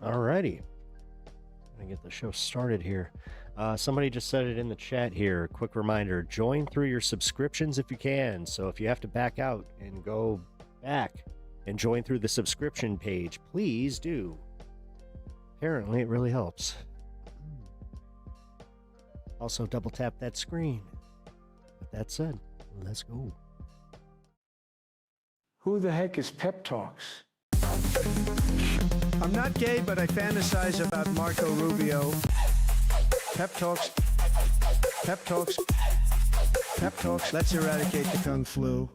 Alrighty. Gonna get the show started here. Somebody just said it in the chat here. Quick reminder, join through your subscriptions if you can. So if you have to back out and go back and join through the subscription page, please do. Apparently it really helps. Also double tap that screen. With that said, let's go. Who the heck is Pep Talks? I'm not gay, but I fantasize about Marco Rubio. Pep Talks. Pep Talks. Pep Talks. Let's eradicate the Kung Flu.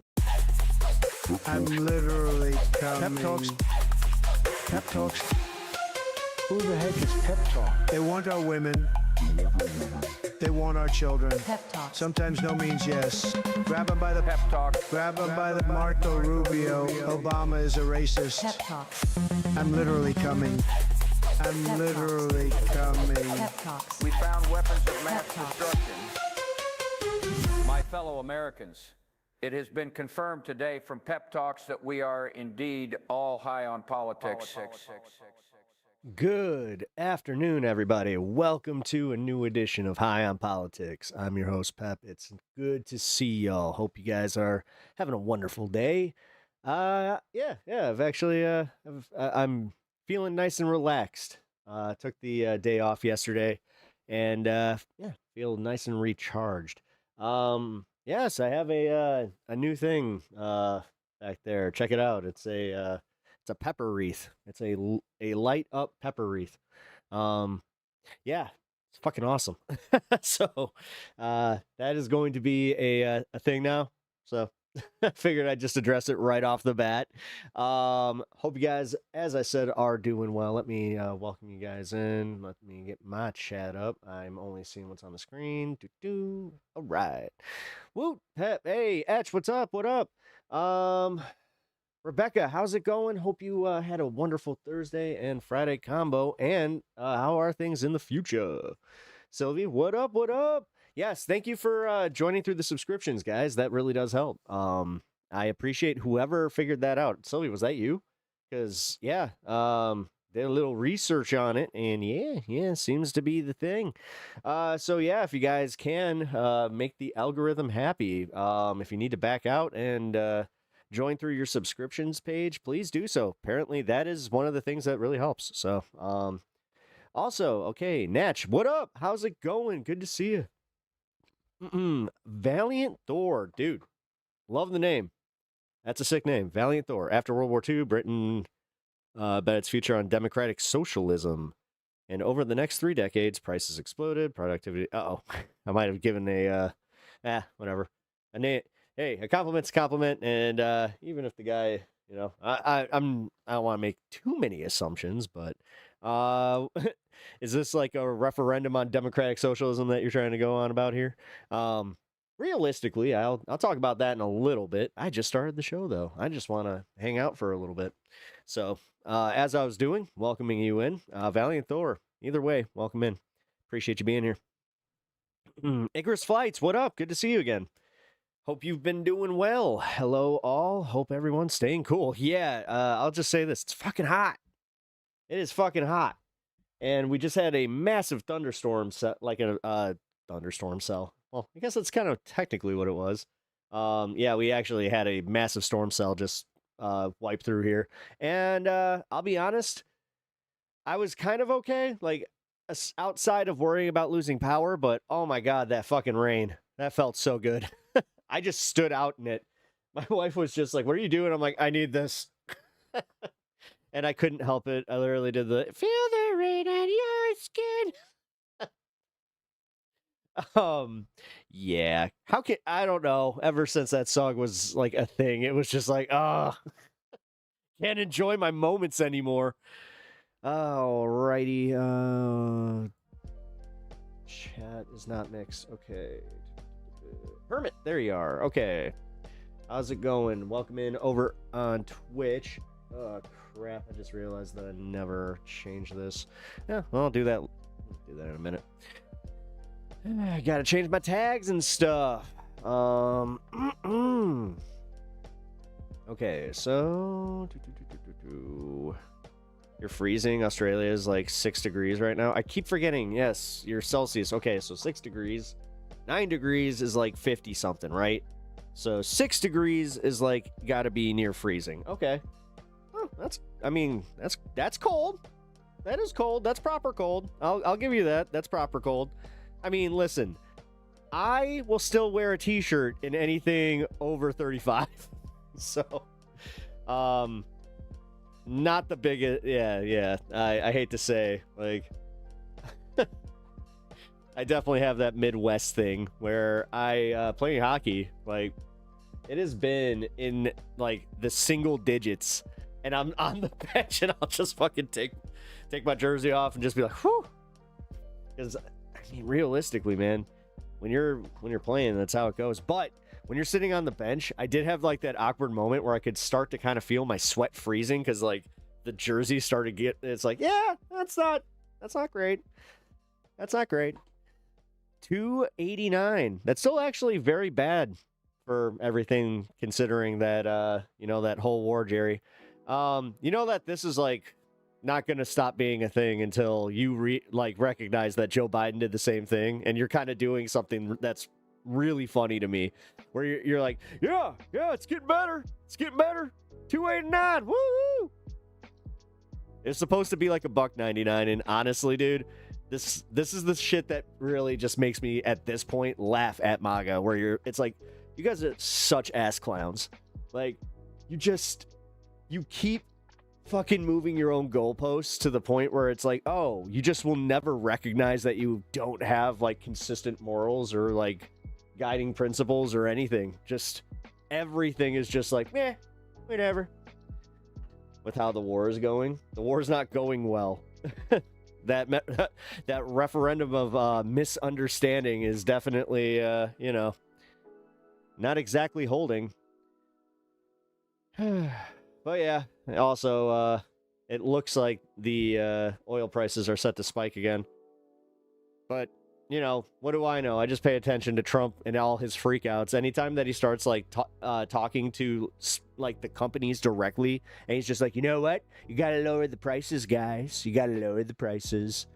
I'm literally coming. Pep Talks. Pep Talks. Who the heck is Pep Talk? They want our women. They want our children. Pep Talks. Sometimes no means yes. Grab them by the pep talk. Grab them by the Marco Rubio. Obama is a racist. Pep Talks. I'm literally coming. I'm Pep literally coming. Pep Talks. We found weapons of mass Pep Talks. destruction. My fellow Americans, it has been confirmed today from Pep Talks that we are indeed all high on politics. Good afternoon, everybody. Welcome to a new edition of High on Politics. I'm your host, Pep. It's good to see y'all. Hope you guys are having a wonderful day. I've actually, I'm feeling nice and relaxed. Took the day off yesterday, and feel nice and recharged. Yes, I have a new thing back there. Check it out. It's a pepper wreath. It's a light up pepper wreath. It's fucking awesome. So that is going to be a thing now. So I figured I'd just address it right off the bat. Hope you guys, as I said, are doing well. Let me welcome you guys in. Let me get my chat up. I'm only seeing what's on the screen. All right. Woo, Pep. Hey, Etch, what's up? What up? Rebecca, how's it going? Hope you had a wonderful Thursday and Friday combo. And how are things in the future? Sylvie, what up? What up? Yes, thank you for joining through the subscriptions, guys. That really does help. I appreciate whoever figured that out. Sylvie, was that you? Because, did a little research on it, and seems to be the thing. If you guys can make the algorithm happy, if you need to back out and join through your subscriptions page, please do so. Apparently that is one of the things that really helps. So, also, okay, Natch, what up? How's it going? Good to see you. Valiant Thor, dude. Love the name. That's a sick name. Valiant Thor. After World War II, Britain bet its future on democratic socialism. And over the next 3 decades, prices exploded, productivity. I might have given whatever. A name. Hey, a compliment's a compliment, and even if the guy, I don't want to make too many assumptions, but is this like a referendum on democratic socialism that you're trying to go on about here? Realistically, I'll talk about that in a little bit. I just started the show, though. I just want to hang out for a little bit. So, as I was doing, welcoming you in, Valiant Thor. Either way, welcome in. Appreciate you being here. Icarus Flights, what up? Good to see you again. Hope you've been doing well. Hello, all. Hope everyone's staying cool. Yeah, I'll just say this. It's fucking hot. It is fucking hot. And we just had a massive thunderstorm set, like a thunderstorm cell. Well, I guess that's kind of technically what it was. We actually had a massive storm cell just wipe through here. And I'll be honest, I was kind of okay, like outside of worrying about losing power, but oh my God, that fucking rain. That felt so good. I just stood out in it. My wife was just like, what are you doing? I'm like, I need this. And I couldn't help it. I literally did the feel the rain on your skin. How can, I don't know. Ever since that song was like a thing, it was just like, can't enjoy my moments anymore. Alrighty. Chat is not mixed. Okay. Hermit, there you are. Okay. How's it going? Welcome in over on Twitch. Oh, crap. I just realized that I never changed this. Yeah, well, I'll do that. Do that in a minute. I gotta change my tags and stuff. Okay, so... You're freezing. Australia is like 6 degrees right now. I keep forgetting. Yes, you're Celsius. Okay, so 6 degrees. 9 degrees is like 50 something, right? So 6 degrees is like got to be near freezing. Okay. Oh, that's cold. That is cold. That's proper cold. I'll give you that. That's proper cold. I mean, listen. I will still wear a t-shirt in anything over 35. So, not the biggest. Yeah. I hate to say, like, I definitely have that Midwest thing where I playing hockey. Like, it has been in like the single digits, and I'm on the bench, and I'll just fucking take my jersey off and just be like, whew. Because I mean, realistically, man. When you're playing, that's how it goes. But when you're sitting on the bench, I did have like that awkward moment where I could start to kind of feel my sweat freezing because like the jersey started to get. It's like, yeah, that's not great. That's not great. 289. That's still actually very bad for everything, considering that that whole war, Jerry. That this is like not going to stop being a thing until you recognize that Joe Biden did the same thing, and you're kind of doing something that's really funny to me, where you're like, yeah, it's getting better. 289, woo! It's supposed to be like $1.99, and honestly, dude, this is the shit that really just makes me at this point laugh at MAGA, where it's like, you guys are such ass clowns. Like, you keep fucking moving your own goalposts to the point where it's like, oh, you just will never recognize that you don't have like consistent morals or like guiding principles or anything. Just everything is just like, meh, whatever. With how the war is going, the war is not going well. that referendum of misunderstanding is definitely not exactly holding. But yeah, also, it looks like the oil prices are set to spike again. But, what do I know? I just pay attention to Trump and all his freakouts. Anytime that he starts, like, talking to, like, the companies directly, and he's just like, you know what? You gotta lower the prices, guys. You gotta lower the prices.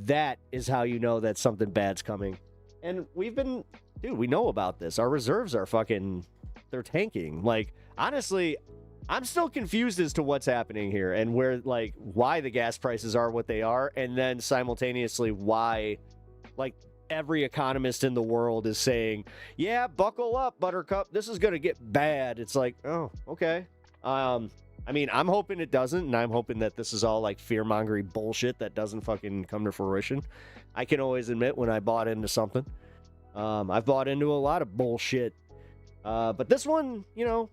That is how you know that something bad's coming. And we know about this. Our reserves are they're tanking. Like, honestly, I'm still confused as to what's happening here and why the gas prices are what they are, and then simultaneously why, like, every economist in the world is saying, yeah, buckle up, Buttercup, this is going to get bad. It's like, oh, okay. I mean, I'm hoping it doesn't, and I'm hoping that this is all, like, fear-mongering bullshit that doesn't fucking come to fruition. I can always admit when I bought into something. I've bought into a lot of bullshit. But this one,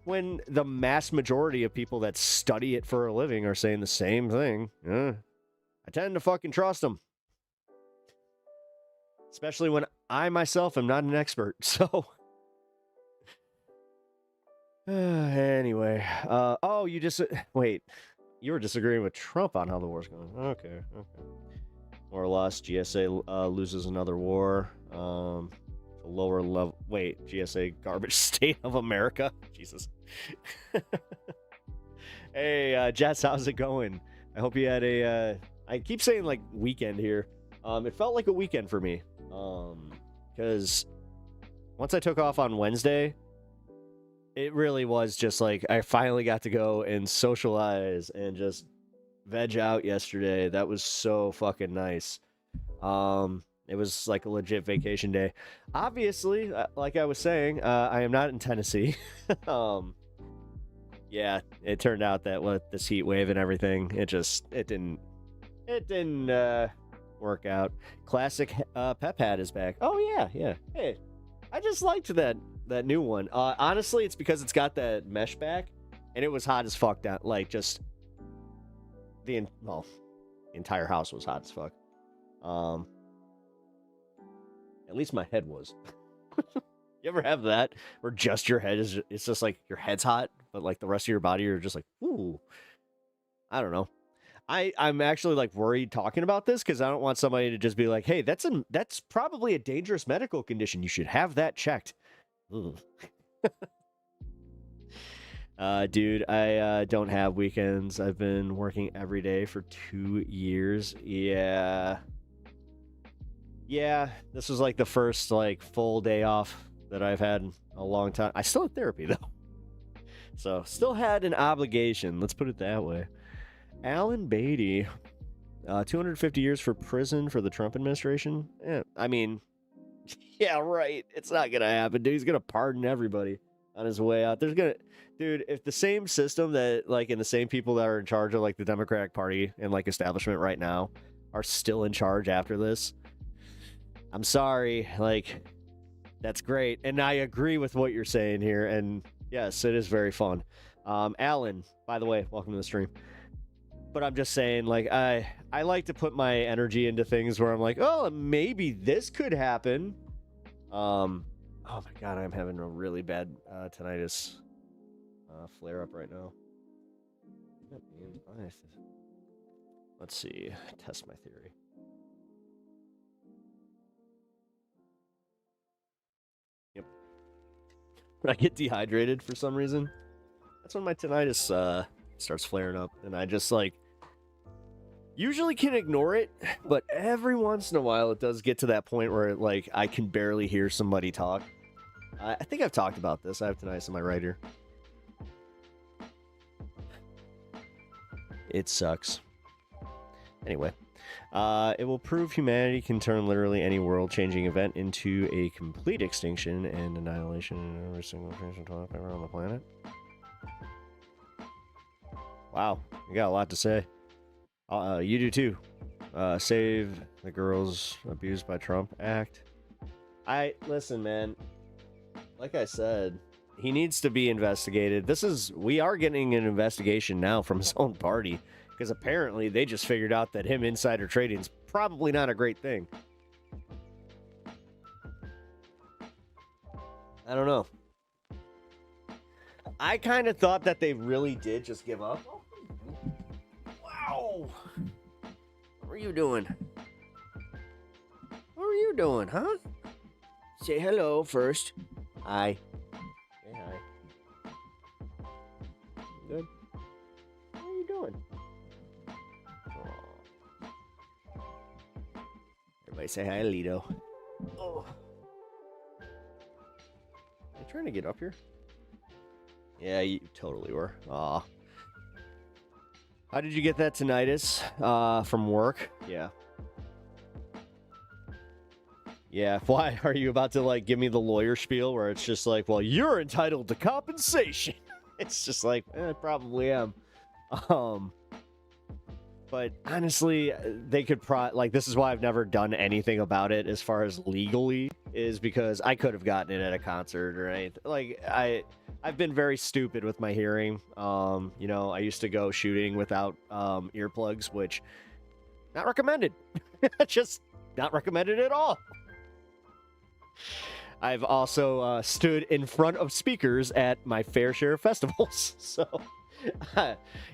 when the mass majority of people that study it for a living are saying the same thing, I tend to fucking trust them. Especially when I myself am not an expert, so. Anyway, wait, you were disagreeing with Trump on how the war's going. Okay. More or less, GSA loses another war. Lower level. Wait, GSA garbage state of America. Jesus. Hey, Jess, how's it going? I hope you had I keep saying like weekend here. It felt like a weekend for me. Because once I took off on Wednesday, it really was just like I finally got to go and socialize and just veg out yesterday. That was so fucking nice. It was like a legit vacation day. Obviously, like I was saying, I am not in Tennessee. Yeah, it turned out that with this heat wave and everything, it didn't work out. Classic Pepaganda is back. Oh yeah. Hey, I just liked that new one. Honestly, it's because it's got that mesh back, and it was hot as fuck down. Like just the entire house was hot as fuck. At least my head was. You ever have that where just your head it's just like your head's hot, but like the rest of your body you're just like, ooh. I don't know. I'm actually like worried talking about this because I don't want somebody to just be like, hey, that's probably a dangerous medical condition. You should have that checked. Dude, I don't have weekends. I've been working every day for 2 years. Yeah. Yeah, this was like the first like full day off that I've had in a long time. I still have therapy though. So, still had an obligation. Let's put it that way. Alan Beatty, 250 years for prison for the Trump administration. I mean, yeah, right. It's not gonna happen, dude. He's gonna pardon everybody on his way out. Dude, if the same system that, like, and the same people that are in charge of, like, the Democratic Party and, like, establishment right now are still in charge after this, I'm sorry, like, that's great. And I agree with what you're saying here. And yes, it is very fun. Alan, by the way, welcome to the stream. But I'm just saying, like, I like to put my energy into things where I'm like, oh, maybe this could happen. Oh my God, I'm having a really bad tinnitus flare up right now. Let's see, test my theory. Yep. When I get dehydrated for some reason, that's when my tinnitus starts flaring up, and I just like usually can ignore it, but every once in a while it does get to that point where like I can barely hear somebody talk. I think I've talked about this. I have tinnitus in my right ear. It sucks. Anyway, it will prove humanity can turn literally any world-changing event into a complete extinction and annihilation in every single creation toilet paper on the planet. Wow, you got a lot to say. You do too. Save the girls abused by Trump act. Listen, man. Like I said, he needs to be investigated. We are getting an investigation now from his own party, because apparently they just figured out that him insider trading is probably not a great thing. I don't know. I kind of thought that they really did just give up. Wow. What are you doing? What are you doing, huh? Say hello first. Hi. Say hi. Good. What are you doing? Aww. Everybody say hi, Lido. Oh. Are you trying to get up here? Yeah, you totally were. Aw. How did you get that tinnitus? From work? Yeah. Yeah, why? Are you about to, like, give me the lawyer spiel where it's just like, well, you're entitled to compensation? It's just like, I probably am. But honestly, they could this is why I've never done anything about it as far as legally, is because I could have gotten it at a concert or anything. Like, I've been very stupid with my hearing. You know, I used to go shooting without earplugs, which not recommended. Just not recommended at all. I've also stood in front of speakers at my fair share of festivals. So,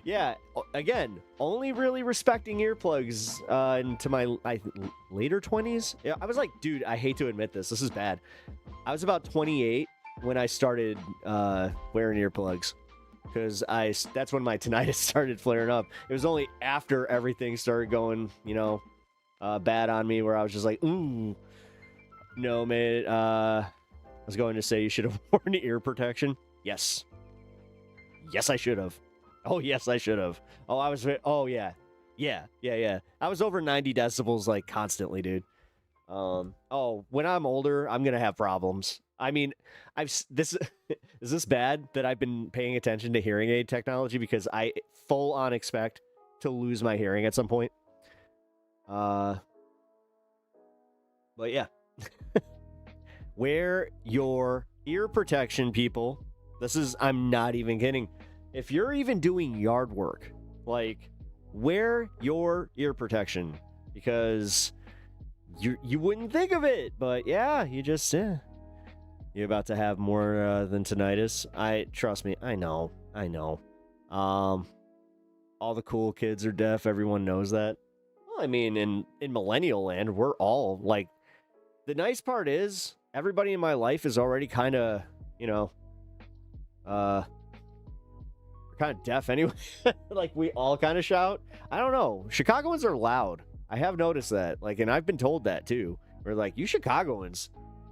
yeah, again, only really respecting earplugs into my later 20s. Yeah, I was like, dude, I hate to admit this. This is bad. I was about 28 when I started wearing earplugs, because that's when my tinnitus started flaring up. It was only after everything started going, you know, bad on me, where I was just like, ooh. No, man. I was going to say you should have worn ear protection. Yes. Yes, I should have. Oh, yes, I should have. Oh, yeah. Yeah. I was over 90 decibels, like, constantly, dude. When I'm older, I'm going to have problems. I mean, is this bad that I've been paying attention to hearing aid technology, because I full on expect to lose my hearing at some point. But yeah. Wear your ear protection, people. I'm not even kidding. If you're even doing yard work, like, wear your ear protection, because you wouldn't think of it, but yeah, you're about to have more than tinnitus. Trust me, I know. All the cool kids are deaf. Everyone knows that. Well, I mean, in millennial land, we're all like, the nice part is everybody in my life is already kind of, you know, kind of deaf anyway. Like, we all kind of shout. I don't know. Chicagoans are loud. I have noticed that. Like, and I've been told that too. We're like, you Chicagoans,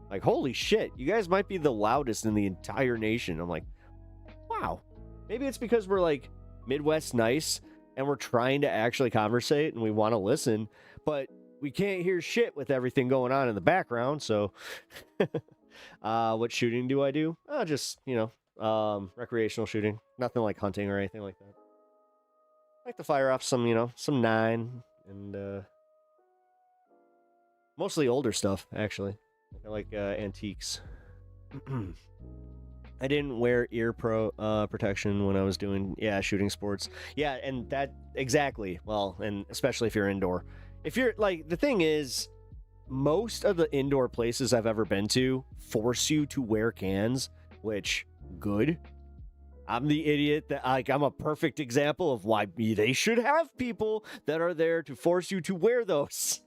like, holy shit, you guys might be the loudest in the entire nation. I'm like, wow. Maybe it's because we're like Midwest nice and we're trying to actually conversate and we want to listen, but we can't hear shit with everything going on in the background. So what shooting do I do? Just, recreational shooting. Nothing like hunting or anything like that. I like to fire off some, some 9 and mostly older stuff, actually. I like antiques. I didn't wear ear protection when I was doing, shooting sports. Yeah, and that, exactly. Well, and especially if you're indoor. If you're, like, the thing is, most of the indoor places I've ever been to force you to wear cans, which, good. I'm the idiot that, like, I'm a perfect example of why they should have people that are there to force you to wear those.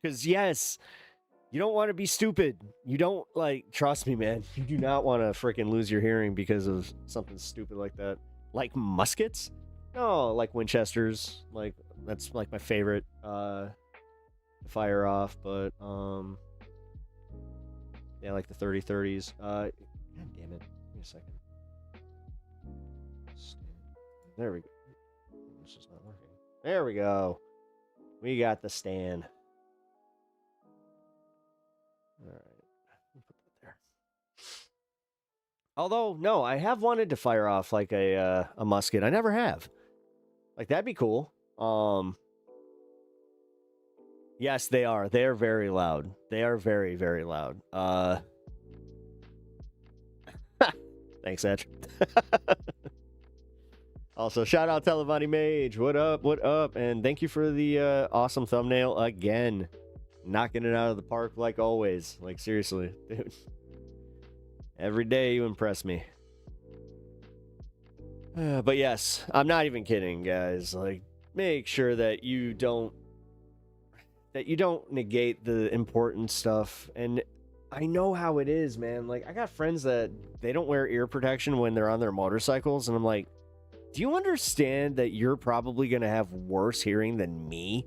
Because, yes, you don't want to be stupid. You don't, like, trust me, man. You do not want to freaking lose your hearing because of something stupid like that. Like muskets? No, like Winchesters. Like, that's, like, my favorite to fire off. But, yeah, like the 30-30s. God damn it. Give me a second. There we go. This is not working. There we go. We got the stand. All right. Put that there. Although, no, I have wanted to fire off like a musket. I never have. Like, that'd be cool. Yes, they are. They are very loud. They are very, very loud. Thanks, Edge. Also, shout out Televani Mage. What up? What up? And thank you for the awesome thumbnail again. Knocking it out of the park like always. Like, seriously, dude. Every day you impress me. But yes, I'm not even kidding, guys. Like, make sure that you don't negate the important stuff. And I know how it is, man. Like, I got friends that they don't wear ear protection when they're on their motorcycles, and I'm like, do you understand that you're probably going to have worse hearing than me?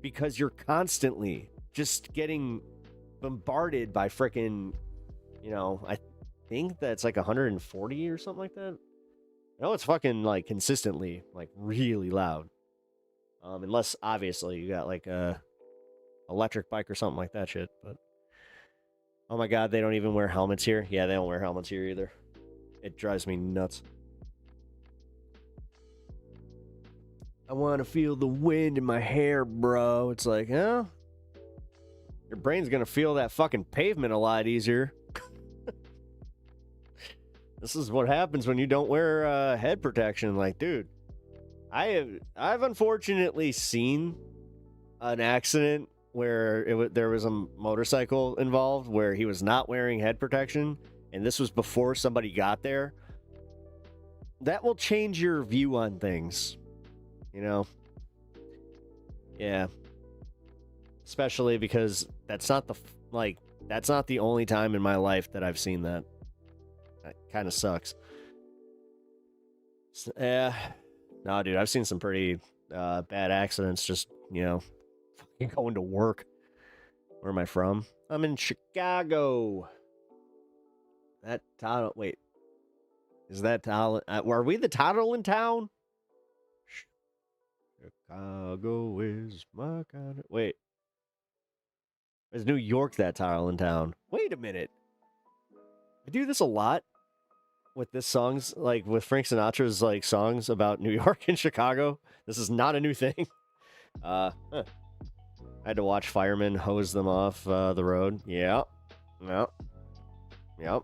Because you're constantly just getting bombarded by frickin', I think that's like 140 or something like that. I know it's fucking, like, consistently, like, really loud. Unless, obviously, you got, like, a electric bike or something like that shit. But, oh my god, they don't even wear helmets here? Yeah, they don't wear helmets here either. It drives me nuts. I want to feel the wind in my hair, bro. It's like, your brain's going to feel that fucking pavement a lot easier. This is what happens when you don't wear head protection. Like, dude, I've unfortunately seen an accident where there was a motorcycle involved where he was not wearing head protection, and this was before somebody got there. That will change your view on things. Yeah. Especially because that's not the only time in my life that I've seen that. That kind of sucks. Yeah. No, dude, I've seen some pretty bad accidents just, fucking going to work. Where am I from? I'm in Chicago. Wait. Is that Toddle? Are we the Toddle in town? Chicago is my kind of... Wait. Is New York that tile in town? Wait a minute. I do this a lot with this songs, like with Frank Sinatra's like songs about New York and Chicago. This is not a new thing. I had to watch firemen hose them off the road. Yeah. Yep. Yep.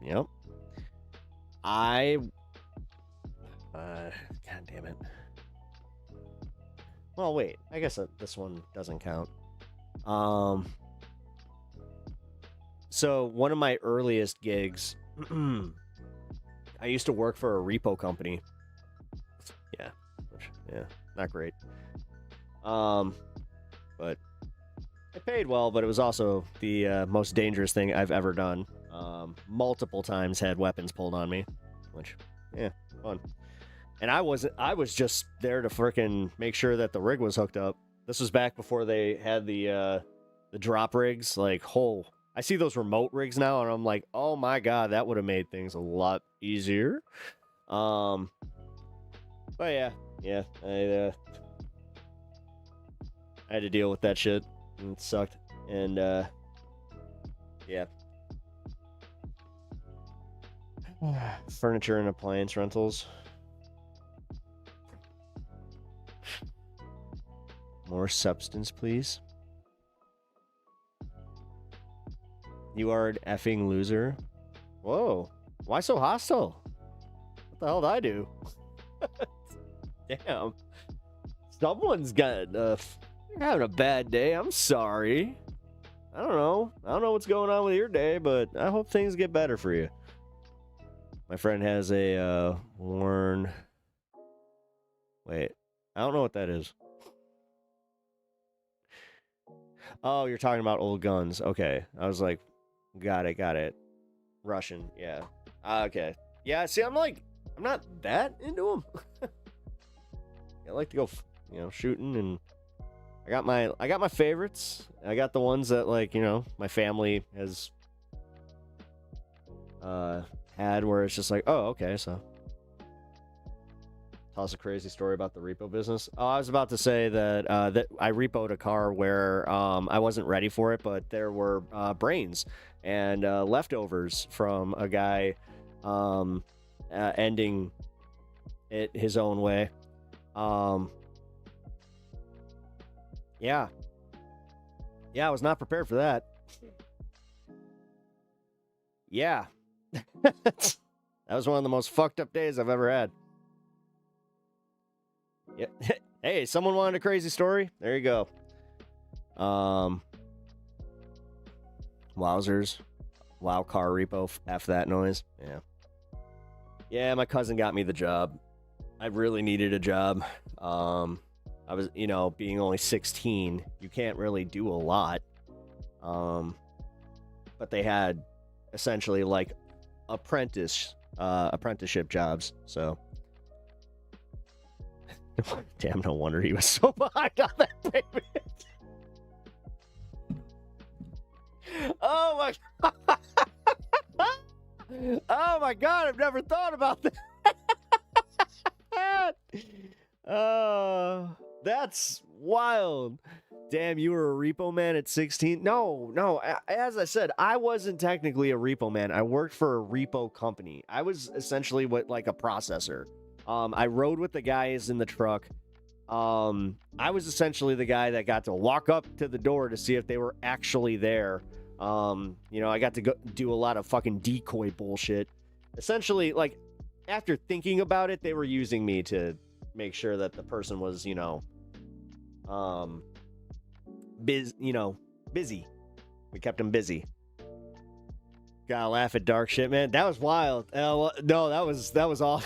Yep. God damn it. Well, wait. I guess this one doesn't count. So one of my earliest gigs, I used to work for a repo company. Yeah, not great. But it paid well, but it was also the most dangerous thing I've ever done. Multiple times had weapons pulled on me, which, yeah, Fun. And I was just there to freaking make sure that the rig was hooked up. This was back before they had the drop rigs. Like, I see those remote rigs now, and I'm like, oh my god, that would have made things a lot easier. But yeah, I had to deal with that shit, and it sucked. And yeah. Furniture and appliance rentals. More substance, please. You are an effing loser. Whoa. Why so hostile? What the hell did I do? Damn. Someone's got you're having a bad day. I'm sorry. I don't know what's going on with your day, but I hope things get better for you. My friend has a worn... Wait. I don't know what that is. Oh, you're talking about old guns. Okay. I was like, got it. Russian, yeah. Okay. Yeah, see, I'm not that into them. I like to go, shooting, and I got my favorites. I got the ones that, like, my family has had, where it's just like, oh, okay, so. Tell us a crazy story about the repo business. Oh, I was about to say that that I repoed a car where I wasn't ready for it, but there were brains and leftovers from a guy ending it his own way. Yeah, I was not prepared for that. Yeah. That was one of the most fucked up days I've ever had. Yeah. Hey, someone wanted a crazy story? There you go. Wowzers. Wow, car repo. F that noise. Yeah. Yeah, my cousin got me the job. I really needed a job. I was, being only 16, you can't really do a lot. But they had essentially like apprenticeship jobs, so. Damn, no wonder he was so behind on that payment. Oh my god. Oh my god, I've never thought about that. That's wild. Damn, you were a repo man at 16? No. As I said, I wasn't technically a repo man. I worked for a repo company. I was essentially like a processor. I rode with the guys in the truck. I was essentially the guy that got to walk up to the door to see if they were actually there. I got to go do a lot of fucking decoy bullshit. Essentially, like, after thinking about it, they were using me to make sure that the person was, busy. We kept them busy. Gotta laugh at dark shit, man. That was wild. No, that was all.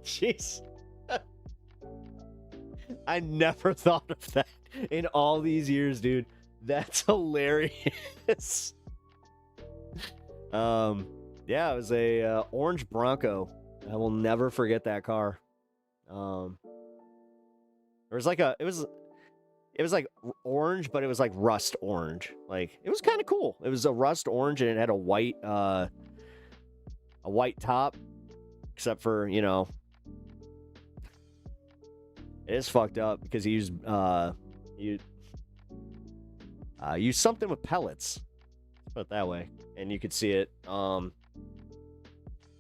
Jeez. I never thought of that in all these years, dude. That's hilarious. Yeah, it was a orange Bronco. I will never forget that car. It was like orange, but it was like rust orange. Like, it was kind of cool. It was a rust orange, and it had a white top, except for, it is fucked up because he used used something with pellets. Put it that way, and you could see it. Yeah,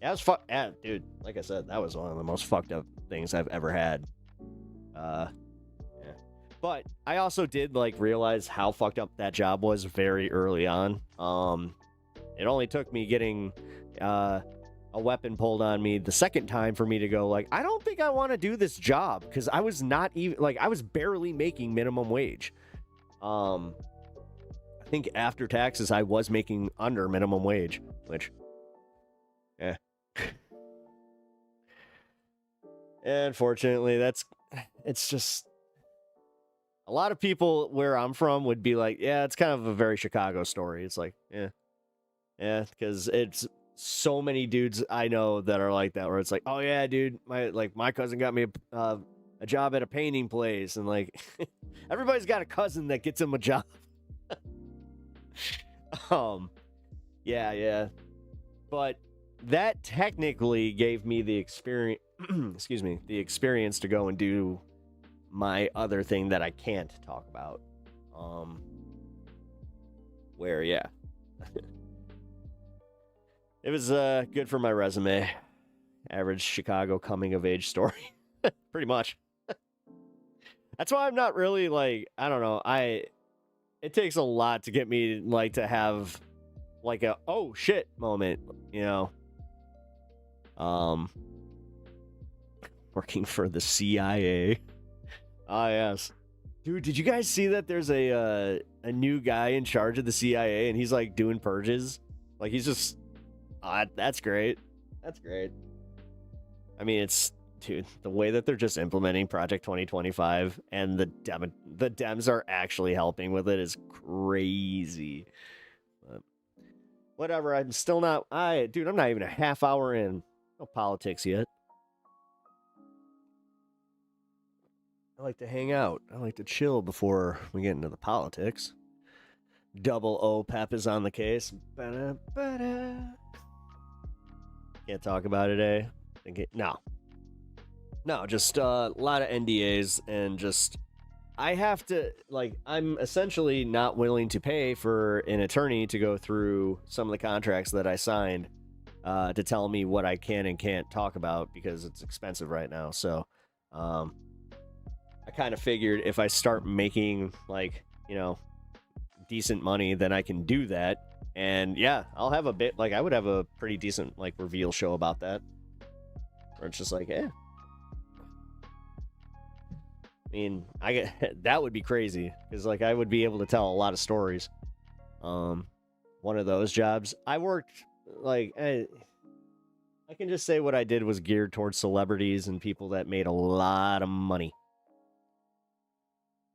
it was yeah, dude. Like I said, that was one of the most fucked up things I've ever had. Yeah. But I also did realize how fucked up that job was very early on. It only took me getting a weapon pulled on me the second time for me to go I don't think I want to do this job, because I was not even I was barely making minimum wage. I think after taxes I was making under minimum wage, which unfortunately it's just a lot of people where I'm from would be like, yeah, it's kind of a very Chicago story. It's like, yeah, because it's so many dudes I know that are like that, where it's like, oh yeah, dude, my cousin got me a job at a painting place, and like everybody's got a cousin that gets him a job. Yeah, but that technically gave me the experience. Excuse me, the experience to go and do my other thing that I can't talk about. Where yeah. It was good for my resume. Average Chicago coming of age story. Pretty much. That's why I'm not really like, I don't know. It takes a lot to get me like to have like a oh shit moment, you know. Working for the CIA. Ah yes. Dude, did you guys see that there's a new guy in charge of the CIA and he's like doing purges? Like he's just that's great. That's great. I mean, it's dude, the way that they're just implementing Project 2025 and the Dems are actually helping with it is crazy. But whatever, I'm still not dude, I'm not even a half hour in. No politics yet. I like to hang out. I like to chill before we get into the politics. Double O Pep is on the case. Ba-da-ba-da. Can't talk about it, eh? No, just a lot of NDAs and just I have to like I'm essentially not willing to pay for an attorney to go through some of the contracts that I signed to tell me what I can and can't talk about because it's expensive right now. So I kind of figured if I start making like, you know, decent money, then I can do that. And yeah, I'll have a bit like I would have a pretty decent like reveal show about that. Where it's just like, I mean, I get that would be crazy because like I would be able to tell a lot of stories. One of those jobs I worked like I can just say what I did was geared towards celebrities and people that made a lot of money.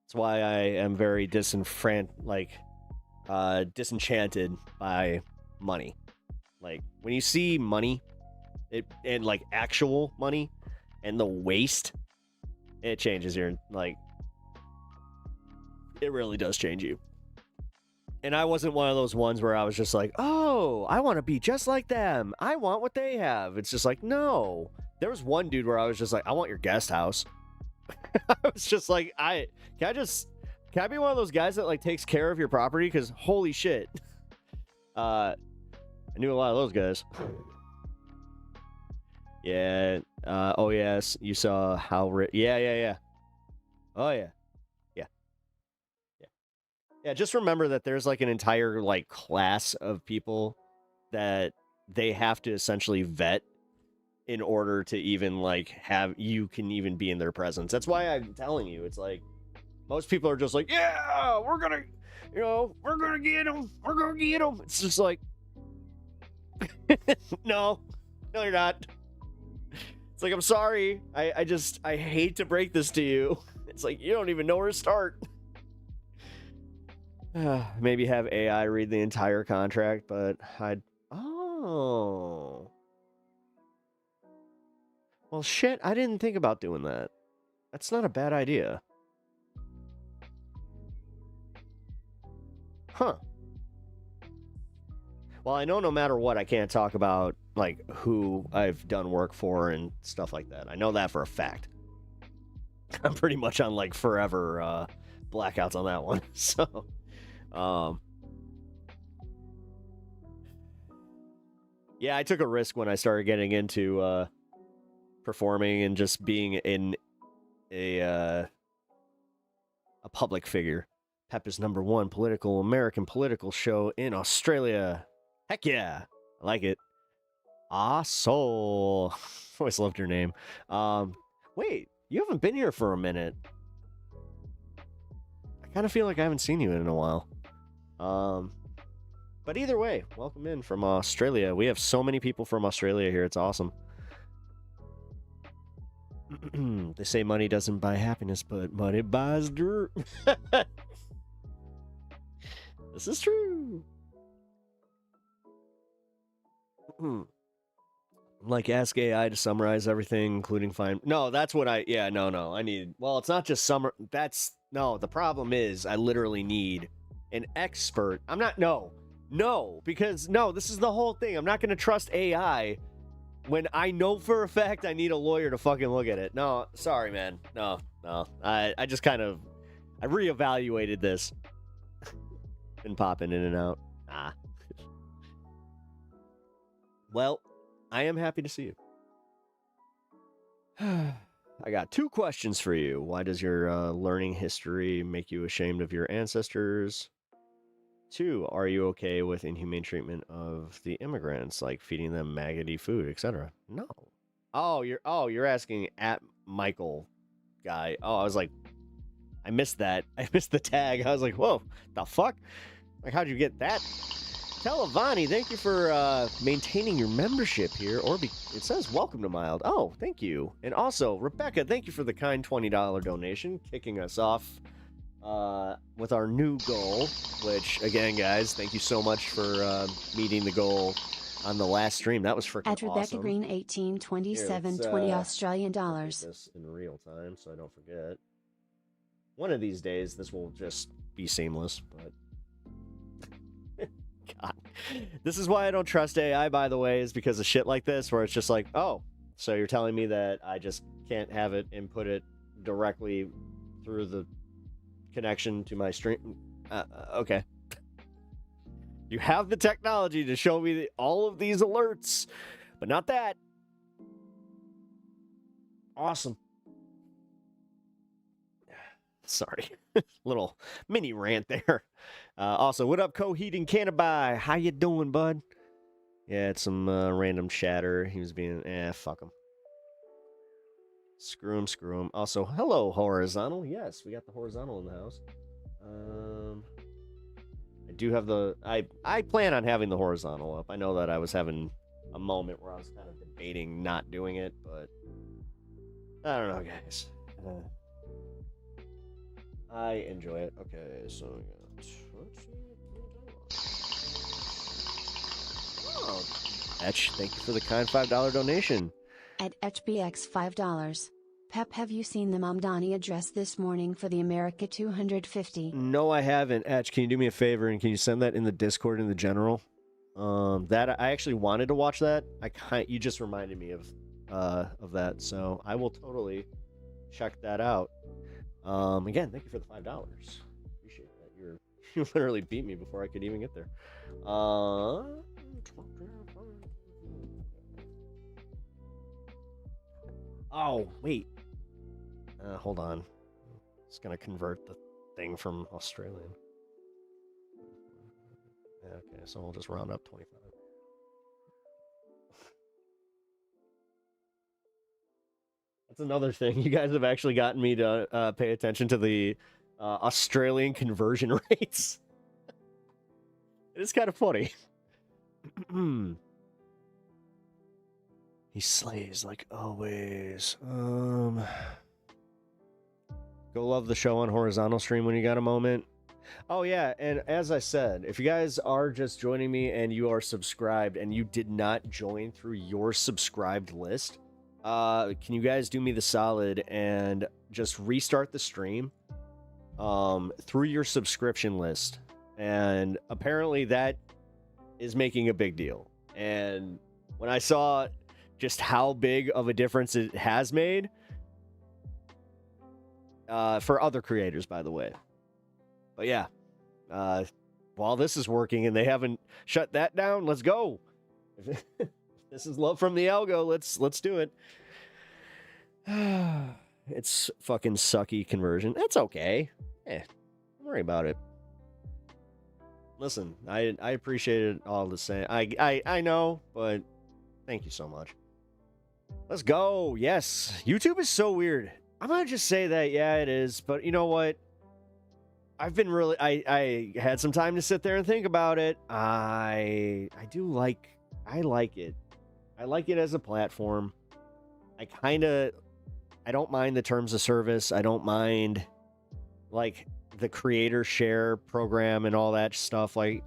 That's why I am very disenchanted by money. Like when you see money, and like actual money and the waste, it changes your like. It really does change you. And I wasn't one of those ones where I was just like, oh, I want to be just like them. I want what they have. It's just like, no. There was one dude where I was just like, I want your guest house. I was just like, can I be one of those guys that like takes care of your property? Because holy shit. I knew a lot of those guys. Yeah. Oh yes. You saw how yeah. Oh yeah. Yeah, just remember that there's like an entire like class of people that they have to essentially vet in order to even like have you can even be in their presence. That's why I'm telling you, it's like most people are just like, yeah, we're gonna get them. We're gonna get them. It's just like, no, you're not. It's like, I'm sorry. I hate to break this to you. It's like, you don't even know where to start. Maybe have AI read the entire contract, but oh. Well, shit, I didn't think about doing that. That's not a bad idea. Huh. Well, I know no matter what, I can't talk about, like, who I've done work for and stuff like that. I know that for a fact. I'm pretty much on, like, forever blackouts on that one, so... yeah, I took a risk when I started getting into performing and just being in a public figure. Pep is #1 American political show in Australia. Heck yeah, I like it. Soul. Always loved your name. Wait, you haven't been here for a minute. I kind of feel like I haven't seen you in a while. But either way, welcome in from Australia. We have so many people from Australia here. It's awesome. They say money doesn't buy happiness, but money buys dirt. This is true. Like ask AI to summarize everything, including find. No, that's what I. Yeah, no. I need. Well, it's not just That's no. The problem is I literally need an expert. I'm not. No, because no. This is the whole thing. I'm not going to trust AI when I know for a fact I need a lawyer to fucking look at it. No, sorry, man. No. I just kind of I reevaluated this. Been popping in and out. Well, I am happy to see you. I got 2 questions for you. Why does your learning history make you ashamed of your ancestors? 2, are you okay with inhumane treatment of the immigrants, like feeding them maggoty food, etc.? No. Oh, you're asking at Michael guy. Oh, I was like, I missed that. I missed the tag. I was like, whoa, the fuck? Like, how'd you get that? Talavani, thank you for maintaining your membership here. It says welcome to Mild. Oh, thank you. And also, Rebecca, thank you for the kind $20 donation, kicking us off with our new goal, which, again, guys, thank you so much for meeting the goal on the last stream. That was freaking awesome. At Rebecca Green, 1827.20 Australian dollars. This in real time, so I don't forget. One of these days, this will just be seamless, but... God. This is why I don't trust AI, by the way, is because of shit like this, where it's just like, oh, so you're telling me that I just can't have it input it directly through the connection to my stream? Okay. You have the technology to show me all of these alerts, but not that. Awesome. Sorry. Little mini rant there. Also, what up, Coheed and Cannaby? How you doing, bud? Yeah, it's some random chatter. He was being, fuck him. Screw him. Also, hello, Horizontal. Yes, we got the Horizontal in the house. I do have I plan on having the Horizontal up. I know that I was having a moment where I was kind of debating not doing it, but I don't know, guys. I enjoy it. Okay, so we got... Oh, Etch, thank you for the kind $5 donation. At HBX $5. Pep, have you seen the Mamdani address this morning for the America 250? No, I haven't. Etch, can you do me a favor and can you send that in the Discord in the general? That I actually wanted to watch that. You just reminded me of that, so I will totally check that out. Again, thank you for the $5. Appreciate that. You literally beat me before I could even get there. Oh, wait. Hold on. It's gonna convert the thing from Australian. Okay, so we'll just round up 25. That's another thing. You guys have actually gotten me to pay attention to the Australian conversion rates. It is kind of funny. He slays like always. Go love the show on Horizontal stream when you got a moment. Oh yeah, and as I said, if you guys are just joining me and you are subscribed and you did not join through your subscribed list, can you guys do me the solid and just restart the stream through your subscription list? And apparently that is making a big deal. And when I saw just how big of a difference it has made, for other creators, by the way. But yeah, while this is working and they haven't shut that down, let's go. If this is love from the algo, let's do it. It's fucking sucky conversion. That's okay. Don't worry about it. Listen, I appreciate it all the same. I know, but thank you so much. Let's go. Yes, YouTube is so weird. I'm gonna just say that, yeah, it is. But you know what? I've been really... I had some time to sit there and think about it. I like it. I like it as a platform. I don't mind the terms of service. I don't mind, like, the creator share program and all that stuff. Like,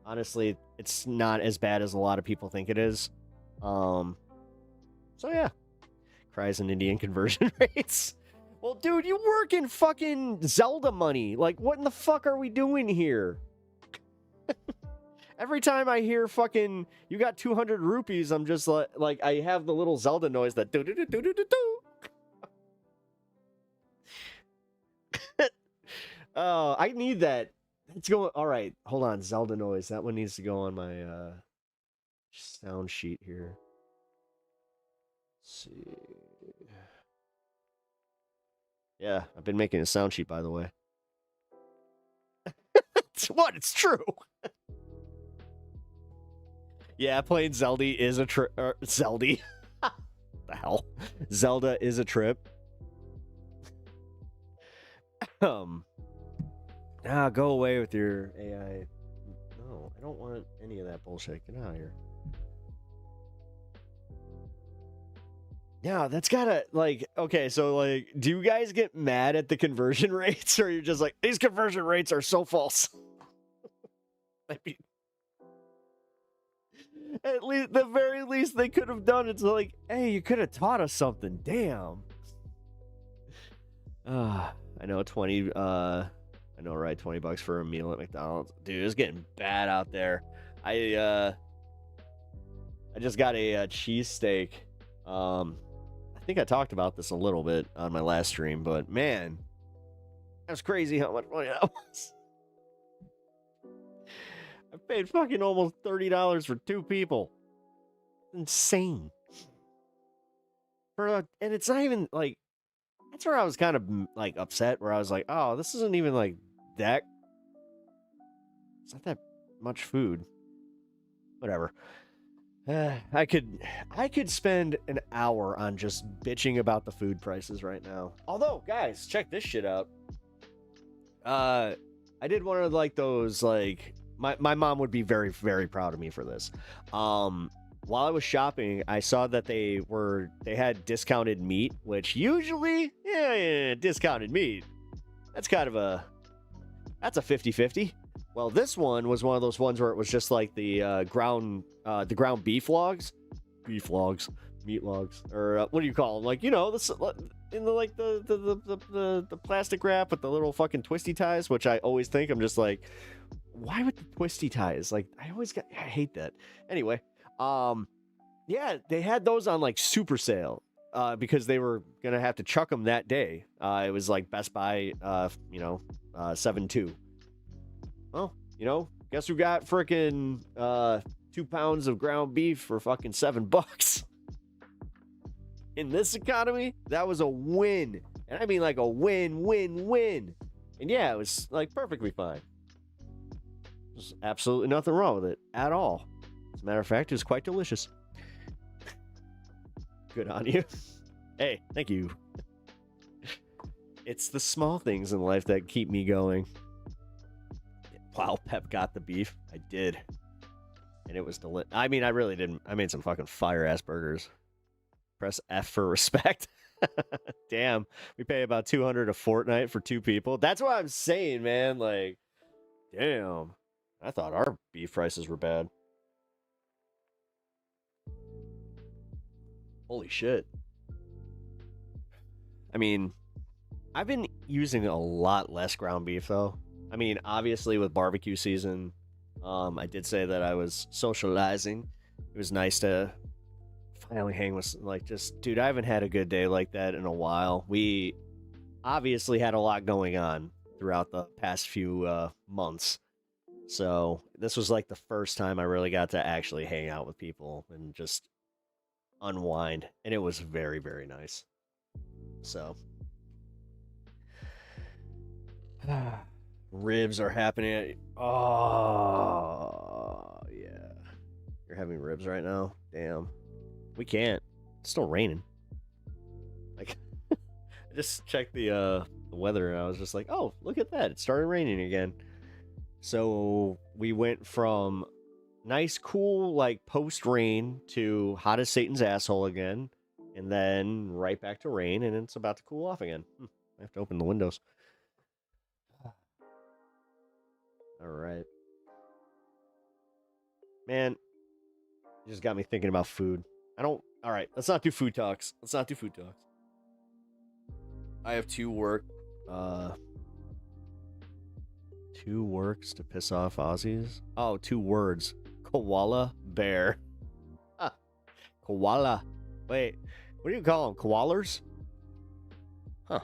honestly, it's not as bad as a lot of people think it is. So yeah, cries in Indian conversion rates. Well, dude, you work in fucking Zelda money. Like, what in the fuck are we doing here? Every time I hear fucking you got 200 rupees, I'm just like I have the little Zelda noise that do do do do do do do. Oh, I need that. It's going. All right, hold on. Zelda noise. That one needs to go on my sound sheet here. Let's see. Yeah, I've been making a sound sheet, by the way. What? It's true. Yeah, playing Zelda is a trip. Zelda. The hell? Zelda is a trip. Go away with your AI. No, I don't want any of that bullshit. Get out of here. Yeah, that's gotta, like, okay, so, like, do you guys get mad at the conversion rates, or you're just like, these conversion rates are so false? I mean, at least, the very least they could have done, it's like, hey, you could have taught us something, damn. I know, 20, I know, right, $20 for a meal at McDonald's. Dude, it's getting bad out there. I just got a cheesesteak, I think I talked about this a little bit on my last stream, but man, that's crazy how much money that was. I paid fucking almost $30 for 2 people. Insane. And it's not even like, that's where I was kind of like upset, where I was like, oh, this isn't even like that. It's not that much food. Whatever. I could spend an hour on just bitching about the food prices right now. Although, guys, check this shit out. I did one of like those, like, my mom would be very, very proud of me for this. While I was shopping, I saw that they had discounted meat, which usually, yeah, discounted meat. That's kind of that's a 50-50. Well, this one was one of those ones where it was just like the ground beef logs, meat logs, or what do you call them? Like, you know, this in the like the plastic wrap with the little fucking twisty ties, which I always think, I'm just like, why with the twisty ties? Like, I hate that. Anyway, yeah, they had those on like super sale because they were gonna have to chuck them that day. It was like Best Buy, 7-2. Well, you know, guess who got frickin' 2 pounds of ground beef for fucking $7? In this economy, that was a win. And I mean like a win. And yeah, it was like perfectly fine. There's absolutely nothing wrong with it at all. As a matter of fact, it was quite delicious. Good on you. Hey, thank you. It's the small things in life that keep me going. Wow, Pep got the beef. I did. And it was delicious. I mean, I really didn't. I made some fucking fire-ass burgers. Press F for respect. Damn. We pay about $200 a fortnight for 2 people. That's what I'm saying, man. Like, damn. I thought our beef prices were bad. Holy shit. I mean, I've been using a lot less ground beef, though. I mean, obviously with barbecue season, I did say that I was socializing. It was nice to finally hang with, like, just, dude, I haven't had a good day like that in a while. We obviously had a lot going on throughout the past few months. So this was like the first time I really got to actually hang out with people and just unwind. And it was very, very nice. So. Ribs are happening. Oh, yeah. You're having ribs right now? Damn. We can't. It's still raining. Like, I just checked the weather and I was just like, oh, look at that. It started raining again. So we went from nice, cool, like post-rain to hot as Satan's asshole again. And then right back to rain, and it's about to cool off again. I have to open the windows. All right. Man, you just got me thinking about food. All right, let's not do food talks. I have two works to piss off Aussies. Oh, two words. Koala bear. Koala. Wait, what do you call them? Koalers? Huh.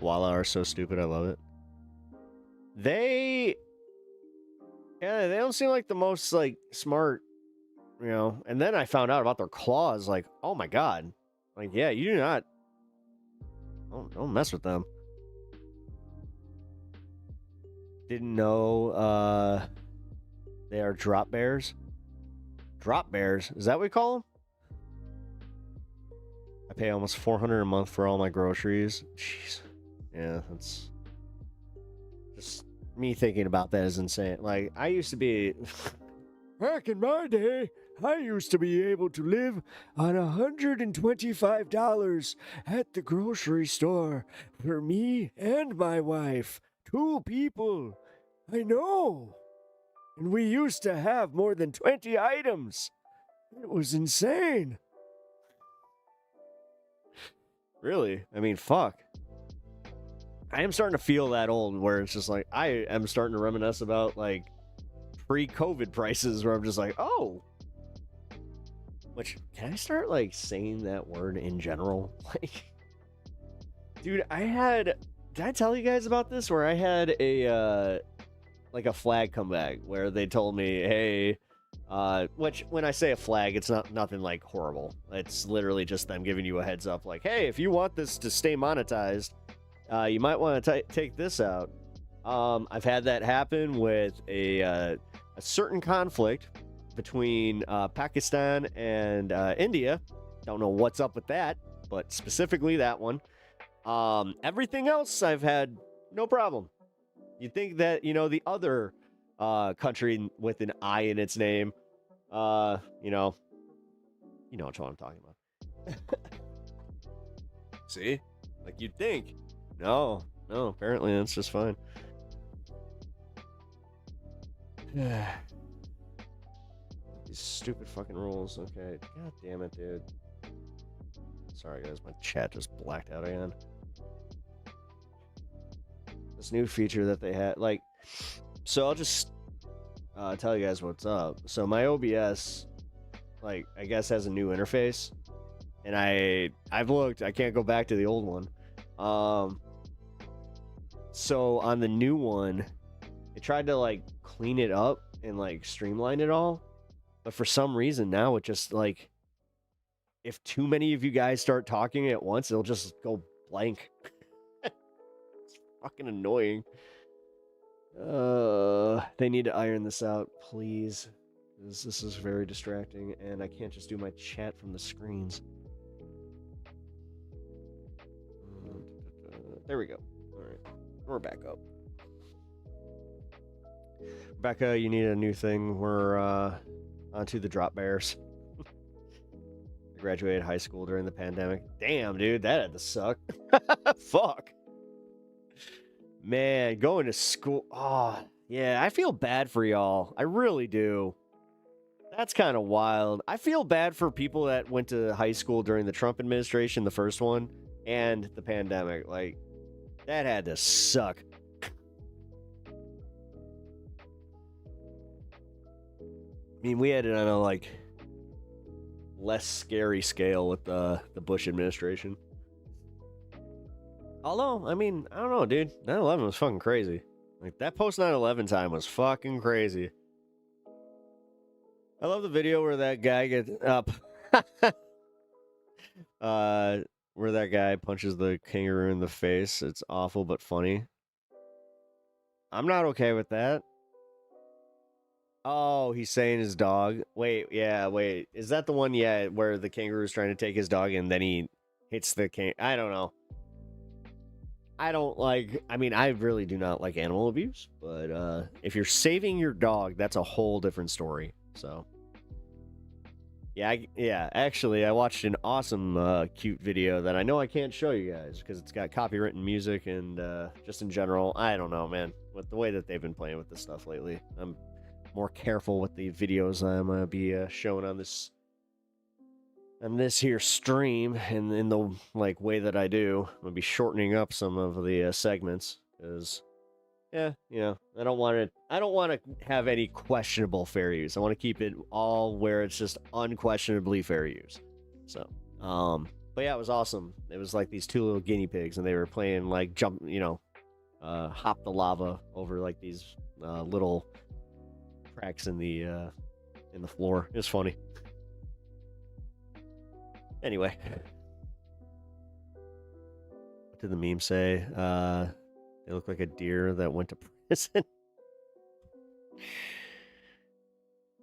Koala are so stupid. I love it. They don't seem like the most like smart, you know. And then I found out about their claws. Like, oh my god. Like, yeah, you do not. Don't mess with them. Didn't know they are drop bears. Drop bears? Is that what we call them? I pay almost $400 a month for all my groceries. Jeez. Yeah, that's just me thinking about that is insane. Like, I used to be back in my day, I used to be able to live on $125 at the grocery store for me and my wife. 2 people. I know. And we used to have more than 20 items. It was insane. Really? I mean, fuck. I am starting to feel that old where it's just like, I am starting to reminisce about like pre-COVID prices where I'm just like, oh. Which, can I start like saying that word in general? Like, dude, did I tell you guys about this? Where I had a flag come back where they told me, hey, which when I say a flag, it's nothing like horrible. It's literally just them giving you a heads up like, hey, if you want this to stay monetized, you might want to take this out. I've had that happen with a certain conflict between Pakistan and India. Don't know what's up with that, but specifically that one. Everything else I've had no problem. You'd think that, you know, the other country with an I in its name, you know what I'm talking about. See? Like you'd think. No, apparently that's just fine. These stupid fucking rules. Okay. God damn it, dude. Sorry, guys. My chat just blacked out again. This new feature that they had, like, so I'll just tell you guys what's up. So my OBS, like, I guess has a new interface, and I've looked. I can't go back to the old one. So on the new one, it tried to like clean it up and like streamline it all, but for some reason now it just like, if too many of you guys start talking at once, it'll just go blank. It's fucking annoying. They need to iron this out, please. This is very distracting, and I can't just do my chat from the screens. There we go. All right, we're back up. Rebecca, you need a new thing. We're onto the drop bears. I graduated high school during the pandemic. Damn, dude, that had to suck. Fuck. Man, going to school. Oh, yeah, I feel bad for y'all. I really do. That's kind of wild. I feel bad for people that went to high school during the Trump administration, the first one, and the pandemic. Like, that had to suck. I mean, we had it on a, like, less scary scale with the Bush administration. Although, I mean, I don't know, dude. 9/11 was fucking crazy. Like, that post 9/11 time was fucking crazy. I love the video where that guy gets up. Where that guy punches the kangaroo in the face. It's awful but funny. I'm not okay with that. Oh, he's saying his dog. Wait. Is that the one, where the kangaroo's trying to take his dog and then he hits the I don't know. I really do not like animal abuse, but if you're saving your dog, that's a whole different story. So, actually, I watched an awesome, cute video that I know I can't show you guys because it's got copywritten music and just in general, I don't know, man. with the way that they've been playing with this stuff lately. I'm more careful with the videos I'm gonna be showing on this here stream, and in the like way that I do. I'm gonna be shortening up some of the segments because, yeah, you know, I don't want to have any questionable fair use. I want to keep it all where it's just unquestionably fair use. So, but yeah, it was awesome. It was like these two little guinea pigs, and they were playing like jump, you know, hop the lava over like these little cracks in the floor. It was funny. Anyway, what did the meme say? They look like a deer that went to prison.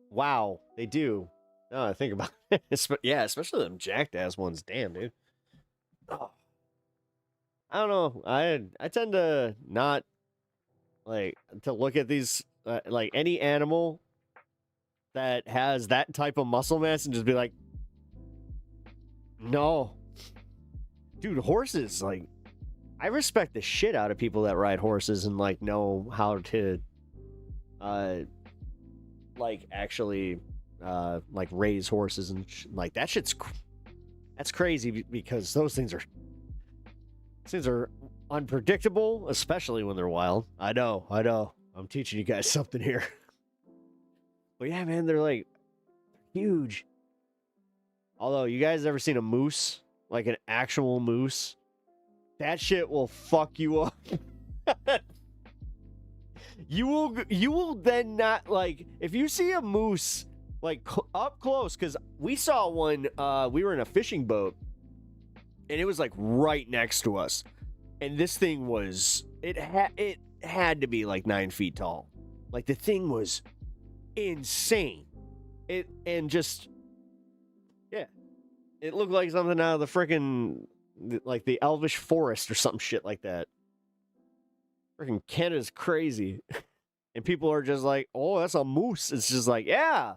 Wow, they do. No, I think about it. Yeah, especially them jackass ones. Damn, dude. Oh. I don't know. I tend to not like to look at these like any animal that has that type of muscle mass and just be like, no, dude. Horses, like, I respect the shit out of people that ride horses and like know how to, like actually, like raise horses and like that shit's that's crazy because those things are unpredictable, especially when they're wild. I know. I'm teaching you guys something here. But yeah, man, they're like huge. Although, you guys ever seen a moose? Like an actual moose? That shit will fuck you up. You will then not, like, if you see a moose like up close, because we saw one, we were in a fishing boat, and it was like right next to us, and this thing was, it had to be like 9 feet tall. Like, the thing was insane. And just, yeah, it looked like something out of the freaking, like the Elvish Forest or some shit like that. Freaking Canada's crazy. And people are just like, oh, that's a moose. It's just like, yeah,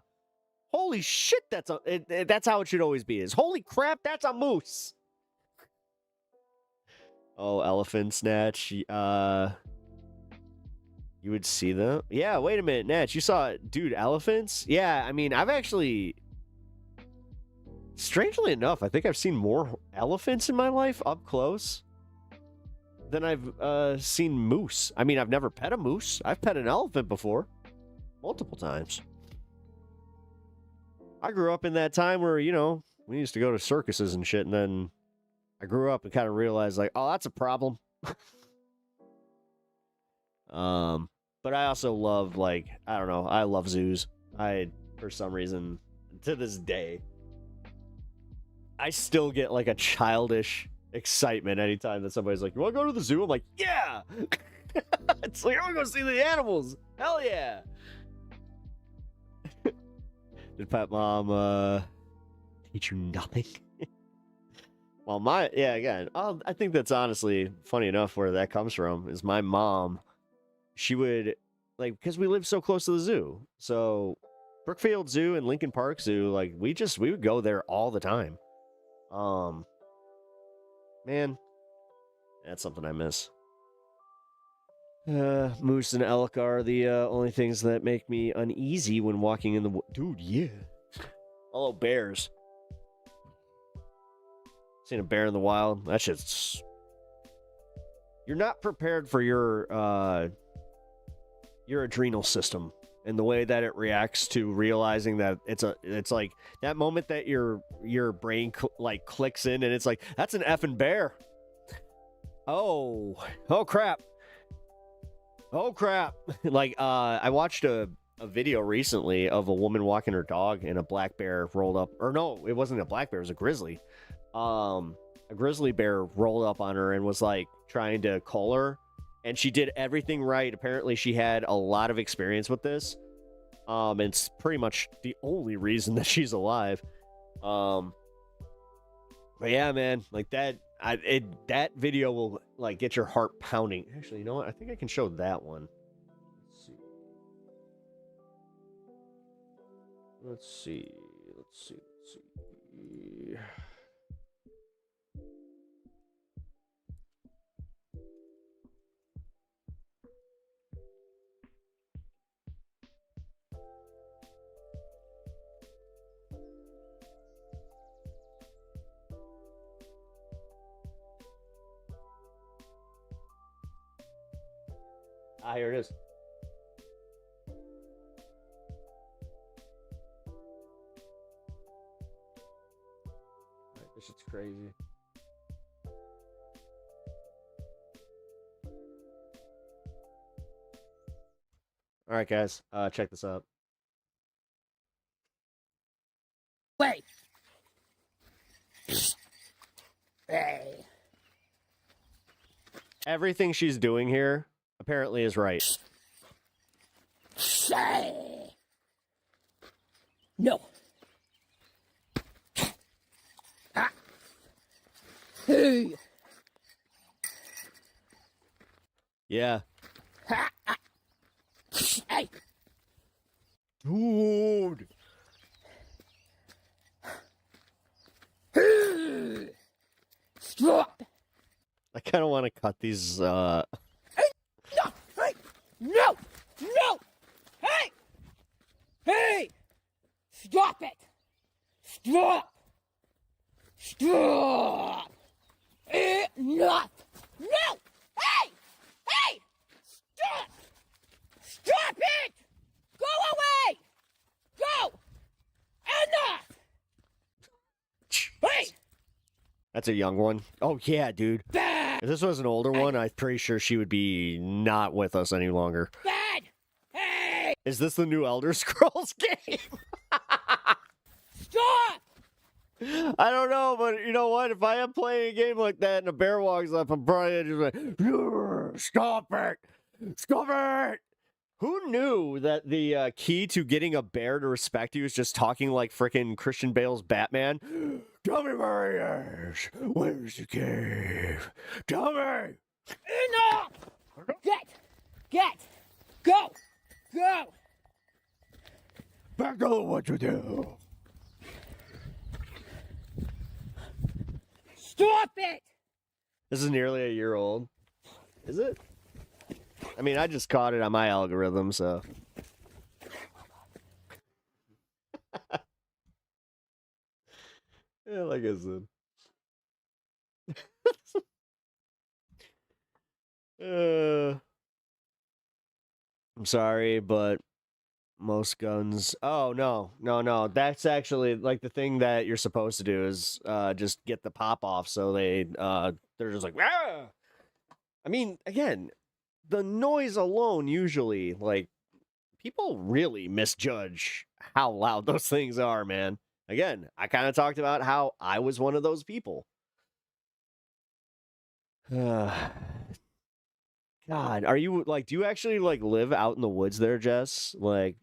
holy shit, that's how it should always be, is holy crap, that's a moose. Oh, elephant snatch. You would see them? Yeah, wait a minute, Natch. You saw it. Dude, elephants? Yeah, I mean, I've actually... Strangely enough, I think I've seen more elephants in my life up close than I've seen moose. I mean, I've never pet a moose. I've pet an elephant before. Multiple times. I grew up in that time where, you know, we used to go to circuses and shit, and then I grew up and kind of realized, like, oh, that's a problem. But I also love, like, I don't know, I love zoos. For some reason, to this day, I still get like a childish excitement anytime that somebody's like, you want to go to the zoo? I'm like, yeah! It's like, I want to go see the animals. Hell yeah! Did Pet Mom teach you nothing? Well, again, I think that's honestly funny enough where that comes from, is my mom, she would, like, because we live so close to the zoo. So, Brookfield Zoo and Lincoln Park Zoo, like, we would go there all the time. Man, that's something I miss. Moose and elk are the only things that make me uneasy when walking in the woods. Dude, yeah. Although bears. Seen a bear in the wild. That shit's... You're not prepared for your adrenal system and the way that it reacts to realizing that it's like that moment that your brain like clicks in and it's like, that's an effing bear. Oh crap. Like, I watched a video recently of a woman walking her dog and a black bear rolled up, or no, it wasn't a black bear, it was a grizzly. A grizzly bear rolled up on her and was like trying to cull her, and she did everything right. Apparently she had a lot of experience with this. And it's pretty much the only reason that she's alive. But yeah, man, like that video will like get your heart pounding. Actually, you know what? I think I can show that one. Let's see. Ah, here it is. Alright, this shit's crazy. Alright, guys, check this out. Wait. Hey. Everything she's doing here apparently is right. Say. No. Ah. Hey. Yeah. Ha. Ah. Hey. Dude. Hey. Stop. I kind of want to cut these, No. Hey. No. No. Hey. Hey. Stop it. Stop. Stop. Enough. No. Hey. Hey. Stop. Stop it. Go away. Go. Enough. Hey. That's a young one. Oh, yeah, dude. Bad. If this was an older one, I'm pretty sure she would be not with us any longer. Bad. Hey. Is this the new Elder Scrolls game? Stop. I don't know, but you know what? If I am playing a game like that and a bear walks up, I'm probably just like, "Urgh, stop it! Stop it!" Who knew that the key to getting a bear to respect you is just talking like frickin' Christian Bale's Batman? Tell me where he is. Where's the cave? Tell me. Enough. Get. Go. Go. Back to what you do. Stop it. This is nearly a year old. Is it? I mean, I just caught it on my algorithm, so. Yeah, like I said. I'm sorry, but most guns. Oh, no. That's actually like the thing that you're supposed to do is just get the pop off so they're just like, ah! I mean, again, the noise alone usually, like, people really misjudge how loud those things are, man. Again, I kind of talked about how I was one of those people. God, are you like, do you actually like live out in the woods there, Jess? Like,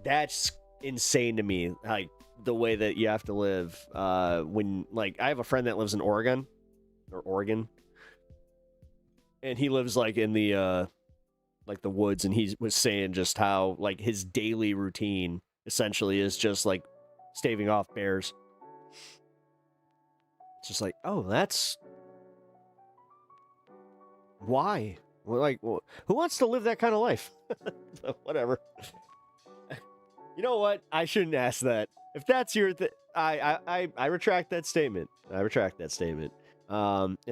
that's insane to me. Like the way that you have to live. When like I have a friend that lives in Oregon, and he lives like in the woods, and he was saying just how like his daily routine essentially is just like staving off bears. It's just like, oh, that's why? Well, like, who wants to live that kind of life? Whatever. You know what? I shouldn't ask that. If that's your I retract that statement. If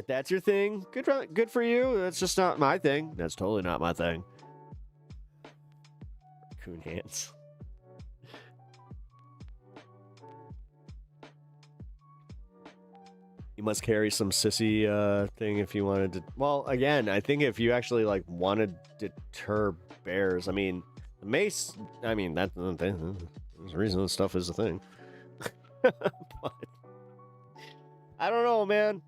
that's your thing, good for you. That's just not my thing. That's totally not my thing. Raccoon hands. You must carry some sissy thing if you wanted to. Well, again, I think if you actually like want to deter bears, I mean, the mace. I mean, there's a reason that stuff is a thing. But I don't know, man.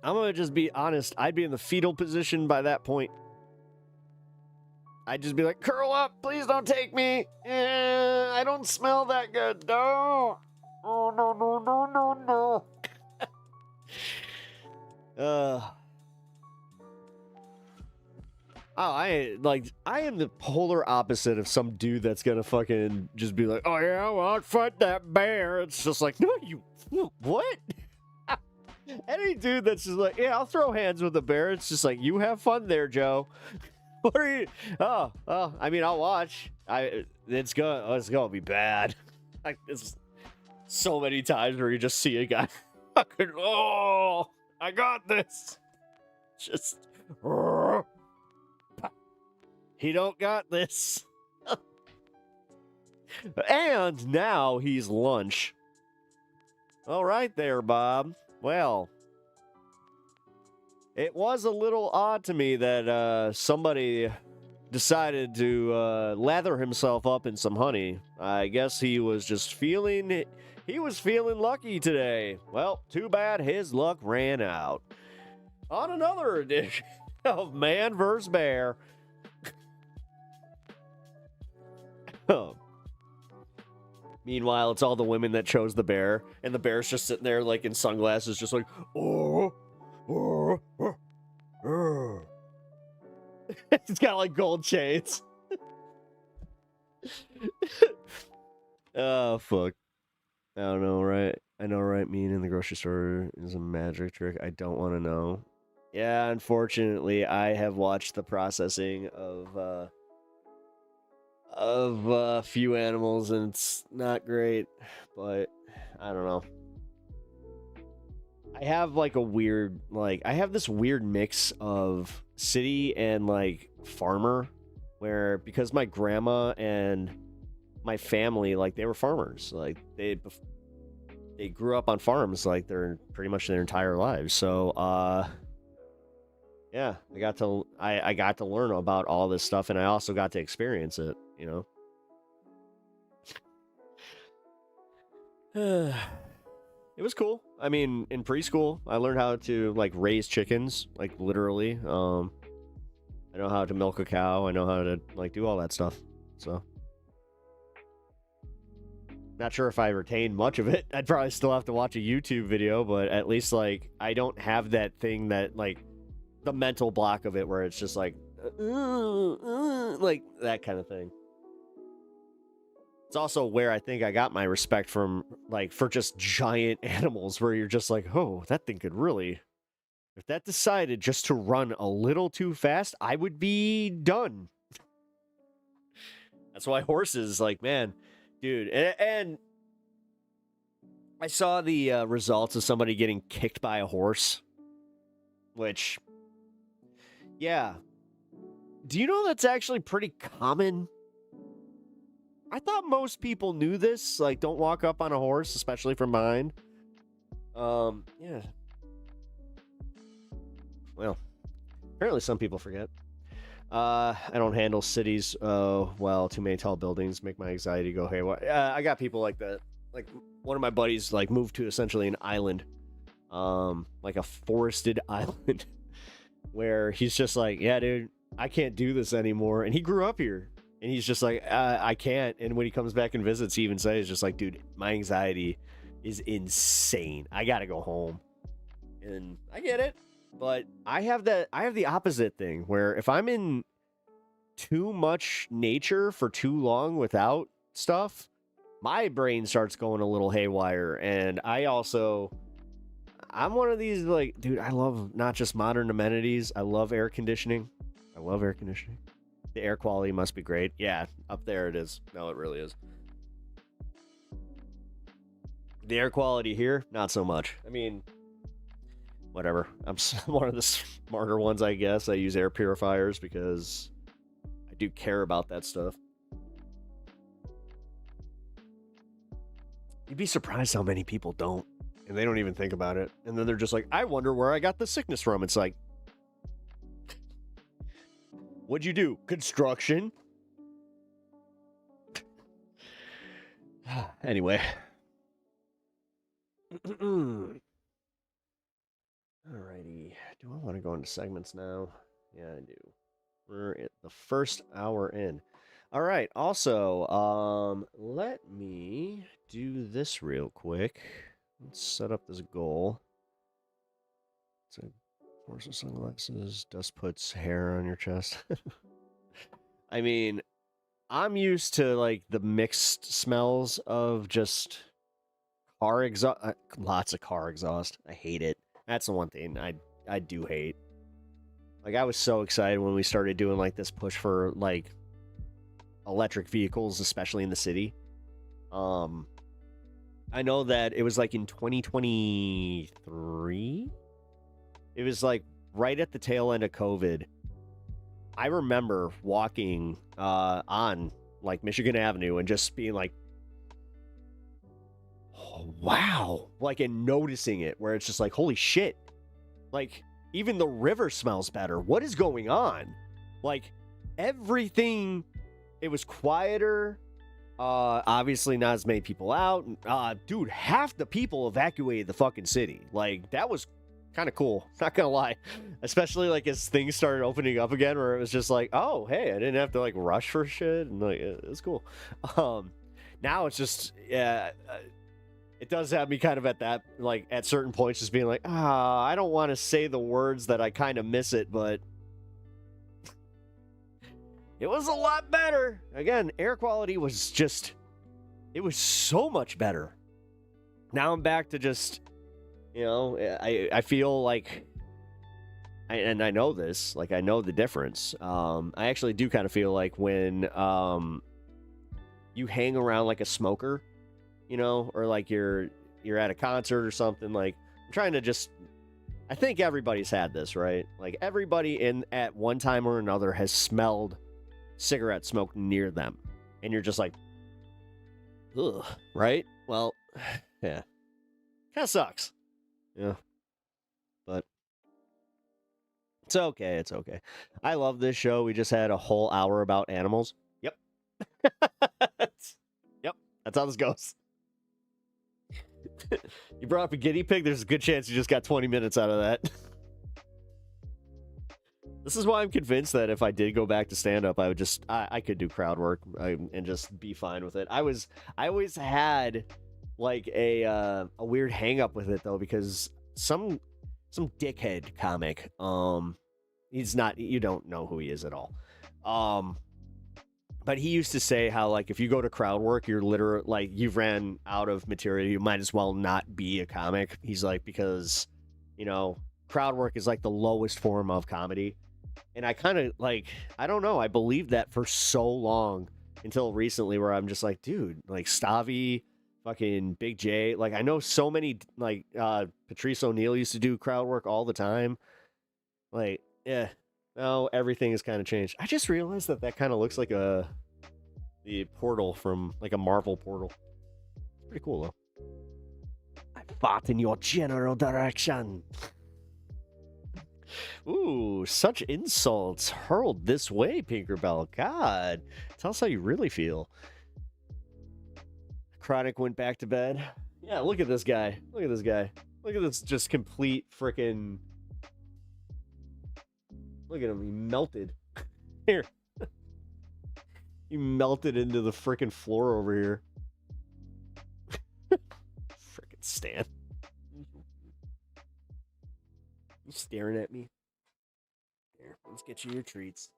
I'm gonna just be honest. I'd be in the fetal position by that point. I'd just be like, curl up, please don't take me. I don't smell that good. No. Oh no. I am the polar opposite of some dude that's gonna fucking just be like, oh yeah, well, I'll fight that bear. It's just like, no, what? Any dude that's just like, yeah, I'll throw hands with a bear. It's just like, you have fun there, Joe. What are you? Oh, I mean, I'll watch. It's gonna be bad. Like, there's so many times where you just see a guy fucking, oh, I got this. Just, He don't got this. And now he's lunch. All right there, Bob. Well, it was a little odd to me that somebody decided to lather himself up in some honey. I guess he was just feeling lucky today. Well, too bad his luck ran out. On another edition of Man vs. Bear. Meanwhile, it's all the women that chose the bear, and the bear's just sitting there like in sunglasses, just like, oh. It's got like gold chains. Oh, fuck. I don't know, right? I know, right? Mean in the grocery store is a magic trick. I don't want to know. Yeah, unfortunately, I have watched the processing of a few animals, and it's not great, but I don't know. I have like a weird, like, I have this weird mix of city and like farmer, where because my grandma and my family, like, they were farmers, like they grew up on farms like they're pretty much their entire lives. So yeah, I got to learn about all this stuff, and I also got to experience it, you know. It was cool. I mean, in preschool, I learned how to like raise chickens, like literally. I know how to milk a cow. I know how to like do all that stuff. So, not sure if I retained much of it. I'd probably still have to watch a YouTube video, but at least like I don't have that thing that like the mental block of it where it's just like that kind of thing. It's also where I think I got my respect from, like, for just giant animals, where you're just like, oh, that thing could really, if that decided just to run a little too fast, I would be done. That's why horses, like, man, dude, and I saw the results of somebody getting kicked by a horse, which, yeah. Do you know that's actually pretty common? I thought most people knew this, like, don't walk up on a horse, especially from behind. Yeah. Well, apparently some people forget. I don't handle cities well. Too many tall buildings make my anxiety go haywire. I got people like that. Like, one of my buddies, like, moved to essentially an island, like a forested island, where he's just like, yeah, dude, I can't do this anymore. And he grew up here. And he's just like, I can't. And when he comes back and visits, he even says, just like, dude, my anxiety is insane. I gotta go home. And I get it. But I have the opposite thing, where if I'm in too much nature for too long without stuff, my brain starts going a little haywire. And I'm one of these, like, dude, I love not just modern amenities. I love air conditioning. The air quality must be great. Yeah, up there it is. No, it really is. The air quality here, not so much. I mean, whatever. I'm one of the smarter ones, I guess. I use air purifiers because I do care about that stuff. You'd be surprised how many people don't, and they don't even think about it. And then they're just like, I wonder where I got the sickness from. It's like, what'd you do? Construction? Anyway. Alrighty. Do I want to go into segments now? Yeah, I do. We're at the first hour in. All right. Also, let me do this real quick. Let's set up this goal. So, horse with sunglasses, dust puts hair on your chest. I mean, I'm used to like the mixed smells of just car exhaust. Lots of car exhaust. I hate it. That's the one thing I do hate. Like, I was so excited when we started doing like this push for like electric vehicles, especially in the city. I know that it was like in 2023. It was like right at the tail end of COVID I remember walking on like Michigan Avenue and just being like, oh, wow, like, and noticing it, where it's just like, holy shit, like, even the river smells better. What is going on? Like, everything, it was quieter. Obviously not as many people out. Dude, half the people evacuated the fucking city. Like, that was kind of cool, not gonna lie, especially like as things started opening up again, where it was just like, oh hey, I didn't have to like rush for shit, and like it was cool. Now it's just, yeah, it does have me kind of at that, like, at certain points just being like, I don't want to say the words that I kind of miss it, but it was a lot better. Again, air quality was just, it was so much better. Now I'm back to just, you know, I feel like, and I know this, like, I know the difference. I actually do kind of feel like when you hang around like a smoker, you know, or like you're at a concert or something, like, I'm trying to just, I think everybody's had this, right? Like, everybody at one time or another has smelled cigarette smoke near them, and you're just like, ugh, right? Well, yeah, kind of sucks. Yeah, but it's okay. It's okay. I love this show. We just had a whole hour about animals. Yep. Yep. That's how this goes. You brought up a guinea pig. There's a good chance you just got 20 minutes out of that. This is why I'm convinced that if I did go back to stand-up, I would just, I could do crowd work and just be fine with it. I always had like a weird hang-up with it, though, because some dickhead comic, he's not, you don't know who he is at all, but he used to say how, like, if you go to crowd work, you're literally, like, you've ran out of material, you might as well not be a comic. He's like, because, you know, crowd work is like the lowest form of comedy. And I kind of, like, I don't know, I believed that for so long until recently, where I'm just like, dude, like, Stavi, fucking Big J, like, I know so many, like, Patrice O'Neal used to do crowd work all the time. Like, yeah, now everything has kind of changed. I just realized that kind of looks like the portal from, like, a Marvel portal. It's pretty cool, though. I fought in your general direction. Ooh, such insults hurled this way, Pinkerbell. God, tell us how you really feel. Chronic went back to bed. Yeah, look at this guy. Look at this guy. Look at this just complete freaking... Look at him. He melted. Here. He melted into the freaking floor over here. Freaking Stan. You staring at me? Here, let's get you your treats.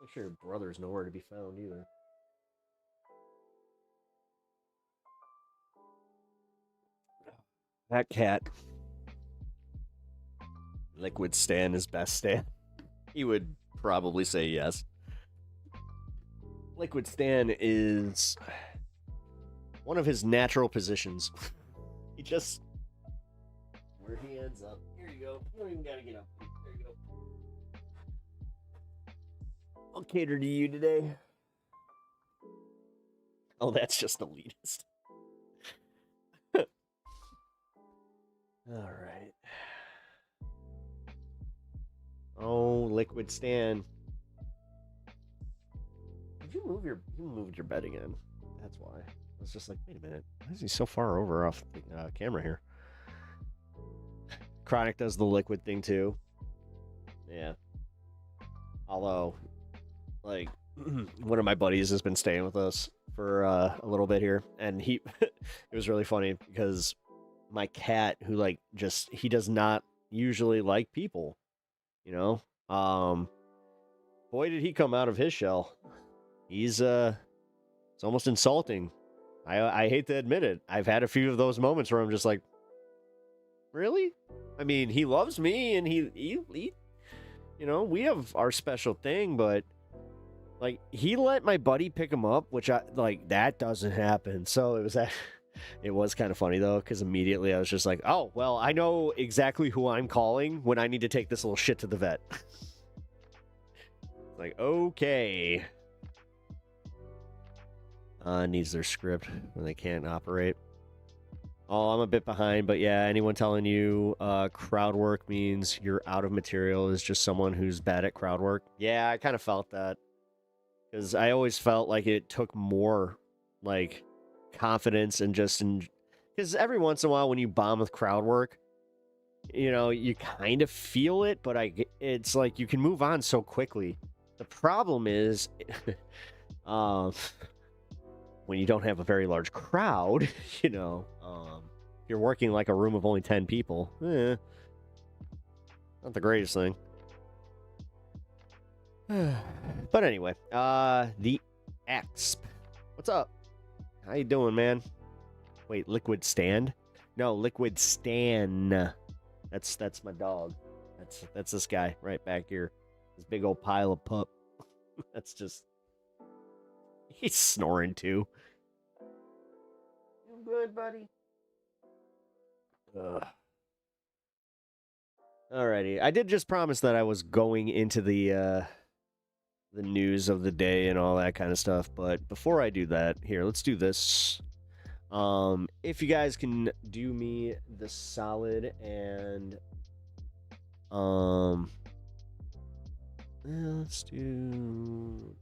Make sure your brother's nowhere to be found either. That cat. Liquid Stan is best Stan. He would probably say yes. Liquid Stan is one of his natural positions. He just... where he ends up. Here you go. You don't even gotta get up. There you go. I'll cater to you today. Oh, that's just elitist. All right. Oh, Liquid Stan. Did you moved your bed again? That's why. I was just like, wait a minute. Why is he so far over off the camera here? Chronic does the liquid thing too. Yeah. Although, like, one of my buddies has been staying with us for a little bit here, and it was really funny because my cat, who, like, just, he does not usually like people, you know? Boy, did he come out of his shell. It's almost insulting. I hate to admit it. I've had a few of those moments where I'm just like, really? I mean, he loves me, and he you know, we have our special thing, but, like, he let my buddy pick him up, which that doesn't happen. So it was kind of funny, though, because immediately I was just like, oh, well, I know exactly who I'm calling when I need to take this little shit to the vet. Like, okay. Needs their script when they can't operate. Oh, I'm a bit behind, but yeah, anyone telling you crowd work means you're out of material is just someone who's bad at crowd work. Yeah, I kind of felt that. Because I always felt like it took more, like, confidence and just... Because every once in a while when you bomb with crowd work, you know, you kind of feel it, but it's like you can move on so quickly. The problem is... when you don't have a very large crowd, you know, you're working like a room of only 10 people. Not the greatest thing. But anyway, the Exp. What's up? How you doing, man? Wait, Liquid Stand? No, Liquid Stan. That's my dog. That's this guy right back here. This big old pile of pup. That's just... He's snoring too. You good, buddy? Alrighty. I did just promise that I was going into the news of the day and all that kind of stuff, but before I do that, here, let's do this. If you guys can do me the solid and let's do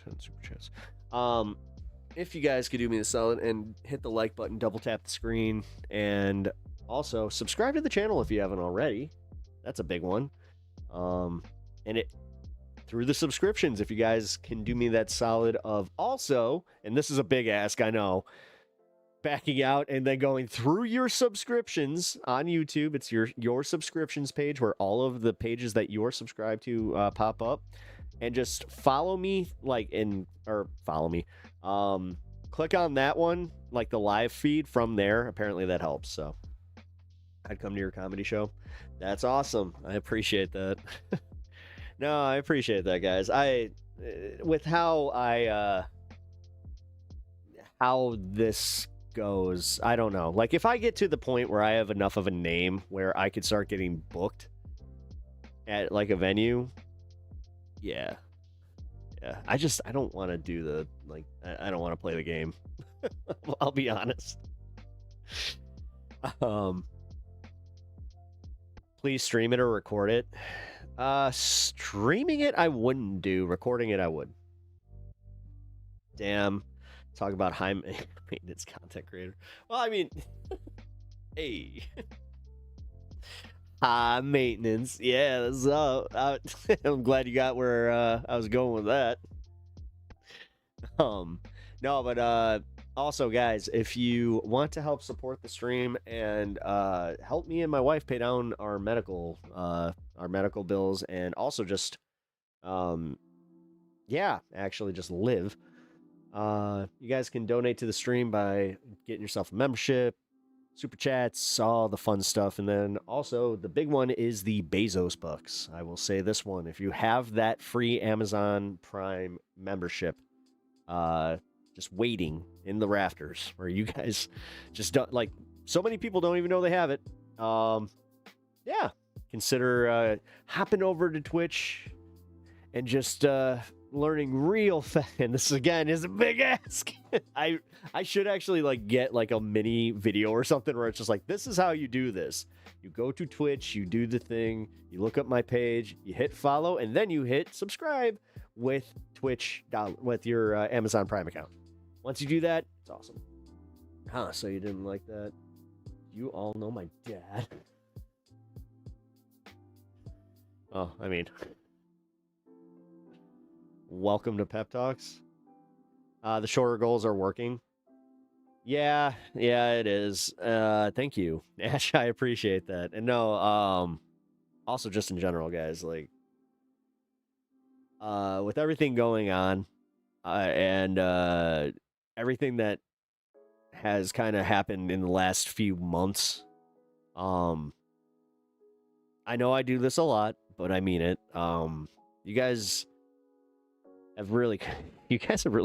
10 super chats. If you guys could do me the solid and hit the like button, double tap the screen, and also subscribe to the channel if you haven't already. That's a big one. And it through the subscriptions, if you guys can do me that solid of also, and this is a big ask, I know, backing out and then going through your subscriptions on YouTube. It's your subscriptions page where all of the pages that you're subscribed to pop up. And just follow me, follow me. Click on that one, like the live feed from there. Apparently that helps. So I'd come to your comedy show. That's awesome. I appreciate that. No, I appreciate that, guys. With how this goes, I don't know. Like, if I get to the point where I have enough of a name where I could start getting booked at like a venue. Yeah. I don't want to do the, like, I don't want to play the game. I'll be honest. Please stream it or record it. Streaming it, I wouldn't do. Recording it, I would. Damn. Talk about high maintenance content creator. Well, I mean, hey. High maintenance. Yeah, that's I'm glad you got where I was going with that. No, but also, guys, if you want to help support the stream and help me and my wife pay down our medical bills, and also just actually just live, you guys can donate to the stream by getting yourself a membership, super chats, all the fun stuff. And then also the big one is the Bezos bucks. I will say this one: if you have that free Amazon Prime membership, just waiting in the rafters, where you guys just don't, like, so many people don't even know they have it. Consider hopping over to Twitch and just learning real fast. And this again is a big ask. I should actually like get like a mini video or something where it's just like, this is how you do this. You go to Twitch, you do the thing, you look up my page, you hit follow, and then you hit subscribe with Twitch with your Amazon Prime account. Once you do that, it's awesome. So you didn't like that? You all know my dad. Oh, I mean, welcome to Pep Talks. The shorter goals are working. Yeah, it is. Thank you, Ash. I appreciate that. And no, also just in general, guys, like, with everything going on, and everything that has kind of happened in the last few months, I know I do this a lot, but I mean it. You guys have really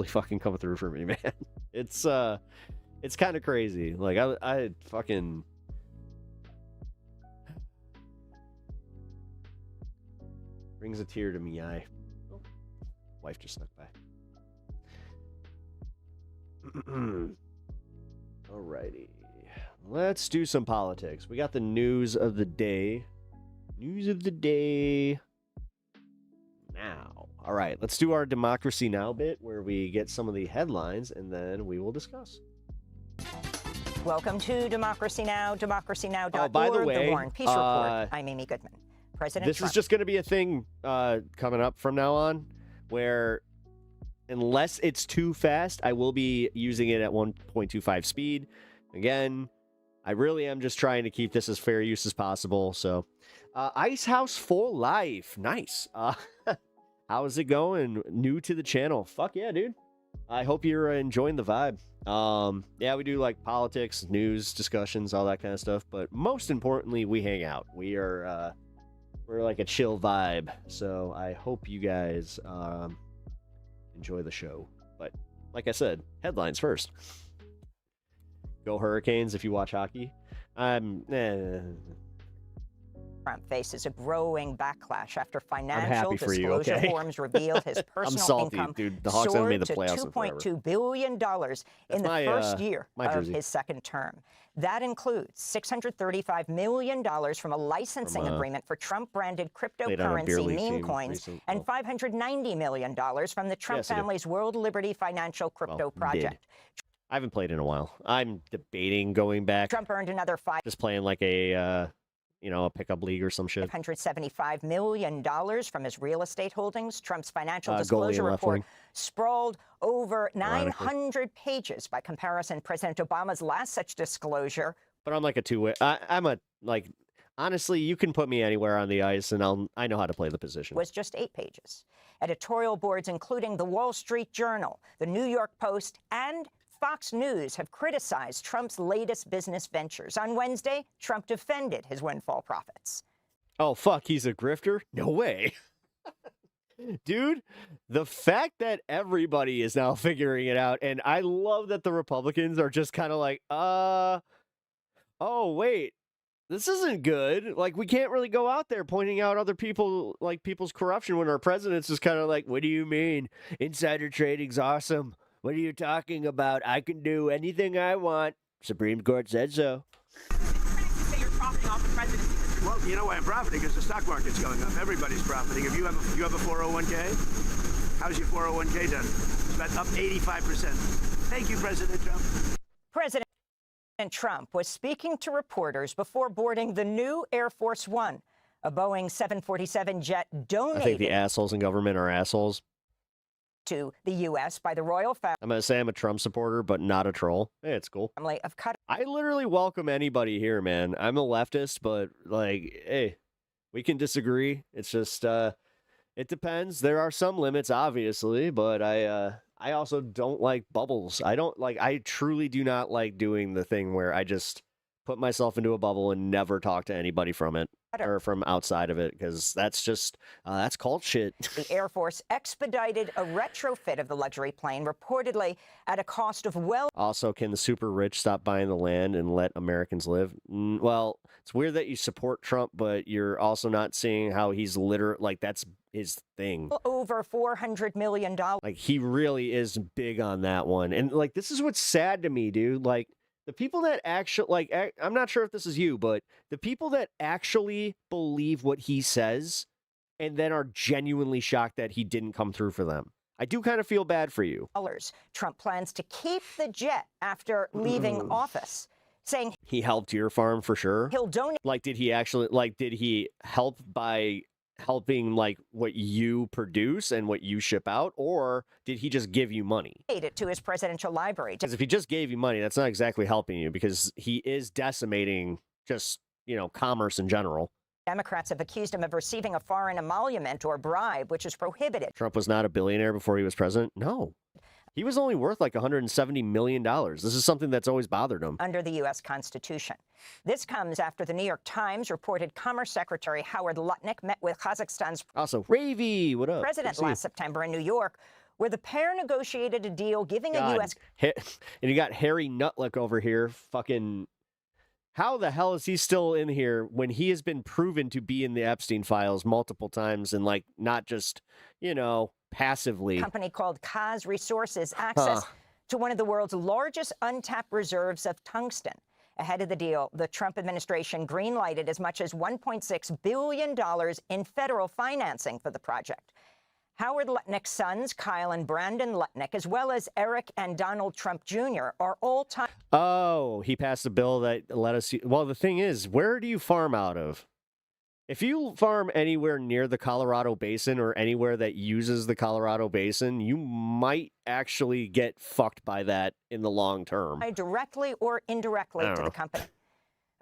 fucking come through for me, man. It's kind of crazy. Like, I fucking brings a tear to me eye. Wife just snuck by. Alrighty. Let's do some politics. We got the news of the day. News of the day now. All right, let's do our Democracy Now! Bit where we get some of the headlines and then we will discuss. Welcome to Democracy Now!, democracynow.org, Oh, by the way, War and Peace Report. I'm Amy Goodman. President This Trump. is just going to be a thing coming up from now on where unless it's too fast, I will be using it at 1.25 speed. Again, I really am just trying to keep this as fair use as possible. So, Ice House for Life. Nice. How's it going? New to the channel. Fuck yeah, dude. I hope you're enjoying the vibe. Yeah, we do like politics, news, discussions, all that kind of stuff. But most importantly, we hang out. We're like a chill vibe. So I hope you guys enjoy the show. But like I said, headlines first. Go Hurricanes if you watch hockey. Trump faces a growing backlash after happy financial for you, disclosure okay? forms revealed his I'm personal salty, income dude. The Hawks haven't made the soared playoffs to in forever. $2.2 billion in the my, first year my of jersey. his second term. That includes $635 million from a licensing agreement for Trump-branded played on a beer cryptocurrency league meme team coins recent- and $590 million from the Trump Yes, I did. family's World Liberty Financial Crypto Well, did. Project. I haven't played in a while. I'm debating going back, Trump earned another just playing like a, a pickup league or some shit. $575 million from his real estate holdings. Trump's financial Goalie disclosure and left report wing. sprawled over Ironically. 900 pages. By comparison, President Obama's last such disclosure But I'm like a two-way. I'm a, like, honestly, you can put me anywhere on the ice and I know how to play the position. was just 8 pages. Editorial boards including the Wall Street Journal, the New York Post, and Fox News have criticized Trump's latest business ventures. On Wednesday, Trump defended his windfall profits. Oh, fuck, he's a grifter? No way. Dude, the fact that everybody is now figuring it out, and I love that the Republicans are just kind of like, oh, wait, this isn't good. Like, we can't really go out there pointing out other people, like, people's corruption when our president's just kind of like, what do you mean? Insider trading's awesome. What are you talking about? I can do anything I want. Supreme Court said so. Well, you know why I'm profiting? Because the stock market's going up. Everybody's profiting. If you have a 401k, how's your 401k done? It's about up 85%. Thank you, President Trump. President Trump was speaking to reporters before boarding the new Air Force One, a Boeing 747 jet I think donated the assholes in government are assholes. to the U.S. by the royal I'm going to say I'm a Trump supporter, but not a troll. Hey, it's cool. family of Qatar. I literally welcome anybody here, man. I'm a leftist, but, like, hey, we can disagree. It's just, it depends. There are some limits, obviously, but I also don't like bubbles. I truly do not like doing the thing where I just put myself into a bubble and never talk to anybody from it or from outside of it, because that's just, that's cult shit. The Air Force expedited a retrofit of the luxury plane, reportedly at a cost of well Also, can the super rich stop buying the land and let Americans live? Well, it's weird that you support Trump, but you're also not seeing how he's like, that's his thing. over $400 million. Like, he really is big on that one. And, like, this is what's sad to me, dude. Like, the people that actually, like, I'm not sure if this is you, but the people that actually believe what he says and then are genuinely shocked that he didn't come through for them. I do kind of feel bad for you. Trump plans to keep the jet after leaving office, saying He helped your farm for sure. he'll donate Like, did he actually, like, did he help by helping, like, what you produce and what you ship out, or did he just give you money? it to his presidential library. Because if he just gave you money, that's not exactly helping you, because he is decimating just, commerce in general. Democrats have accused him of receiving a foreign emolument or bribe, which is prohibited Trump was not a billionaire before he was president. No. He was only worth like $170 million. This is something that's always bothered him. under the U.S. Constitution. This comes after the New York Times reported Commerce Secretary Howard Lutnick met with Kazakhstan's Also, Ravy, what up? president Good to see last September in New York, where the pair negotiated a deal giving you. a God. U.S. And you got Harry Nutlick over here. Fucking, how the hell is he still in here when he has been proven to be in the Epstein files multiple times and, like, not just, passively. A company called Kaz Resources access to one of the world's largest untapped reserves of tungsten. Ahead of the deal, the Trump administration greenlighted as much as $1.6 billion in federal financing for the project. Howard Lutnick's sons, Kyle and Brandon Lutnick, as well as Eric and Donald Trump Jr., are all time. Oh, he passed a bill that let us. Well, the thing is, where do you farm out of? If you farm anywhere near the Colorado Basin or anywhere that uses the Colorado Basin, you might actually get fucked by that in the long term. Directly or indirectly to the company.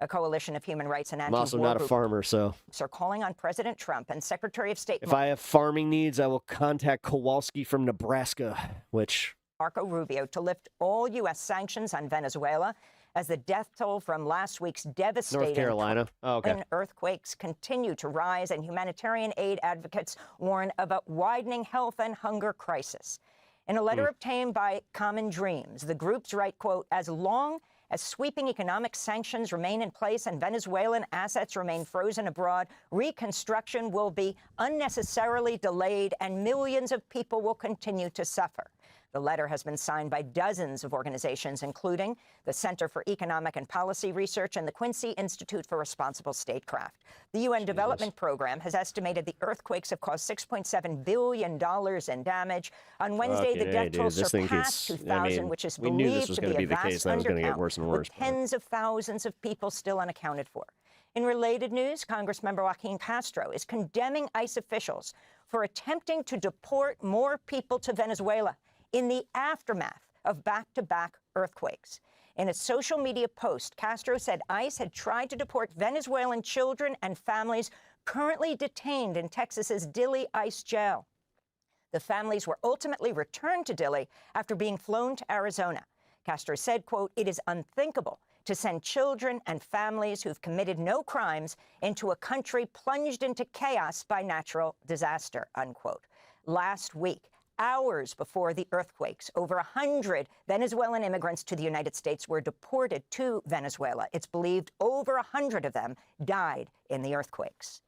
A coalition of human rights and I'm anti-war also not a groups farmer, so are calling on President Trump and Secretary of State if I have farming needs, I will contact Kowalski from Nebraska, which Marco Rubio to lift all U.S. sanctions on Venezuela as the death toll from last week's devastating North Carolina. Oh, okay. Earthquakes continue to rise, and humanitarian aid advocates warn of a widening health and hunger crisis. In a letter obtained by Common Dreams, the groups write, quote, as long as sweeping economic sanctions remain in place and Venezuelan assets remain frozen abroad, reconstruction will be unnecessarily delayed and millions of people will continue to suffer. The letter has been signed by dozens of organizations, including the Center for Economic and Policy Research and the Quincy Institute for Responsible Statecraft. The UN Development Program has estimated the earthquakes have caused $6.7 billion in damage. On Wednesday, the death toll surpassed 2,000, which is believed to be a vast undercount, with tens of thousands of people still unaccounted for. In related news, Congressmember Joaquin Castro is condemning ICE officials for attempting to deport more people to Venezuela in the aftermath of back-to-back earthquakes. In a social media post, Castro said ICE had tried to deport Venezuelan children and families currently detained in Texas's Dilley ICE jail. The families were ultimately returned to Dilley after being flown to Arizona. Castro said, quote, it is unthinkable to send children and families who've committed no crimes into a country plunged into chaos by natural disaster, unquote. Last week, hours before the earthquakes, over 100 Venezuelan immigrants to the United States were deported to Venezuela. It's believed over 100 of them died in the earthquakes.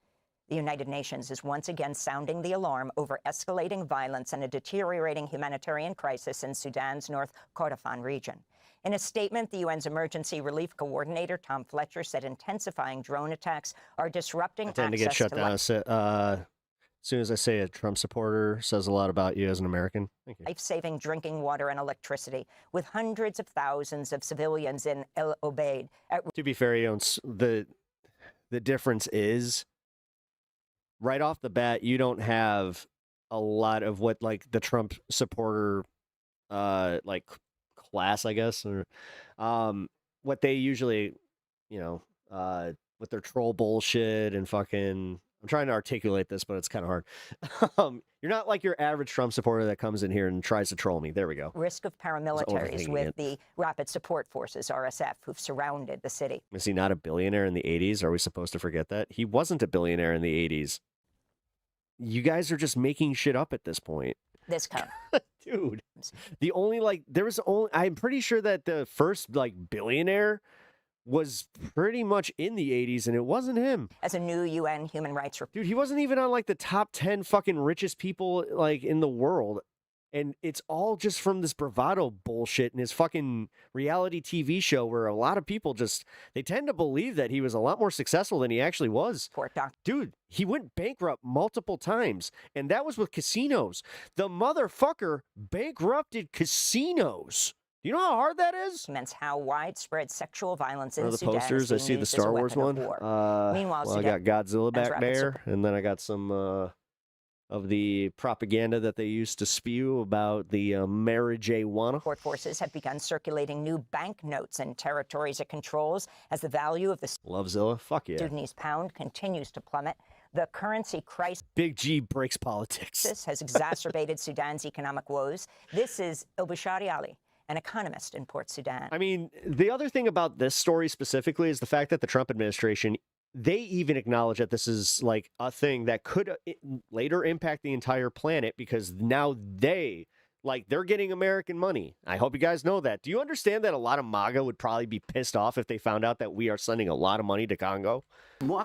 The United Nations is once again sounding the alarm over escalating violence and a deteriorating humanitarian crisis in Sudan's North Kordofan region. In a statement, the UN's Emergency Relief Coordinator, Tom Fletcher, said intensifying drone attacks are disrupting access to... I tend to get shut down. As soon as I say a Trump supporter says a lot about you as an American. Thank you. Life-saving drinking water and electricity, with hundreds of thousands of civilians in El Obeid. To be fair, the difference is, right off the bat, you don't have a lot of what, like, the Trump supporter, like, class, I guess, or what they usually, with their troll bullshit and fucking... I'm trying to articulate this, but it's kind of hard. You're not like your average Trump supporter that comes in here and tries to troll me. There we go. Risk of paramilitaries with the Rapid Support Forces, RSF, who've surrounded the city. Is he not a billionaire in the 80s? Are we supposed to forget that? He wasn't a billionaire in the 80s. You guys are just making shit up at this point. This comes. Dude. I'm pretty sure that the first, billionaire was pretty much in the 80s, and it wasn't him. As a new UN human rights report. Dude, he wasn't even on, the top 10 fucking richest people, in the world. And it's all just from this bravado bullshit and his fucking reality TV show where a lot of people they tend to believe that he was a lot more successful than he actually was. Dude, he went bankrupt multiple times, and that was with casinos. The motherfucker bankrupted casinos. You know how hard that is? Documents how widespread sexual violence in the Sudan posters. I see the Star Wars one. Meanwhile, I got Godzilla back there, and then I got some of the propaganda that they used to spew about the marijuana. Support forces have begun circulating new banknotes in territories it controls as the value of the Lovezilla. Fuck yeah. Sudanese pound continues to plummet. The currency crisis Big G breaks politics. Has exacerbated Sudan's economic woes. This is Ilbushari Ali, an economist in Port Sudan. I mean, the other thing about this story specifically is the fact that the Trump administration, they even acknowledge that this is a thing that could later impact the entire planet, because now they Like, they're getting American money. I hope you guys know that. Do you understand that a lot of MAGA would probably be pissed off if they found out that we are sending a lot of money to Congo? The war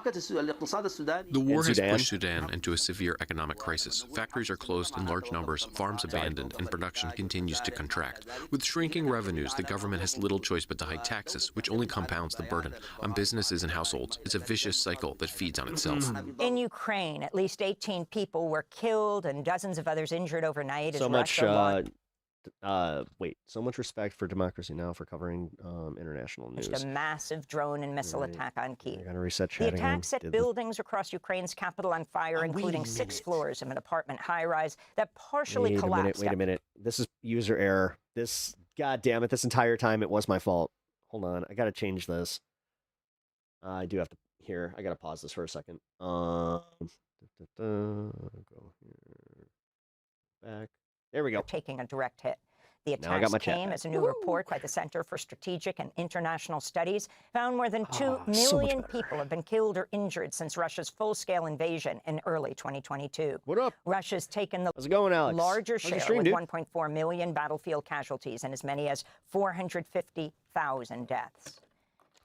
has pushed Sudan into a severe economic crisis. Factories are closed in large numbers, farms abandoned, and production continues to contract. With shrinking revenues, the government has little choice but to hike taxes, which only compounds the burden on businesses and households. It's a vicious cycle that feeds on itself. In Ukraine, at least 18 people were killed and dozens of others injured overnight as So much, Russia so much respect for Democracy Now! For covering international news. launched a massive drone and missile attack on Kyiv. I gotta reset The chat attack again. set buildings across Ukraine's capital on fire, including 6 floors of an apartment high-rise that partially collapsed. Wait a minute. This is user error. God damn it, this entire time it was my fault. Hold on, I gotta change this. I do have to, I gotta pause this for a second. Go here. Back. There we go. Taking a direct hit. The Now I got attacks my chat came back. as a new report by the Center for Strategic and International Studies found more than 2 so much million better. people have been killed or injured since Russia's full-scale invasion in early 2022. What up? Russia's taken the How's it going, Alex? larger How's your share stream, with dude? 1.4 million battlefield casualties and as many as 450,000 deaths.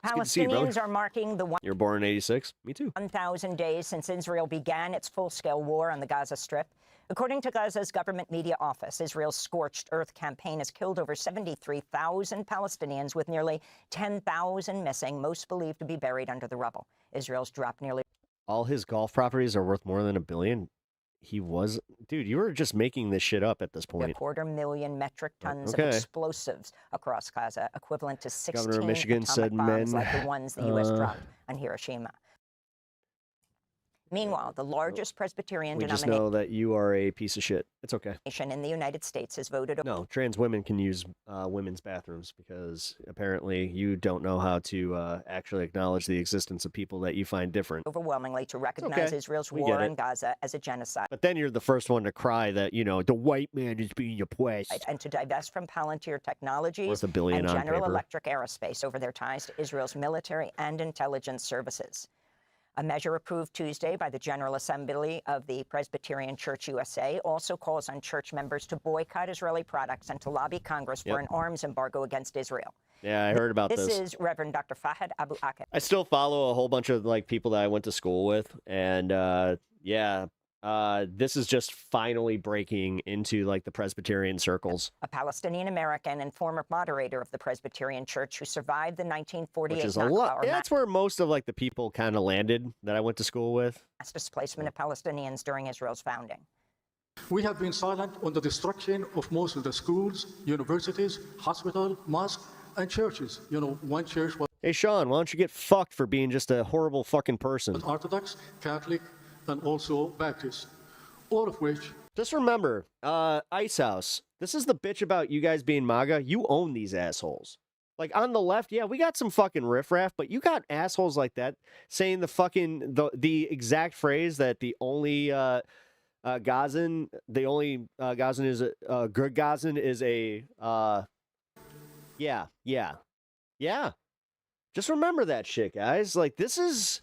good to see you, brother. Palestinians are marking the You were born in 86? Me too. 1,000 days since Israel began its full-scale war on the Gaza Strip. According to Gaza's government media office, Israel's Scorched Earth campaign has killed over 73,000 Palestinians, with nearly 10,000 missing, most believed to be buried under the rubble. Israel's dropped nearly All his golf properties are worth more than $1 billion. Dude, you were just making this shit up at this a point. 250,000 metric tons of Okay. explosives across Gaza, equivalent to 16 Governor of Michigan atomic said bombs men. like the ones the U.S. dropped on Hiroshima. Meanwhile, the largest Presbyterian We just denomination know that you are a piece of shit. It's okay. in the United States has voted No, trans women can use women's bathrooms because apparently you don't know how to actually acknowledge the existence of people that you find different. overwhelmingly to recognize okay. Israel's We war get it. in Gaza as a genocide But then you're the first one to cry that, the white man is being oppressed. and to divest from Palantir Technologies Worth $1 billion and on General paper. Electric Aerospace over their ties to Israel's military and intelligence services. A measure approved Tuesday by the General Assembly of the Presbyterian Church USA also calls on church members to boycott Israeli products and to lobby Congress for Yep. an arms embargo against Israel. Yeah, I heard about this. This is Reverend Dr. Fahad Abu Aked. I still follow a whole bunch of people that I went to school with, and this is just finally breaking into the Presbyterian circles, A Palestinian American and former moderator of the Presbyterian Church who survived the 1948 which is a lot. Nakba, or That's where most of the people kind of landed that I went to school with. mass displacement of Palestinians during Israel's founding. We have been silent on the destruction of most of the schools, universities, hospitals, mosques, and churches. One church was Hey, Sean, why don't you get fucked for being just a horrible fucking person? Orthodox, Catholic, and also Baptist, all of which Just remember, Ice House, this is the bitch about you guys being MAGA. You own these assholes. On the left, yeah, we got some fucking riffraff, but you got assholes like that saying the exact phrase that the only Gazan is a good Gazan is a yeah. Just remember that shit, guys. This is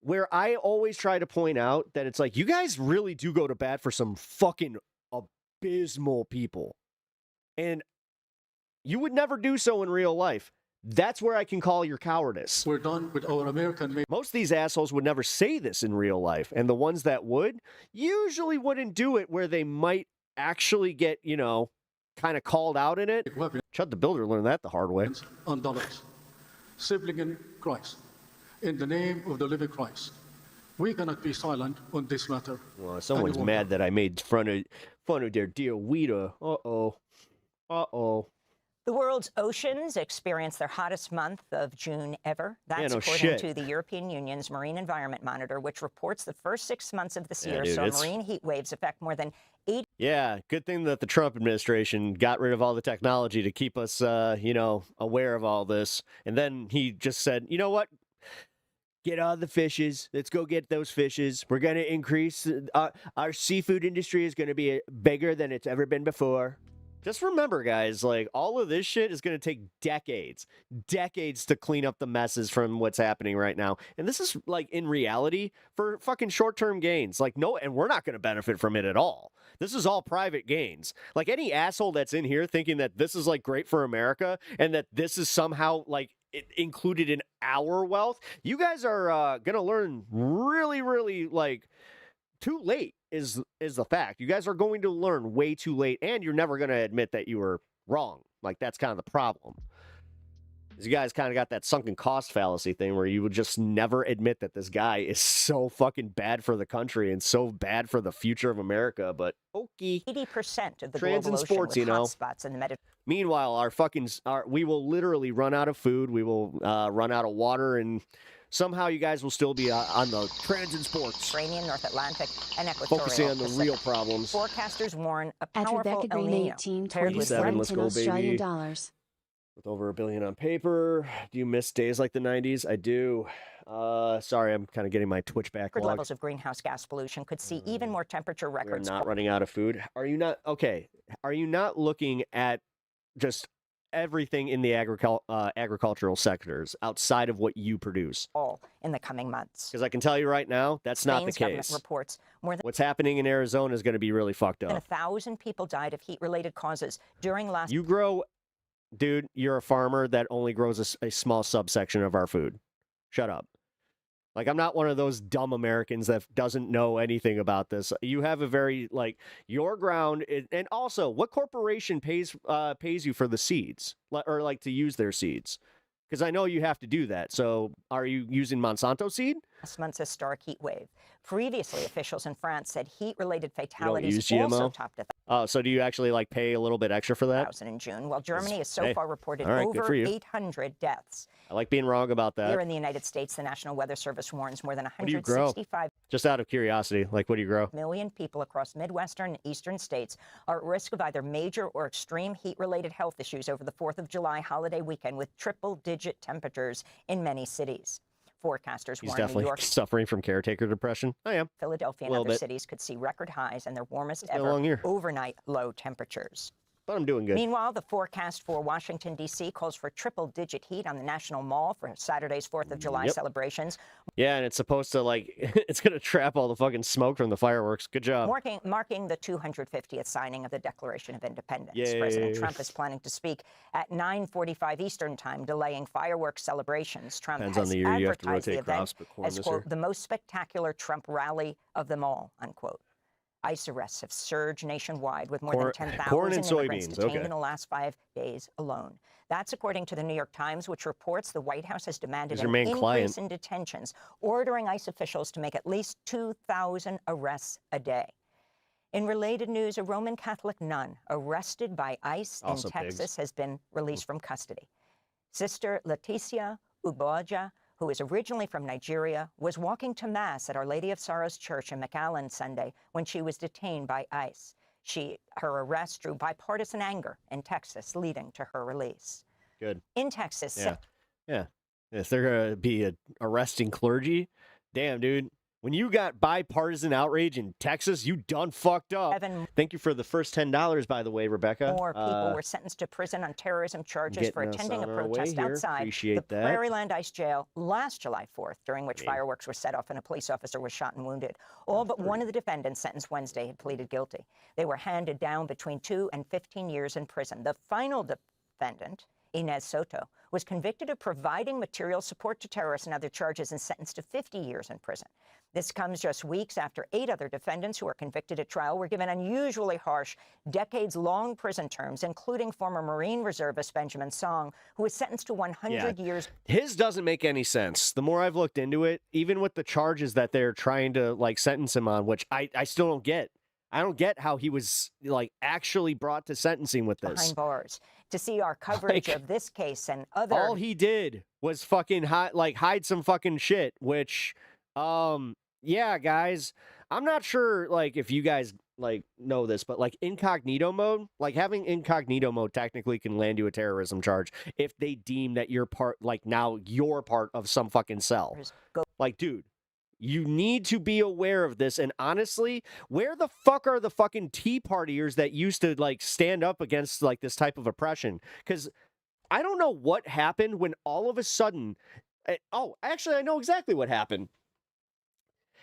where I always try to point out that it's you guys really do go to bat for some fucking abysmal people. And you would never do so in real life. That's where I can call your cowardice. we're done with our American Most of these assholes would never say this in real life. And the ones that would usually wouldn't do it where they might actually get, kind of called out in it. weapons Chud the Builder learned that the hard way. on dollars, sibling in Christ, in the name of the living Christ. We cannot be silent on this matter. Well, someone's Anyone mad that I made fun of their dear Weta. Uh-oh. The world's oceans experienced their hottest month of June ever. That's no according shit. to the European Union's Marine Environment Monitor, which reports the first 6 months of this year dude, saw it's- marine heat waves affect more than 80 Yeah, good thing that the Trump administration got rid of all the technology to keep us, aware of all this. And then he just said, you know what? Get all the fishes. Let's go get those fishes. We're going to increase. Our seafood industry is going to be bigger than it's ever been before. Just remember, guys, like, all of this shit is going to take decades to clean up the messes from what's happening right now. And this is, like, in reality, for fucking short-term gains. Like, no, and we're not going to benefit from it at all. This is all private gains. Like, any asshole that's in here thinking that this is, like, great for America and that this is somehow, like, included in our wealth, you guys are going to learn really, really, like, too late is the fact. You guys are going to learn way too late, and you're never going to admit that you were wrong. Like, that's kind of the problem. You guys kind of got that sunken cost fallacy thing where you would just never admit that this guy is so fucking bad for the country and so bad for the future of America. But okay, 80% of the trans and global sports, ocean you with know. hotspots in the Mediterranean. Meanwhile, we will literally run out of food. We will run out of water, and somehow you guys will still be on the trans and sports. North Atlantic, and equatorial Focusing on the Pacific. real problems. Forecasters warn a At powerful Rebecca El Green, Nino 18, paired with 27, let's go, Australian baby. dollars. With over $1 billion on paper. Do you miss days like the 90s? I do. Sorry, I'm kind of getting my Twitch backlog. levels of greenhouse gas pollution could see even more temperature We're records. not running out of food. Are you not? Okay. Are you not looking at just everything in the agricultural sectors outside of what you produce? All in the coming months. Because I can tell you right now, that's not the Spain's government case. reports more than What's happening in Arizona is going to be really fucked up. 1,000 people died of heat-related causes during last. You grow, dude, you're a farmer that only grows a small subsection of our food. Shut up. Like, I'm not one of those dumb Americans that doesn't know anything about this. You have a very, like, your ground, and also, what corporation pays you for the seeds, or like to use their seeds? Because I know you have to do that. So, are you using Monsanto seed? Last month's historic heat wave. Previously, officials in France said heat-related You don't fatalities use GMO? also topped 1,000 So do you actually, like, pay a little bit extra for that? in June, while Germany has so Hey, far reported all right, good over for you. 800 deaths. I like being wrong about that. Here in the United States, the National Weather Service warns more than What do you grow? 165 Just out of curiosity, like, what do you grow? million people across Midwestern and Eastern states are at risk of either major or extreme heat-related health issues over the 4th of July holiday weekend, with triple-digit temperatures in many cities. Forecasters He's warn New definitely York, suffering from caretaker depression. I am. Philadelphia, and little other bit. cities could see record highs and their warmest been a ever long year. overnight low temperatures. But I'm doing good. Meanwhile, the forecast for Washington, D.C. calls for triple-digit heat on the National Mall for Saturday's 4th of July Yep. celebrations, Yeah, and it's supposed to, like, it's going to trap all the fucking smoke from the fireworks. Good job. marking the 250th signing of the Declaration of Independence. Yay. President Trump is planning to speak at 9:45 Eastern Time, delaying fireworks celebrations. Trump Depends has on the year. You have to advertised the rotate event crops, but corn as, this year. quote, the most spectacular Trump rally of them all, unquote. ICE arrests have surged nationwide, with more than 10,000 corn and immigrants soybeans, detained okay. in the last 5 days alone. That's according to the New York Times, which reports the White House has demanded He's your an main increase client. in detentions, ordering ICE officials to make at least 2,000 arrests a day. In related news, a Roman Catholic nun arrested by ICE Also in pigs. Texas has been released from custody. Sister Leticia Uboja, who is originally from Nigeria, was walking to Mass at Our Lady of Sorrows Church in McAllen Sunday when she was detained by ICE. Her arrest drew bipartisan anger in Texas, leading to her release. Good. In Texas, Yeah. Yeah. If they're going to be arresting clergy, damn, dude. When you got bipartisan outrage in Texas, you done fucked up. 7 Thank you for the first $10, by the way, Rebecca. more people were sentenced to prison on terrorism charges for getting us attending a on our way protest here. outside Appreciate the that. Prairieland ICE jail last July 4th, during which fireworks were set off and a police officer was shot and wounded. All but one of the defendants sentenced Wednesday had pleaded guilty. They were handed down between 2 and 15 years in prison. The final defendant, Inez Soto, was convicted of providing material support to terrorists and other charges and sentenced to 50 years in prison. This comes just weeks after 8 other defendants who were convicted at trial were given unusually harsh, decades-long prison terms, including former Marine reservist Benjamin Song, who was sentenced to 100 years. His doesn't make any sense. The more I've looked into it, even with the charges that they're trying to, like, sentence him on, which I still don't get. I don't get how he was, like, actually brought to sentencing with this. Behind bars. To see our coverage Like, of this case and other... All he did was fucking hide some fucking shit, which, yeah, guys, I'm not sure, like, if you guys, like, know this, but, like, incognito mode, like, having incognito mode technically can land you a terrorism charge if they deem that you're part, like, now you're part of some fucking cell. Like, dude, You need to be aware of this. And honestly, where the fuck are the fucking Tea Partiers that used to like stand up against like this type of oppression? Because I don't know what happened when all of a sudden, actually, I know exactly what happened.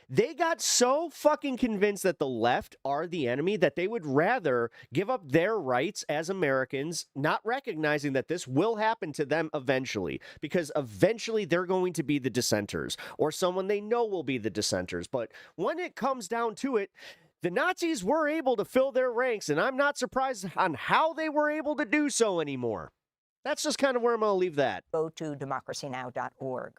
They got so fucking convinced that the left are the enemy that they would rather give up their rights as Americans, not recognizing that this will happen to them eventually, because eventually they're going to be the dissenters, or someone they know will be the dissenters. But when it comes down to it, the Nazis were able to fill their ranks, and I'm not surprised on how they were able to do so anymore. That's just kind of where I'm going to leave that. Go to democracynow.org.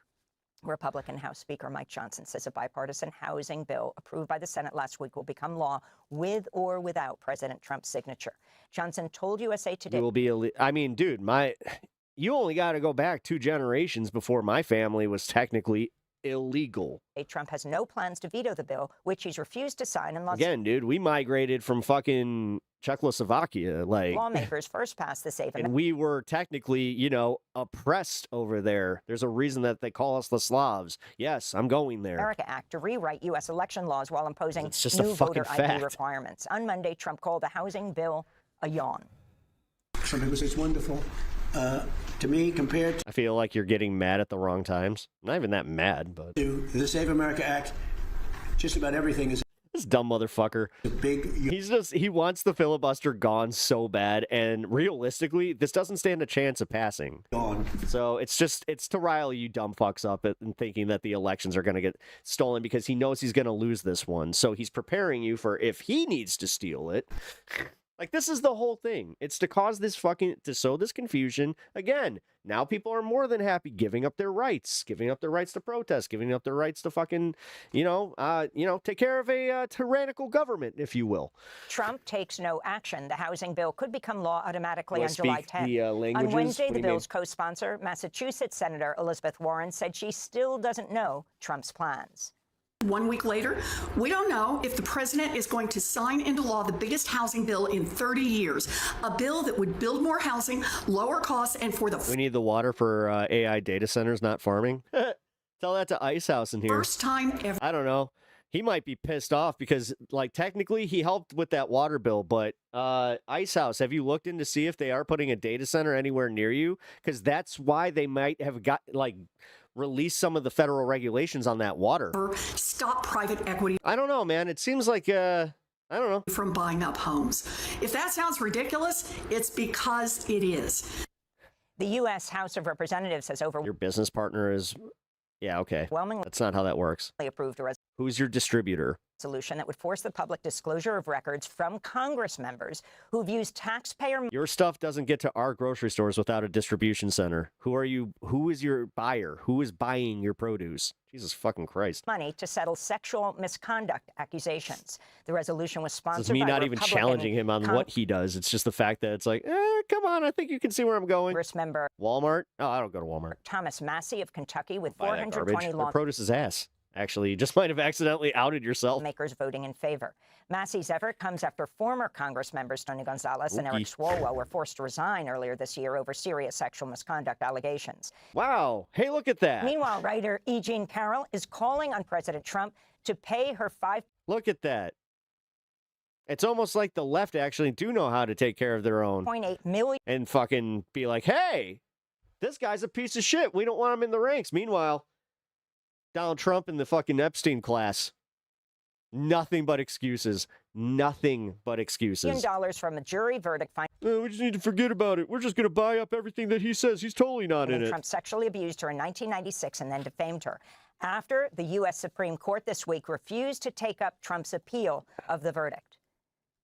Republican House Speaker Mike Johnson says a bipartisan housing bill approved by the Senate last week will become law with or without President Trump's signature. Johnson told USA Today... It will be I mean, dude, you only got to go back 2 generations before my family was technically illegal. Trump has no plans to veto the bill, which he's refused to sign unless... Again, dude, we migrated from fucking Czechoslovakia. Like, lawmakers first passed the Safe and we were technically, oppressed over there. There's a reason that they call us the Slavs. Yes, I'm going there. America Act to rewrite U.S. election laws while imposing new voter fact. ID requirements. On Monday, Trump called the housing bill a yawn. Some people say it's wonderful. To me, compared I feel like you're getting mad at the wrong times. I'm not even that mad, but... to the Save America Act, just about everything is... This dumb motherfucker. He wants the filibuster gone so bad, and realistically, this doesn't stand a chance of passing. Gone. So it's to rile you dumb fucks up and thinking that the elections are going to get stolen because he knows he's going to lose this one. So he's preparing you for if he needs to steal it. Like, this is the whole thing. It's to cause this to sow this confusion. Again, now people are more than happy giving up their rights to protest, giving up their rights to fucking, take care of a tyrannical government, if you will. Trump takes no action. The housing bill could become law automatically on July 10th. On Wednesday, the bill's co-sponsor, Massachusetts Senator Elizabeth Warren, said she still doesn't know Trump's plans. 1 week later, we don't know if the president is going to sign into law the biggest housing bill in 30 years, a bill that would build more housing, lower costs, and for the... We need the water for AI data centers, not farming. Tell that to Icehouse in here. First time ever. I don't know. He might be pissed off because, like, technically he helped with that water bill, but Icehouse, have you looked in to see if they are putting a data center anywhere near you? Because that's why they might have release some of the federal regulations on that water. Stop private equity. I don't know, man. It seems like, I don't know. From buying up homes. If that sounds ridiculous, it's because it is. The U.S. House of Representatives has Your business partner is... Yeah, okay. That's not how that works. Approved a Who's your distributor? Resolution that would force the public disclosure of records from Congress members who've used taxpayer... Your stuff doesn't get to our grocery stores without a distribution center. Who are you? Who is your buyer? Who is buying your produce? Jesus fucking Christ. Money to settle sexual misconduct accusations. The resolution was sponsored by me not even challenging him on what he does. It's just the fact that it's like, come on, I think you can see where I'm going. Congress member Walmart? Oh, I don't go to Walmart. Thomas Massey of Kentucky with Buy that 420 garbage. Their produce is ass. Actually, you just might have accidentally outed yourself. Makers voting in favor. Massey's effort comes after former Congress members Tony Gonzalez and Eric Swalwell were forced to resign earlier this year over serious sexual misconduct allegations. Wow. Hey, look at that. Meanwhile, writer E. Jean Carroll is calling on President Trump to pay her Look at that. It's almost like the left actually do know how to take care of their own. $5.8 million. And fucking be like, hey, this guy's a piece of shit. We don't want him in the ranks. Meanwhile, Donald Trump and the fucking Epstein class. Nothing but excuses. Nothing but excuses. $1 from a jury verdict. We just need to forget about it. We're just going to buy up everything that he says. He's totally not in it. Trump sexually abused her in 1996 and then defamed her. After the U.S. Supreme Court this week refused to take up Trump's appeal of the verdict.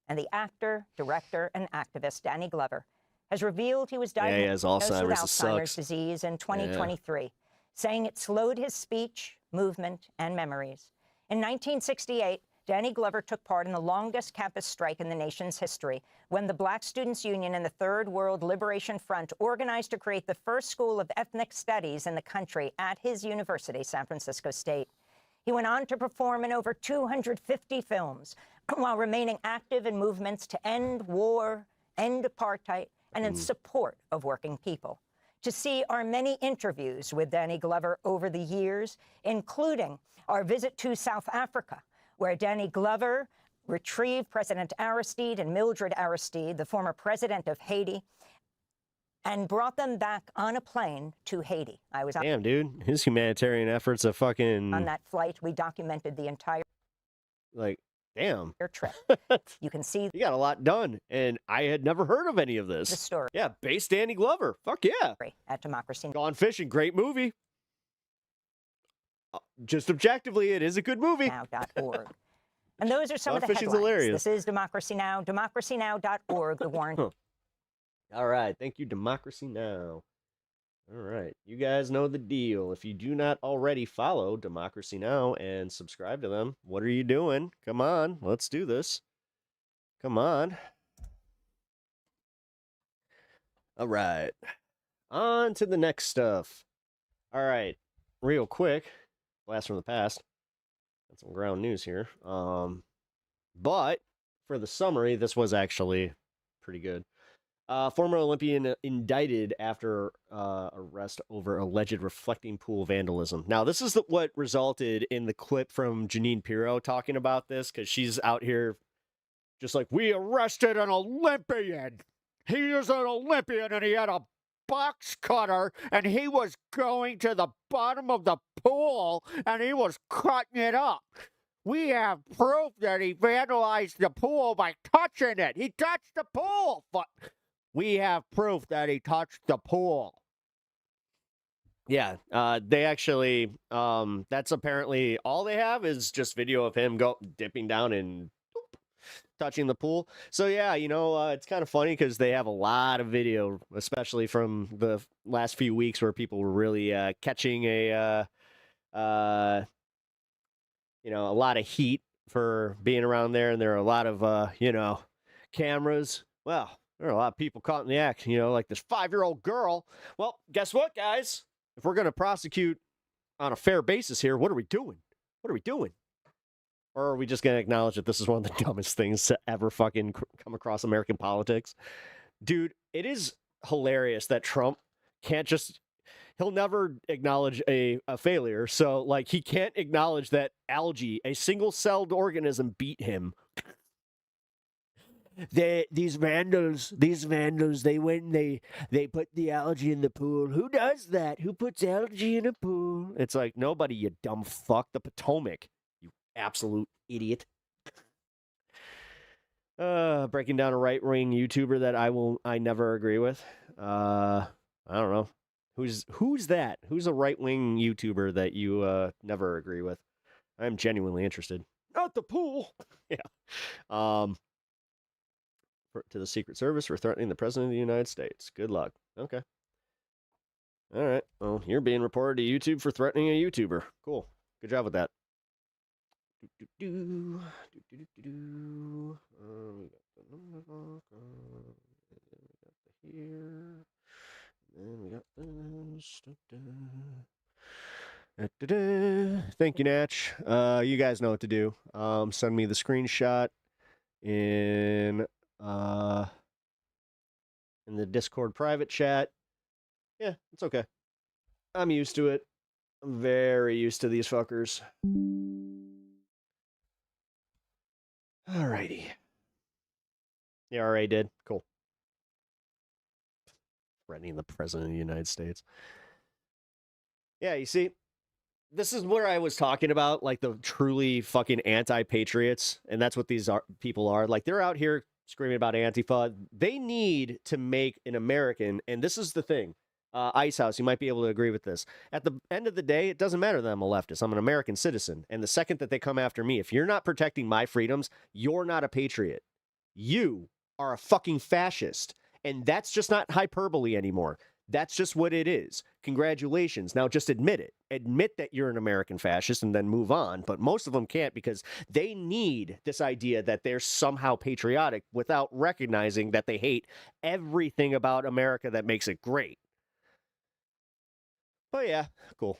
And the actor, director, and activist Danny Glover has revealed he was diagnosed with Alzheimer's disease in 2023, saying it slowed his speech, movement, and memories. In 1968, Danny Glover took part in the longest campus strike in the nation's history when the Black Students Union and the Third World Liberation Front organized to create the first school of ethnic studies in the country at his university, San Francisco State. He went on to perform in over 250 films while remaining active in movements to end war, end apartheid, and in support of working people. to see our many interviews with Danny Glover over the years, including our visit to South Africa, where Danny Glover retrieved President Aristide and Mildred Aristide, the former president of Haiti, and brought them back on a plane to Haiti. I was Damn, dude. His humanitarian efforts are fucking... on that flight. We documented the entire... Like, damn. ...trip. You can see... You got a lot done, and I had never heard of any of this. The story. Yeah, based Danny Glover. Fuck yeah. At Democracy Now! Gone Fishing, great movie. Just objectively, it is a good movie. Now.org. And those are some of the Fishing's headlines. hilarious. This is Democracy Now!, democracynow.org, the Warren... All right. Thank you, Democracy Now! All right. You guys know the deal. If you do not already follow Democracy Now! And subscribe to them, what are you doing? Come on. Let's do this. Come on. All right. On to the next stuff. All right. Real quick. Blast from the past. Got some ground news here. But for the summary, this was actually pretty good. Former Olympian indicted after arrest over alleged reflecting pool vandalism. Now, this is what resulted in the clip from Janine Pirro talking about this, because she's out here just like, we arrested an Olympian. He is an Olympian, and he had a box cutter, and he was going to the bottom of the pool, and he was cutting it up. We have proof that he vandalized the pool by touching it. He touched the pool. We have proof that he touched the pool. Yeah, they actually, that's apparently all they have is just video of him dipping down and touching the pool. So yeah, it's kind of funny because they have a lot of video, especially from the last few weeks where people were really catching a lot of heat for being around there, and there are a lot of cameras. Well, there are a lot of people caught in the act, like this 5-year-old girl. Well, guess what, guys? If we're going to prosecute on a fair basis here, what are we doing? What are we doing? Or are we just going to acknowledge that this is one of the dumbest things to ever fucking come across American politics? Dude, it is hilarious that Trump can't just... He'll never acknowledge a failure. So, he can't acknowledge that algae, a single-celled organism, beat him. These vandals, they went and they put the algae in the pool. Who does that? Who puts algae in a pool? It's like, nobody, you dumb fuck. The Potomac, you absolute idiot. Breaking down a right-wing YouTuber that I never agree with. I don't know. Who's that? Who's a right-wing YouTuber that you never agree with? I'm genuinely interested. Not the pool. Yeah. To the Secret Service for threatening the President of the United States. Good luck. Okay. All right. Well, you're being reported to YouTube for threatening a YouTuber. Cool. Good job with that. We got the here. And we got this. Thank you, Natch. You guys know what to do. Send me the screenshot in the Discord private chat. Yeah, it's okay. I'm used to it. I'm very used to these fuckers. Alrighty. The RA did. Cool. Threatening the President of the United States. Yeah, you see, this is where I was talking about, the truly fucking anti-patriots, and that's what these people are. They're out here screaming about Antifa. They need to make an American, and this is the thing. Icehouse, you might be able to agree with this. At the end of the day, it doesn't matter that I'm a leftist. I'm an American citizen, and the second that they come after me, if you're not protecting my freedoms, you're not a patriot. You are a fucking fascist, and that's just not hyperbole anymore. That's just what it is. Congratulations. Now just admit it. Admit that you're an American fascist and then move on. But most of them can't because they need this idea that they're somehow patriotic without recognizing that they hate everything about America that makes it great. But yeah, cool.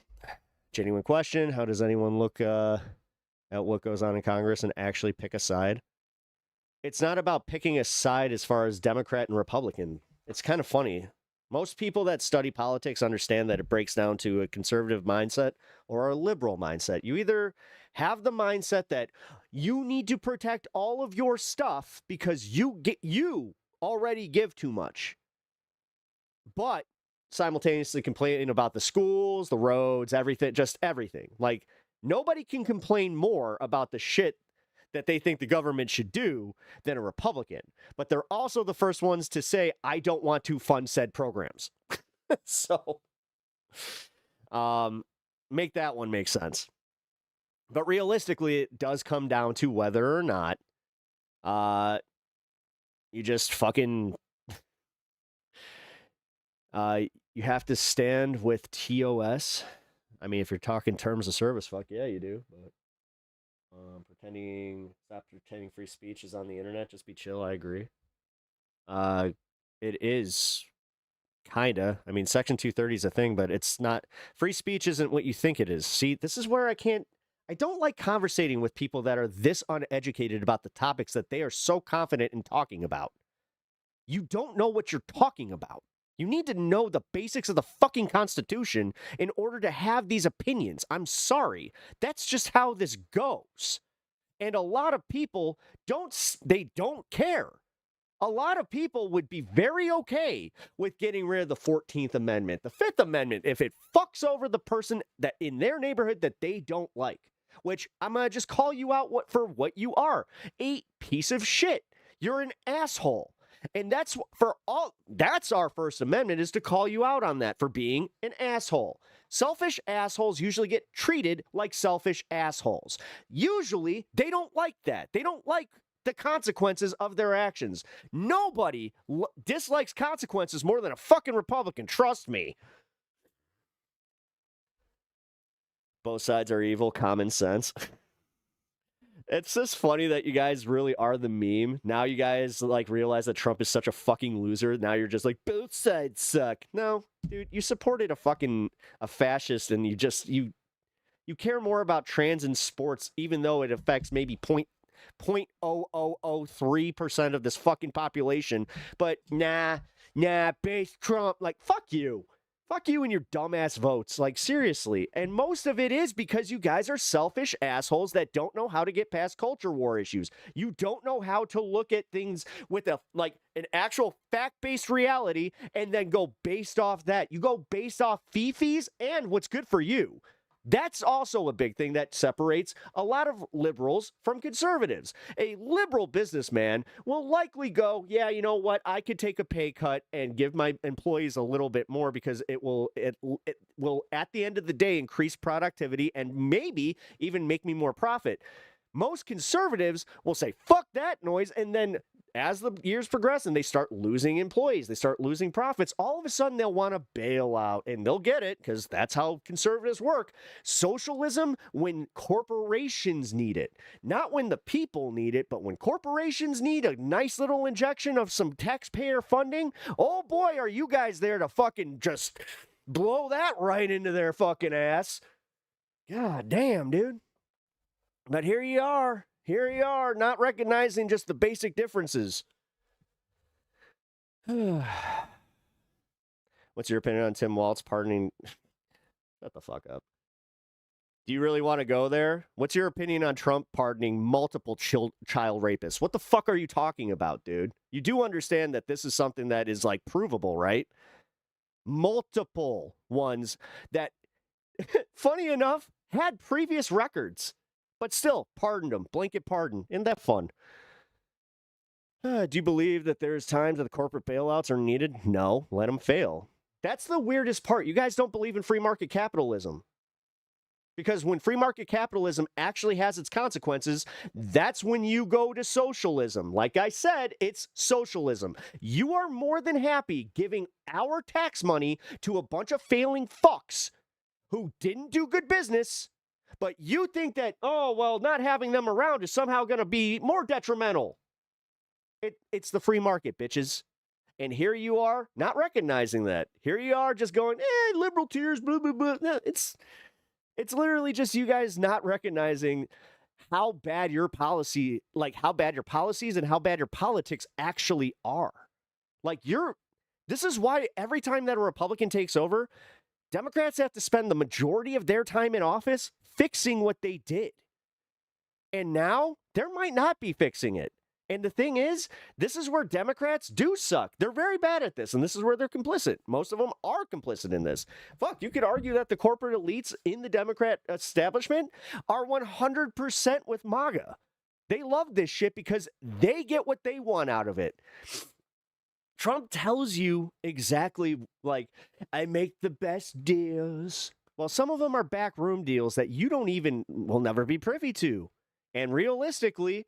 Genuine question. How does anyone look at what goes on in Congress and actually pick a side? It's not about picking a side as far as Democrat and Republican. It's kind of funny. Most people that study politics understand that it breaks down to a conservative mindset or a liberal mindset. You either have the mindset that you need to protect all of your stuff because you already give too much, but simultaneously complaining about the schools, the roads, everything, just everything. Like, nobody can complain more about the shit that they think the government should do than a Republican. But they're also the first ones to say, I don't want to fund said programs. So, make that one make sense. But realistically, it does come down to whether or not you just fucking you have to stand with TOS. I mean, if you're talking terms of service, fuck yeah, you do. But stop pretending free speech is on the internet. Just be chill. I agree. It is kinda. I mean, Section 230 is a thing, but it's not. Free speech isn't what you think it is. See, this is where I don't like conversating with people that are this uneducated about the topics that they are so confident in talking about. You don't know what you're talking about. You need to know the basics of the fucking Constitution in order to have these opinions. I'm sorry. That's just how this goes. And a lot of people don't care. A lot of people would be very okay with getting rid of the 14th Amendment, the 5th Amendment, if it fucks over the person that in their neighborhood that they don't like, which I'm going to just call you out for what you are, a piece of shit. You're an asshole. And that's our First Amendment, is to call you out on that for being an asshole. Selfish assholes usually get treated like selfish assholes. Usually, they don't like that. They don't like the consequences of their actions. Nobody dislikes consequences more than a fucking Republican. Trust me. Both sides are evil. Common sense. It's just funny that you guys really are the meme. Now you guys like realize that Trump is such a fucking loser. Now you're just like, both sides suck. No, dude, you supported a fascist, and you care more about trans in sports, even though it affects maybe 0.0003% of this fucking population. But nah, base Trump. Like, fuck you. Fuck you and your dumbass votes. Like, seriously. And most of it is because you guys are selfish assholes that don't know how to get past culture war issues. You don't know how to look at things with an actual fact-based reality and then go based off that. You go based off fee-fees and what's good for you. That's also a big thing that separates a lot of liberals from conservatives. A liberal businessman will likely go, yeah, you know what? I could take a pay cut and give my employees a little bit more because it will at the end of the day increase productivity and maybe even make me more profit. Most conservatives will say, fuck that noise, and then as the years progress and they start losing employees, they start losing profits, all of a sudden they'll want to bail out, and they'll get it because that's how conservatives work. Socialism when corporations need it, not when the people need it, but when corporations need a nice little injection of some taxpayer funding. Oh boy, are you guys there to fucking just blow that right into their fucking ass. God damn, dude. But here you are, not recognizing just the basic differences. What's your opinion on Tim Walz pardoning? Shut the fuck up. Do you really want to go there? What's your opinion on Trump pardoning multiple child rapists? What the fuck are you talking about, dude? You do understand that this is something that is like provable, right? Multiple ones that, funny enough, had previous records. But still, pardoned him. Blanket pardon. Isn't that fun? Do you believe that there's times that the corporate bailouts are needed? No. Let them fail. That's the weirdest part. You guys don't believe in free market capitalism. Because when free market capitalism actually has its consequences, that's when you go to socialism. Like I said, it's socialism. You are more than happy giving our tax money to a bunch of failing fucks who didn't do good business. But you think that, oh, well, not having them around is somehow going to be more detrimental. It's the free market, bitches. And here you are not recognizing that. Here you are just going, liberal tears, blah, blah, blah. No, it's literally just you guys not recognizing how bad your policy, like how bad your policies and how bad your politics actually are. Like This is why every time that a Republican takes over, Democrats have to spend the majority of their time in office fixing what they did. And now there might not be fixing it. And the thing is, this is where Democrats do suck. They're very bad at this, and this is where they're complicit. Most of them are complicit in this. Fuck, you could argue that the corporate elites in the Democrat establishment are 100% with MAGA. They love this shit because they get what they want out of it. Trump tells you exactly, like, I make the best deals. Well, some of them are backroom deals that you will never be privy to. And realistically,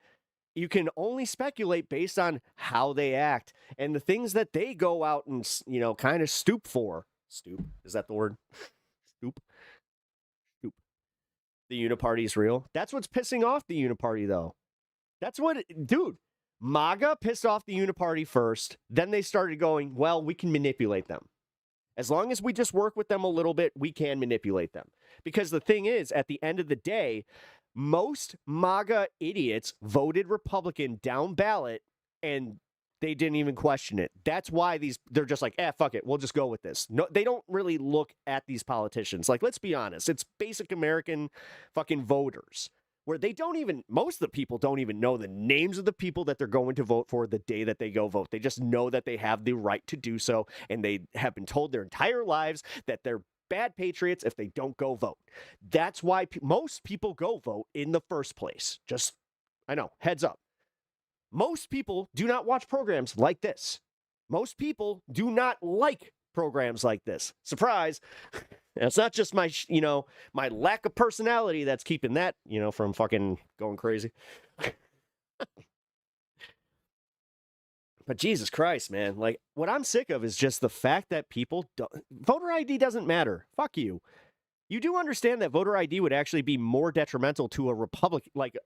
you can only speculate based on how they act and the things that they go out and, kind of stoop for. Stoop? Is that the word? Stoop? Stoop. The uniparty is real. That's what's pissing off the uniparty, though. That's what, dude, MAGA pissed off the uniparty first. Then they started going, well, we can manipulate them. As long as we just work with them a little bit, we can manipulate them. Because the thing is, at the end of the day, most MAGA idiots voted Republican down ballot, and they didn't even question it. That's why they're just like, fuck it, we'll just go with this. No, they don't really look at these politicians. Like, let's be honest, it's basic American fucking voters, where most of the people don't even know the names of the people that they're going to vote for the day that they go vote. They just know that they have the right to do so, and they have been told their entire lives that they're bad patriots if they don't go vote. That's why most people go vote in the first place. I know, heads up. Most people do not watch programs like this. Most people do not like programs like this. Surprise. It's not just my lack of personality that's keeping that, from fucking going crazy. But Jesus Christ, man, like, what I'm sick of is just the fact that voter ID doesn't matter. Fuck you. You do understand that voter ID would actually be more detrimental to a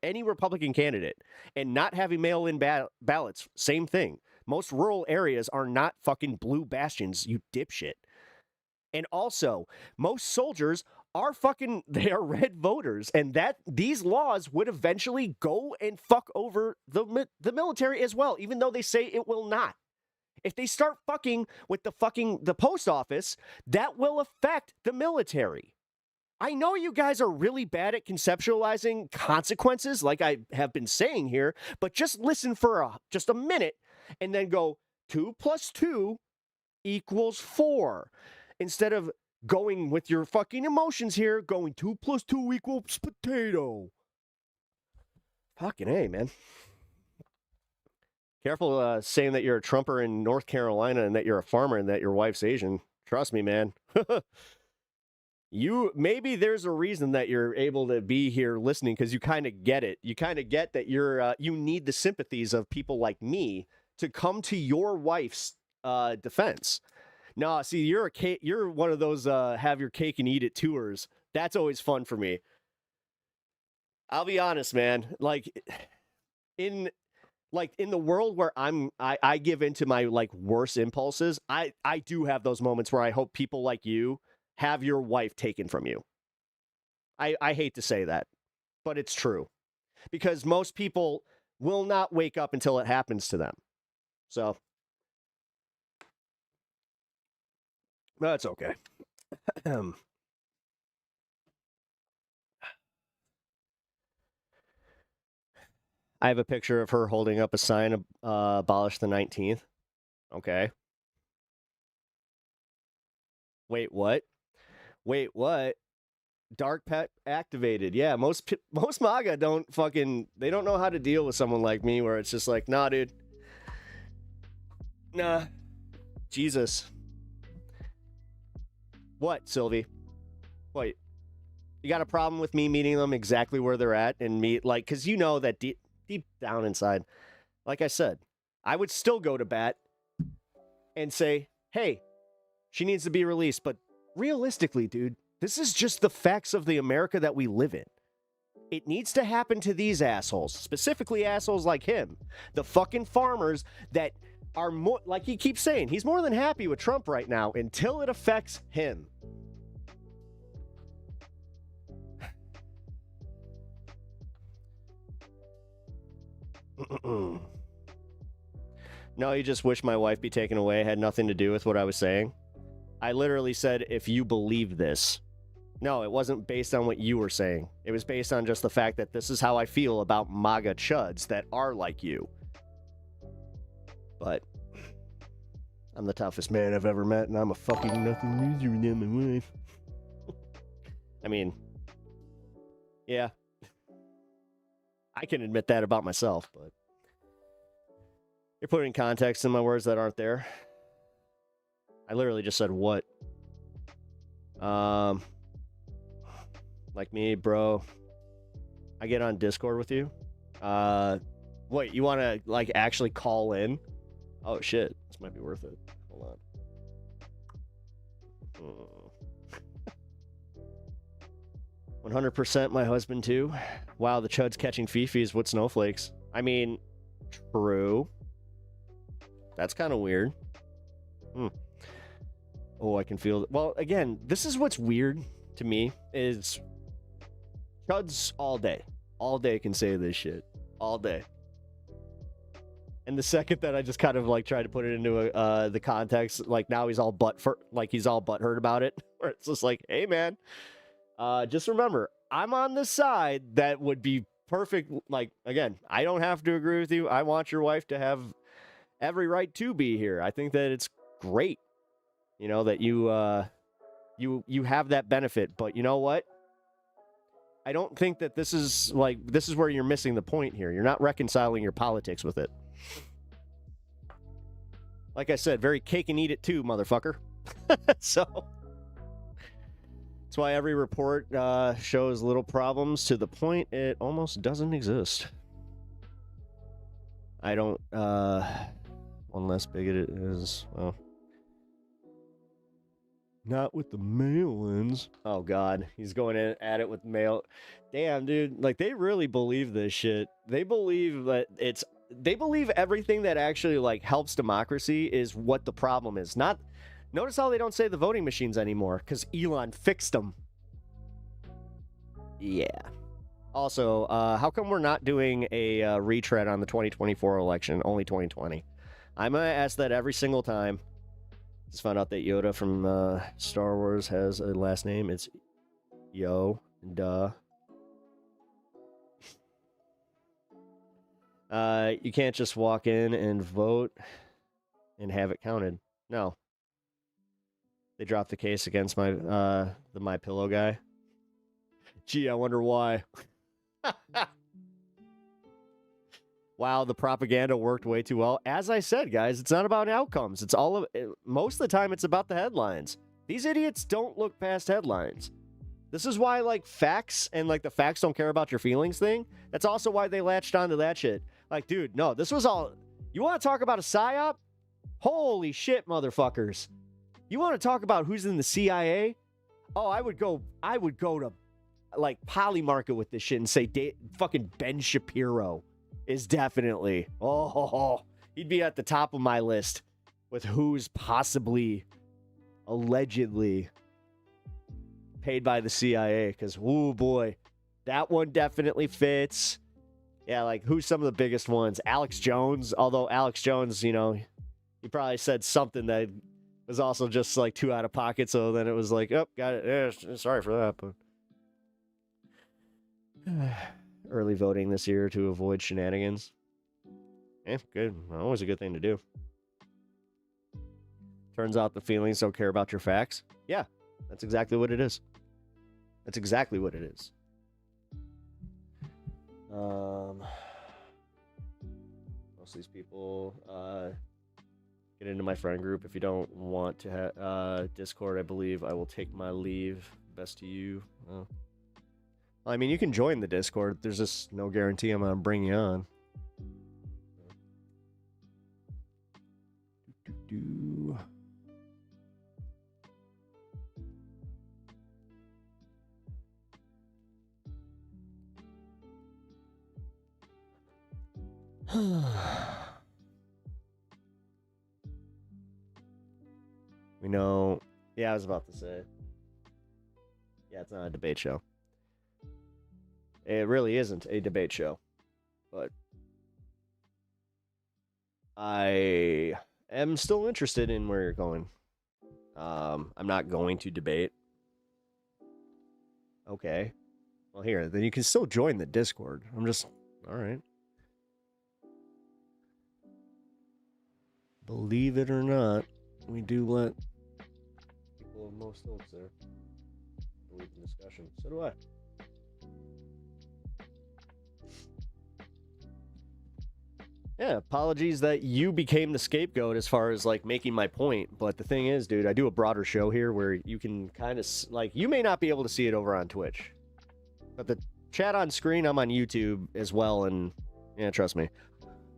any Republican candidate, and not having mail-in ballots, same thing. Most rural areas are not fucking blue bastions, you dipshit. And also, most soldiers they are red voters, and that these laws would eventually go and fuck over the military as well, even though they say it will not. If they start fucking with the post office, that will affect the military. I know you guys are really bad at conceptualizing consequences, like I have been saying here, but just listen for just a minute and then go 2 + 2 = 4. Instead of going with your fucking emotions here, going 2 + 2 = potato. Fucking A, man. Careful saying that you're a Trumper in North Carolina and that you're a farmer and that your wife's Asian. Trust me, man. Maybe there's a reason that you're able to be here listening, because you kind of get it. You kind of get that you need the sympathies of people like me to come to your wife's defense. No, see, you're one of those have your cake and eat it tours. That's always fun for me. I'll be honest, man. Like in the world where I give into my worst impulses, I do have those moments where I hope people like you have your wife taken from you. I hate to say that, but it's true. Because most people will not wake up until it happens to them. So that's okay. I have a picture of her holding up a sign, abolish the 19th. Okay. Wait, what? Dark pet activated. Yeah, most MAGA they don't know how to deal with someone like me, where it's just like, nah, dude. Nah. Jesus. What, Sylvie? Wait. You got a problem with me meeting them exactly where they're at and because you know that deep down inside, like I said, I would still go to bat and say, hey, she needs to be released. But realistically, dude, this is just the facts of the America that we live in. It needs to happen to these assholes, specifically assholes like him, the fucking farmers that are more, like he keeps saying, he's more than happy with Trump right now until it affects him. No, you just wish my wife be taken away. It had nothing to do with what I was saying. I literally said, if you believe this. No, it wasn't based on what you were saying. It was based on just the fact that this is how I feel about MAGA chuds that are like you. But I'm the toughest man I've ever met, and I'm a fucking nothing loser than my wife. I mean, yeah. I can admit that about myself, but you're putting context in my words that aren't there. I literally just said what? Like me, bro. I get on Discord with you. Wait, you want to like actually call in? Oh shit, this might be worth it. Hold on. 100% my husband too. Wow, the chud's catching fifis with snowflakes. I mean, true. That's kind of weird. Oh, I can feel... Well, again, this is what's weird to me, is chuds all day. All day can say this shit. All day. And the second that I just kind of like try to put it into the context, like now he's all butthurt about it. Where it's just like, hey man, just remember, I'm on the side that would be perfect. Like, again, I don't have to agree with you. I want your wife to have every right to be here. I think that it's great, you know, that you have that benefit. But you know what? I don't think that this is where you're missing the point here. You're not reconciling your politics with it. Like I said, very cake and eat it too, motherfucker. So that's why every report shows little problems to the point it almost doesn't exist. I don't, one less bigot is, well, not with the mail-ins. Oh, God. He's going in at it with mail. Damn, dude. Like, they really believe this shit. They believe that they believe everything that actually, like, helps democracy is what the problem is. Not... Notice how they don't say the voting machines anymore, because Elon fixed them. Yeah. Also, how come we're not doing a retread on the 2024 election, only 2020? I'm going to ask that every single time. Just found out that Yoda from Star Wars has a last name. It's Yo. Duh. You can't just walk in and vote and have it counted. No. They dropped the case against the My Pillow guy. Gee, I wonder why. Wow, the propaganda worked way too well. As I said, guys, it's not about outcomes. It's most of the time it's about the headlines. These idiots don't look past headlines. This is why, like, facts and, like, the facts don't care about your feelings thing. That's also why they latched onto that shit. Like, dude, no, this was all... You want to talk about a psyop? Holy shit, motherfuckers. You want to talk about who's in the CIA? Oh, I would go to, like, Polymarket with this shit and say fucking Ben Shapiro is definitely... he'd be at the top of my list with who's possibly, allegedly paid by the CIA, because, oh boy, that one definitely fits. Yeah, like, who's some of the biggest ones? Alex Jones, although Alex Jones, you know, he probably said something that was also just, like, too out of pocket, so then it was like, oh, got it, yeah, sorry for that, but... Early voting this year to avoid shenanigans. Good. Always a good thing to do. Turns out the feelings don't care about your facts. Yeah, that's exactly what it is. That's exactly what it is. Most of these people get into my friend group. If you don't want to have Discord, I believe I will take my leave. Best to you. I mean, you can join the Discord. There's just no guarantee I'm gonna bring you on. We know. Yeah, I was about to say. Yeah, it's not a debate show. It really isn't a debate show. But I am still interested in where you're going. I'm not going to debate. Okay. Well, here, then you can still join the Discord. I'm just... All right. Believe it or not, we do let people of most ilks there lead the discussion. So do I. Yeah, apologies that you became the scapegoat as far as, like, making my point. But the thing is, dude, I do a broader show here where you can kind of, like, you may not be able to see it over on Twitch. But the chat on screen, I'm on YouTube as well. And, yeah, trust me.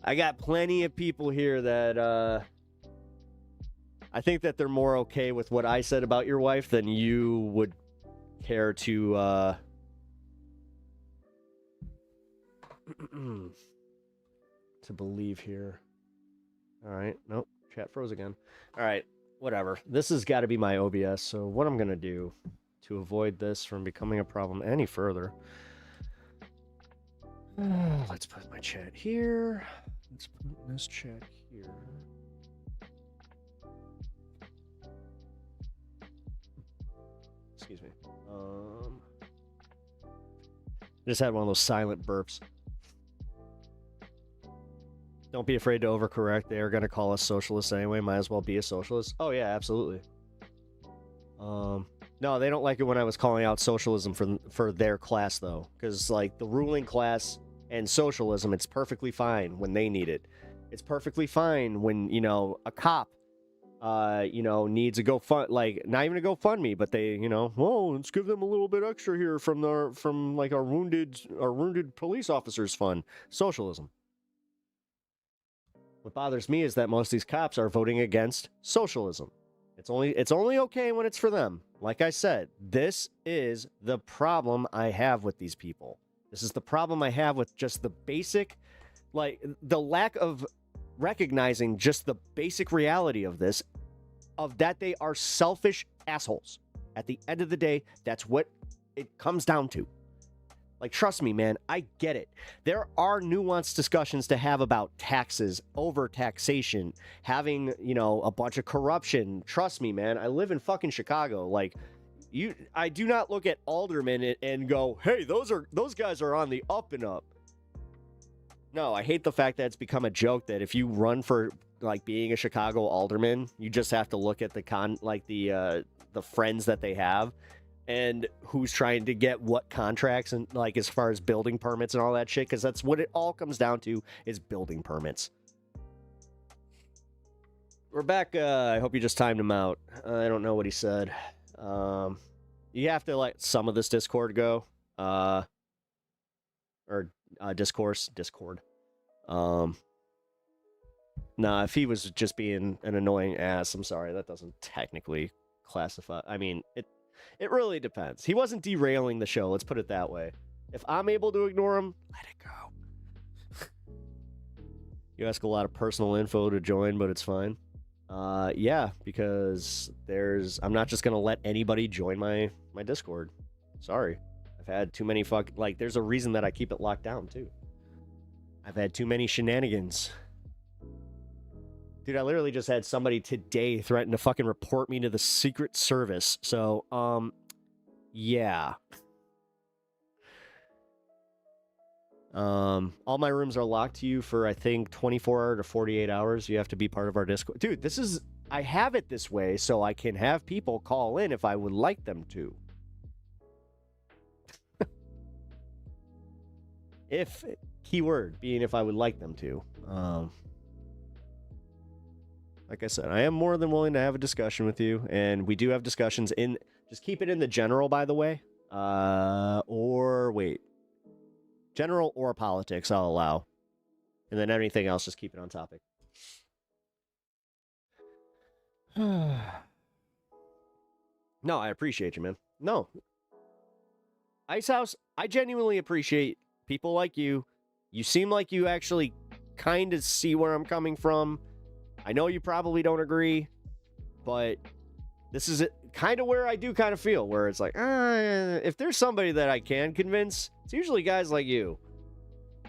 I got plenty of people here that, I think that they're more okay with what I said about your wife than you would care to, to believe here. All right. Nope. Chat froze again. All right. Whatever. This has got to be my OBS. So what I'm going to do to avoid this from becoming a problem any further. Let's put my chat here. Let's put this chat here. Excuse me. Just had one of those silent burps. Don't be afraid to overcorrect. They are going to call us socialists anyway. Might as well be a socialist. Oh, yeah, absolutely. No, they don't like it when I was calling out socialism for their class, though. Because, like, the ruling class and socialism, it's perfectly fine when they need it. It's perfectly fine when, you know, a cop, you know, needs a like, not even a GoFundMe, but they, you know, whoa, let's give them a little bit extra here from our wounded police officers fund. Socialism. What bothers me is that most of these cops are voting against socialism. It's only okay when it's for them. Like I said, this is the problem I have with these people. This is the problem I have with just the basic, like, the lack of recognizing just the basic reality of this, of that they are selfish assholes. At the end of the day, that's what it comes down to. Like, trust me, man, I get it. There are nuanced discussions to have about taxes, over-taxation, having, you know, a bunch of corruption. Trust me, man, I live in fucking Chicago. Like, I do not look at aldermen and go, hey, those guys are on the up and up. No, I hate the fact that it's become a joke that if you run for, like, being a Chicago alderman, you just have to look at the friends that they have. And who's trying to get what contracts and, like, as far as building permits and all that shit, because that's what it all comes down to, is building permits. We're back. I hope you just timed him out. I don't know what he said. You have to let some of this Discord go. Or Discord. Nah, if he was just being an annoying ass, I'm sorry, that doesn't technically classify. I mean, it really depends. He wasn't derailing the show, let's put it that way. If I'm able to ignore him, let it go. You ask a lot of personal info to join, but it's fine. Yeah, because I'm not just gonna let anybody join my Discord. Sorry. I've had too many there's a reason that I keep it locked down, too. I've had too many shenanigans. Dude, I literally just had somebody today threaten to fucking report me to the Secret Service. So, yeah. All my rooms are locked to you for, I think, 24 to 48 hours. You have to be part of our Discord. Dude, I have it this way so I can have people call in if I would like them to. Keyword being if I would like them to. Like I said, I am more than willing to have a discussion with you, and we do have discussions in... Just keep it in the general, by the way. Or wait. General or politics, I'll allow. And then anything else, just keep it on topic. No, I appreciate you, man. No. Icehouse, I genuinely appreciate people like you. You seem like you actually kind of see where I'm coming from. I know you probably don't agree, but this is kind of where I do kind of feel, where it's like, if there's somebody that I can convince, it's usually guys like you.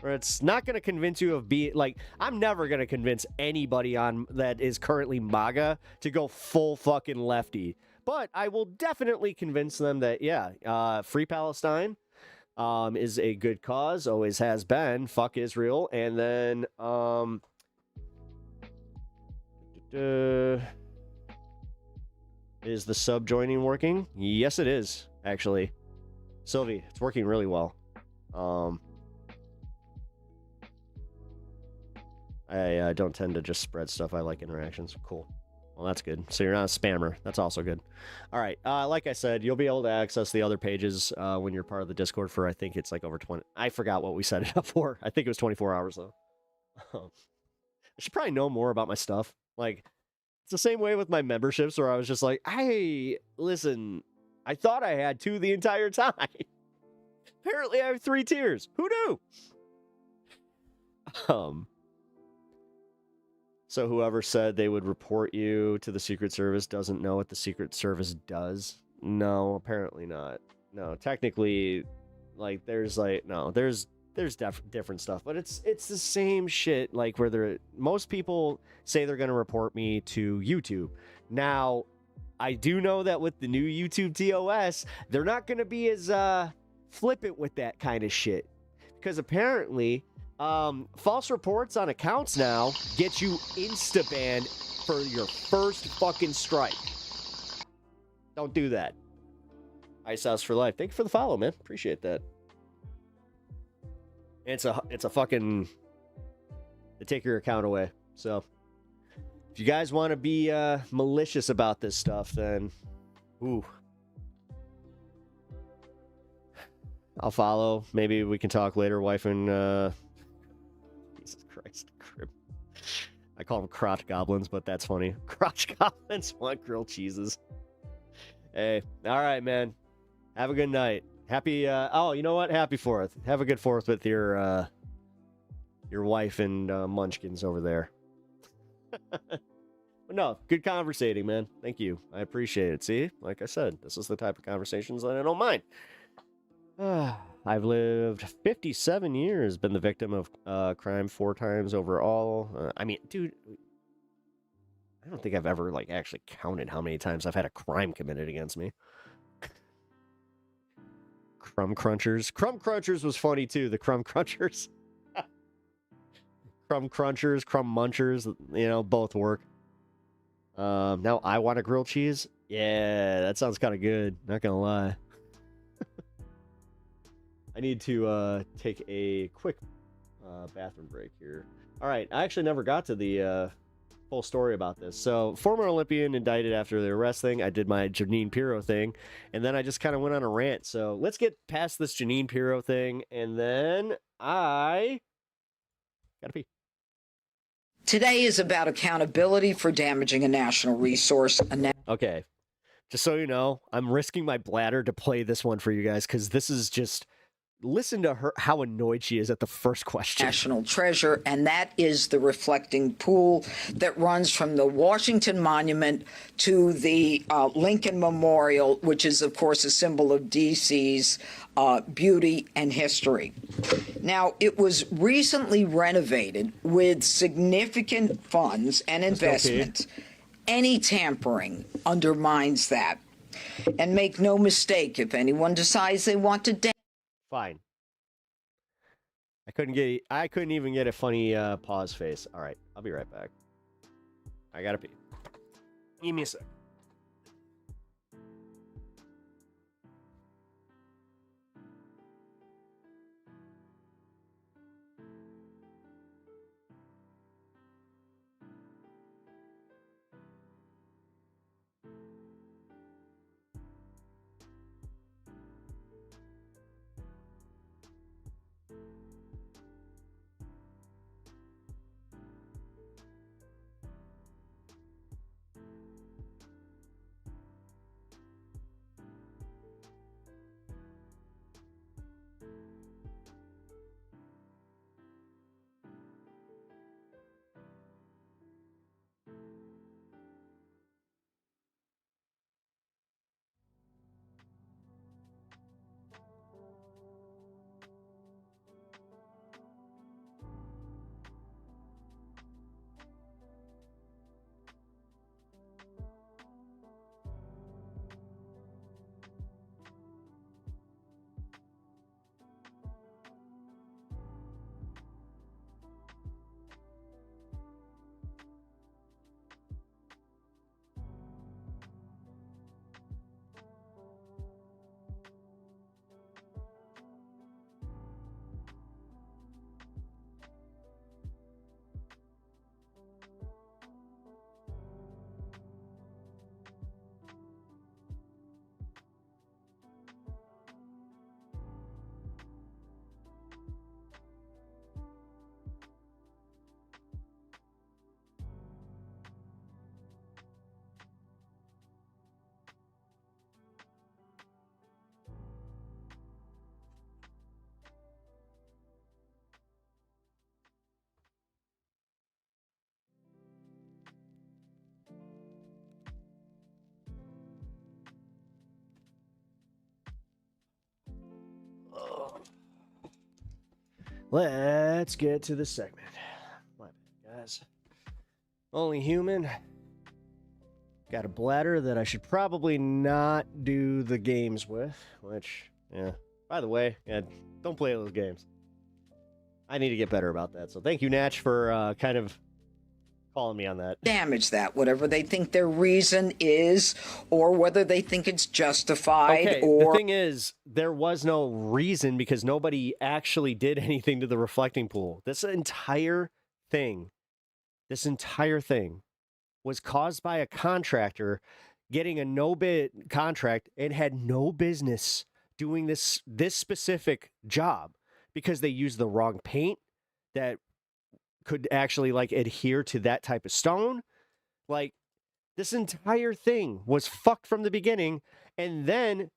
Or it's not going to convince you of being like, I'm never going to convince anybody on that is currently MAGA to go full fucking lefty. But I will definitely convince them that, yeah, Free Palestine is a good cause, always has been. Fuck Israel. And then, is the subjoining working? Yes, it is, actually. Sylvie, it's working really well. I don't tend to just spread stuff. I like interactions. Cool. Well, that's good. So you're not a spammer. That's also good. All right. Like I said, you'll be able to access the other pages when you're part of the Discord for, I think it's like over 20. I forgot what we set it up for. I think it was 24 hours, though. I should probably know more about my stuff. Like, it's the same way with my memberships where I was just like, hey, listen, I thought I had 2 the entire time. Apparently I have 3 tiers. Who knew? So whoever said they would report you to the Secret Service doesn't know what the Secret Service does? No, apparently not. No, technically, like, there's different stuff, but it's the same shit. Like, where most people say they're going to report me to YouTube. Now, I do know that with the new YouTube TOS, they're not going to be as flippant with that kind of shit, because apparently false reports on accounts now get you insta-banned for your first fucking strike. Don't do that. Ice House for life. Thank you for the follow, man. Appreciate that. It's a fucking, they take your account away. So if you guys want to be malicious about this stuff, then ooh, I'll follow. Maybe we can talk later, wife and Jesus Christ, crib. I call them crotch goblins, but that's funny. Crotch goblins want grilled cheeses. Hey, all right, man. Have a good night. Happy, oh, you know what? Happy 4th. Have a good 4th with your wife and munchkins over there. But no, good conversating, man. Thank you. I appreciate it. See, like I said, this is the type of conversations that I don't mind. I've lived 57 years, been the victim of crime 4 times overall. I mean, dude, I don't think I've ever, like, actually counted how many times I've had a crime committed against me. Crumb Crunchers. Crumb Crunchers was funny, too. The Crumb Crunchers. Crumb Crunchers, Crumb Munchers, you know, both work. Now I want a grilled cheese. Yeah, that sounds kind of good. Not gonna lie. I need to take a quick bathroom break here. All right, I actually never got to the full story about this. So, former Olympian indicted after the arrest thing. I did my Janine Pirro thing, and then I just kind of went on a rant. So, let's get past this Janine Pirro thing, and then I gotta pee. Today is about accountability for damaging a national resource. Okay, just so you know, I'm risking my bladder to play this one for you guys, because this is just... Listen to her, how annoyed she is at the first question. National treasure, and that is the reflecting pool that runs from the Washington Monument to the Lincoln Memorial, which is, of course, a symbol of D.C.'s beauty and history. Now, it was recently renovated with significant funds and investment. Any tampering undermines that. And make no mistake, if anyone decides they want to Fine. I couldn't even get a funny pause face. All right, I'll be right back. I gotta pee. Give me a sec. let's get to the segment. My bad, guys. Only human. Got a bladder that I should probably not do the games with, which, yeah. By the way, yeah, don't play those games. I need to get better about that. So thank you, Natch, for kind of calling me on that. Damage that, whatever they think their reason is, or whether they think it's justified. Okay, or the thing is, there was no reason because nobody actually did anything to the reflecting pool. This entire thing was caused by a contractor getting a no-bid contract and had no business doing this specific job because they used the wrong paint that could actually like adhere to that type of stone. Like, this entire thing was fucked from the beginning, and then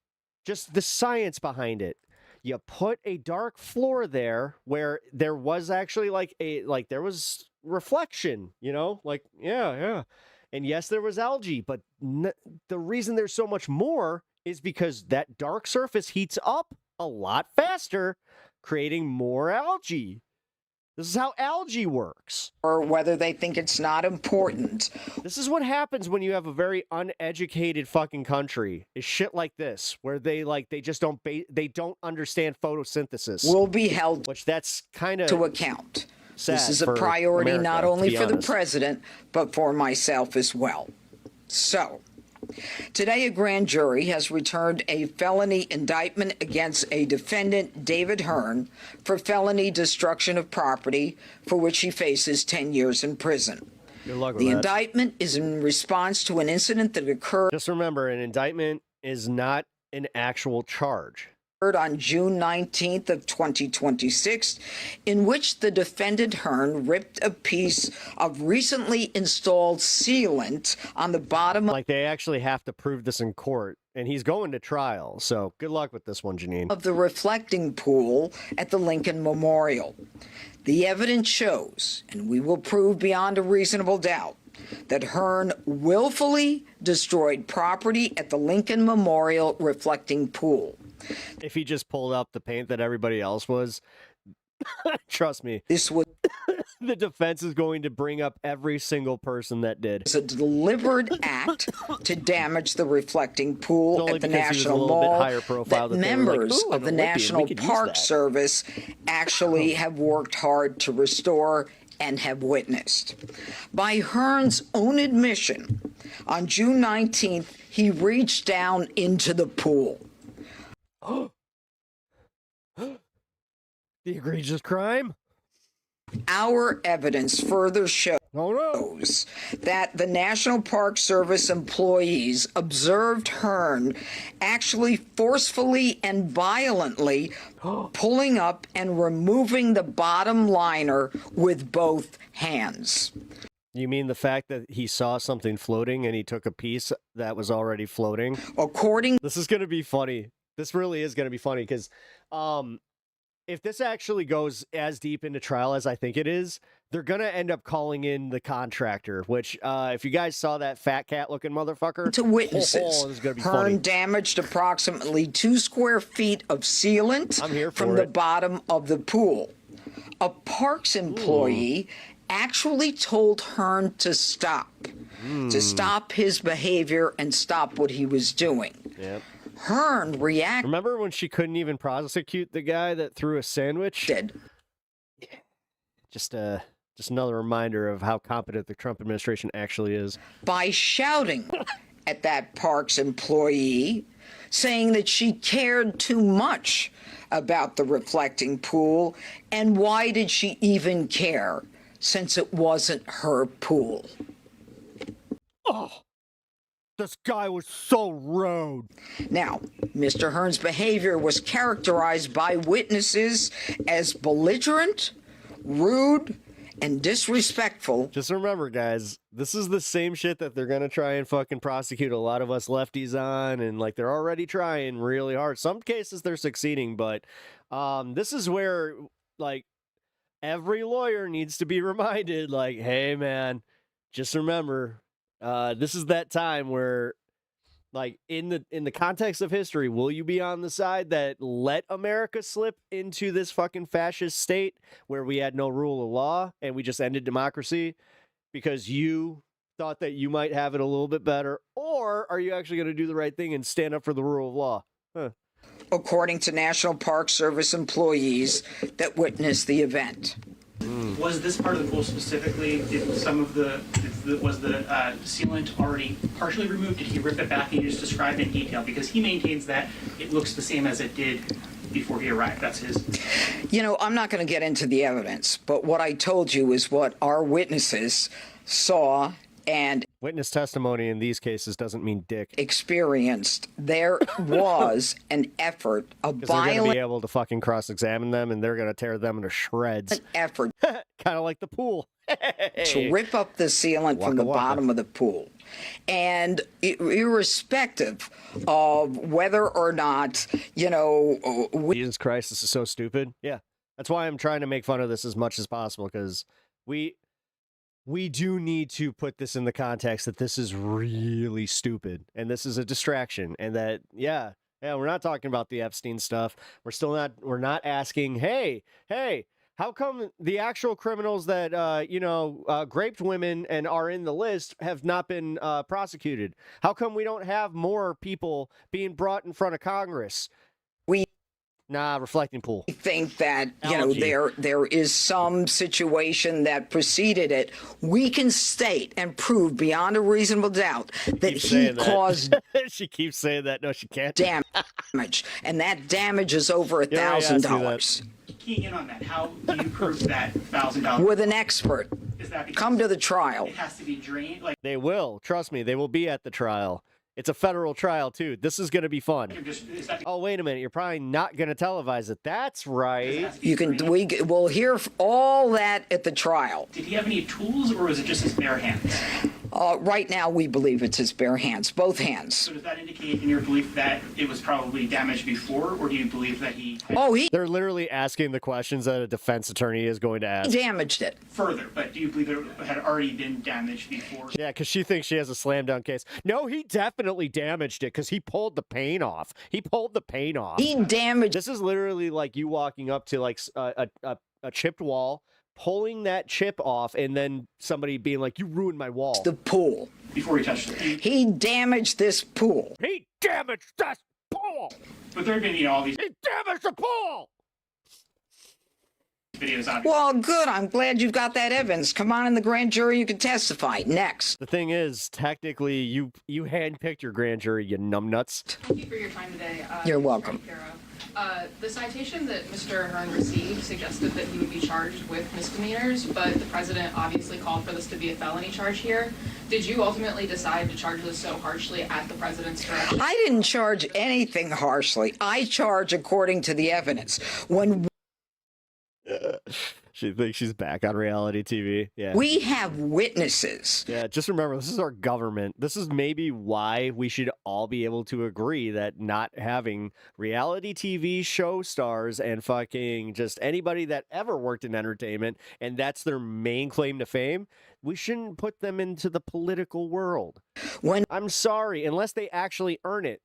just the science behind it. You put a dark floor there where there was actually there was reflection, yeah. And yes, there was algae, but the reason there's so much more is because that dark surface heats up a lot faster, creating more algae. This is how algae works. Or whether they think it's not important. This is what happens when you have a very uneducated fucking country. Is shit like this, where they just don't understand photosynthesis. Will be held which that's kind of to account. Sad this is a for priority America, not only for honest. the president, but for myself as well. So, today, a grand jury has returned a felony indictment against a defendant, David Hearn, for felony destruction of property, for which he faces 10 years in prison. Good luck with the that. indictment is in response to an incident that occurred. Just remember, an indictment is not an actual charge. On June 19th of 2026, in which the defendant Hearn ripped a piece of recently installed sealant on the bottom Like, they actually have to prove this in court, and he's going to trial. So good luck with this one, Janine. of the reflecting pool at the Lincoln Memorial. The evidence shows, and we will prove beyond a reasonable doubt, that Hearn willfully destroyed property at the Lincoln Memorial reflecting pool. If he just pulled up the paint that everybody else was, trust me, this was the defense is going to bring up every single person that did. It's a deliberate act to damage the reflecting pool Only at the because he was a National little bit Mall higher profile that that they were like, members "Ooh, of an the Olympian, National we could use Park that." Service actually have worked hard to restore and have witnessed. By Hearn's own admission, on June 19th, he reached down into the pool. The egregious crime? Our evidence further shows that the National Park Service employees observed Hearn actually forcefully and violently pulling up and removing the bottom liner with both hands. You mean the fact that he saw something floating and he took a piece that was already floating? This is going to be funny. This really is going to be funny because if this actually goes as deep into trial as I think it is, they're going to end up calling in the contractor, which if you guys saw that fat cat looking motherfucker. To witnesses, this is going to be Hearn funny. damaged approximately 2 square feet of sealant I'm here from for the it. bottom of the pool. A Parks employee actually told Hearn to stop his behavior and stop what he was doing. Yep. Hearn reacted. Remember when she couldn't even prosecute the guy that threw a sandwich? Just another reminder of how competent the Trump administration actually is. By shouting at that Parks employee, saying that she cared too much about the reflecting pool, and why did she even care, since it wasn't her pool. Oh, this guy was so rude. Now, Mr. Hearn's behavior was characterized by witnesses as belligerent, rude, and disrespectful. Just remember, guys, this is the same shit that they're going to try and fucking prosecute a lot of us lefties on, and like they're already trying really hard. Some cases they're succeeding, but this is where like every lawyer needs to be reminded, like, hey man, just remember, this is that time where Like in the context of history, will you be on the side that let America slip into this fucking fascist state where we had no rule of law and we just ended democracy because you thought that you might have it a little bit better? Or are you actually going to do the right thing and stand up for the rule of law? According to National Park Service employees that witnessed the event. Was this part of the pool specifically, was the sealant already partially removed? Did he rip it back and just describe in detail? Because he maintains that it looks the same as it did before he arrived. That's his. You know, I'm not going to get into the evidence, but what I told you is what our witnesses saw and witness testimony in these cases doesn't mean dick. Experienced. There was an effort, a violent. They're going to be able to fucking cross-examine them, and they're going to tear them into shreds. An effort, kind of like the pool, to rip up the sealant from the bottom of the pool, and irrespective of whether or not Jesus Christ, this is so stupid. Yeah, that's why I'm trying to make fun of this as much as possible because we do need to put this in the context that this is really stupid and this is a distraction and that, yeah, we're not talking about the Epstein stuff. We're not asking, hey, how come the actual criminals that, raped women and are in the list have not been prosecuted? How come we don't have more people being brought in front of Congress? Reflecting pool. I think that, there is some situation that preceded it. We can state and prove beyond a reasonable doubt that he caused. She keeps saying that. No, she can't. Damage. And that damage is over $1,000. Keying in on that, how do you prove that $1,000? With an expert. Come to the trial. It has to be drained. They will. Trust me, they will be at the trial. It's a federal trial, too. This is going to be fun. Oh, wait a minute. You're probably not going to televise it. That's right. We'll hear all that at the trial. Did he have any tools, or was it just his bare hands? Right now, we believe it's his bare hands, both hands. So does that indicate in your belief that it was probably damaged before, or do you believe that he... They're literally asking the questions that a defense attorney is going to ask. He damaged it. Further, but do you believe it had already been damaged before? Yeah, because she thinks she has a slam dunk case. No, he definitely damaged it because he pulled the paint off. He damaged... This is literally like you walking up to like a chipped wall, pulling that chip off, and then somebody being like, you ruined my wall. The pool. Before he touched it. He damaged this pool. He damaged this pool! But there have been, all these... He damaged the pool! Videos on. Well, good. I'm glad you've got that evidence. Come on in the grand jury. You can testify. Next. The thing is, technically, you handpicked your grand jury, you numbnuts. Thank you for your time today. You're welcome. The citation that Mr. Hearn received suggested that he would be charged with misdemeanors, but the president obviously called for this to be a felony charge here. Did you ultimately decide to charge this so harshly at the president's direction? I didn't charge anything harshly. I charge according to the evidence. She thinks she's back on reality TV. Yeah. We have witnesses. Yeah, just remember, this is our government. This is maybe why we should all be able to agree that not having reality TV show stars and fucking just anybody that ever worked in entertainment, and that's their main claim to fame, we shouldn't put them into the political world. I'm sorry, unless they actually earn it.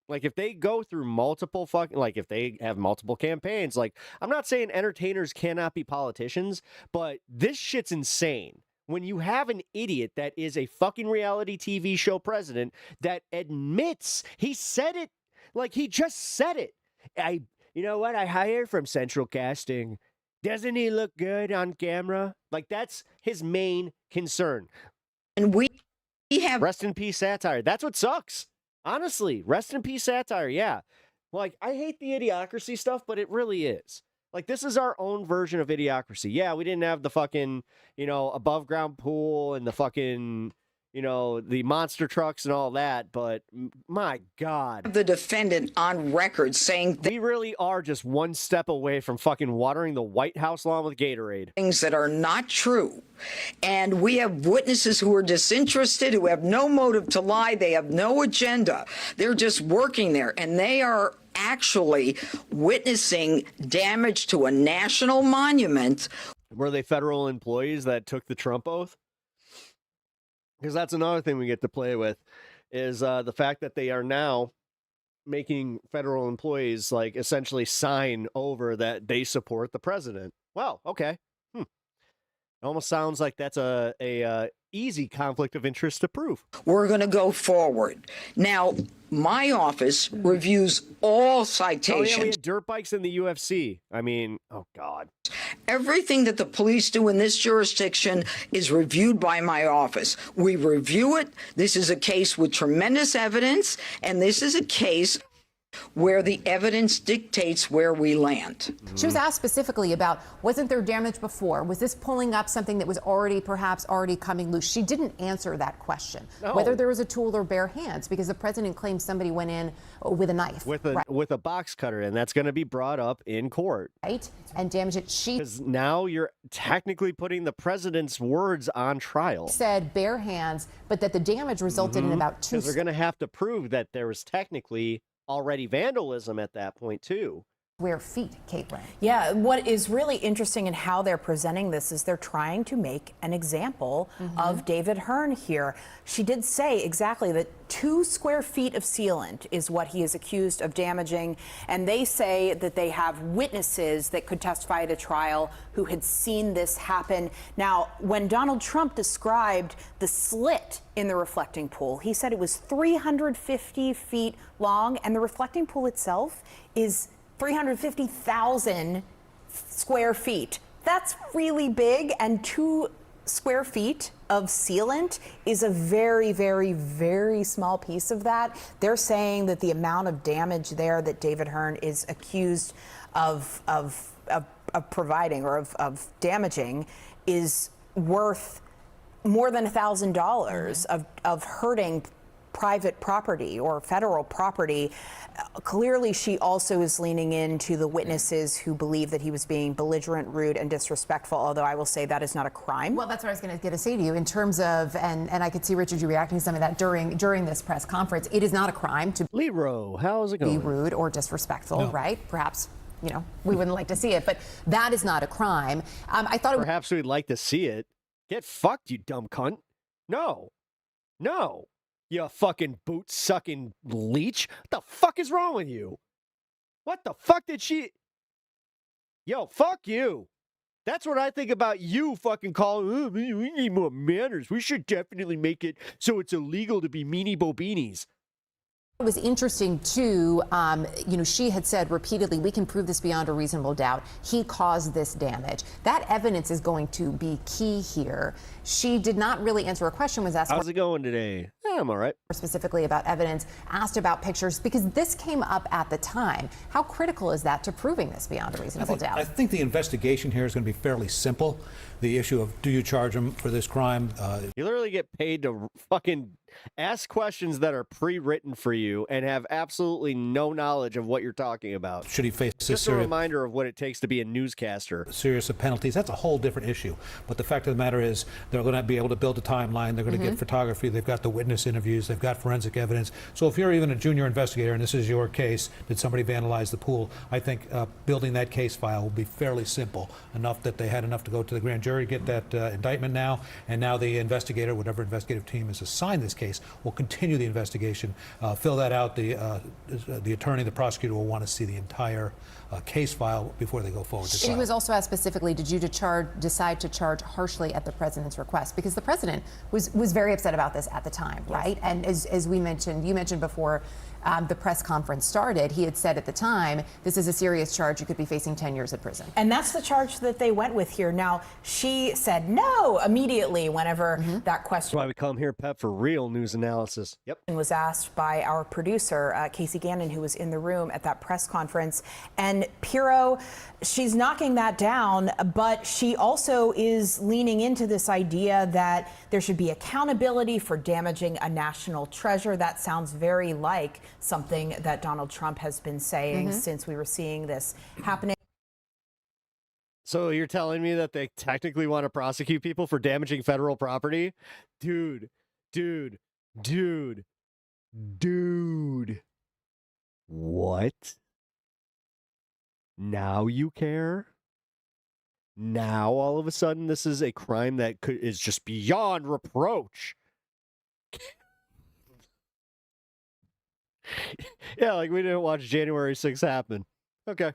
Like, if they go through multiple if they have multiple campaigns, like, I'm not saying entertainers cannot be politicians, but this shit's insane. When you have an idiot that is a fucking reality TV show president that admits he said it, like, he just said it. You know what? I hired from Central Casting. Doesn't he look good on camera? Like, that's his main concern. And we have... Rest in peace, satire. That's what sucks. Honestly, rest in peace satire, yeah. Like, I hate the idiocracy stuff, but it really is. Like, this is our own version of idiocracy. Yeah, we didn't have the fucking, above ground pool and the fucking, the monster trucks and all that, but my God. The defendant on record saying we really are just one step away from fucking watering the White House lawn with Gatorade. Things that are not true. And we have witnesses who are disinterested, who have no motive to lie. They have no agenda. They're just working there, and they are actually witnessing damage to a national monument. Were they federal employees that took the Trump oath? Because that's another thing we get to play with is the fact that they are now making federal employees like essentially sign over that they support the president. Well, okay. It almost sounds like that's a easy conflict of interest to prove. We're going to go forward. Now, my office reviews all citations. Oh, yeah, we had dirt bikes in the UFC. I mean, oh, God. Everything that the police do in this jurisdiction is reviewed by my office. We review it. This is a case with tremendous evidence, and this is a case where the evidence dictates where we land. She was asked specifically about, wasn't there damage before? Was this pulling up something that was perhaps already coming loose? She didn't answer that question, whether there was a tool or bare hands, because the president claims somebody went in with a knife. With a box cutter, and that's going to be brought up in court. Right, and damage it. Because now you're technically putting the president's words on trial. Said bare hands, but that the damage resulted in about 2 Because they're going to have to prove that there was technically already vandalism at that point, too. square feet, Caitlin. Yeah, what is really interesting in how they're presenting this is they're trying to make an example of David Hearn here. She did say exactly that 2 square feet of sealant is what he is accused of damaging, and they say that they have witnesses that could testify at a trial who had seen this happen. Now, when Donald Trump described the slit in the reflecting pool, he said it was 350 feet long, and the reflecting pool itself is 350,000 square feet. That's really big, and 2 square feet of sealant is a very, very, very small piece of that. They're saying that the amount of damage there that David Hearn is accused of providing or of damaging is worth more than $1,000 of hurting private property or federal property. Clearly, she also is leaning into the witnesses who believe that he was being belligerent, rude, and disrespectful, although I will say that is not a crime. Well, that's what I was going to say to you in terms of, and I could see, Richard, you reacting to some of that during this press conference. It is not a crime to Leroy, how's it going? Be rude or disrespectful, right? Perhaps, you know, we wouldn't like to see it, but that is not a crime. I thought Perhaps we'd like to see it. Get fucked, you dumb cunt. No. You fucking boot-sucking leech. What the fuck is wrong with you? What the fuck did she... Yo, fuck you. That's what I think about you fucking calling, we need more manners. We should definitely make it so it's illegal to be meanie bobinis. It was interesting, too, she had said repeatedly, we can prove this beyond a reasonable doubt. He caused this damage. That evidence is going to be key here. She did not really answer a question, was asked. How's it going today? I'm all right. Specifically about evidence, asked about pictures, because this came up at the time. How critical is that to proving this beyond a reasonable doubt? I think the investigation here is going to be fairly simple. The issue of, do you charge him for this crime? You literally get paid to fucking ask questions that are pre-written for you and have absolutely no knowledge of what you're talking about. Should he face just a reminder of what it takes to be a newscaster? Serious penalties. That's a whole different issue. But the fact of the matter is, they're going to be able to build a timeline. They're going to get photography. They've got the witness interviews. They've got forensic evidence. So if you're even a junior investigator and this is your case, did somebody vandalize the pool? I think building that case file will be fairly simple, enough that they had enough to go to the grand jury, get that indictment now, and now the investigator, whatever investigative team is assigned this case, will continue the investigation, fill that out. The attorney, the prosecutor will want to see the entire case file before they go forward to trial. She was also asked specifically, did you decide to charge harshly at the president's request? Because the president was very upset about this at the time, right? And as we mentioned, you mentioned before the press conference started, he had said at the time, this is a serious charge, you could be facing 10 years in prison. And that's the charge that they went with here. Now, she said no immediately whenever that question... That's why we come here, Pep, for real news analysis. Yep. ...was asked by our producer, Casey Gannon, who was in the room at that press conference. And Pirro, she's knocking that down, but she also is leaning into this idea that there should be accountability for damaging a national treasure. That sounds very like something that Donald Trump has been saying since we were seeing this happening. So you're telling me that they technically want to prosecute people for damaging federal property? Dude. What? Now you care? Now all of a sudden this is a crime that is just beyond reproach. Yeah, like we didn't watch January 6th happen. Okay.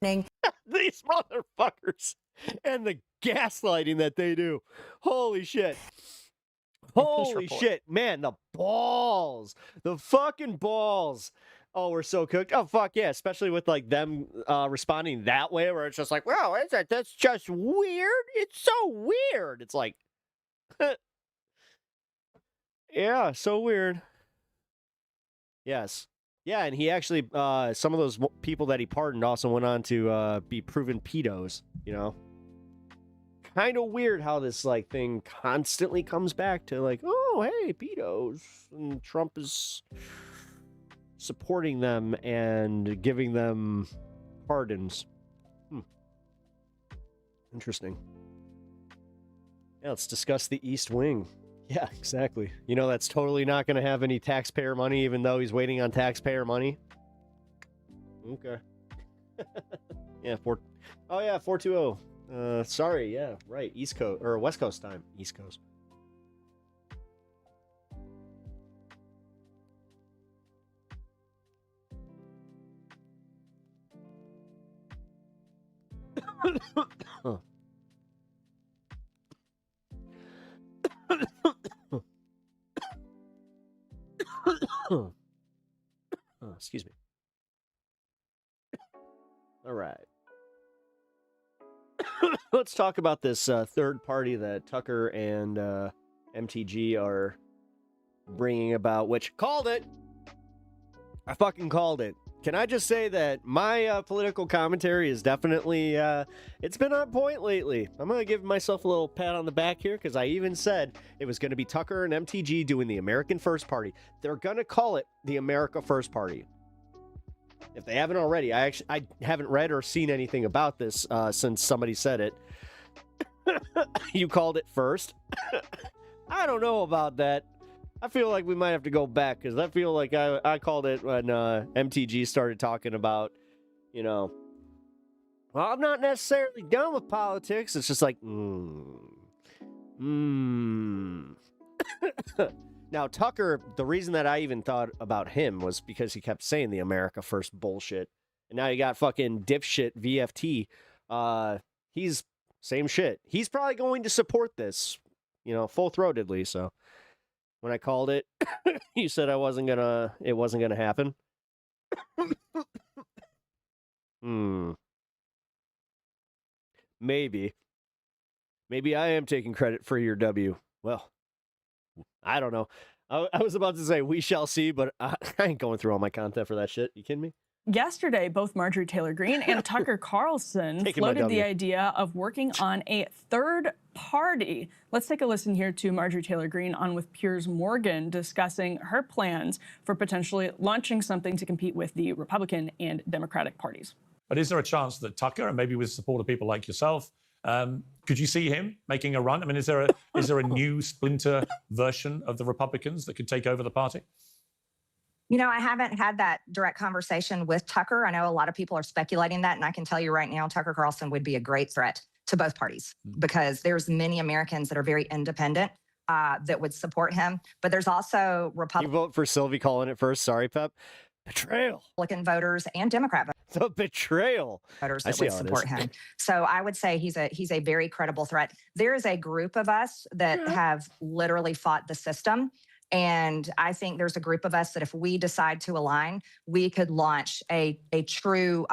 These motherfuckers and the gaslighting that they do. Holy shit. Holy shit. Man, the balls. The fucking balls. Oh, we're so cooked. Oh, fuck yeah. Especially with like them responding that way where it's just like, wow, that's just weird. It's so weird. It's like, yeah, so weird. Yes. Yeah, and he actually, some of those people that he pardoned also went on to be proven pedos, you know? Kind of weird how this, like, thing constantly comes back to, like, oh, hey, pedos. And Trump is supporting them and giving them pardons. Interesting. Yeah, let's discuss the East Wing. Yeah, exactly. You know, that's totally not going to have any taxpayer money, even though he's waiting on taxpayer money. Okay. Yeah, 420. Sorry, yeah, right. East Coast or West Coast time. East Coast. Excuse me. All right. Let's talk about this third party that Tucker and MTG are bringing about, which called it. I fucking called it. Can I just say that my political commentary is definitely, it's been on point lately. I'm going to give myself a little pat on the back here because I even said it was going to be Tucker and MTG doing the American First Party. They're going to call it the America First Party. If they haven't already, I haven't read or seen anything about this since somebody said it. You called it first. I don't know about that. I feel like we might have to go back because I feel like I called it when MTG started talking about, you know, well, I'm not necessarily done with politics. It's just like, Now, Tucker, the reason that I even thought about him was because he kept saying the America First bullshit. And now you got fucking dipshit VFT. He's same shit. He's probably going to support this, you know, full-throatedly. So when I called it, you said it wasn't gonna happen. Maybe I am taking credit for your W. Well, I don't know. I was about to say we shall see, but I ain't going through all my content for that shit. You kidding me? Yesterday, both Marjorie Taylor Greene and Tucker Carlson floated the idea of working on a third party. Let's take a listen here to Marjorie Taylor Greene on with Piers Morgan discussing her plans for potentially launching something to compete with the Republican and Democratic parties. But is there a chance that Tucker, and maybe with support of people like yourself, could you see him making a run? I mean, is there a new splinter version of the Republicans that could take over the party? You know, I haven't had that direct conversation with Tucker. I know a lot of people are speculating that, and I can tell you right now, Tucker Carlson would be a great threat to both parties because there's many Americans that are very independent that would support him. But there's also Republican. You vote for Sylvie calling it first. Sorry, Pep. Betrayal. Republican voters and Democrat voters. The betrayal. Voters that would support him. So I would say he's a very credible threat. There is a group of us that have literally fought the system. And I think there's a group of us that if we decide to align, we could launch a true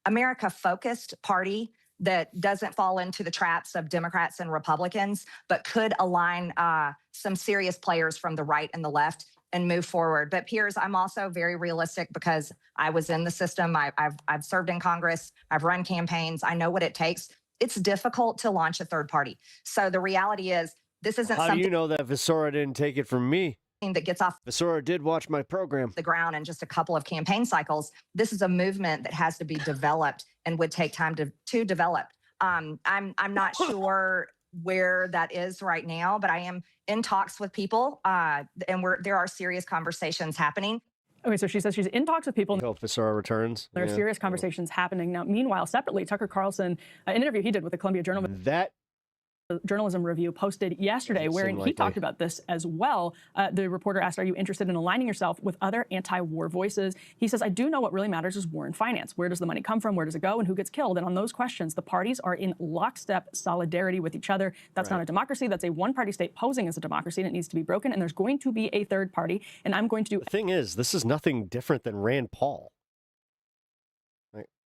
America-focused party that doesn't fall into the traps of Democrats and Republicans, but could align some serious players from the right and the left and move forward. But Piers, I'm also very realistic because I was in the system. I've served in Congress. I've run campaigns. I know what it takes. It's difficult to launch a third party. So the reality is, this isn't How something. do you know that Visora didn't take it from me? That gets off Visora did watch my program. The ground in just a couple of campaign cycles. This is a movement that has to be developed and would take time to develop. I'm not sure where that is right now, but I am in talks with people, and there are serious conversations happening. Okay, so she says she's in talks with people. I hope Visora returns. There are serious conversations happening now. Meanwhile, separately, Tucker Carlson, an interview he did with the Columbia Journalism. That Journalism Review posted yesterday, wherein he talked about this as well. The reporter asked, are you interested in aligning yourself with other anti-war voices? He says, I do know what really matters is war and finance. Where does the money come from? Where does it go? And who gets killed? And on those questions, the parties are in lockstep solidarity with each other. That's not a democracy. That's a one-party state posing as a democracy, and it needs to be broken. And there's going to be a third party. And I'm going to do... The thing is, this is nothing different than Rand Paul.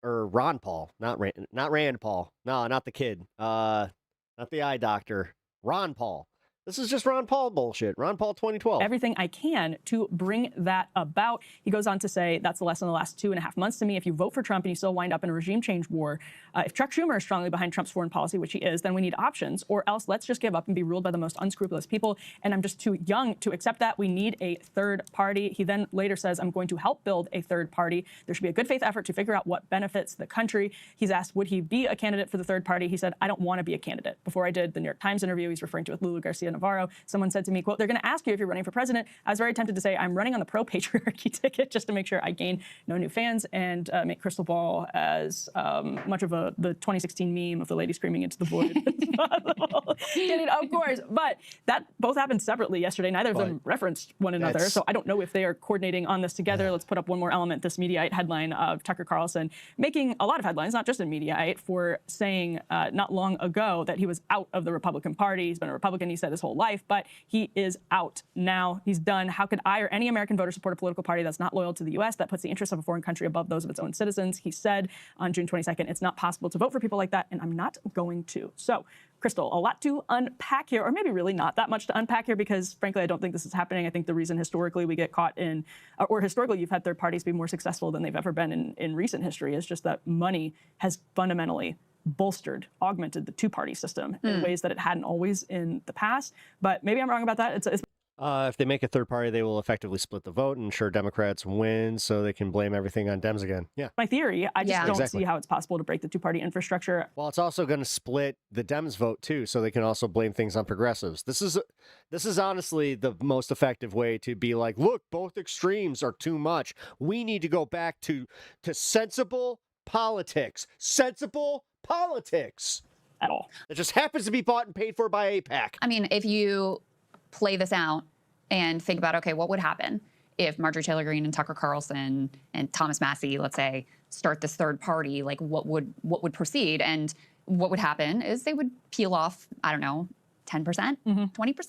Or Ron Paul. Not Rand Paul. No, not the kid. Not the eye doctor. Ron Paul. This is just Ron Paul bullshit. Ron Paul 2012. Everything I can to bring that about. He goes on to say, that's the lesson of the last 2.5 months to me. If you vote for Trump and you still wind up in a regime change war, if Chuck Schumer is strongly behind Trump's foreign policy, which he is, then we need options, or else let's just give up and be ruled by the most unscrupulous people. And I'm just too young to accept that. We need a third party. He then later says, I'm going to help build a third party. There should be a good faith effort to figure out what benefits the country. He's asked, would he be a candidate for the third party? He said, I don't want to be a candidate. Before I did the New York Times interview, he's referring to with Lulu Garcia-Navarro. Someone said to me, quote, they're going to ask you if you're running for president. I was very tempted to say I'm running on the pro-patriarchy ticket just to make sure I gain no new fans and make Crystal Ball as much of the 2016 meme of the lady screaming into the void as possible. Kidding, of course. But that both happened separately yesterday. Neither of them referenced one another. So I don't know if they are coordinating on this together. Let's put up one more element. This Mediaite headline of Tucker Carlson making a lot of headlines, not just in Mediaite, for saying not long ago that he was out of the Republican Party. He's been a Republican, he said, his whole life, but he is out now. He's done. How could I or any American voter support a political party that's not loyal to the U.S., that puts the interests of a foreign country above those of its own citizens? He said on June 22nd, it's not possible to vote for people like that, and I'm not going to. So, Crystal, a lot to unpack here, or maybe really not that much to unpack here, because frankly, I don't think this is happening. I think the reason historically we get caught in, or historically you've had third parties be more successful than they've ever been in recent history, is just that money has fundamentally bolstered, augmented the two-party system in ways that it hadn't always in the past. But maybe I'm wrong about that. If they make a third party, they will effectively split the vote and ensure Democrats win so they can blame everything on Dems again. Yeah. My theory. I just don't see how it's possible to break the two-party infrastructure. Well, it's also going to split the Dems vote, too, so they can also blame things on progressives. This is honestly the most effective way to be like, look, both extremes are too much. We need to go back to sensible politics. Sensible politics. At all. It just happens to be bought and paid for by AIPAC. I mean, if you play this out and think about, okay, what would happen if Marjorie Taylor Greene and Tucker Carlson and Thomas Massie, let's say, start this third party, like what would proceed? And what would happen is they would peel off, I don't know, 10%, 20%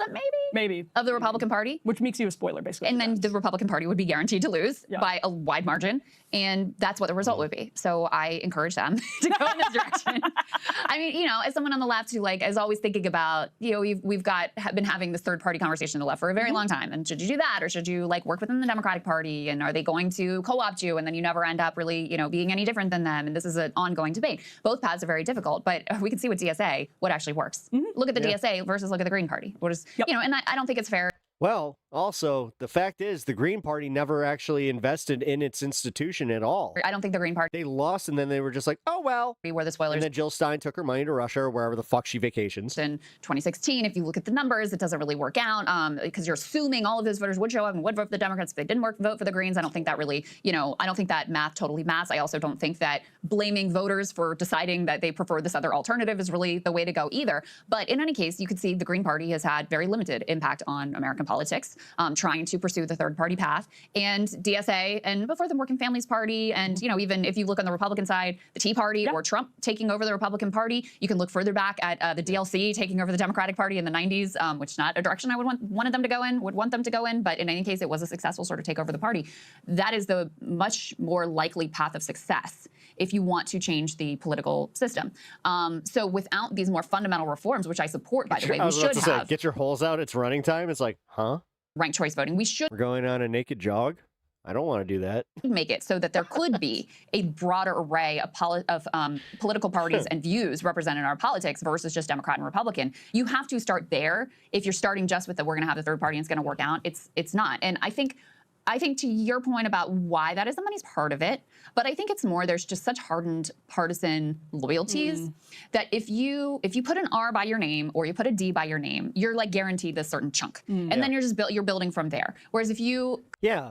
maybe of the Republican Party. Which makes you a spoiler, basically. And then the Republican Party would be guaranteed to lose by a wide margin. And that's what the result would be. So I encourage them to go in this direction. I mean, you know, as someone on the left who like is always thinking about, you know, we've been having this third party conversation on the left for a very long time. And should you do that? Or should you like work within the Democratic Party? And are they going to co-opt you? And then you never end up really, you know, being any different than them. And this is an ongoing debate. Both paths are very difficult, but we can see with DSA what actually works. Look at the DSA versus look at the Green Party. What is, you know, and I don't think it's fair. Well, also, the fact is the Green Party never actually invested in its institution at all. I don't think the Green Party... They lost, and then they were just like, oh, well. Where the spoilers... And then Jill Stein took her money to Russia or wherever the fuck she vacations. In 2016, if you look at the numbers, it doesn't really work out because you're assuming all of those voters would show up and would vote for the Democrats. If they didn't vote for the Greens, I don't think that really, you know, I don't think that math totally maths. I also don't think that blaming voters for deciding that they prefer this other alternative is really the way to go either. But in any case, you could see the Green Party has had very limited impact on American politics, trying to pursue the third party path. And DSA and before the Working Families Party, and you know, even if you look on the Republican side, the Tea Party or Trump taking over the Republican Party, you can look further back at the DLC taking over the Democratic Party in the 90s, which is not a direction I would want them to go in. But in any case, it was a successful sort of takeover of the party. That is the much more likely path of success if you want to change the political system. So without these more fundamental reforms, which I support, by the way, we should have. Get your holes out. It's running time. It's like, huh? Ranked choice voting. We're going on a naked jog. I don't want to do that. Make it so that there could be a broader array of political parties and views represented in our politics versus just Democrat and Republican. You have to start there. If you're starting just with we're going to have the third party and it's going to work out, it's not. And I think to your point about why that is, the money's part of it, but I think it's more there's just such hardened partisan loyalties that if you put an R by your name or you put a D by your name, you're like guaranteed this certain chunk, and then you're building from there. Whereas if you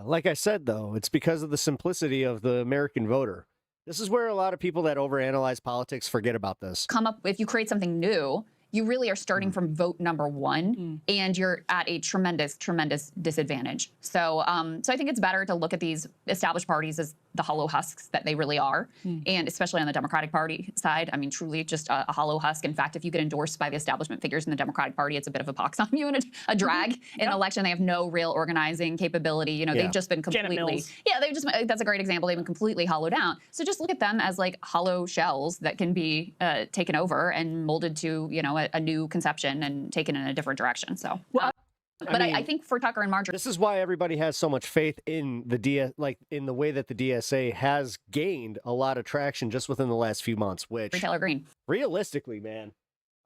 like I said though, it's because of the simplicity of the American voter. This is where a lot of people that overanalyze politics forget about this. If you create something new, you really are starting from vote number one, and you're at a tremendous, tremendous disadvantage. So, so I think it's better to look at these established parties as the hollow husks that they really are, and especially on the Democratic Party side, I mean, truly just a hollow husk. In fact, if you get endorsed by the establishment figures in the Democratic Party, it's a bit of a pox on you and a drag in an election. They have no real organizing capability. You know, they've just been completely, that's a great example. They've been completely hollowed out. So just look at them as like hollow shells that can be taken over and molded to, you know, a new conception and taken in a different direction. So. But I think for Tucker and Marjorie, this is why everybody has so much faith in the in the way that the DSA has gained a lot of traction just within the last few months. Which Taylor Greene, realistically, man,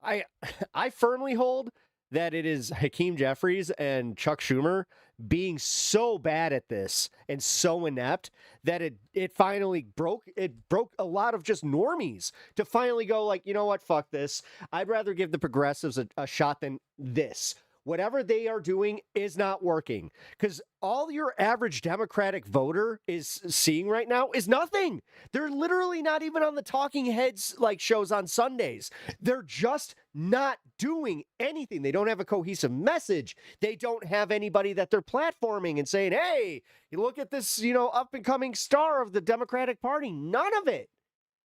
I firmly hold that it is Hakeem Jeffries and Chuck Schumer being so bad at this and so inept that it finally broke a lot of just normies to finally go like, you know what, fuck this. I'd rather give the progressives a shot than this. Whatever they are doing is not working, because all your average Democratic voter is seeing right now is nothing. They're literally not even on the talking heads like shows on Sundays. They're just not doing anything. They don't have a cohesive message. They don't have anybody that they're platforming and saying, hey, you look at this, you know, up and coming star of the Democratic Party. None of it.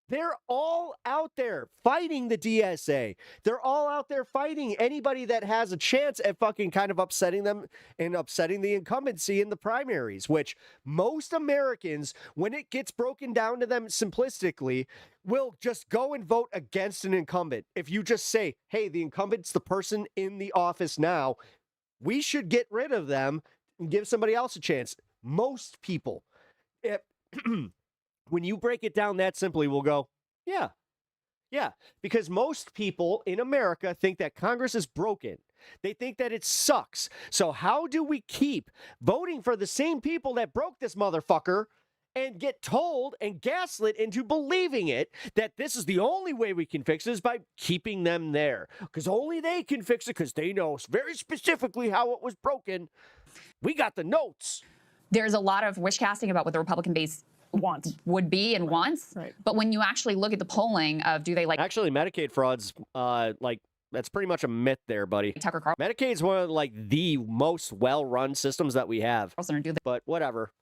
They're all out there fighting the DSA. They're all out there fighting anybody that has a chance at fucking kind of upsetting them and upsetting the incumbency in the primaries, which most Americans, when it gets broken down to them simplistically, will just go and vote against an incumbent. If you just say, hey, the incumbent's the person in the office now, we should get rid of them and give somebody else a chance. Most people, when you break it down that simply, we'll go, yeah, because most people in America think that Congress is broken. They think that it sucks. So how do we keep voting for the same people that broke this motherfucker and get told and gaslit into believing it that this is the only way we can fix it is by keeping them there? Because only they can fix it because they know very specifically how it was broken. We got the notes. There's a lot of wish casting about what the Republican base would be and wants. But when you actually look at the polling of do they like actually Medicaid frauds, that's pretty much a myth there, buddy. Tucker Carlson. Medicaid's one of like the most well-run systems that we have. But whatever.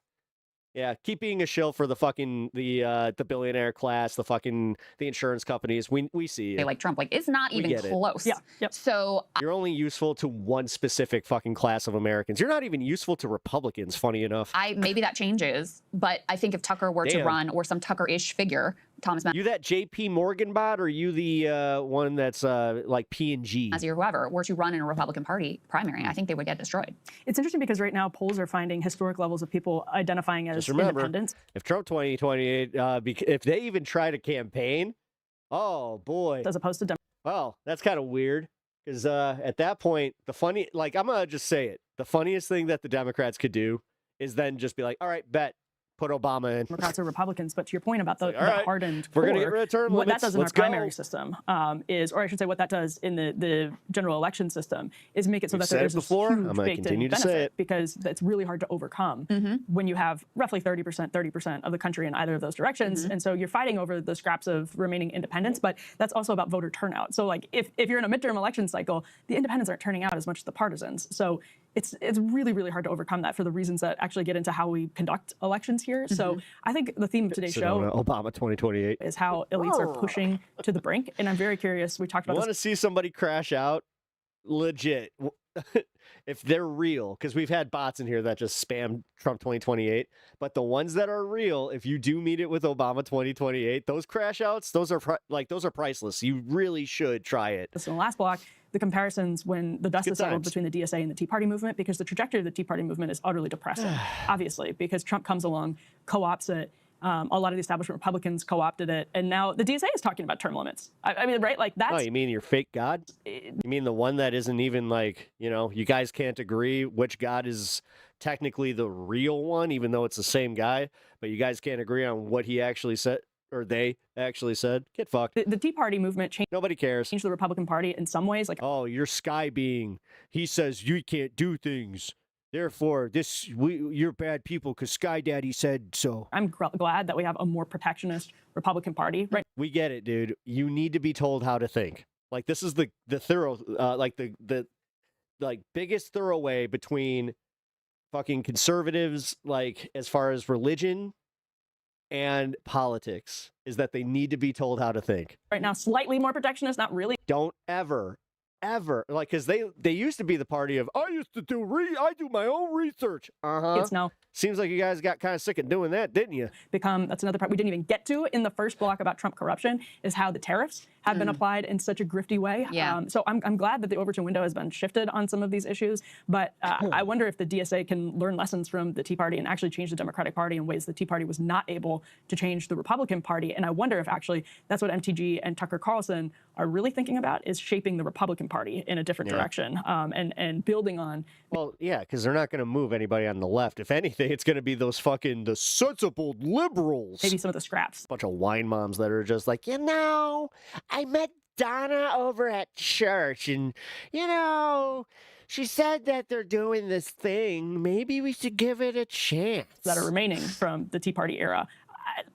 Yeah, keep being a shill for the fucking the billionaire class, the insurance companies. We see they like Trump. Like it's not even close. Yeah. Yep. So you're only useful to one specific fucking class of Americans. You're not even useful to Republicans, funny enough. Maybe that changes, but I think if Tucker were to run or some Tucker-ish figure, Thomas You that JP Morgan bot, or you the one that's like P&G? As whoever were to run in a Republican Party primary, I think they would get destroyed. It's interesting because right now polls are finding historic levels of people identifying as independents. If Trump 2028, if they even try to campaign, oh boy, as opposed to well, that's kind of weird because at that point, I'm gonna just say it. The funniest thing that the Democrats could do is then just be like, all right, bet. Put Obama in. Democrats or Republicans, but to your point about the hardened core, we're going to get rid of term what limits. That does in our primary system is, or I should say what that does in the general election system is make it so that there's this huge baked-in benefit because that's really hard to overcome when you have roughly 30% of the country in either of those directions. And so you're fighting over the scraps of remaining independents, but that's also about voter turnout. So like if you're in a midterm election cycle, the independents aren't turning out as much as the partisans. So it's really, really hard to overcome that for the reasons that actually get into how we conduct elections here. So I think the theme of today's show, Obama 2028, is how elites are pushing to the brink. And I'm very curious. We talked about this. I want to see somebody crash out legit. If they're real, because we've had bots in here that just spam Trump 2028, but the ones that are real, if you do meet it with Obama 2028, those crash outs, those are priceless. You really should try it. So in the last block, the comparisons when the dust is settled between the DSA and the Tea Party movement, because the trajectory of the Tea Party movement is utterly depressing, obviously, because Trump comes along, co-opts it. A lot of the establishment Republicans co-opted it, and now the DSA is talking about term limits. I mean, right? Like that's. Oh, you mean your fake God? You mean the one that isn't even like, you guys can't agree which God is technically the real one, even though it's the same guy, but you guys can't agree on what he actually said. Or they actually said, get fucked. The Tea Party movement changed. Nobody cares. Changed the Republican Party in some ways. Like, oh, you're sky being. He says you can't do things. Therefore, you're bad people because Sky Daddy said so. I'm glad that we have a more protectionist Republican Party. Right. We get it, dude. You need to be told how to think. Like this is the thorough, like the like biggest throwaway between fucking conservatives, like as far as religion and politics, is that they need to be told how to think. Right now, slightly more protectionist, not really. Don't ever, like, because they used to be the party of I used to do I do my own research. It's no. Seems like you guys got kind of sick of doing that, didn't you? That's another part we didn't even get to in the first block about Trump corruption, is how the tariffs have been applied in such a grifty way. Yeah. So I'm glad that the Overton window has been shifted on some of these issues, but I wonder if the DSA can learn lessons from the Tea Party and actually change the Democratic Party in ways the Tea Party was not able to change the Republican Party. And I wonder if actually that's what MTG and Tucker Carlson are really thinking about, is shaping the Republican Party in a different direction, and building on. Well, yeah, because they're not going to move anybody on the left. If anything, it's going to be those fucking the sensible liberals. Maybe some of the scraps. Bunch of wine moms that are just like, I met Donna over at church, and she said that they're doing this thing. Maybe we should give it a chance. That are remaining from the Tea Party era.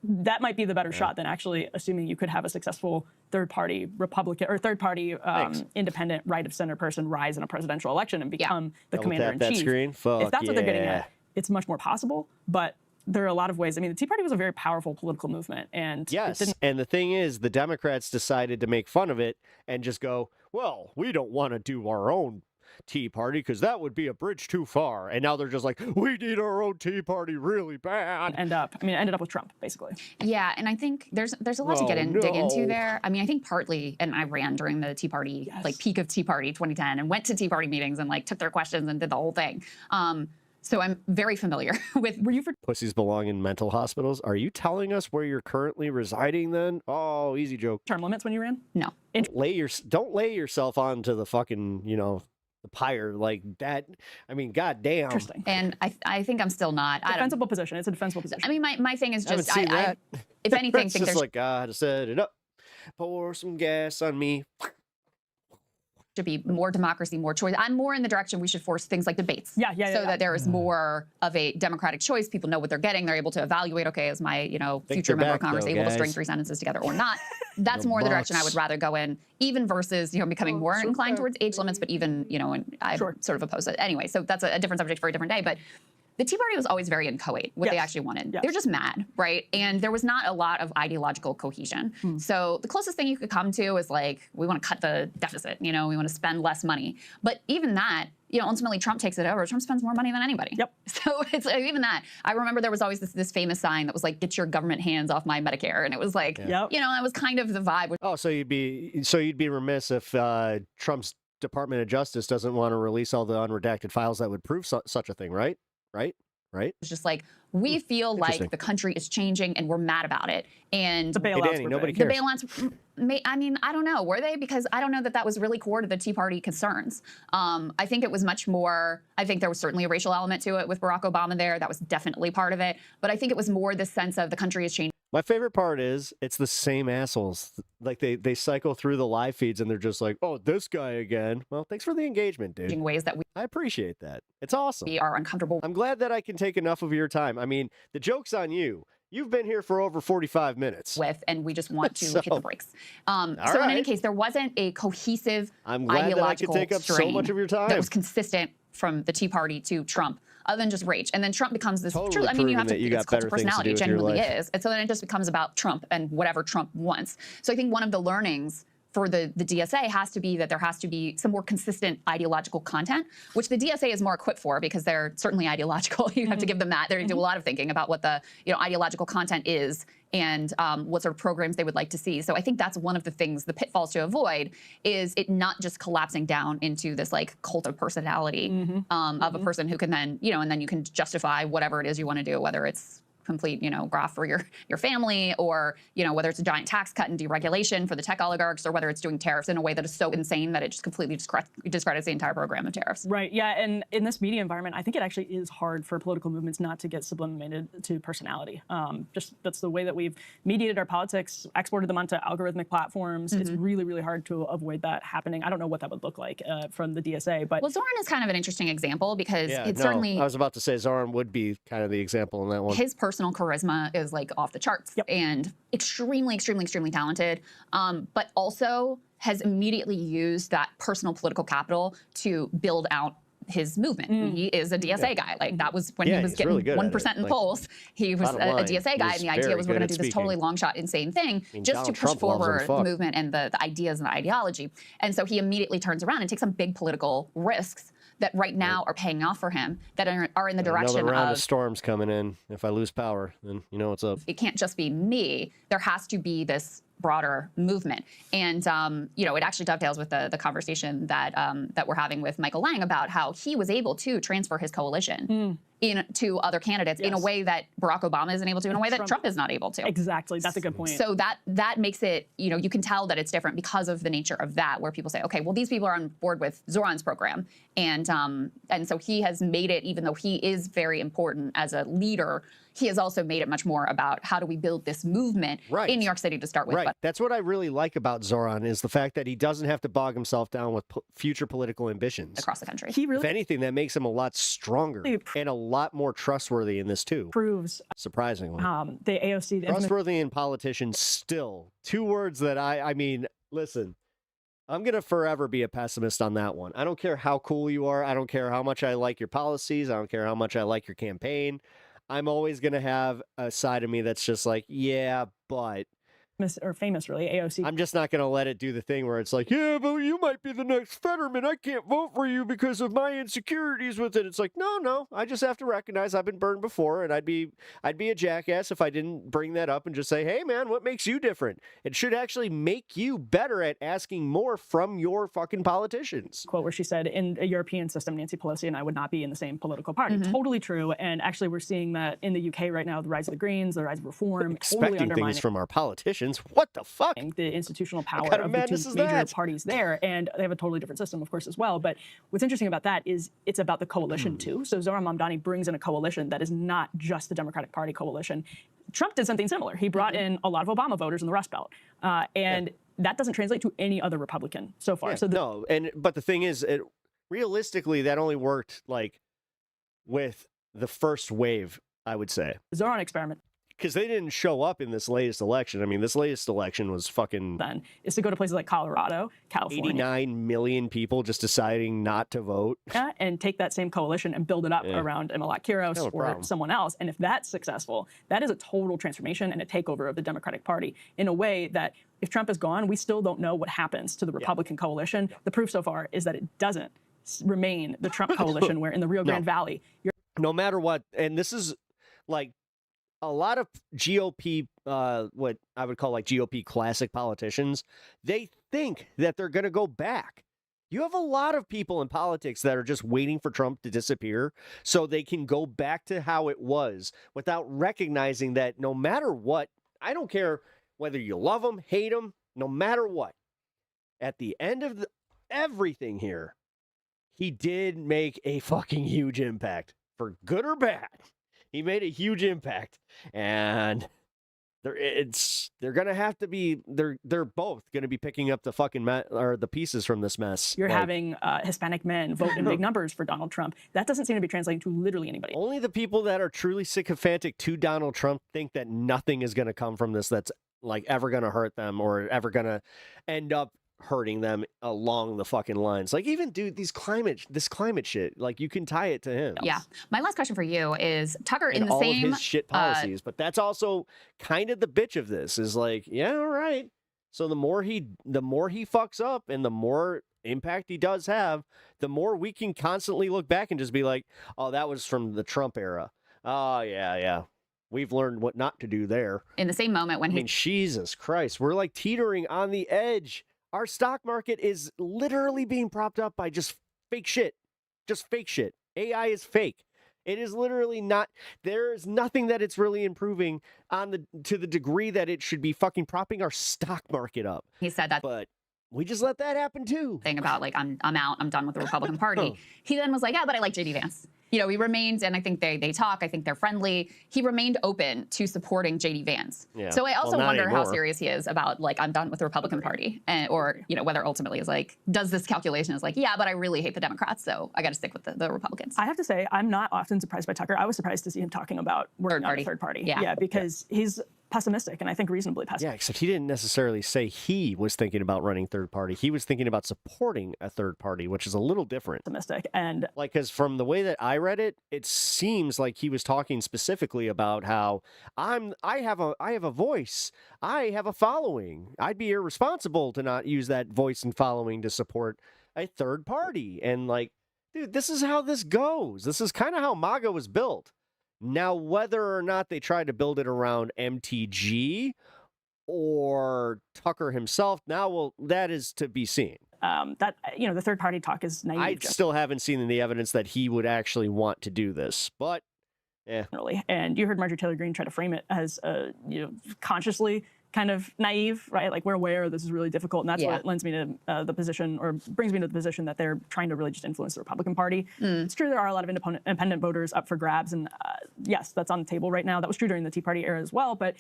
That might be the better shot than actually assuming you could have a successful third-party Republican or third-party independent right-of-center person rise in a presidential election and become the commander-in-chief. Screen? If that's what they're getting at, it's much more possible, but there are a lot of ways. I mean, the Tea Party was a very powerful political movement, and and the thing is, the Democrats decided to make fun of it and just go, well, we don't want to do our own Tea Party because that would be a bridge too far. And now they're just like, we need our own Tea Party really bad. Ended up with Trump, basically. Yeah, and I think there's a lot to dig into there. I mean, I think partly, and I ran during the Tea Party, like peak of Tea Party 2010, and went to Tea Party meetings and like took their questions and did the whole thing. So I'm very familiar with. Were you for pussies belong in mental hospitals? Are you telling us where you're currently residing then? Oh, easy joke. Term limits when you ran? No. Don't lay yourself onto the fucking, the pyre like that. I mean, goddamn. Interesting. And I think I'm still not. Defensible position. It's a defensible position. I mean, my thing is just, I if anything, it's think just there's like God set it up. Pour some gas on me. should be more democracy, more choice. I'm more in the direction we should force things like debates. So that there is more of a democratic choice. People know what they're getting. They're able to evaluate, okay, is my, future member of Congress able to string 3 sentences together or not? That's more the direction I would rather go in, even versus, becoming more inclined towards age limits, but even, and I sort of oppose it. Anyway, so that's a different subject for a different day. But the Tea Party was always very inchoate, what they actually wanted. They're just mad, right? And there was not a lot of ideological cohesion. So the closest thing you could come to is like, we want to cut the deficit, we want to spend less money. But even that, ultimately Trump takes it over. Trump spends more money than anybody. So it's even that. I remember there was always this famous sign that was like, get your government hands off my Medicare. And it was like, that was kind of the vibe. Oh, so you'd be remiss if Trump's Department of Justice doesn't want to release all the unredacted files that would prove such a thing, right? Right? It's just like, we feel like the country is changing and we're mad about it. And the bailouts, Danny, nobody cares. The bailouts, I don't know, were they? Because I don't know that was really core to the Tea Party concerns. I think it was much more, I think there was certainly a racial element to it with Barack Obama there. That was definitely part of it. But I think it was more the sense of the country is changing. My favorite part is it's the same assholes. Like they cycle through the live feeds and they're just like, oh, this guy again. Well, thanks for the engagement, dude. In ways that I appreciate that. It's awesome. We are uncomfortable. I'm glad that I can take enough of your time. I mean, the joke's on you. You've been here for over 45 minutes. And we just want to hit the brakes. In any case, there wasn't a cohesive ideological take up so much of your time that was consistent from the Tea Party to Trump, other than just rage. And then Trump becomes this totally you have to, it's cult of personality. It genuinely is. And so then it just becomes about Trump and whatever Trump wants. So I think one of the learnings for the DSA has to be that there has to be some more consistent ideological content, which the DSA is more equipped for because they're certainly ideological. You have to give them that. They're going to do a lot of thinking about what the ideological content is and what sort of programs they would like to see. So I think that's one of the things, the pitfalls to avoid, is it not just collapsing down into this like cult of personality of a person who can then, and then you can justify whatever it is you want to do, whether it's complete, graft for your family, or, whether it's a giant tax cut and deregulation for the tech oligarchs, or whether it's doing tariffs in a way that is so insane that it just completely discredits the entire program of tariffs. Right, yeah, and in this media environment, I think it actually is hard for political movements not to get sublimated to personality. Just that's the way that we've mediated our politics, exported them onto algorithmic platforms. It's really, really hard to avoid that happening. I don't know what that would look like from the DSA, but... Well, Zoran is kind of an interesting example because certainly... I was about to say Zoran would be kind of the example in that one. His personal charisma is like off the charts and extremely, extremely, extremely talented. But also has immediately used that personal political capital to build out his movement. He is a DSA guy. Like that was when he was getting really 1% in polls. He was a DSA guy, and the idea was we're going to do this totally long shot, insane thing just to push forward the movement and the ideas and the ideology. And so he immediately turns around and takes some big political risks that right now are paying off for him, that are in the direction Another round of of storms coming in. If I lose power, then you know what's up. it can't just be me. There has to be this broader movement. And, you know, it actually dovetails with the conversation that that we're having with Michael Lang about how he was able to transfer his coalition to other candidates in a way that Barack Obama isn't able to, in a way that Trump is not able to. Exactly. That's a good point. So that makes it, you know, you can tell that it's different because of the nature of that, where people say, okay, well, these people are on board with Zoran's program. And so he has made it, even though he is very important as a leader, he has also made it much more about how do we build this movement in New York City to start with. Right. But That's what I really like about Zoran is the fact that he doesn't have to bog himself down with future political ambitions across the country. He really, if anything, that makes him a lot stronger and a lot more trustworthy in this too. Proves surprisingly the AOC, trustworthy in politicians. Still, two words that I mean, listen. I'm going to forever be a pessimist on that one. I don't care how cool you are. I don't care how much I like your policies. I don't care how much I like your campaign. I'm always going to have a side of me that's just like, yeah, but... famous, really, AOC. I'm just not going to let it do the thing where it's like, yeah, but you might be the next Fetterman. I can't vote for you because of my insecurities with it. It's like, no, I just have to recognize I've been burned before, and I'd be a jackass if I didn't bring that up and just say, hey, man, what makes you different? It should actually make you better at asking more from your fucking politicians. Quote where she said, in a European system, Nancy Pelosi and I would not be in the same political party. Totally true. And actually, we're seeing that in the UK right now, the rise of the Greens, the rise of reform, expecting totally things from our politicians. What the fuck? The institutional power of the two major parties there. And they have a totally different system, of course, as well. But what's interesting about that is it's about the coalition, too. So Zoran Mamdani brings in a coalition that is not just the Democratic Party coalition. Trump did something similar. He brought in a lot of Obama voters in the Rust Belt. And that doesn't translate to any other Republican so far. So but the thing is, realistically, that only worked like with the first wave, I would say. Zoran experiment. Because they didn't show up in this latest election. I mean, this latest election was fucking... Then is to go to places like Colorado, California. 89 million people just deciding not to vote. Yeah, and take that same coalition and build it up around Emilak Kiros or someone else. And if that's successful, that is a total transformation and a takeover of the Democratic Party in a way that if Trump is gone, we still don't know what happens to the Republican coalition. The proof so far is that it doesn't remain the Trump coalition where in the Rio Grande Valley... No matter what, and this is like... a lot of GOP, what I would call like GOP classic politicians, they think that they're going to go back. You have a lot of people in politics that are just waiting for Trump to disappear so they can go back to how it was without recognizing that no matter what, I don't care whether you love him, hate him, no matter what, at the end of everything here, he did make a fucking huge impact, for good or bad. He made a huge impact, and they're gonna have to be they're both gonna be picking up the fucking or the pieces from this mess. You're having Hispanic men vote in big numbers for Donald Trump. That doesn't seem to be translating to literally anybody. Only the people that are truly sycophantic to Donald Trump think that nothing is gonna come from this that's like ever gonna hurt them or ever gonna end up hurting them along the fucking lines. Like, even, dude, this climate shit, like, you can tie it to him. Yeah. My last question for you is, Tucker, and in the all same... of his shit policies, but that's also kind of the bitch of this, is like, yeah, all right. So the more he fucks up and the more impact he does have, the more we can constantly look back and just be like, oh, that was from the Trump era. Oh, yeah. We've learned what not to do there. In the same moment when I mean, Jesus Christ, we're like teetering on the edge. Our stock market is literally being propped up by just fake shit. Just fake shit. AI is fake. It is literally not. There is nothing that it's really improving to the degree that it should be fucking propping our stock market up. He said that. But we just let that happen too. Thing about like, I'm out, I'm done with the Republican Party. He then was like, yeah, but I like JD Vance. You know, he remains, and I think they talk, I think they're friendly. He remained open to supporting JD Vance. Yeah. So I also wonder anymore. how serious he is about, like, I'm done with the Republican Party. Or, you know, whether ultimately is like, does this calculation is like, yeah, but I really hate the Democrats, so I got to stick with the Republicans. I have to say, I'm not often surprised by Tucker. I was surprised to see him talking about working on a third party. Yeah. Because his pessimistic, and I think reasonably pessimistic. Yeah, except he didn't necessarily say he was thinking about running third party. He was thinking about supporting a third party, which is a little different. Pessimistic, and like, because from the way that I read it, it seems like he was talking specifically about how I have a voice, I have a following. I'd be irresponsible to not use that voice and following to support a third party. And like, dude, this is how this goes. This is kind of how MAGA was built. Now, whether or not they tried to build it around MTG or Tucker himself, that is to be seen. That, the third party talk is naive. I still haven't seen any evidence that he would actually want to do this, but And you heard Marjorie Taylor Greene try to frame it as, consciously kind of naive, right? Like, we're aware this is really difficult, and that's what lends me to the position, or brings me to the position that they're trying to really just influence the Republican Party. It's true there are a lot of independent voters up for grabs, and yes, that's on the table right now. That was true during the Tea Party era as well, but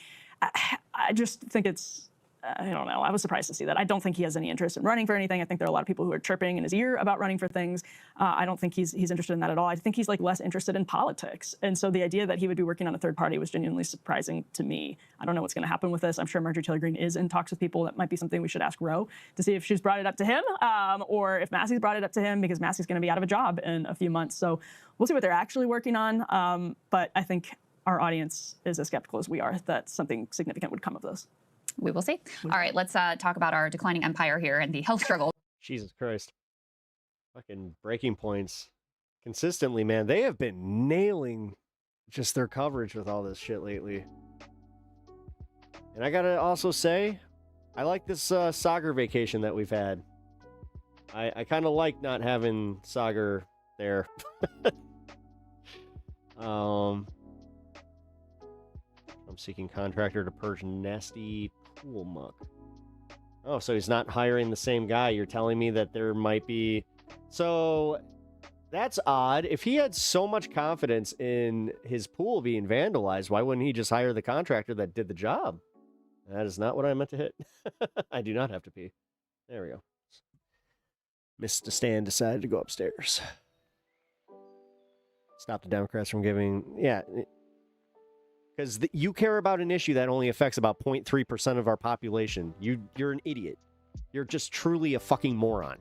I just think it's, I don't know. I was surprised to see that. I don't think he has any interest in running for anything. I think there are a lot of people who are chirping in his ear about running for things. I don't think he's interested in that at all. I think he's like less interested in politics. And so the idea that he would be working on a third party was genuinely surprising to me. I don't know what's going to happen with this. I'm sure Marjorie Taylor Greene is in talks with people. That might be something we should ask Roe to see if she's brought it up to him, or if Massey's brought it up to him, because Massey's going to be out of a job in a few months. So we'll see what they're actually working on. But I think our audience is as skeptical as we are that something significant would come of this. We will see. All right, let's talk about our declining empire here and the health struggle. Jesus Christ. Fucking breaking points. Consistently, man. They have been nailing just their coverage with all this shit lately. And I gotta also say, I like this Sagar vacation that we've had. I kind of like not having Sagar there. I'm seeking contractor to purge nasty pool muck. Oh, so he's not hiring the same guy. You're telling me that there might be... So, that's odd. If he had so much confidence in his pool being vandalized, why wouldn't he just hire the contractor that did the job? That is not what I meant to hit. I do not have to pee. There we go. Mr. Stan decided to go upstairs. Stop the Democrats from giving... Yeah... Because you care about an issue that only affects about 0.3% of our population. You're an idiot. You're just truly a fucking moron.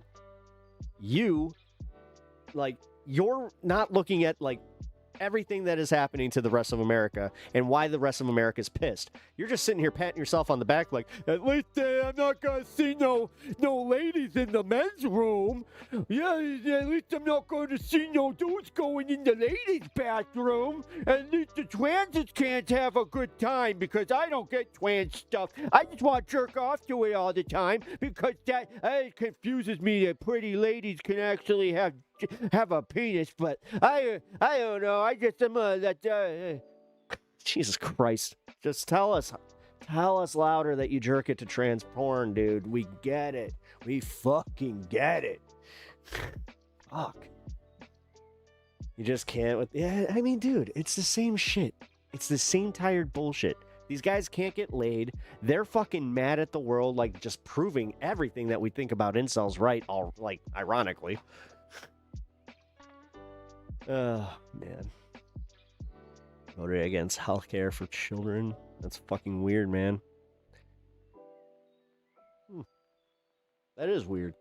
You're not looking at, everything that is happening to the rest of America and why the rest of America is pissed. You're just sitting here patting yourself on the back like, at least I'm not going to see no ladies in the men's room. Yeah, at least I'm not going to see no dudes going in the ladies' bathroom. At least the transes can't have a good time because I don't get trans stuff. I just want to jerk off to it all the time because that confuses me that pretty ladies can actually have a penis, but I don't know. I just am Jesus Christ. Just tell us louder that you jerk it to trans porn, dude. We get it. We fucking get it. Fuck. You just can't with... Yeah, I mean, dude, it's the same shit. It's the same tired bullshit. These guys can't get laid. They're fucking mad at the world, just proving everything that we think about incels right, ironically. Oh, man. Voted against healthcare for children. That's fucking weird, man. That is weird.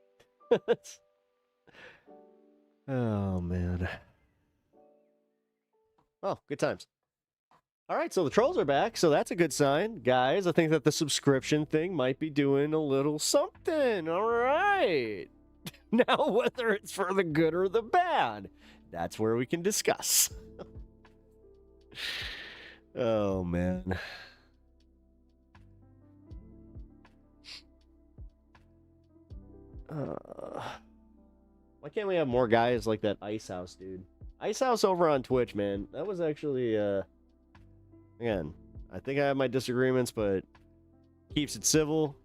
Oh, man. Oh, good times. All right, so the trolls are back, so that's a good sign. Guys, I think that the subscription thing might be doing a little something. All right. Now, whether it's for the good or the bad, that's where we can discuss. Oh, man. Why can't we have more guys like that Ice House, dude? Ice House over on Twitch, man. That was actually, again, I think I have my disagreements, but keeps it civil.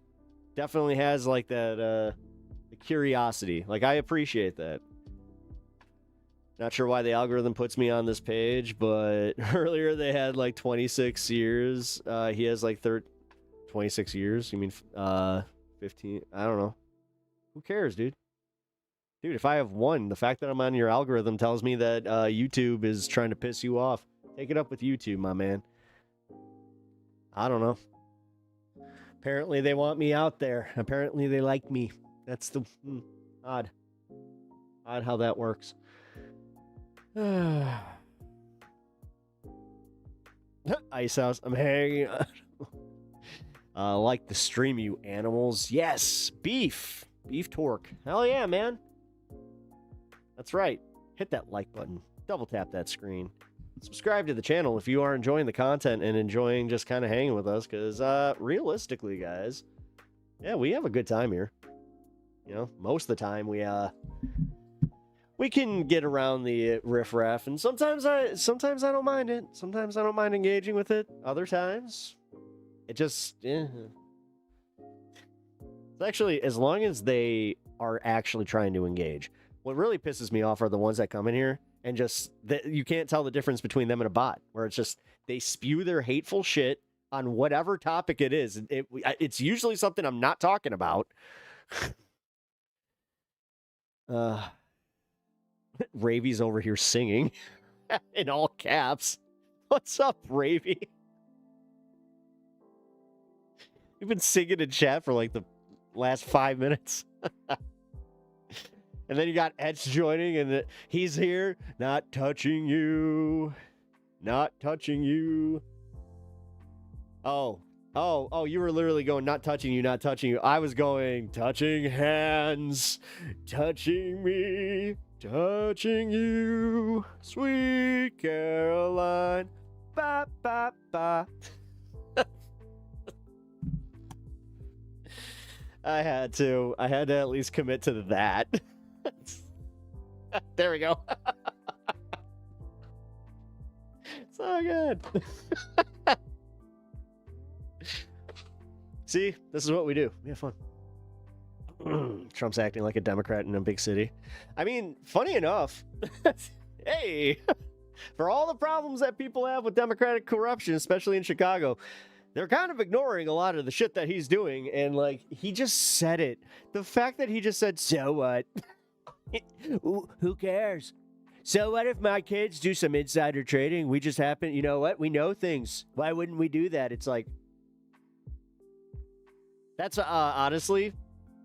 Definitely has, that, the curiosity. I appreciate that. Not sure why the algorithm puts me on this page, but earlier they had 26 years. He has 26 years. You mean 15? I don't know. Who cares, dude? Dude, if I have one, the fact that I'm on your algorithm tells me that YouTube is trying to piss you off. Take it up with YouTube, my man. I don't know. Apparently they want me out there. Apparently they like me. That's the odd how that works. Ice House, I'm hanging. Like the stream, you animals. Yes, beef torque. Hell yeah, man. That's right. Hit that like button. Double tap that screen. Subscribe to the channel if you are enjoying the content and enjoying just kind of hanging with us, because realistically, guys, yeah, we have a good time here. You know, most of the time we can get around the riffraff, and sometimes I don't mind it. Sometimes I don't mind engaging with it. Other times, it just it's actually, as long as they are actually trying to engage. What really pisses me off are the ones that come in here and just you can't tell the difference between them and a bot, where it's just they spew their hateful shit on whatever topic it is. It's usually something I'm not talking about. Ravy's over here singing in all caps. What's up, Ravy? You've been singing in chat for like the last 5 minutes. And then you got Etch joining, and he's here. Not touching you. Not touching you. Oh, you were literally going, not touching you, not touching you. I was going, touching hands, touching me, touching you, sweet Caroline. Ba, ba, ba. I had to at least commit to that. There we go. So good. See, this is what we do. We have fun. Trump's acting like a Democrat in a big city. I mean, funny enough, hey, for all the problems that people have with Democratic corruption, especially in Chicago, they're kind of ignoring a lot of the shit that he's doing. And like, he just said it. The fact that he just said, so what? Who cares? So what if my kids do some insider trading? We just happen, you know what? We know things. Why wouldn't we do that? It's like, that's honestly,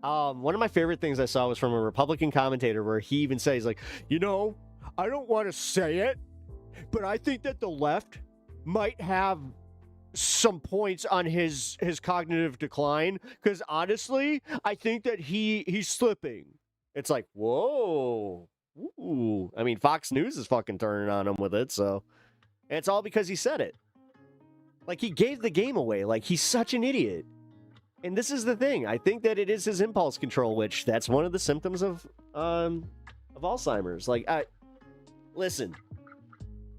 one of my favorite things I saw was from a Republican commentator where he even says, like, you know, I don't want to say it, but I think that the left might have some points on his cognitive decline, because honestly, I think that he's slipping. It's like, whoa. Ooh. I mean, Fox News is fucking turning on him with it, so. And it's all because he said it. Like, he gave the game away. Like, he's such an idiot. And this is the thing. I think that it is his impulse control, which that's one of the symptoms of Alzheimer's. Like, listen,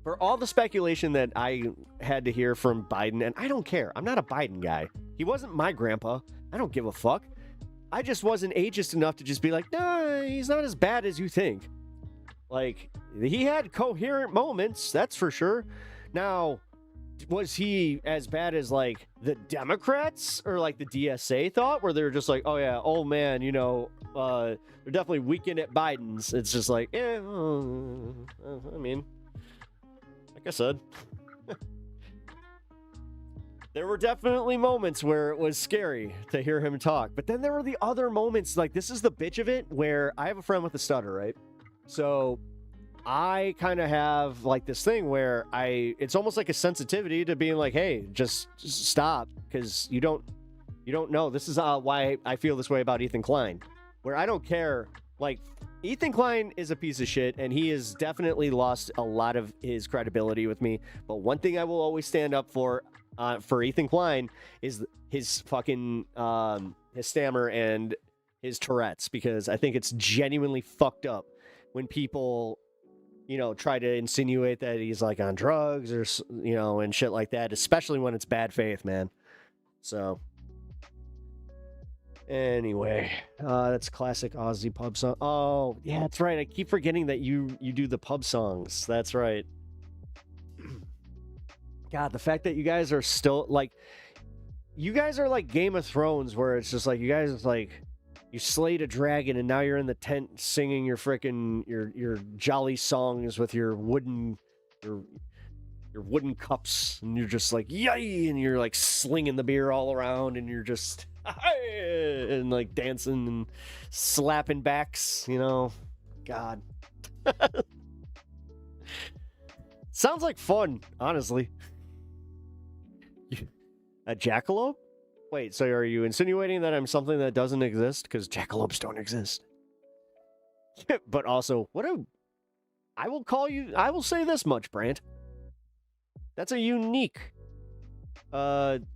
for all the speculation that I had to hear from Biden, and I don't care. I'm not a Biden guy. He wasn't my grandpa. I don't give a fuck. I just wasn't ageist enough to just be like, no, he's not as bad as you think. Like, he had coherent moments, that's for sure. Now, was he as bad as, like, the Democrats or, like, the DSA thought, where they're just like, oh, yeah, oh, man, you know, they're definitely weakened at Biden's. It's just like, I mean, like I said, there were definitely moments where it was scary to hear him talk. But then there were the other moments, like, this is the bitch of it, where I have a friend with a stutter, right? So I kind of have like this thing where it's almost like a sensitivity to being like, hey, just stop, because you don't know. This is why I feel this way about Ethan Klein, where I don't care. Like, Ethan Klein is a piece of shit, and he has definitely lost a lot of his credibility with me. But one thing I will always stand up for Ethan Klein is his fucking his stammer and his Tourette's, because I think it's genuinely fucked up when people, you know, try to insinuate that he's like on drugs or, you know, and shit like that, especially when it's bad faith, man. So anyway, that's classic Aussie pub song. Oh yeah, that's right. I keep forgetting that you do the pub songs. That's right. God, the fact that you guys are still like, you guys are like Game of Thrones, where it's just like, you guys like, you slayed a dragon and now you're in the tent singing your frickin' your jolly songs with your wooden, wooden cups, and you're just like, yay, and you're like slinging the beer all around, and you're just and like dancing and slapping backs, you know. God. Sounds like fun, honestly. A jackalope? Wait, so are you insinuating that I'm something that doesn't exist? Because jackalopes don't exist. But also, I will say this much, Brant. That's a unique burn,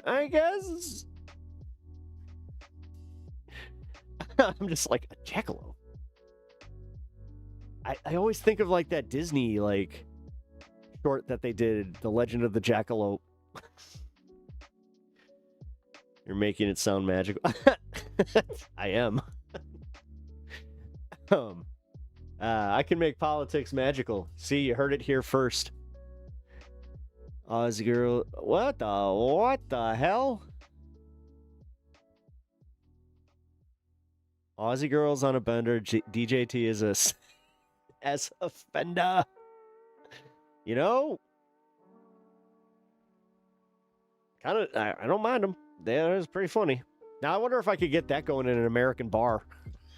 I guess? I'm just like, a jackalope. I always think of like that Disney like short that they did, The Legend of the Jackalope. You're making it sound magical. I am. I can make politics magical. See, you heard it here first. Aussie girl, what the hell? Aussie girls on a bender. DJT is as a fender. You know, kind of. I don't mind them. That is pretty funny. Now I wonder if I could get that going in an American bar.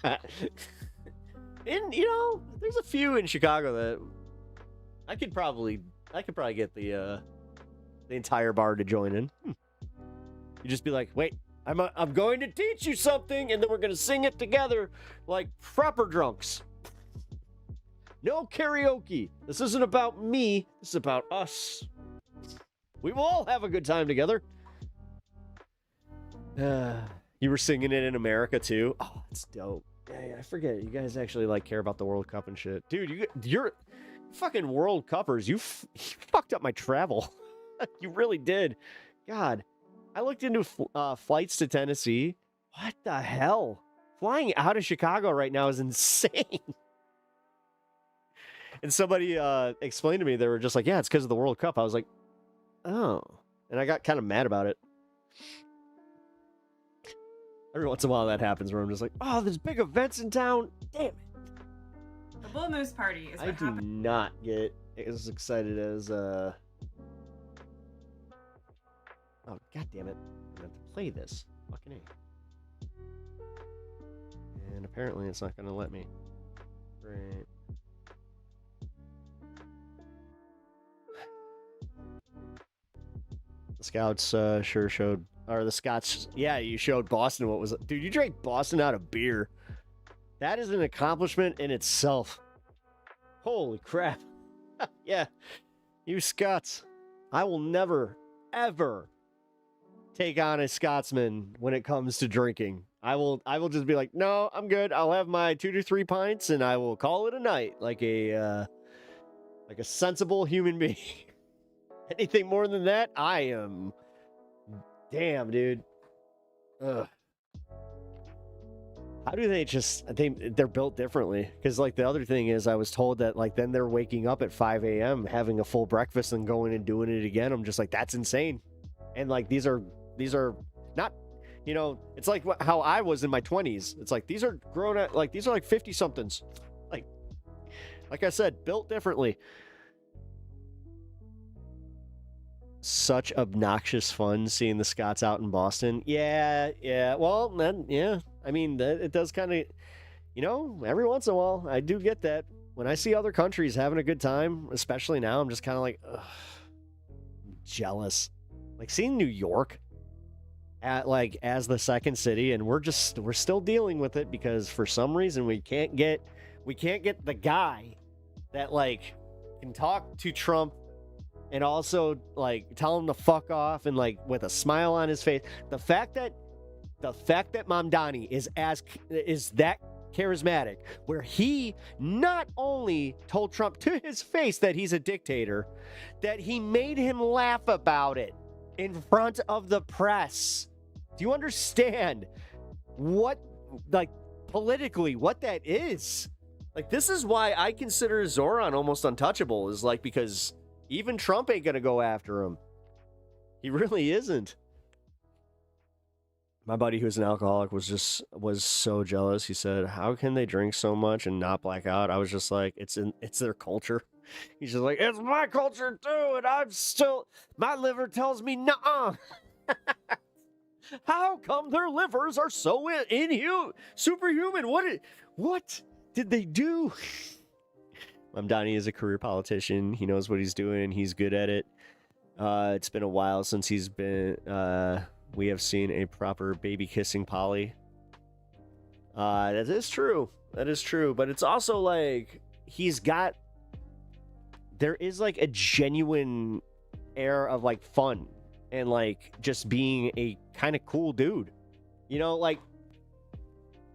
And you know, there's a few in Chicago that I could probably get the entire bar to join in. You just be like, wait, I'm going to teach you something, and then we're going to sing it together like proper drunks. No karaoke. This isn't about me. This is about us. We will all have a good time together. You were singing it in America too. Oh, it's dope. Yeah, I forget. You guys actually like care about the World Cup and shit, dude. You're fucking World Cuppers. You fucked up my travel. You really did. God, I looked into flights to Tennessee. What the hell? Flying out of Chicago right now is insane. And somebody explained to me, they were just like, yeah, it's because of the World Cup. I was like, oh. And I got kind of mad about it. Every once in a while that happens where I'm just like, oh, there's big events in town. Damn it. The Bull Moose Party is I do not get as excited as oh, god damn it. I'm gonna have to play this. Fucking A. And apparently it's not gonna let me. Great. The Scouts sure showed, or the Scots, yeah, you showed Boston what was, dude, you drank Boston out of beer. That is an accomplishment in itself. Holy crap. Yeah, you Scots. I will never, ever take on a Scotsman when it comes to drinking. I will just be like, no, I'm good. I'll have my 2 to 3 pints and I will call it a night, like a sensible human being. Anything more than that, I am... Damn, dude. Ugh. How do they just... They're built differently. Because, like, the other thing is, I was told that, like, then they're waking up at 5 a.m., having a full breakfast and going and doing it again. I'm just like, that's insane. And, like, these are not... You know, it's like how I was in my 20s. It's like, these are grown at... Like, these are, like, 50-somethings. Like I said, built differently. Such obnoxious fun seeing the Scots out in Boston. Yeah. Well, then, yeah. I mean, it does kind of, you know, every once in a while, I do get that. When I see other countries having a good time, especially now, I'm just kind of like, ugh, I'm jealous. Like seeing New York as the second city, and we're still dealing with it because for some reason we can't get the guy that like can talk to Trump and also like tell him to fuck off and like with a smile on his face. The fact that Mamdani is that charismatic, where he not only told Trump to his face that he's a dictator, that he made him laugh about it in front of the press. Do you understand what, like, politically what that is? Like, this is why I consider Zoran almost untouchable, is like, because even Trump ain't gonna go after him. He really isn't. My buddy who's an alcoholic was so jealous. He said, how can they drink so much and not black out? I was just like, it's their culture. He's just like, it's my culture too, and I'm still, my liver tells me nuh-uh. How come their livers are so superhuman? What did they do? Mamdani is a career politician. He knows what he's doing. He's good at it. It's been a while since he's been, we have seen a proper baby kissing Polly. That is true. That is true. But it's also like, there is like a genuine air of like fun and like just being a kind of cool dude. You know, like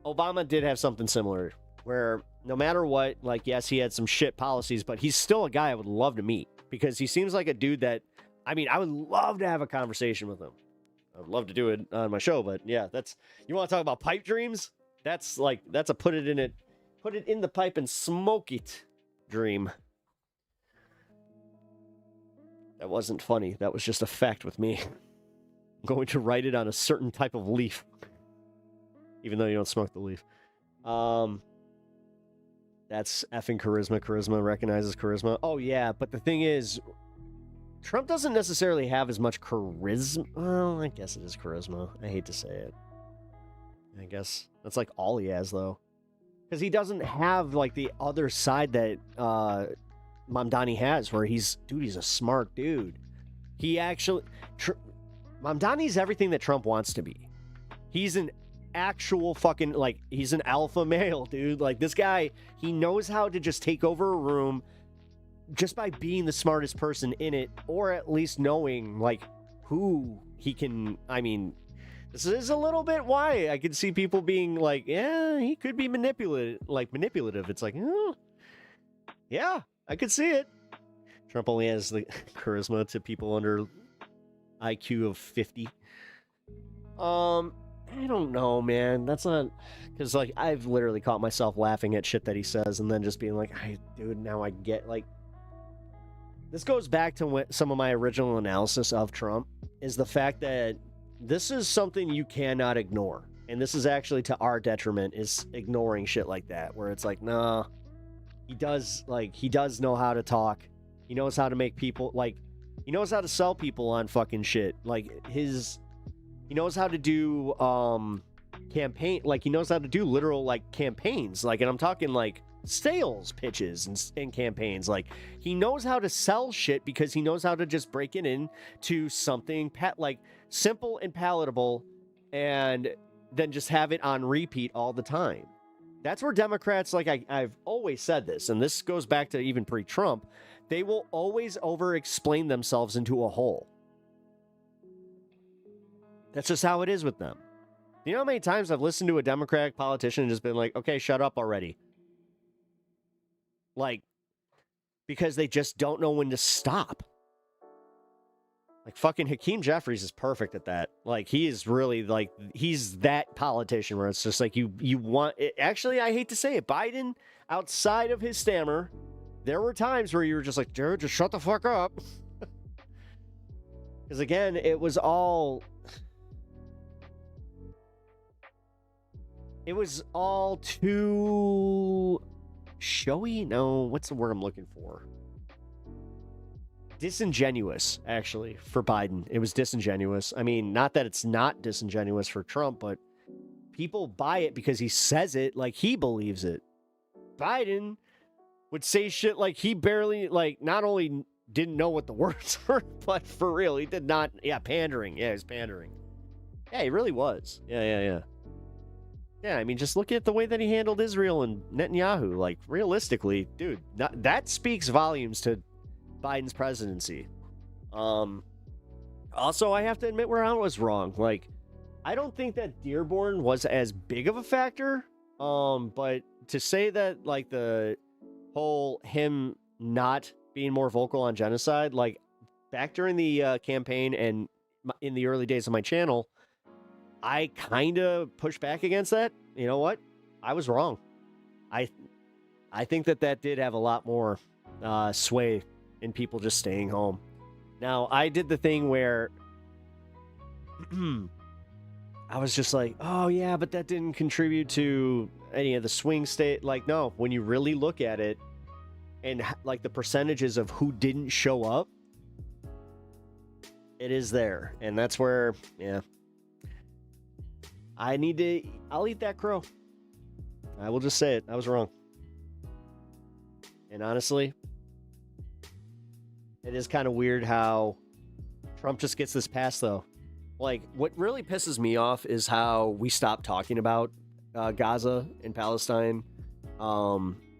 Obama did have something similar where no matter what, like, yes, he had some shit policies, but he's still a guy I would love to meet because he seems like a dude that, I mean, I would love to have a conversation with him. I would love to do it on my show, but yeah, you want to talk about pipe dreams? That's a put it in the pipe and smoke it dream. That wasn't funny. That was just a fact with me. I'm going to write it on a certain type of leaf. Even though you don't smoke the leaf. That's effing charisma. Charisma recognizes charisma. Oh, yeah, but the thing is, Trump doesn't necessarily have as much charisma. Well, I guess it is charisma. I hate to say it. I guess that's like all he has, though. Because he doesn't have, like, the other side that Mamdani has, where he's a smart dude. He actually... Mamdani's everything that Trump wants to be. He's an actual fucking, like, he's an alpha male, dude. Like, this guy, he knows how to just take over a room just by being the smartest person in it, or at least knowing, like, who he can... I mean, this is a little bit why I could see people being like, yeah, he could be manipulative. It's like, oh, yeah, I could see it. Trump only has the charisma to people under IQ of 50. I don't know, man. That's not... Because, like, I've literally caught myself laughing at shit that he says and then just being like, dude, now I get, like... This goes back to some of my original analysis of Trump, is the fact that this is something you cannot ignore. And this is actually to our detriment, is ignoring shit like that, where it's like, nah, he does know how to talk. He knows how to make people, like, he knows how to sell people on fucking shit. Like, he knows how to do, campaign, like, he knows how to do literal, like, campaigns. Like, and I'm talking, like, sales pitches and campaigns. Like, he knows how to sell shit because he knows how to just break it into something, like, simple and palatable, and then just have it on repeat all the time. That's where Democrats, like, I've always said this, and this goes back to even pre-Trump, they will always over-explain themselves into a hole. That's just how it is with them. You know how many times I've listened to a Democratic politician and just been like, okay, shut up already. Like, because they just don't know when to stop. Like, fucking Hakeem Jeffries is perfect at that. Like, he is really, like, he's that politician where it's just like, you want... Actually, I hate to say it, Biden, outside of his stammer, there were times where you were just like, Jared, just shut the fuck up. Because, again, it was all too showy? No, what's the word I'm looking for? Disingenuous, actually, for Biden. It was disingenuous. I mean, not that it's not disingenuous for Trump, but people buy it because he says it like he believes it. Biden would say shit like he barely, like, not only didn't know what the words were, but for real, he did not. Yeah, pandering. Yeah, he was pandering. Yeah, he really was. Yeah. Yeah, I mean, just look at the way that he handled Israel and Netanyahu. Like, realistically, dude, that speaks volumes to Biden's presidency. Also, I have to admit where I was wrong. Like, I don't think that Dearborn was as big of a factor. But to say that, like, the whole him not being more vocal on genocide, like, back during the campaign and in the early days of my channel, I kind of pushed back against that. You know what? I was wrong. I think that did have a lot more sway in people just staying home. Now, I did the thing where I was just like, oh yeah, but that didn't contribute to any of the swing state. Like, no, when you really look at it, and like the percentages of who didn't show up, it is there. And that's where, yeah, I'll eat that crow. I will just say it. I was wrong. And honestly, it is kind of weird how Trump just gets this pass, though. Like, what really pisses me off is how we stopped talking about Gaza and Palestine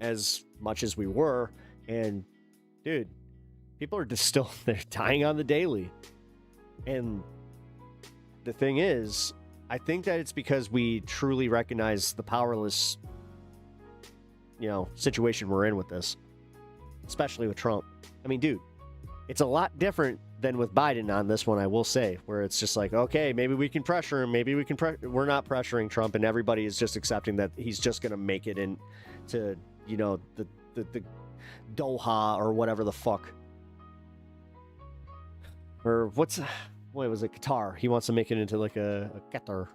as much as we were. And, dude, people are just still, they're dying on the daily. And the thing is, I think that it's because we truly recognize the powerless, situation we're in with this, especially with Trump. I mean, dude, it's a lot different than with Biden on this one, I will say, where it's just like, okay, maybe we can pressure him. Maybe we can we're not pressuring Trump, and everybody is just accepting that he's just going to make it into, the Doha or whatever the fuck. Or what was it? Qatar. He wants to make it into like a Qatar. Or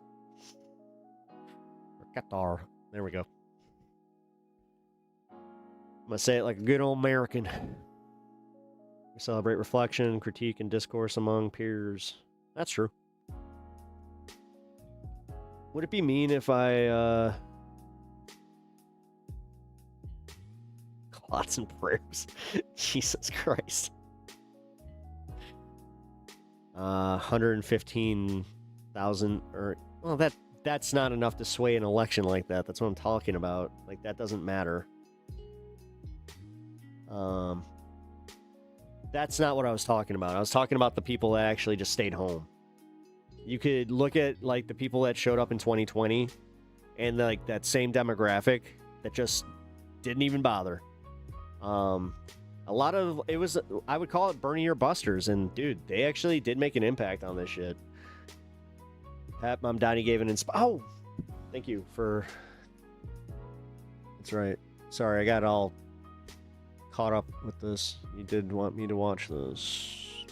Qatar. There we go. I'm going to say it like a good old American. We celebrate reflection, critique, and discourse among peers. That's true. Would it be mean if I, thoughts and prayers? Jesus Christ. 115,000, or, well, that's not enough to sway an election like that. That's what I'm talking about. Like, that doesn't matter. That's not what I was talking about. I was talking about the people that actually just stayed home. You could look at like the people that showed up in 2020 and like that same demographic that just didn't even bother. A lot of it was, I would call it Bernie or busters, and dude, they actually did make an impact on this shit. Pat, Mom Donnie gave an oh, thank you for. That's right. Sorry, I got all caught up with this. You did want me to watch this.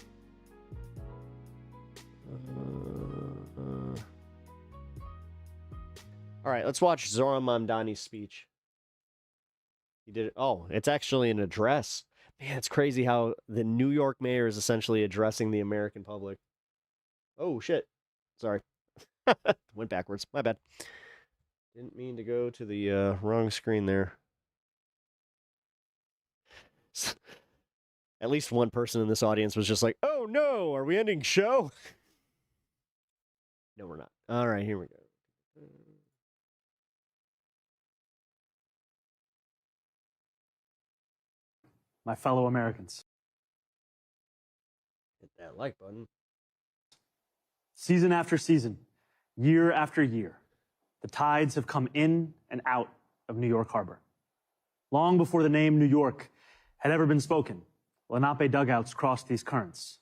All right, let's watch Zoran Mamdani's speech. He did it. Oh, it's actually an address. Man, it's crazy how the New York mayor is essentially addressing the American public. Oh, shit. Sorry. Went backwards. My bad. Didn't mean to go to the wrong screen there. At least one person in this audience was just like, oh no, are we ending show? No, we're not. All right, here we go. My fellow Americans. Hit that like button. Season after season, year after year, the tides have come in and out of New York Harbor. Long before the name New York had ever been spoken, Lenape dugouts crossed these currents.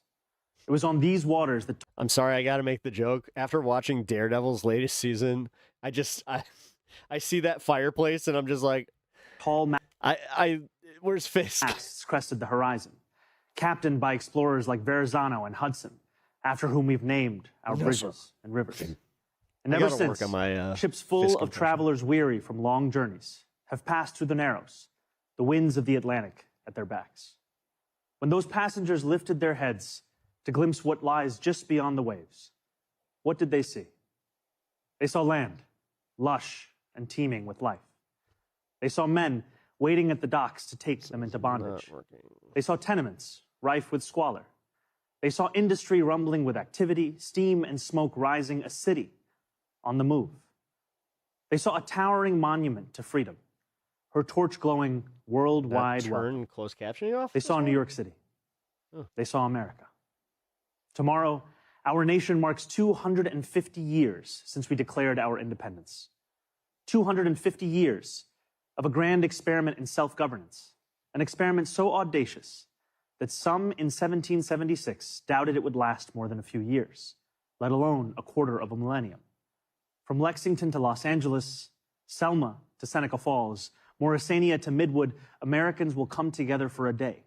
It was on these waters that... I'm sorry, I gotta make the joke. After watching Daredevil's latest season, I see that fireplace and I'm just like... Tall where's Fisk? Masts crested the horizon, captained by explorers like Verrazano and Hudson, after whom we've named our bridges and rivers. And ever since, ships full of travelers weary from long journeys have passed through the Narrows, the winds of the Atlantic at their backs. When those passengers lifted their heads to glimpse what lies just beyond the waves, what did they see? They saw land, lush and teeming with life. They saw men waiting at the docks to take them into bondage. They saw tenements rife with squalor. They saw industry rumbling with activity, steam and smoke rising, a city on the move. They saw a towering monument to freedom, her torch glowing worldwide. Turn closed captioning off? They saw New York City. They saw America. Tomorrow, our nation marks 250 years since we declared our independence. 250 years of a grand experiment in self-governance, an experiment so audacious that some in 1776 doubted it would last more than a few years, let alone a quarter of a millennium. From Lexington to Los Angeles, Selma to Seneca Falls, Morrisania to Midwood, Americans will come together for a day,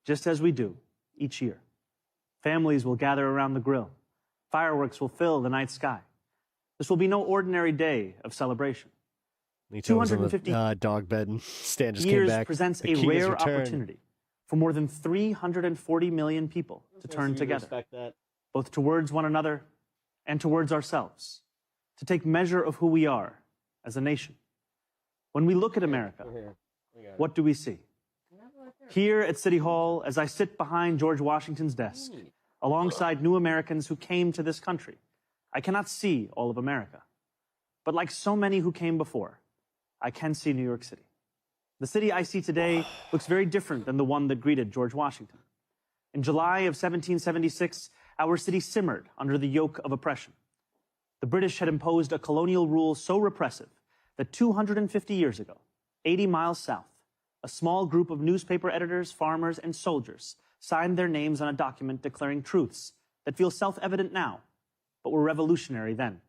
just as we do each year. Families will gather around the grill. Fireworks will fill the night sky. This will be no ordinary day of celebration. 250 dog bed and Stan just years came back. presents The a king has rare returned. opportunity for more than 340 million people to turn together, both towards one another and towards ourselves, to take measure of who we are as a nation. When we look at America, what do we see? Here at City Hall, as I sit behind George Washington's desk, alongside new Americans who came to this country, I cannot see all of America. But like so many who came before, I can see New York City. The city I see today looks very different than the one that greeted George Washington. In July of 1776, our city simmered under the yoke of oppression. The British had imposed a colonial rule so repressive that 250 years ago, 80 miles south, a small group of newspaper editors, farmers, and soldiers signed their names on a document declaring truths that feel self-evident now, but were revolutionary then,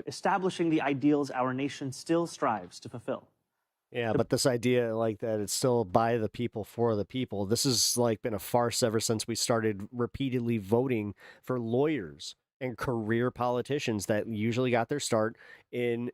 establishing the ideals our nation still strives to fulfill. Yeah, but this idea like that it's still by the people, for the people, this has like been a farce ever since we started repeatedly voting for lawyers and career politicians that usually got their start in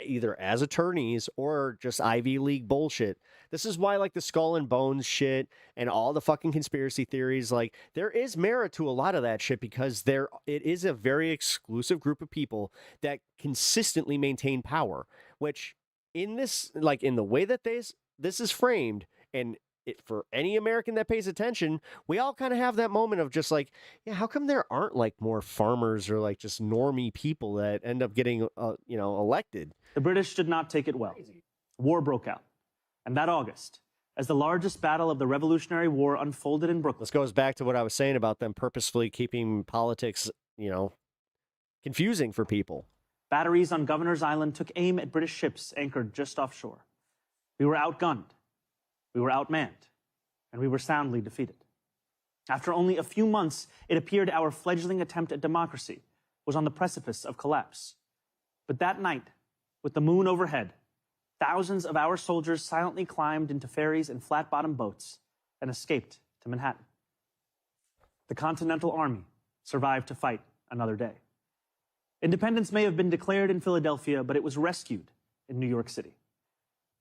either as attorneys or just Ivy League bullshit. This is why like the skull and bones shit and all the fucking conspiracy theories, like there is merit to a lot of that shit because it is a very exclusive group of people that consistently maintain power, which in this, like in the way that this is framed, and for any American that pays attention, we all kind of have that moment of just like, yeah, how come there aren't like more farmers or like just normie people that end up getting, elected? The British did not take it well. War broke out. And that August, as the largest battle of the Revolutionary War unfolded in Brooklyn. This goes back to what I was saying about them purposefully keeping politics, confusing for people. Batteries on Governor's Island took aim at British ships anchored just offshore. We were outgunned, we were outmanned, and we were soundly defeated. After only a few months, it appeared our fledgling attempt at democracy was on the precipice of collapse. But that night, with the moon overhead, thousands of our soldiers silently climbed into ferries and flat-bottom boats and escaped to Manhattan. The Continental Army survived to fight another day. Independence may have been declared in Philadelphia, but it was rescued in New York City.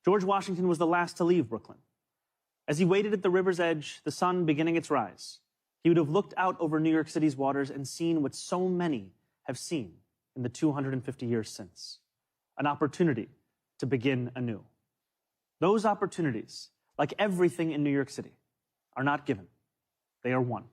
George Washington was the last to leave Brooklyn. As he waited at the river's edge, the sun beginning its rise, he would have looked out over New York City's waters and seen what so many have seen in the 250 years since, an opportunity to begin anew. Those opportunities, like everything in New York City, are not given. They are won.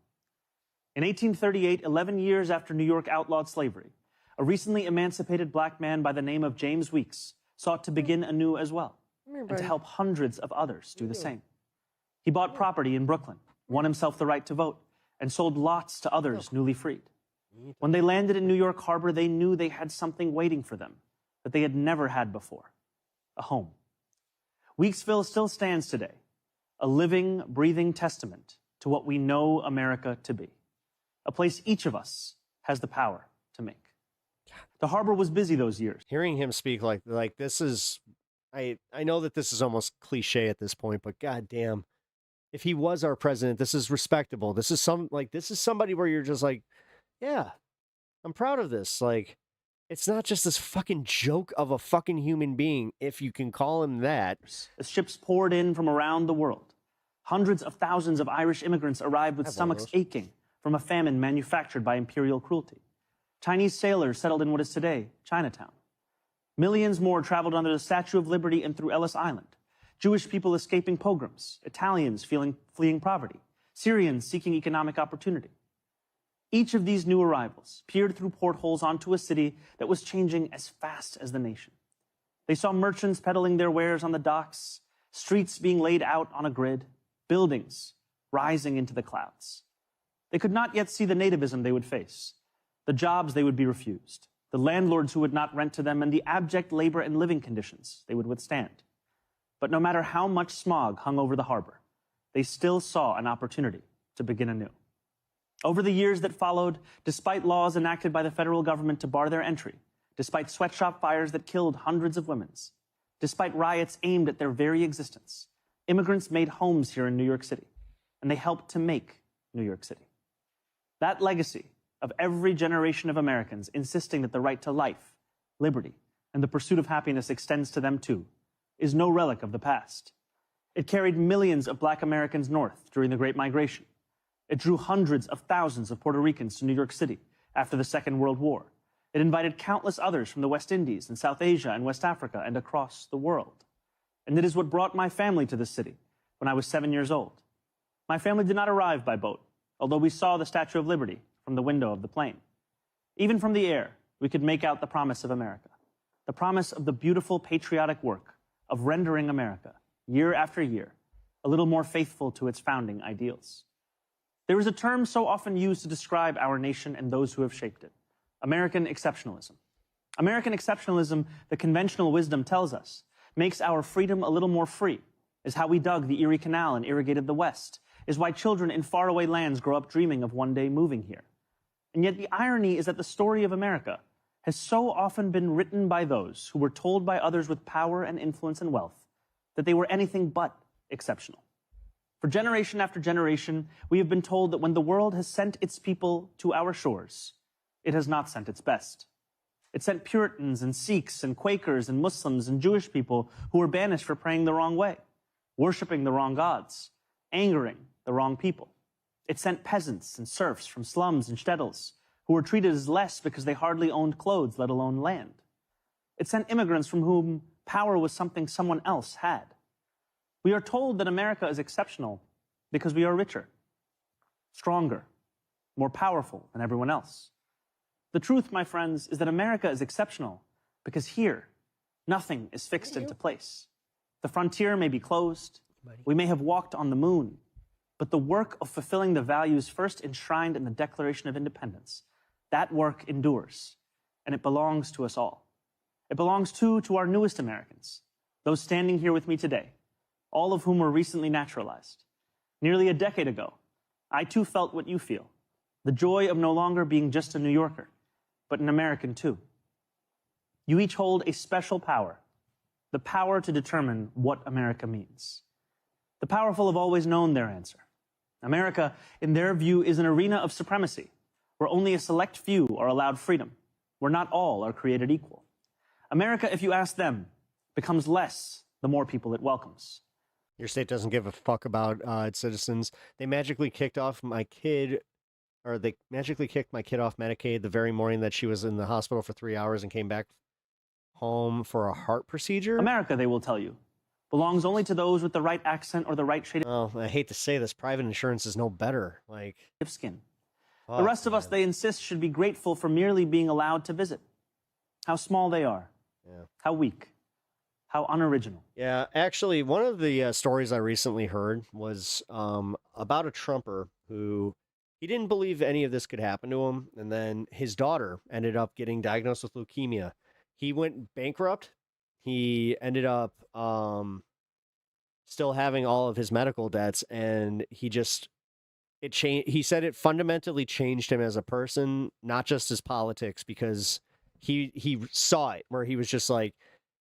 In 1838, 11 years after New York outlawed slavery, a recently emancipated black man by the name of James Weeks sought to begin anew as well, and to help hundreds of others do the same. He bought property in Brooklyn, won himself the right to vote, and sold lots to others newly freed. When they landed in New York Harbor, they knew they had something waiting for them that they had never had before, a home. Weeksville still stands today, a living, breathing testament to what we know America to be, a place each of us has the power to make. The harbor was busy those years. Hearing him speak like this is, I know that this is almost cliche at this point, but goddamn, if he was our president, this is respectable. This is somebody where you're just like, yeah, I'm proud of this. Like, it's not just this fucking joke of a fucking human being, if you can call him that. As ships poured in from around the world, hundreds of thousands of Irish immigrants arrived with stomachs aching from a famine manufactured by imperial cruelty. Chinese sailors settled in what is today Chinatown. Millions more traveled under the Statue of Liberty and through Ellis Island. Jewish people escaping pogroms, Italians fleeing poverty, Syrians seeking economic opportunity. Each of these new arrivals peered through portholes onto a city that was changing as fast as the nation. They saw merchants peddling their wares on the docks, streets being laid out on a grid, buildings rising into the clouds. They could not yet see the nativism they would face, the jobs they would be refused, the landlords who would not rent to them, and the abject labor and living conditions they would withstand. But no matter how much smog hung over the harbor, they still saw an opportunity to begin anew. Over the years that followed, despite laws enacted by the federal government to bar their entry, despite sweatshop fires that killed hundreds of women, despite riots aimed at their very existence, immigrants made homes here in New York City, and they helped to make New York City. That legacy of every generation of Americans insisting that the right to life, liberty, and the pursuit of happiness extends to them too, is no relic of the past. It carried millions of Black Americans north during the Great Migration. It drew hundreds of thousands of Puerto Ricans to New York City after the Second World War. It invited countless others from the West Indies and South Asia and West Africa and across the world. And it is what brought my family to this city when I was 7 years old. My family did not arrive by boat, although we saw the Statue of Liberty from the window of the plane. Even from the air, we could make out the promise of America, the promise of the beautiful patriotic work of rendering America, year after year, a little more faithful to its founding ideals. There is a term so often used to describe our nation and those who have shaped it: American exceptionalism. American exceptionalism, the conventional wisdom tells us, makes our freedom a little more free, is how we dug the Erie Canal and irrigated the West, is why children in faraway lands grow up dreaming of one day moving here. And yet the irony is that the story of America has so often been written by those who were told by others with power and influence and wealth that they were anything but exceptional. For generation after generation, we have been told that when the world has sent its people to our shores, it has not sent its best. It sent Puritans and Sikhs and Quakers and Muslims and Jewish people who were banished for praying the wrong way, worshiping the wrong gods, angering the wrong people. It sent peasants and serfs from slums and shtetls who were treated as less because they hardly owned clothes, let alone land. It sent immigrants from whom power was something someone else had. We are told that America is exceptional because we are richer, stronger, more powerful than everyone else. The truth, my friends, is that America is exceptional because here, nothing is fixed into place. The frontier may be closed, we may have walked on the moon, but the work of fulfilling the values first enshrined in the Declaration of Independence, that work endures, and it belongs to us all. It belongs too to our newest Americans, those standing here with me today, all of whom were recently naturalized. Nearly a decade ago, I too felt what you feel, the joy of no longer being just a New Yorker, but an American too. You each hold a special power, the power to determine what America means. The powerful have always known their answer. America, in their view, is an arena of supremacy, where only a select few are allowed freedom, where not all are created equal. America, if you ask them, becomes less the more people it welcomes. Your state doesn't give a fuck about its citizens. They magically kicked my kid off Medicaid the very morning that she was in the hospital for 3 hours and came back home for a heart procedure. America, they will tell you, belongs only to those with the right accent or the right shade of I hate to say this, private insurance is no better. Skin. The rest of us, they insist, should be grateful for merely being allowed to visit. How small they are. Yeah. How weak. How unoriginal. Yeah, actually, one of the stories I recently heard was about a Trumper who, he didn't believe any of this could happen to him, and then his daughter ended up getting diagnosed with leukemia. He went bankrupt. He ended up still having all of his medical debts, and he said it fundamentally changed him as a person, not just his politics, because he saw it, where he was just like,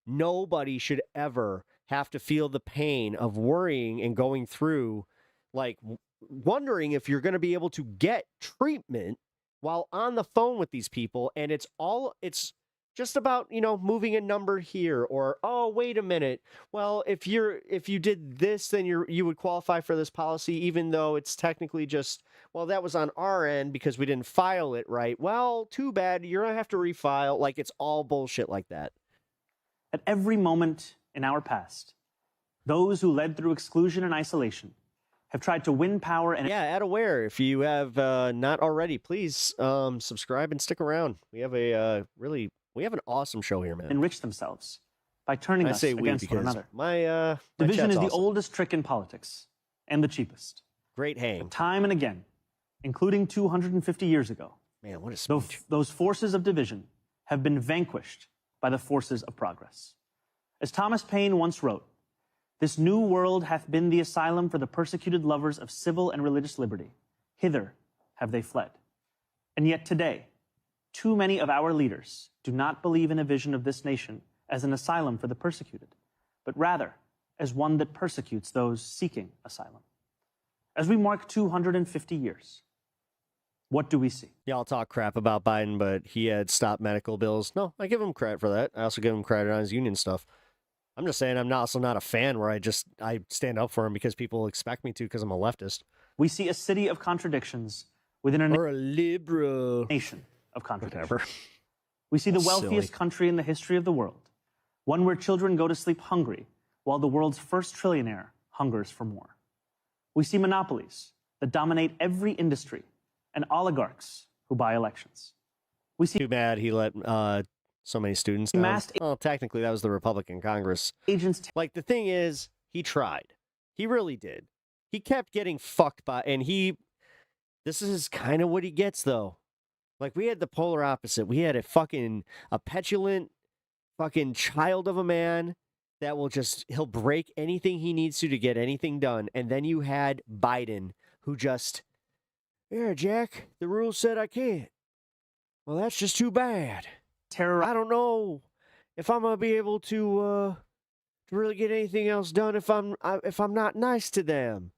nobody should ever have to feel the pain of worrying and going through, wondering if you're going to be able to get treatment while on the phone with these people. And it's just about, moving a number here, or, oh, wait a minute. Well, if you did this, then you would qualify for this policy, even though it's technically just, well, that was on our end because we didn't file it right. Well, too bad. You're going to have to refile. It's all bullshit like that. At every moment in our past, those who led through exclusion and isolation have tried to win power and... Yeah, Aware, if you have not already, please subscribe and stick around. We have we have an awesome show here, man. Enrich themselves by turning us against one another. My division is the awesome. oldest trick in politics and the cheapest. Great hang. But time and again, including 250 years ago, man, what a speech. Those forces of division have been vanquished by the forces of progress. As Thomas Paine once wrote, "This new world hath been the asylum for the persecuted lovers of civil and religious liberty. Hither have they fled." And yet today, too many of our leaders do not believe in a vision of this nation as an asylum for the persecuted, but rather as one that persecutes those seeking asylum. As we mark 250 years, What do we see? Y'all talk crap about Biden, but he had stopped medical bills. No, I give him credit for that. I also give him credit on his union stuff. I'm just saying I'm also not a fan where I stand up for him because people expect me to because I'm a leftist. We see a city of contradictions within a liberal nation of contradictions. Whatever. We see the That's wealthiest silly. country in the history of the world, one where children go to sleep hungry while the world's first trillionaire hungers for more. We see monopolies that dominate every industry and oligarchs who buy elections. We see Too bad he let so many students down. Well, technically, that was the Republican Congress. Agents. Like, the thing is, he tried. He really did. He kept getting fucked by, and this is kind of what he gets, though. Like, we had the polar opposite. We had a petulant fucking child of a man that he'll break anything he needs to get anything done. And then you had Biden, who just, yeah, Jack, the rules said I can't. Well, that's just too bad. I don't know if I'm gonna be able to really get anything else done if I'm not nice to them.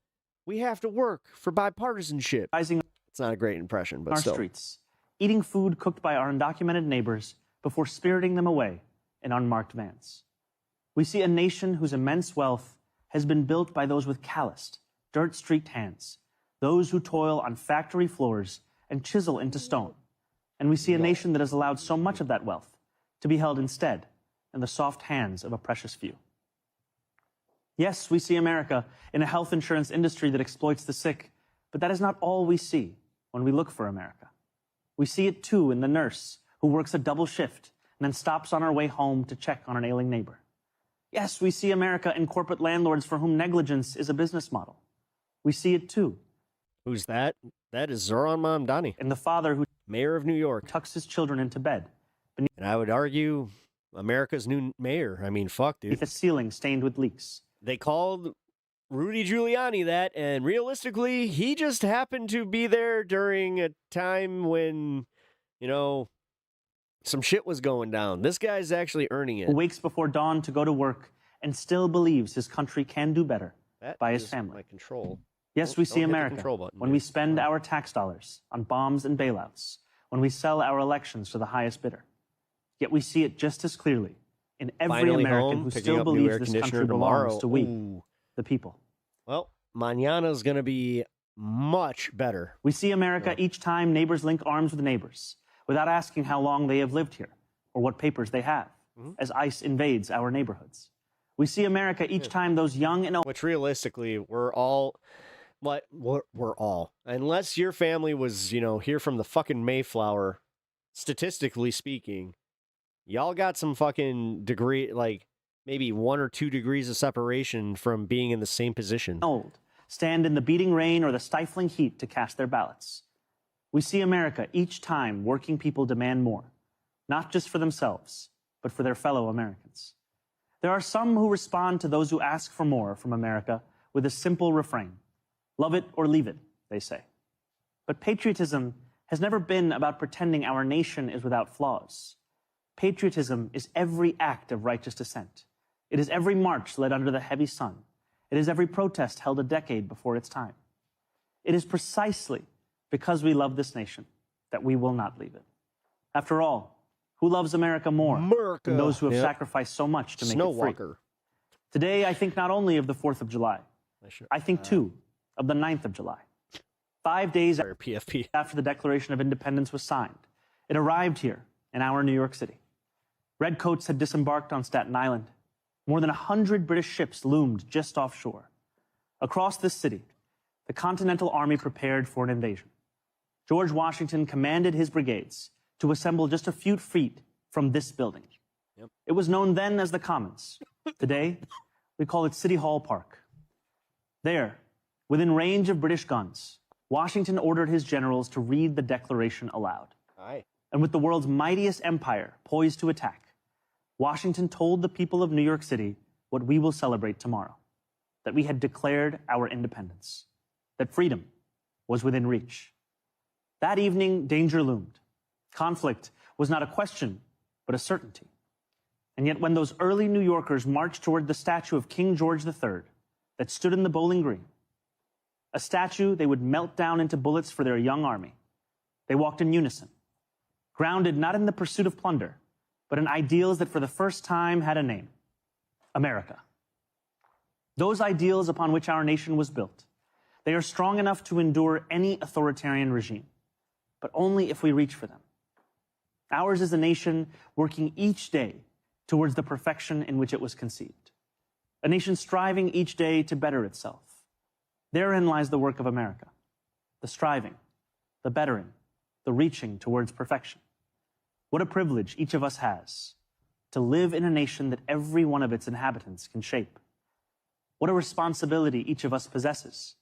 We have to work for bipartisanship. It's not a great impression, but our still. streets, eating food cooked by our undocumented neighbors before spiriting them away in unmarked vans. We see a nation whose immense wealth has been built by those with calloused, dirt-streaked hands, those who toil on factory floors and chisel into stone. And we see a nation that has allowed so much of that wealth to be held instead in the soft hands of a precious few. Yes, we see America in a health insurance industry that exploits the sick, but that is not all we see when we look for America. We see it too in the nurse who works a double shift and then stops on her way home to check on an ailing neighbor. Yes, we see America in corporate landlords for whom negligence is a business model. We see it too. Who's that? That is Zoran Mamdani. And the father who, mayor of New York, tucks his children into bed. And I would argue America's new mayor. I mean, fuck, dude. Beneath a ceiling stained with leaks. They called Rudy Giuliani that, and realistically, he just happened to be there during a time when, some shit was going down. This guy's actually earning it. Who wakes before dawn to go to work and still believes his country can do better by his family. My control. Yes, we see America when we spend our tax dollars on bombs and bailouts, when we sell our elections to the highest bidder. Yet we see it just as clearly in every American who still believes this country belongs to we, the people. Well, mañana's going to be much better. We see America each time neighbors link arms with neighbors without asking how long they have lived here or what papers they have, as ICE invades our neighborhoods. We see America each time those young and old... Which realistically, we're all... We're all. Unless your family was, here from the fucking Mayflower, statistically speaking, y'all got some fucking degree, like maybe 1 or 2 degrees of separation from being in the same position. Old stand in the beating rain or the stifling heat to cast their ballots. We see America each time working people demand more, not just for themselves, but for their fellow Americans. There are some who respond to those who ask for more from America with a simple refrain. Love it or leave it, they say. But patriotism has never been about pretending our nation is without flaws. Patriotism is every act of righteous dissent. It is every march led under the heavy sun. It is every protest held a decade before its time. It is precisely because we love this nation that we will not leave it. After all, who loves America more than those who have sacrificed so much to make it free? Today, I think not only of the 4th of July, I think too of the 9th of July. 5 days after the Declaration of Independence was signed, it arrived here in our New York City. Redcoats had disembarked on Staten Island. More than 100 British ships loomed just offshore. Across this city, the Continental Army prepared for an invasion. George Washington commanded his brigades to assemble just a few feet from this building. It was known then as the Commons. Today, we call it City Hall Park. There, within range of British guns, Washington ordered his generals to read the Declaration aloud. And with the world's mightiest empire poised to attack, Washington told the people of New York City what we will celebrate tomorrow, that we had declared our independence, that freedom was within reach. That evening, danger loomed. Conflict was not a question, but a certainty. And yet when those early New Yorkers marched toward the statue of King George III that stood in the Bowling Green, a statue they would melt down into bullets for their young army, They walked in unison, grounded not in the pursuit of plunder, but in ideals that for the first time had a name: America. Those ideals upon which our nation was built, they are strong enough to endure any authoritarian regime, but only if we reach for them. Ours is a nation working each day towards the perfection in which it was conceived, a nation striving each day to better itself. Therein lies the work of America, the striving, the bettering, the reaching towards perfection. What a privilege each of us has to live in a nation that every one of its inhabitants can shape. What a responsibility each of us possesses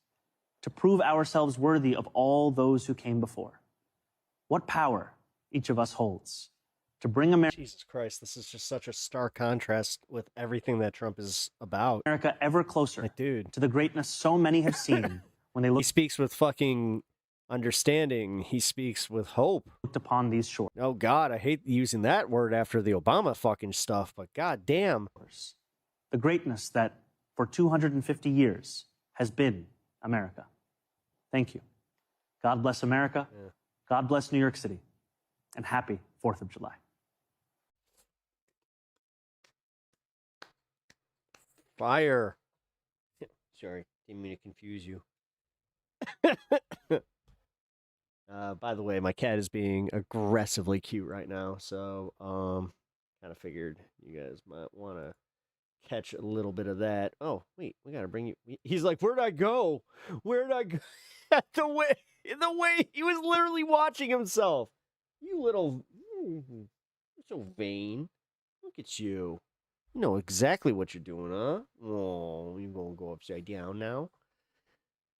to prove ourselves worthy of all those who came before. What power each of us holds to bring America. Jesus Christ, this is just such a stark contrast with everything that Trump is about. America ever closer, like, dude, to the greatness so many have seen when they look. He speaks with fucking understanding. He speaks with hope. Looked upon these shores. Oh God, I hate using that word after the Obama fucking stuff, but God damn. The greatness that for 250 years has been America. Thank you. God bless America. Yeah. God bless New York City. And happy 4th of July. Fire. Sorry, didn't mean to confuse you. By the way, my cat is being aggressively cute right now, so kind of figured you guys might want to catch a little bit of that. Oh, wait, we got to bring you. He's like, where'd I go? Where'd I go? the way he was literally watching himself. You little, you're so vain. Look at you. You know exactly what you're doing, huh? Oh, you're going to go upside down now?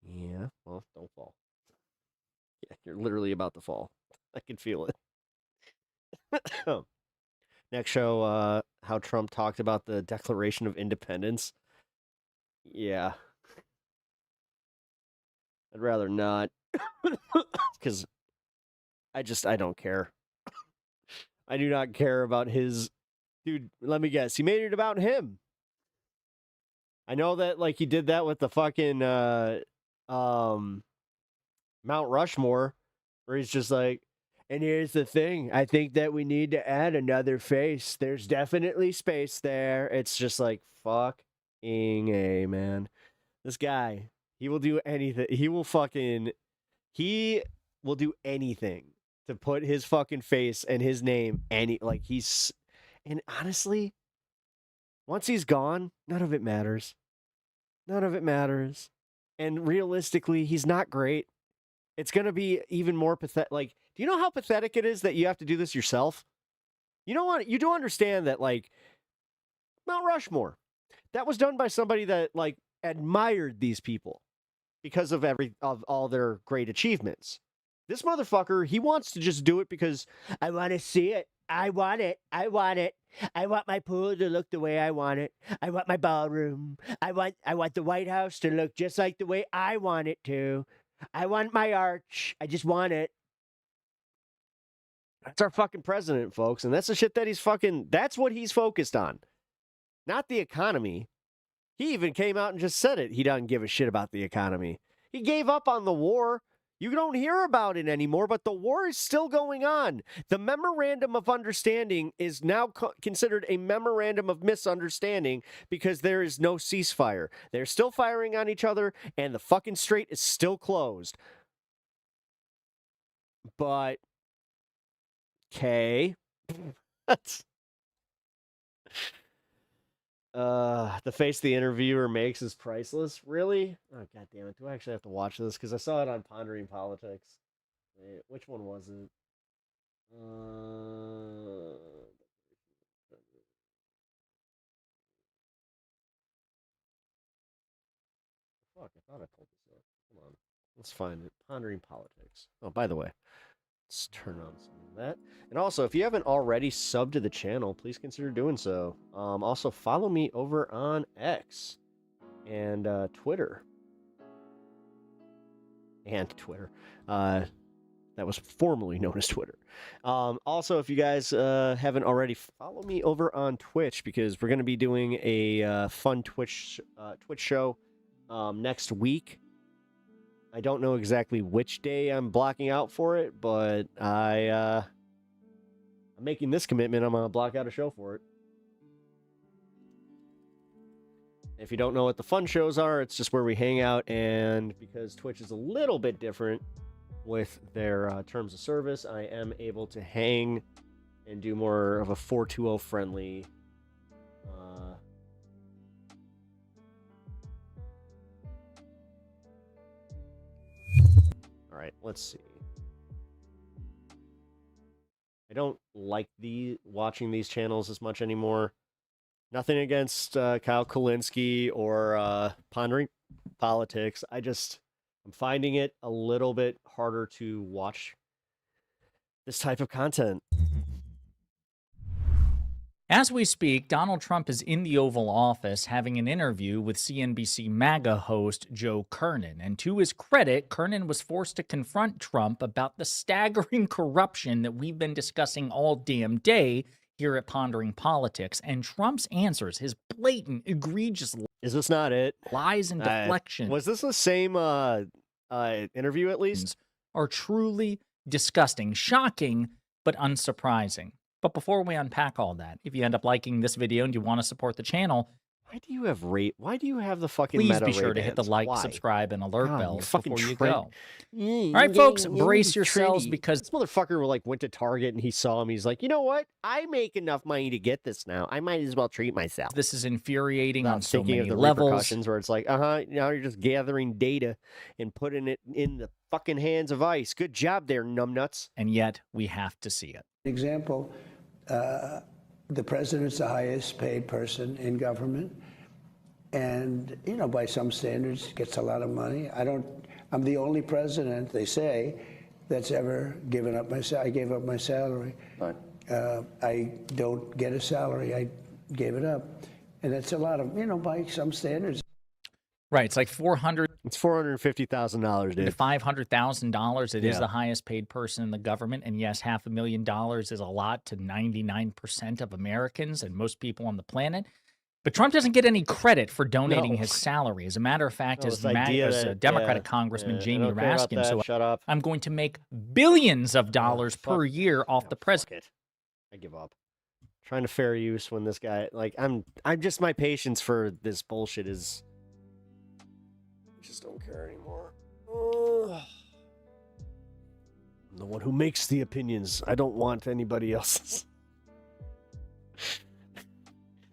Yeah, well, don't fall. Yeah, you're literally about to fall. I can feel it. Next show, how Trump talked about the Declaration of Independence. Yeah. I'd rather not. Because I don't care. I do not care about his... Dude, let me guess. He made it about him. I know that, like, he did that with the fucking, Mount Rushmore, where he's just like, and here's the thing. I think that we need to add another face. There's definitely space there. It's just like, fucking A, man. This guy, he will do anything. He will do anything to put his fucking face and his name and honestly, once he's gone, none of it matters. None of it matters. And realistically, he's not great. It's going to be even more pathetic. Like, do you know how pathetic it is that you have to do this yourself? You know what? You do understand that, like, Mount Rushmore, that was done by somebody that, like, admired these people because of all their great achievements. This motherfucker, he wants to just do it because I want to see it. I want it. I want it. I want my pool to look the way I want it. I want my ballroom. I want the White House to look just like the way I want it to. I want my arch. I just want it. That's our fucking president, folks. And that's the shit that that's what he's focused on. Not the economy. He even came out and just said it. He doesn't give a shit about the economy. He gave up on the war. You don't hear about it anymore, but the war is still going on. The memorandum of understanding is now considered a memorandum of misunderstanding because there is no ceasefire. They're still firing on each other, and the fucking strait is still closed. But, okay. The face the interviewer makes is priceless. Really? Oh, God damn it. Do I actually have to watch this? Because I saw it on Pondering Politics. Wait, which one was it? Fuck, I thought I pulled this up. Come on. Let's find it. Pondering Politics. Oh, by the way, let's turn on some of that. And also, if you haven't already subbed to the channel, please consider doing so. Also, follow me over on X and Twitter. That was formerly known as Twitter. Also, if you guys haven't already, follow me over on Twitch because we're going to be doing a fun Twitch show next week. I don't know exactly which day I'm blocking out for it, but I'm making this commitment. I'm gonna block out a show for it. If you don't know what the fun shows are, it's just where we hang out, and because Twitch is a little bit different with their terms of service, I am able to hang and do more of a 420 friendly all right, let's see. I don't like watching these channels as much anymore. Nothing against Kyle Kulinski or Pondering Politics. I'm finding it a little bit harder to watch this type of content. As we speak, Donald Trump is in the Oval Office having an interview with CNBC MAGA host Joe Kernan. And to his credit, Kernan was forced to confront Trump about the staggering corruption that we've been discussing all damn day here at Pondering Politics. And Trump's answers, his blatant, egregious Is this not it? Lies and deflection. Was this the same interview at least? Are truly disgusting, shocking, but unsurprising. But before we unpack all that, if you end up liking this video and you want to support the channel, why do you have the fucking please meta be sure to hit the like, Why? subscribe, and alert God, bells fucking before you Trent. go. All right, folks, brace yourselves because this motherfucker went to Target and he saw him. He's like, you know what? I make enough money to get this now. I might as well treat myself. This is infuriating on so Thinking many of the levels. repercussions where it's like, now you're just gathering data and putting it in the fucking hands of ICE. Good job there, numbnuts. And yet we have to see it. Example, the president's the highest paid person in government. And, by some standards, gets a lot of money. I'm the only president, they say, that's ever given up I gave up my salary. Right. I don't get a salary. I gave it up. And that's a lot of, by some standards. Right. It's like $450,000, dude. to $500,000. It is the highest paid person in the government. And yes, $500,000 is a lot to 99% of Americans and most people on the planet. But Trump doesn't get any credit for donating his salary. As a matter of fact, as Democratic Congressman Jamie Raskin, Shut up. I'm going to make billions of dollars per year off the president. I give up. Trying to fair use when this guy, I'm just, my patience for this bullshit is, I just don't care anymore. I'm the one who makes the opinions. I don't want anybody else's.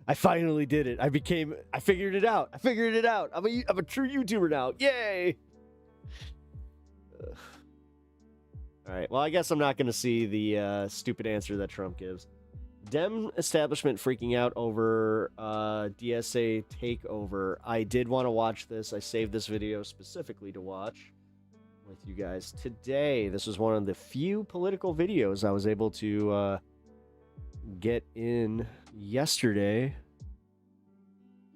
I finally did it. I figured it out. I'm a true YouTuber now. Yay! All right. Well, I guess I'm not going to see the stupid answer that Trump gives. Dem establishment freaking out over DSA takeover. I did want to watch this. I saved this video specifically to watch with you guys today. This was one of the few political videos I was able to get in yesterday.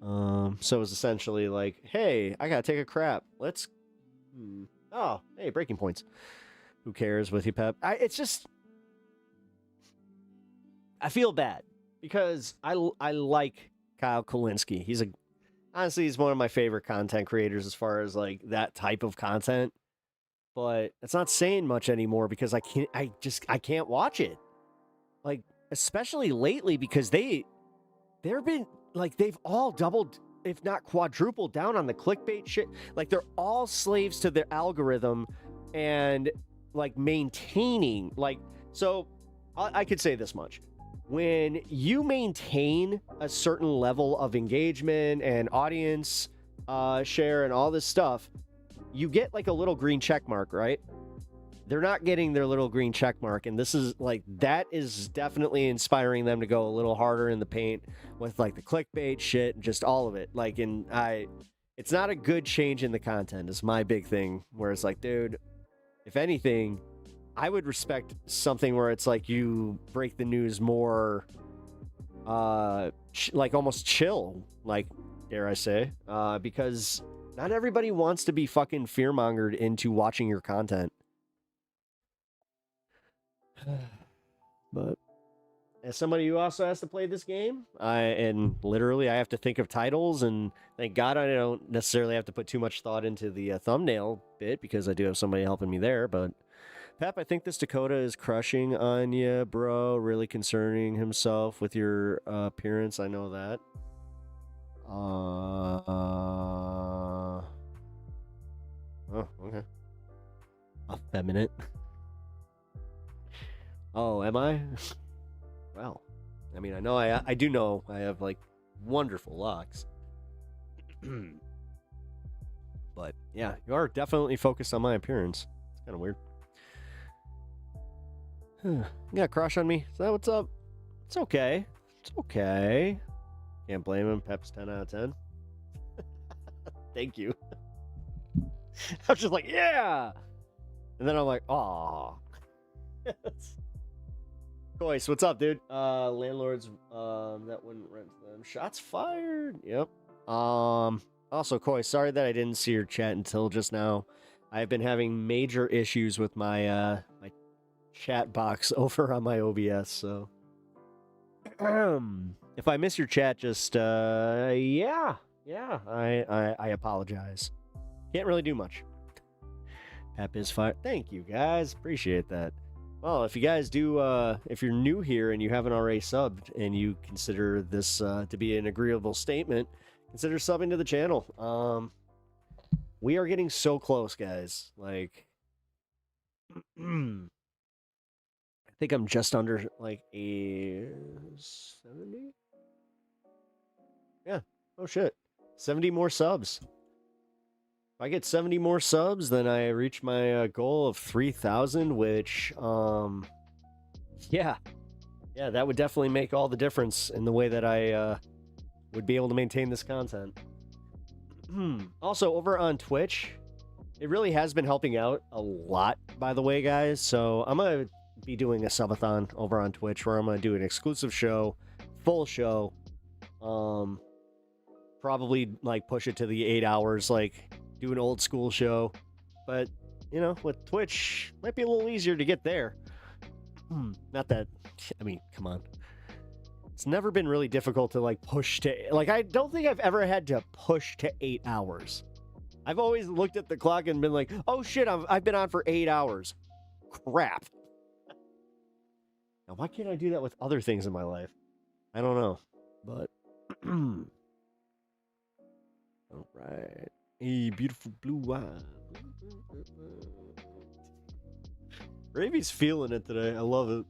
So it was essentially like, hey, I gotta take a crap. Let's oh, hey, breaking points. Who cares with you, Pep? It's just, I feel bad because I like Kyle Kulinski. Honestly, he's one of my favorite content creators as far as that type of content. But it's not saying much anymore because I can't watch it. Especially lately, because they've all doubled, if not quadrupled down on the clickbait shit. They're all slaves to their algorithm and maintaining, so I could say this much. When you maintain a certain level of engagement and audience share and all this stuff, you get a little green check mark, right? They're not getting their little green check mark, and this is that is definitely inspiring them to go a little harder in the paint with the clickbait shit and just all of it. It's not a good change in the content is my big thing, where it's dude, if anything, I would respect something where it's you break the news more almost chill, dare I say, because not everybody wants to be fucking fear-mongered into watching your content. But as somebody who also has to play this game, and literally I have to think of titles, and thank God I don't necessarily have to put too much thought into the thumbnail bit because I do have somebody helping me there. But Pep, I think this Dakota is crushing on you, bro. Really concerning himself with your appearance. I know that. Oh, okay. Effeminate. Oh, am I? Well, I mean, I know I do know I have like wonderful locks. But yeah, you are definitely focused on my appearance. It's kind of weird. You got a crush on me? Is that what's up? It's okay. It's okay. Can't blame him. Pep's 10 out of 10. Thank you. I was just like, yeah. And then I'm like, aw. Koice, what's up, dude? Landlords that wouldn't rent to them. Shots fired. Yep. Also, Koice, sorry that I didn't see your chat until just now. I've been having major issues with my my chat box over on my OBS, so if I miss your chat, just I apologize. Can't really do much. Pep is fire. Thank you, guys. Appreciate that. Well, if you guys do, if you're new here and you haven't already subbed and you consider this to be an agreeable statement, consider subbing to the channel. We are getting so close, guys. Like, I think I'm just under like a 70. Yeah. Oh shit. 70 more subs. If I get 70 more subs, then I reach my goal of 3,000, which, yeah, that would definitely make all the difference in the way that I would be able to maintain this content. Also, over on Twitch, it really has been helping out a lot, by the way, guys. So I'm going to be doing a subathon over on Twitch where I'm going to do an exclusive show, full show, probably like push it to the 8 hours, like do an old school show. But, you know, with Twitch, might be a little easier to get there. Not that, I mean, come on. It's never been really difficult to like push to, like, I don't think I've ever had to push to 8 hours. I've always looked at the clock and been like, oh shit, I've been on for 8 hours. Crap. Now, why can't I do that with other things in my life? I don't know, but all right. A beautiful blue eye. Ravi's feeling it today. I love it.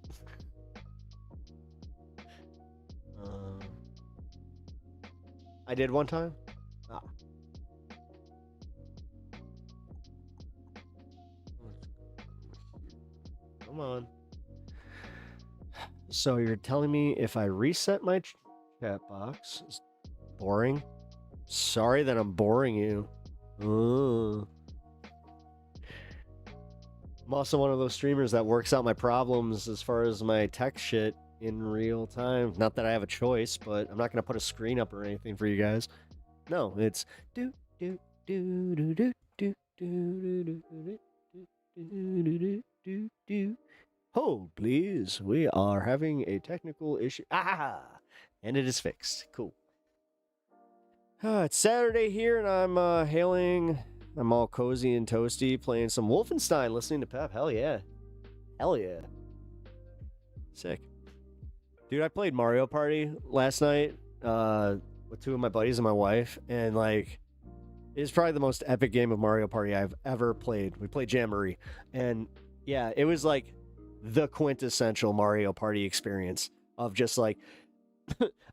I did one time. Come on. So you're telling me if I reset my chat box, it's boring? Sorry that I'm boring you. I'm also one of those streamers that works out my problems as far as my tech shit in real time. Not that I have a choice, but I'm not going to put a screen up or anything for you guys. No, it's do do do do do do do do do do do. Hold, please. We are having a technical issue. And it is fixed. Cool. It's Saturday here, and I'm hailing. I'm all cozy and toasty, playing some Wolfenstein, listening to Pep. Hell yeah. Hell yeah. Sick. Dude, I played Mario Party last night with two of my buddies and my wife, and like, it is probably the most epic game of Mario Party I've ever played. We played Jamboree, and yeah, it was like the quintessential Mario Party experience of just like,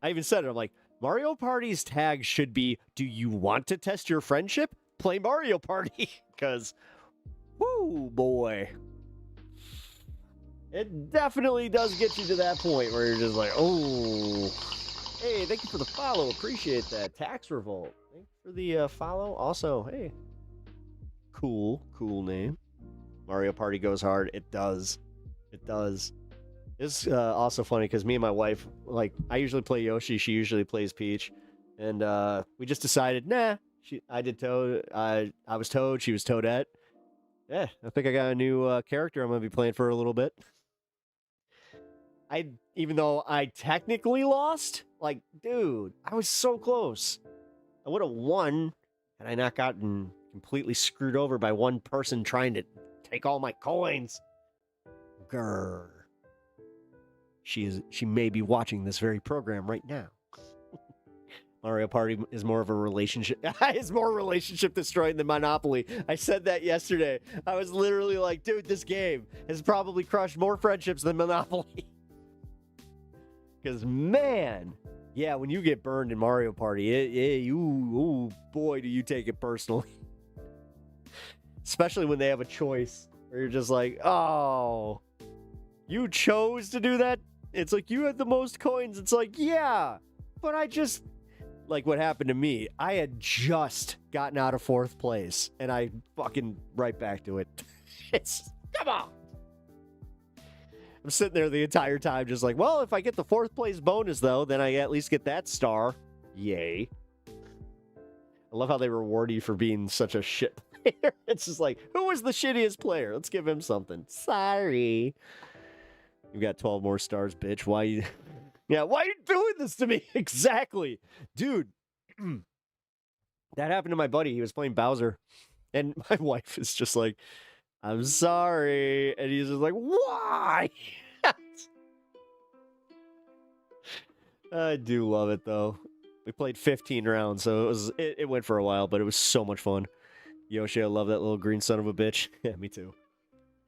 I even said it, I'm like, Mario Party's tag should be, do you want to test your friendship? Play Mario Party. Because, whoo, boy. It definitely does get you to that point where you're just like, oh. Hey, thank you for the follow. Appreciate that. Tax Revolt. Thanks for the follow. Also, hey. Cool name. Mario Party goes hard. It does. It does. It's also funny because me and my wife, like, I usually play Yoshi, she usually plays Peach, and we just decided, nah. I did Toad. I was Toad. She was Toadette. Yeah, I think I got a new character I'm gonna be playing for a little bit. even though I technically lost, like, dude, I was so close. I would have won had I not gotten completely screwed over by one person trying to take all my coins. Grr. She may be watching this very program right now. Mario Party is more of a relationship. It's more relationship destroying than Monopoly. I said that yesterday. I was literally like, dude, this game has probably crushed more friendships than Monopoly. Because, man, yeah, when you get burned in Mario Party, ooh, boy, do you take it personally. Especially when they have a choice where you're just like, oh, you chose to do that? It's like, you had the most coins. It's like, yeah, but I just, like what happened to me, I had just gotten out of 4th place, and I fucking right back to it. Come on. I'm sitting there the entire time just like, well, if I get the 4th place bonus, though, then I at least get that star. Yay. I love how they reward you for being such a shit player. It's just like, who was the shittiest player? Let's give him something. Sorry. You've got 12 more stars, bitch. Why you... Yeah, why are you doing this to me? Exactly. Dude, that happened to my buddy. He was playing Bowser, and my wife is just like, I'm sorry. And he's just like, why? I do love it, though. We played 15 rounds, so it went for a while, but it was so much fun. Yoshi, I love that little green son of a bitch. Yeah, me too.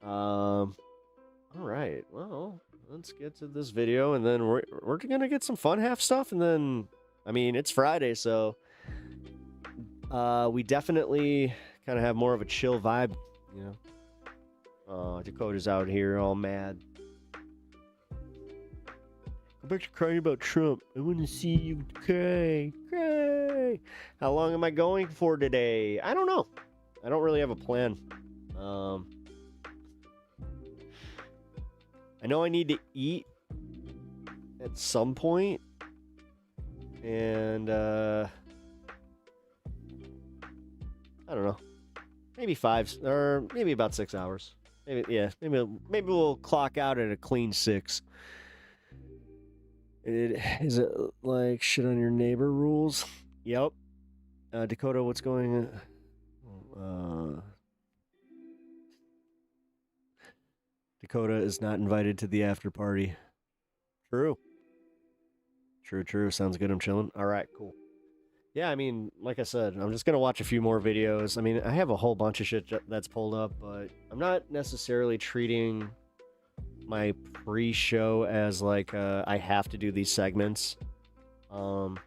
All right, well, let's get to this video, and then we're gonna get some fun half stuff, and then, I mean, it's Friday, so we definitely kind of have more of a chill vibe, you know. Dakota's out here all mad. Go back to crying about Trump. I want to see you cry. Cry. How long am I going for today? I don't know. I don't really have a plan. I know I need to eat at some point, and I don't know, maybe 5 or maybe about 6 hours. Maybe, yeah, maybe we'll clock out at a clean 6. Is it like shit on your neighbor rules? Yep. Dakota, what's going on? Dakota is not invited to the after party. True. True. Sounds good. I'm chilling. All right, cool. Yeah, I mean, like I said, I'm just going to watch a few more videos. I mean, I have a whole bunch of shit that's pulled up, but I'm not necessarily treating my pre-show as like I have to do these segments. It's kind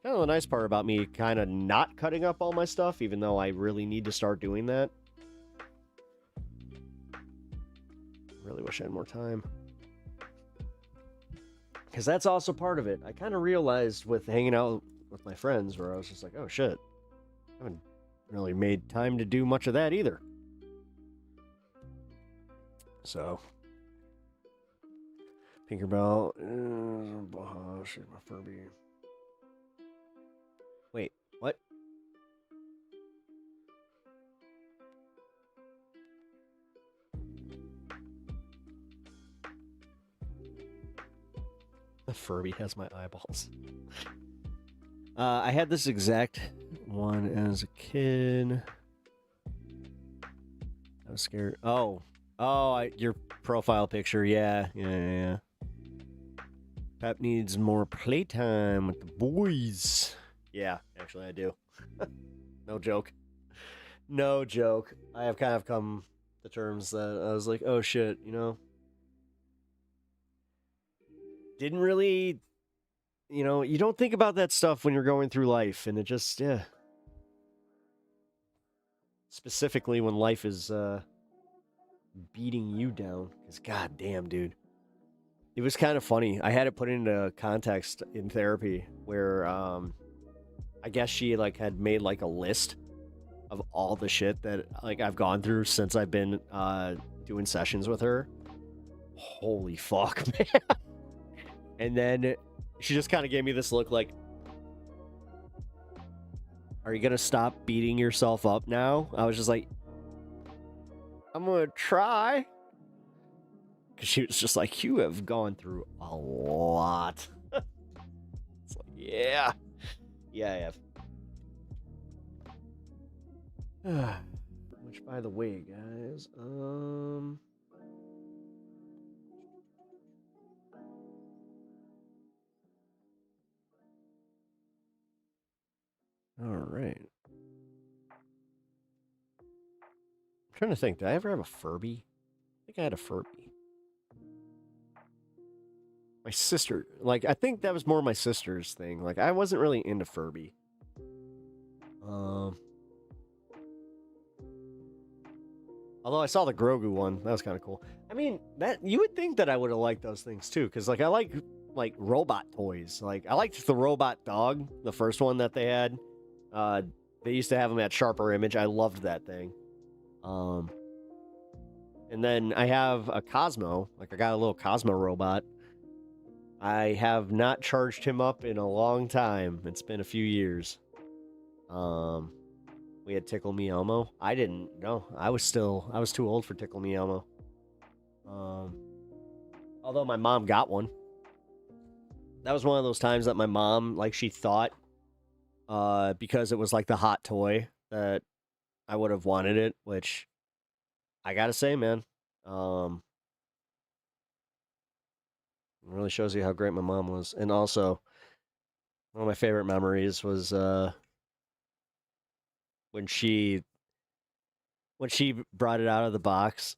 of the nice part about me kind of not cutting up all my stuff, even though I really need to start doing that. Really wish I had more time, because that's also part of it. I kind of realized with hanging out with my friends where I was just like, oh shit, I haven't really made time to do much of that either. So Tinkerbell, shit, my Furby. Wait, what? The Furby has my eyeballs. I had this exact one as a kid. I was scared. Oh, your profile picture. Yeah. Pep needs more playtime with the boys. Yeah, actually I do. No joke. I have kind of come to terms that I was like, oh shit, you know. Didn't really, you know, you don't think about that stuff when you're going through life, and it just, yeah. Specifically when life is beating you down, because goddamn, dude. It was kind of funny. I had it put into context in therapy where I guess she like had made like a list of all the shit that like I've gone through since I've been doing sessions with her. Holy fuck, man. And then she just kind of gave me this look like, are you going to stop beating yourself up now? I was just like, I'm going to try. Because she was just like, you have gone through a lot. It's like, yeah. Yeah, I have. Which, by the way, guys, all right. I'm trying to think, did I ever have a Furby? I think I had a Furby. My sister, like, I think that was more my sister's thing. Like, I wasn't really into Furby. Although I saw the Grogu one, that was kind of cool. I mean, that you would think that I would have liked those things too, because like I like robot toys. Like I liked the robot dog, the first one that they had. They used to have them at Sharper Image. I loved that thing. And then I have a Cosmo. Like I got a little Cosmo robot. I have not charged him up in a long time. It's been a few years. We had Tickle Me Elmo. I didn't know. I was too old for Tickle Me Elmo. Although my mom got one. That was one of those times that my mom, like, she thought, because it was like the hot toy, that I would have wanted it, which I gotta say, man, it really shows you how great my mom was. And also, one of my favorite memories was, when she brought it out of the box,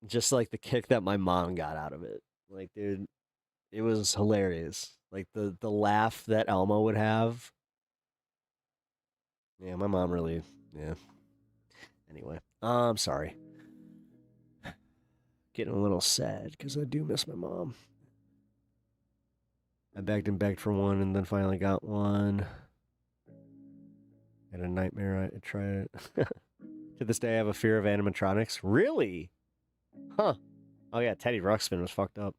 just like the kick that my mom got out of it. Like, dude, it was hilarious. Like the laugh that Elmo would have. Yeah, my mom really, yeah. Anyway, I'm sorry. Getting a little sad because I do miss my mom. I begged and begged for one and then finally got one. Had a nightmare. I tried it. To this day, I have a fear of animatronics. Really? Huh. Oh, yeah, Teddy Ruxpin was fucked up.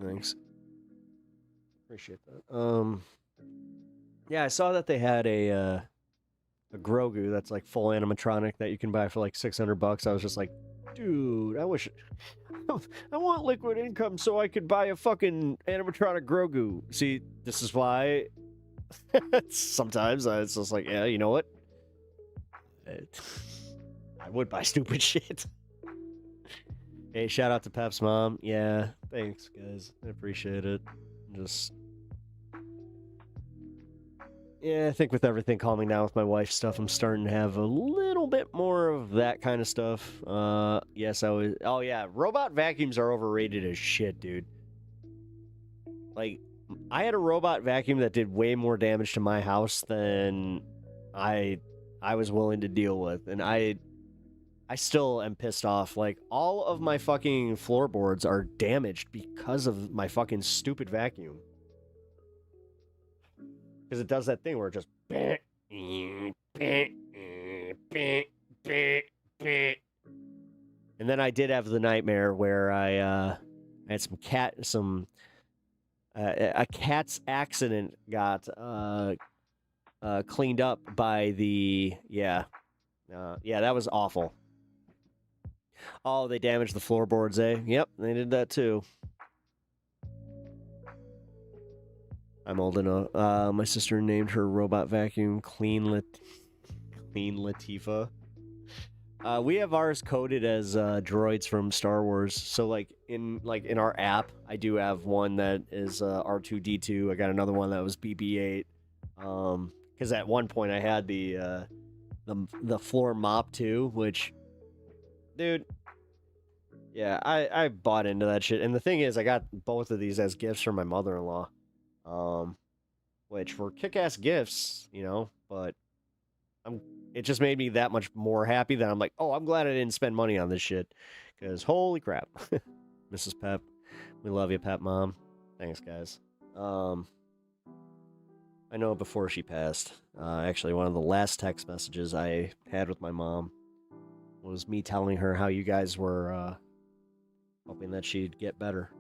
Thanks. Appreciate that. Yeah, I saw that they had a Grogu that's like full animatronic that you can buy for like $600. I was just like, dude, I wish I want liquid income so I could buy a fucking animatronic Grogu. See, this is why sometimes it's just like, yeah, you know what? I would buy stupid shit. Hey, shout out to Pep's mom. Yeah, thanks, guys. I appreciate it. Yeah, I think with everything calming down with my wife's stuff, I'm starting to have a little bit more of that kind of stuff. Yes, I was... Oh, yeah, robot vacuums are overrated as shit, dude. Like, I had a robot vacuum that did way more damage to my house than I was willing to deal with, and I still am pissed off. Like, all of my fucking floorboards are damaged because of my fucking stupid vacuum. Because it does that thing where it just... And then I did have the nightmare where I had a cat's accident got cleaned up by the... Yeah, that was awful. Oh, they damaged the floorboards, eh? Yep, they did that too. I'm old enough. My sister named her robot vacuum Clean Latifah. We have ours coded as droids from Star Wars. So in our app, I do have one that is R2D2. I got another one that was BB-8. Because at one point I had the floor mop too, which, dude, yeah, I bought into that shit. And the thing is, I got both of these as gifts from my mother-in-law. Which were kick-ass gifts, you know, but it just made me that much more happy that I'm like, oh, I'm glad I didn't spend money on this shit, because holy crap. Mrs. Pep, we love you, Pep Mom. Thanks, guys. I know before she passed, actually one of the last text messages I had with my mom was me telling her how you guys were hoping that she'd get better.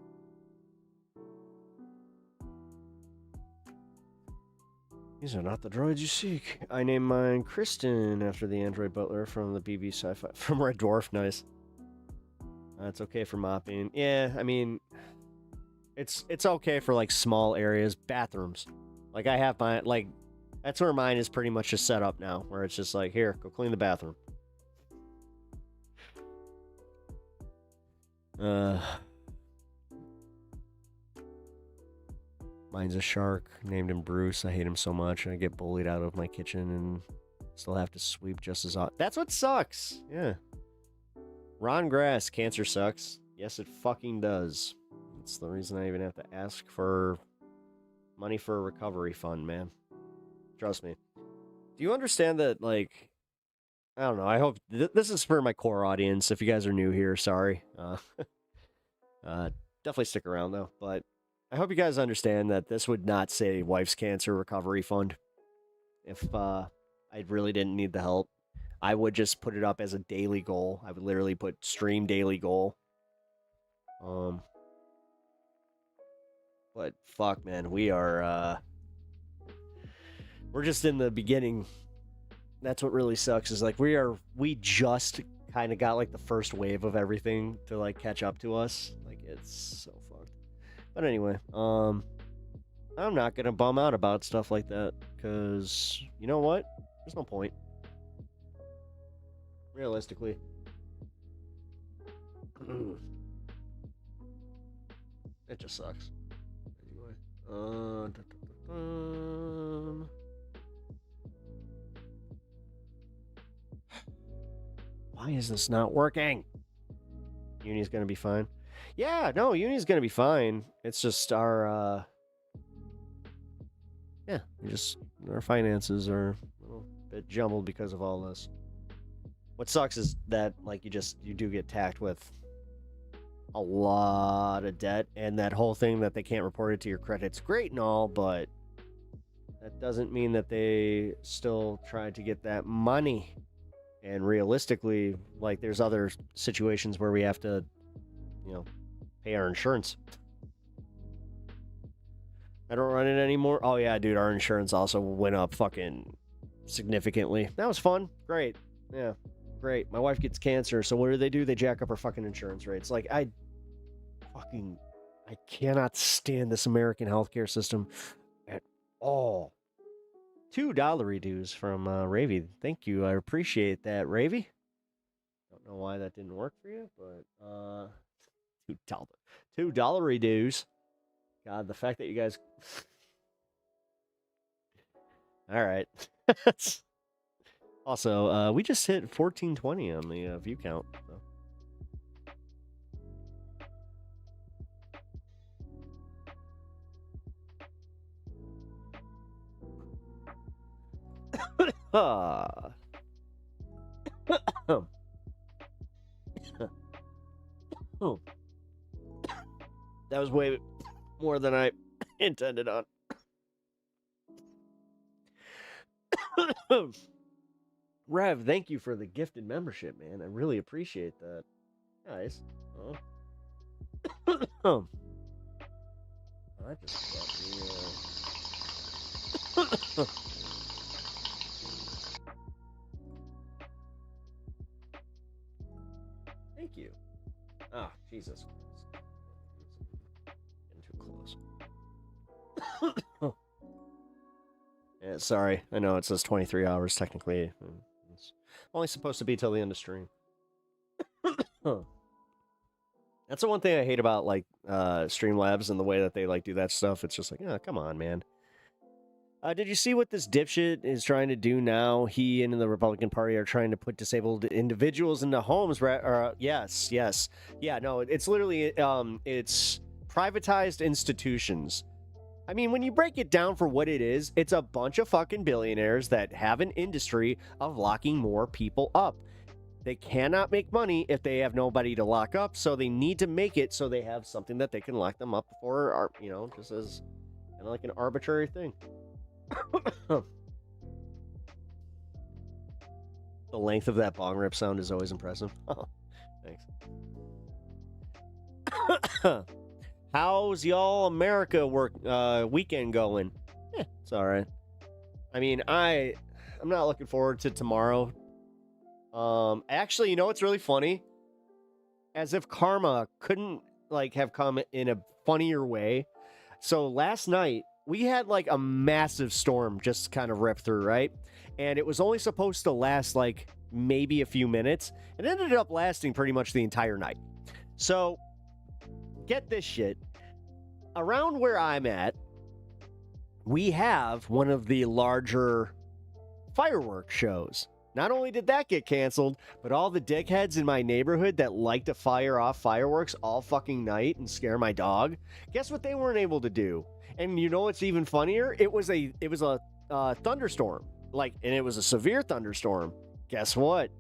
These are not the droids you seek. I named mine Kristen after the android butler from the BB Sci-Fi from Red Dwarf. Nice. It's okay for mopping. Yeah, I mean, it's okay for like small areas, bathrooms. Like I have my like, that's where mine is pretty much just set up now, where it's just like, here, go clean the bathroom. Mine's a shark. Named him Bruce. I hate him so much. I get bullied out of my kitchen and still have to sweep just as often. That's what sucks. Yeah. Ron Grass, cancer sucks. Yes, it fucking does. It's the reason I even have to ask for money for a recovery fund, man. Trust me. Do you understand that, like, I don't know. I hope this is for my core audience. If you guys are new here, sorry. Definitely stick around, though. But I hope you guys understand that this would not say Wife's Cancer Recovery Fund. If I really didn't need the help, I would just put it up as a daily goal. I would literally put stream daily goal. But fuck, man, we're just in the beginning. That's what really sucks is like we just kind of got like the first wave of everything to like catch up to us. Like it's so fucked. But anyway, I'm not gonna bum out about stuff like that because you know what? There's no point. Realistically. It just sucks. Anyway. Why is this not working? Uni's gonna be fine. Yeah, no, Uni's gonna be fine. It's just our our finances are a little bit jumbled because of all this. What sucks is that like you do get tacked with a lot of debt, and that whole thing that they can't report it to your credit's great and all, but that doesn't mean that they still try to get that money. And realistically, like there's other situations where we have to, pay our insurance. I don't run it anymore. Oh yeah, dude, our insurance also went up fucking significantly. That was fun. Great. Yeah, great. My wife gets cancer, so what do? They jack up her fucking insurance rates. Like I cannot stand this American healthcare system at all. $2 dues from Ravy. Thank you. I appreciate that, Ravy. Don't know why that didn't work for you, but $2 dues. God, the fact that you guys. All right. Also, we just hit 1420 on the view count. So. That was way more than I intended on. Rev, thank you for the gifted membership, man. I really appreciate that. Nice. Oh. I just got the. Thank you. Ah, Jesus. Getting too close. Yeah, sorry. I know it says 23 hours technically. It's only supposed to be till the end of stream. That's the one thing I hate about like Streamlabs and the way that they like do that stuff. It's just like, oh, come on, man. Did you see what this dipshit is trying to do now? He and the Republican Party are trying to put disabled individuals into homes. Yes. Yeah, no, it's literally, it's privatized institutions. I mean, when you break it down for what it is, it's a bunch of fucking billionaires that have an industry of locking more people up. They cannot make money if they have nobody to lock up, so they need to make it so they have something that they can lock them up for, just as kind of like an arbitrary thing. The length of that bong rip sound is always impressive. Oh, thanks. How's y'all America weekend going? It's all right. I mean, I'm not looking forward to tomorrow. Actually, you know what's really funny? As if karma couldn't like have come in a funnier way. So last night we had like a massive storm just kind of rip through, right? And it was only supposed to last like maybe a few minutes. It ended up lasting pretty much the entire night. So get this shit. Around where I'm at, we have one of the larger fireworks shows. Not only did that get canceled, but all the dickheads in my neighborhood that like to fire off fireworks all fucking night and scare my dog, guess what they weren't able to do? And you know what's even funnier? It was a thunderstorm. Like, and it was a severe thunderstorm. Guess what?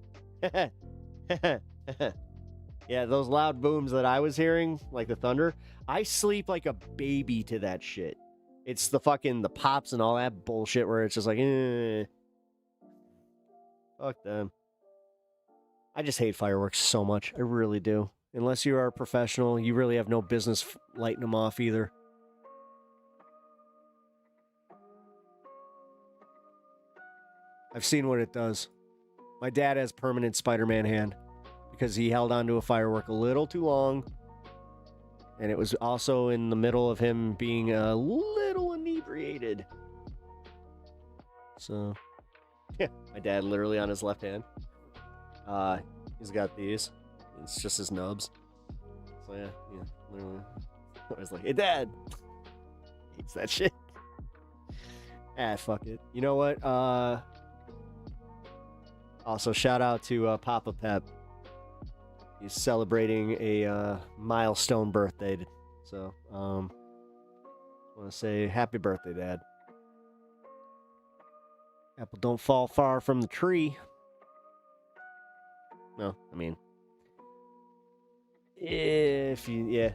Yeah, those loud booms that I was hearing, like the thunder, I sleep like a baby to that shit. It's the pops and all that bullshit where it's just like, fuck them. I just hate fireworks so much. I really do. Unless you are a professional, you really have no business lighting them off either. I've seen what it does. My dad has permanent Spider-Man hand because he held onto a firework a little too long. And it was also in the middle of him being a little inebriated. So, yeah, my dad literally on his left hand. He's got these. It's just his nubs. So, yeah, literally. I was like, hey, Dad. Hates that shit. Fuck it. You know what? Also, shout out to Papa Pep. He's celebrating a milestone birthday. So, I want to say happy birthday, Dad. Apple don't fall far from the tree. No, I mean, if you, yeah.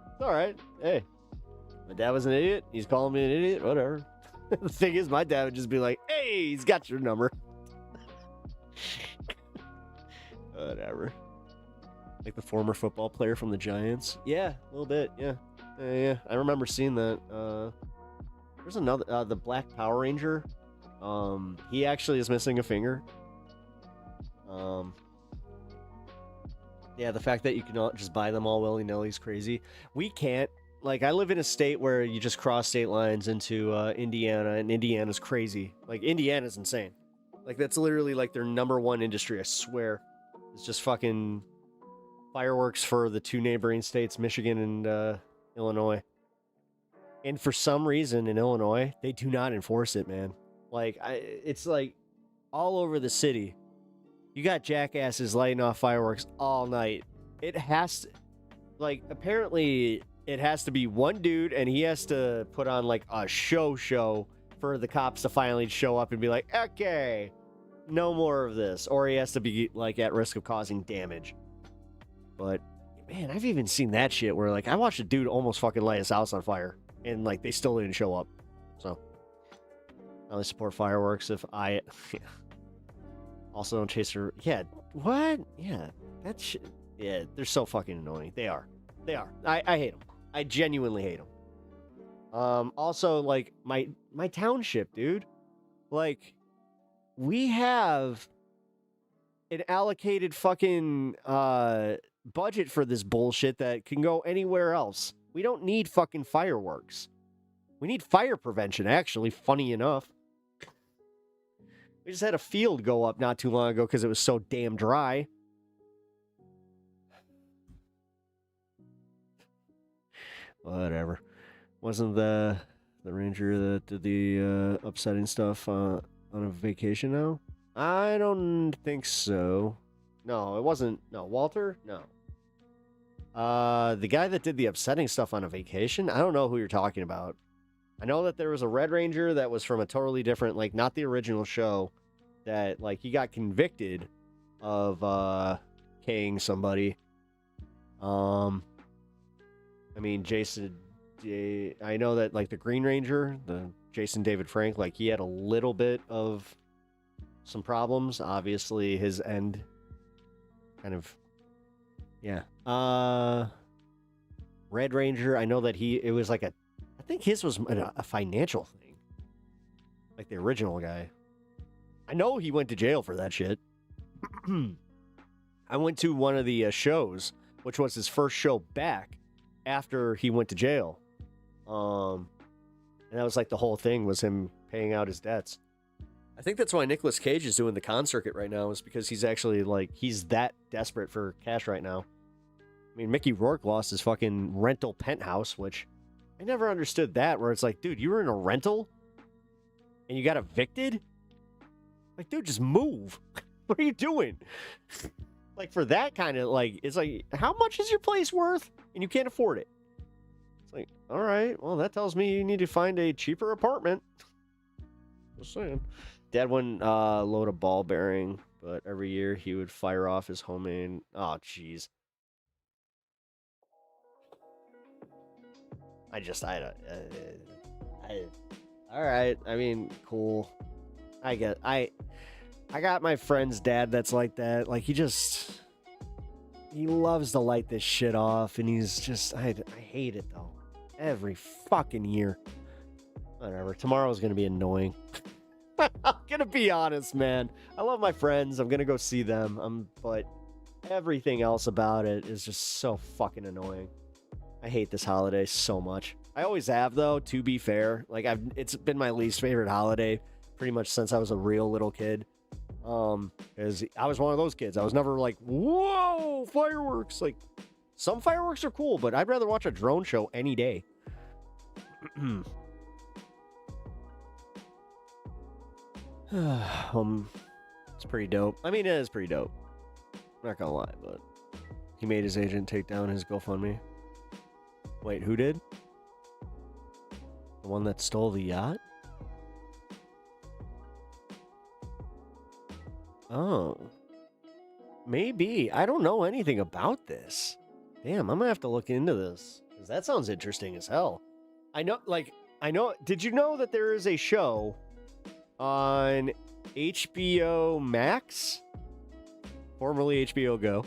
It's all right. Hey, my dad was an idiot. He's calling me an idiot. Whatever. The thing is, my dad would just be like, hey, he's got your number. Whatever. Like the former football player from the Giants. Yeah, a little bit. Yeah. Yeah. I remember seeing that. There's another, the Black Power Ranger. He actually is missing a finger. Yeah, the fact that you can just buy them all willy-nilly is crazy. We can't. Like, I live in a state where you just cross state lines into Indiana, and Indiana's crazy. Like, Indiana's insane. Like, that's literally, like, their number one industry, I swear. It's just fucking fireworks for the two neighboring states, Michigan and Illinois. And for some reason in Illinois, they do not enforce it, man. Like, it's like all over the city. You got jackasses lighting off fireworks all night. It has to, like, apparently it has to be one dude, and he has to put on, like, a show for the cops to finally show up and be like, okay, no more of this. Or he has to be, like, at risk of causing damage. But, man, I've even seen that shit where, like, I watched a dude almost fucking light his house on fire, and, like, they still didn't show up. So, I only support fireworks if I... Also don't chase her... Yeah, what? Yeah, that shit... Yeah, they're so fucking annoying. They are. I hate them. I genuinely hate them. Also, like, my township, dude. Like, we have an allocated fucking budget for this bullshit that can go anywhere else. We don't need fucking fireworks. We need fire prevention, actually, funny enough. We just had a field go up not too long ago because it was so damn dry. Whatever. Wasn't the ranger that did the upsetting stuff on a vacation now? I don't think so. No, it wasn't. No, Walter? No. The guy that did the upsetting stuff on a vacation? I don't know who you're talking about. I know that there was a Red Ranger that was from a totally different, like, not the original show, that, like, he got convicted of, K-ing somebody. I mean, I know that, like, the Green Ranger, the Jason David Frank, like, he had a little bit of some problems. Obviously, his end kind of, yeah. Red Ranger, I know that it was like a think his was a financial thing. Like the original guy. I know he went to jail for that shit. I went to one of the shows, which was his first show back after he went to jail. And that was like the whole thing was him paying out his debts. I think that's why Nicolas Cage is doing the con circuit right now, is because he's actually like, he's that desperate for cash right now. I mean, Mickey Rourke lost his fucking rental penthouse, which I never understood that, where it's like, dude, you were in a rental and you got evicted? Like, dude, just move. What are you doing? Like, for that kind of, like, it's like, how much is your place worth? And you can't afford it. It's like, all right, well, that tells me you need to find a cheaper apartment. Just saying. Dad wouldn't load a ball bearing, but every year he would fire off his homemade. Oh, jeez. All right. I mean, cool. I got my friend's dad that's like that. Like, he loves to light this shit off, and he's just, I hate it, though. Every fucking year. Whatever. Tomorrow's going to be annoying. I'm going to be honest, man. I love my friends. I'm going to go see them. But everything else about it is just so fucking annoying. I hate this holiday so much. I always have, though, to be fair. Like, it's been my least favorite holiday pretty much since I was a real little kid. Because I was one of those kids. I was never like, whoa, fireworks. Like, some fireworks are cool, but I'd rather watch a drone show any day. It's pretty dope. I mean, it is pretty dope. I'm not gonna lie, but he made his agent take down his GoFundMe. Wait, who did? The one that stole the yacht? Oh. Maybe. I don't know anything about this. Damn, I'm gonna have to look into this. Because that sounds interesting as hell. I know, did you know that there is a show on HBO Max? Formerly HBO Go.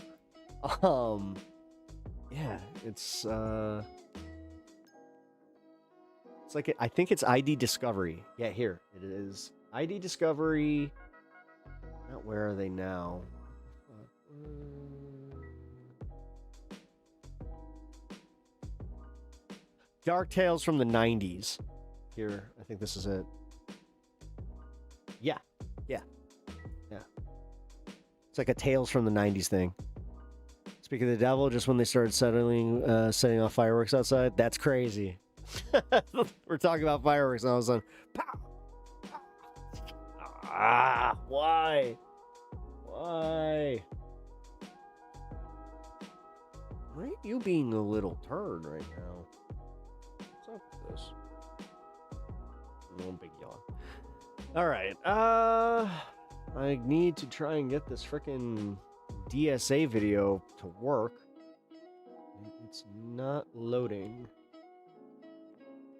Yeah, it's like, I think it's ID Discovery. Yeah, here it is. ID Discovery. Not where are they now? Dark Tales from the 90s. Here, I think this is it. Yeah. It's like a Tales from the 90s thing. Speaking of the devil, just when they started setting off fireworks outside, that's crazy. We're talking about fireworks, and all of a sudden, pow! Ah, why? Why? Why are you being a little turd right now? What's up with this? No big yawn. Alright, I need to try and get this frickin' DSA video to work. It's not loading.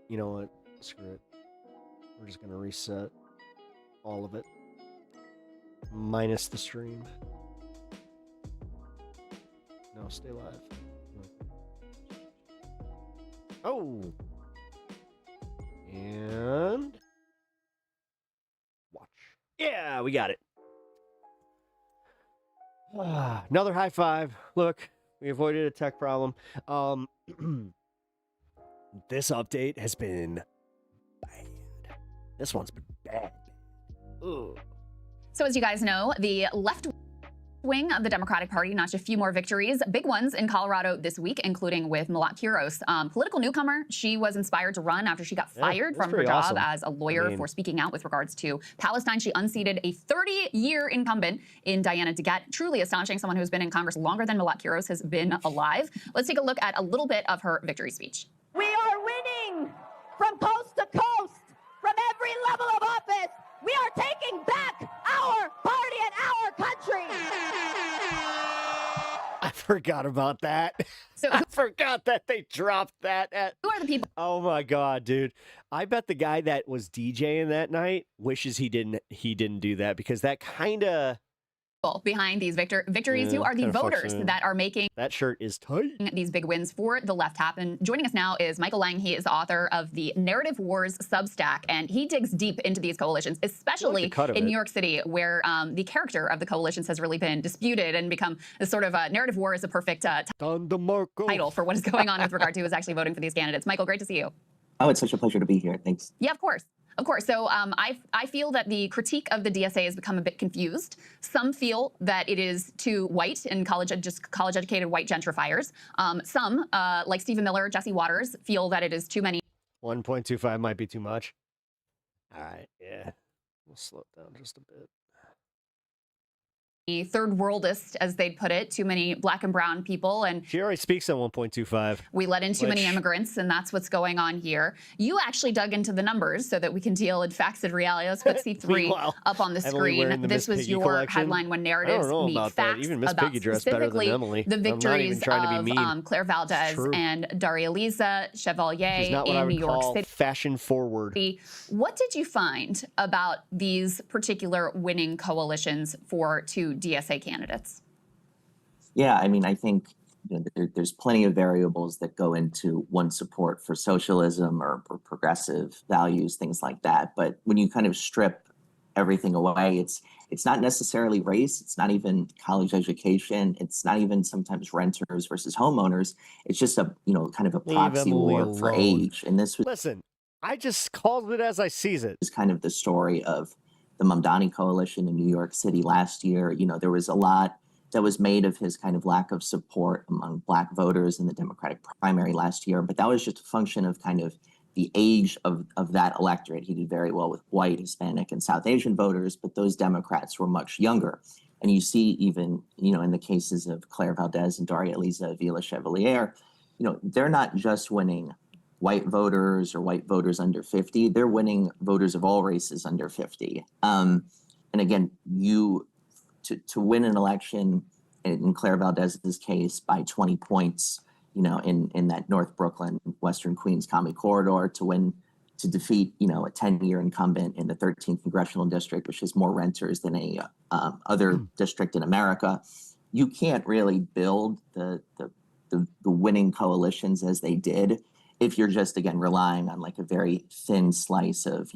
You know what? Screw it. We're just gonna reset all of it. Minus the stream. No, stay live. Oh! And watch. Yeah, we got it. Another high five. Look, we avoided a tech problem. This update has been bad. This one's been bad. Ugh. So as you guys know, the left wing of the Democratic Party notched a few more victories, big ones in Colorado this week, including with Malat Quiros, political newcomer. She was inspired to run after she got fired from her job as a lawyer for speaking out with regards to Palestine. She unseated a 30-year incumbent in Diana DeGette. Truly astonishing, someone who's been in Congress longer than Malat Quiros has been alive. Let's take a look at a little bit of her victory speech. We are winning from coast to coast, from every level of office. We are taking back our party and our country. I forgot about that. So I forgot that they dropped that. Who are the people? Oh my god, dude! I bet the guy that was DJing that night wishes he didn't do that, because that kind of behind these victories who are the voters that are making that shirt is tight. These big wins for the left happen. Joining us now is Michael Lang. He is the author of the Narrative Wars Substack, and he digs deep into these coalitions, especially in New York City, where the character of the coalitions has really been disputed and become a sort of narrative war is a perfect title for what is going on with regard to who's actually voting for these candidates. Michael, great to see you. Oh, it's such a pleasure to be here. Thanks. Yeah, of course. Of course. So I feel that the critique of the DSA has become a bit confused. Some feel that it is too white and college-educated white gentrifiers. Some, like Stephen Miller, Jesse Waters, feel that it is too many. 1.25 might be too much. All right, yeah. We'll slow it down just a bit. Third worldist, as they'd put it, too many black and brown people, and she already speaks on 1.25. We let in too many immigrants, and that's what's going on here. You actually dug into the numbers so that we can deal in facts and reality. Let's put C3 up on the screen. This was your collection. Headline: When narratives meet about facts. That. Even Miss Piggy dressed better than Emily. The victories of Claire Valdez and Daria Lisa Chevalier She's not what in I would New York call City. Fashion forward. What did you find about these particular winning coalitions for two DSA candidates? Yeah, I mean, I think there's plenty of variables that go into one's support for socialism or progressive values, things like that. But when you kind of strip everything away, it's not necessarily race. It's not even college education. It's not even sometimes renters versus homeowners. It's just a kind of a proxy war for age. And this was listen. I just called it as I sees it. It's kind of the story of the Mamdani coalition in New York City last year. There was a lot that was made of his kind of lack of support among Black voters in the Democratic primary last year. But that was just a function of kind of the age of that electorate. He did very well with white, Hispanic, and South Asian voters, but those Democrats were much younger. And you see even, in the cases of Claire Valdez and Daria Lisa Avila Chevalier, they're not just winning white voters or white voters under 50, they're winning voters of all races under 50. And again, to win an election in Claire Valdez's case by 20 points, in that North Brooklyn, Western Queens Commie corridor, to defeat, a 10-year incumbent in the 13th congressional district, which has more renters than any other district in America, you can't really build the winning coalitions as they did if you're just, again, relying on like a very thin slice of,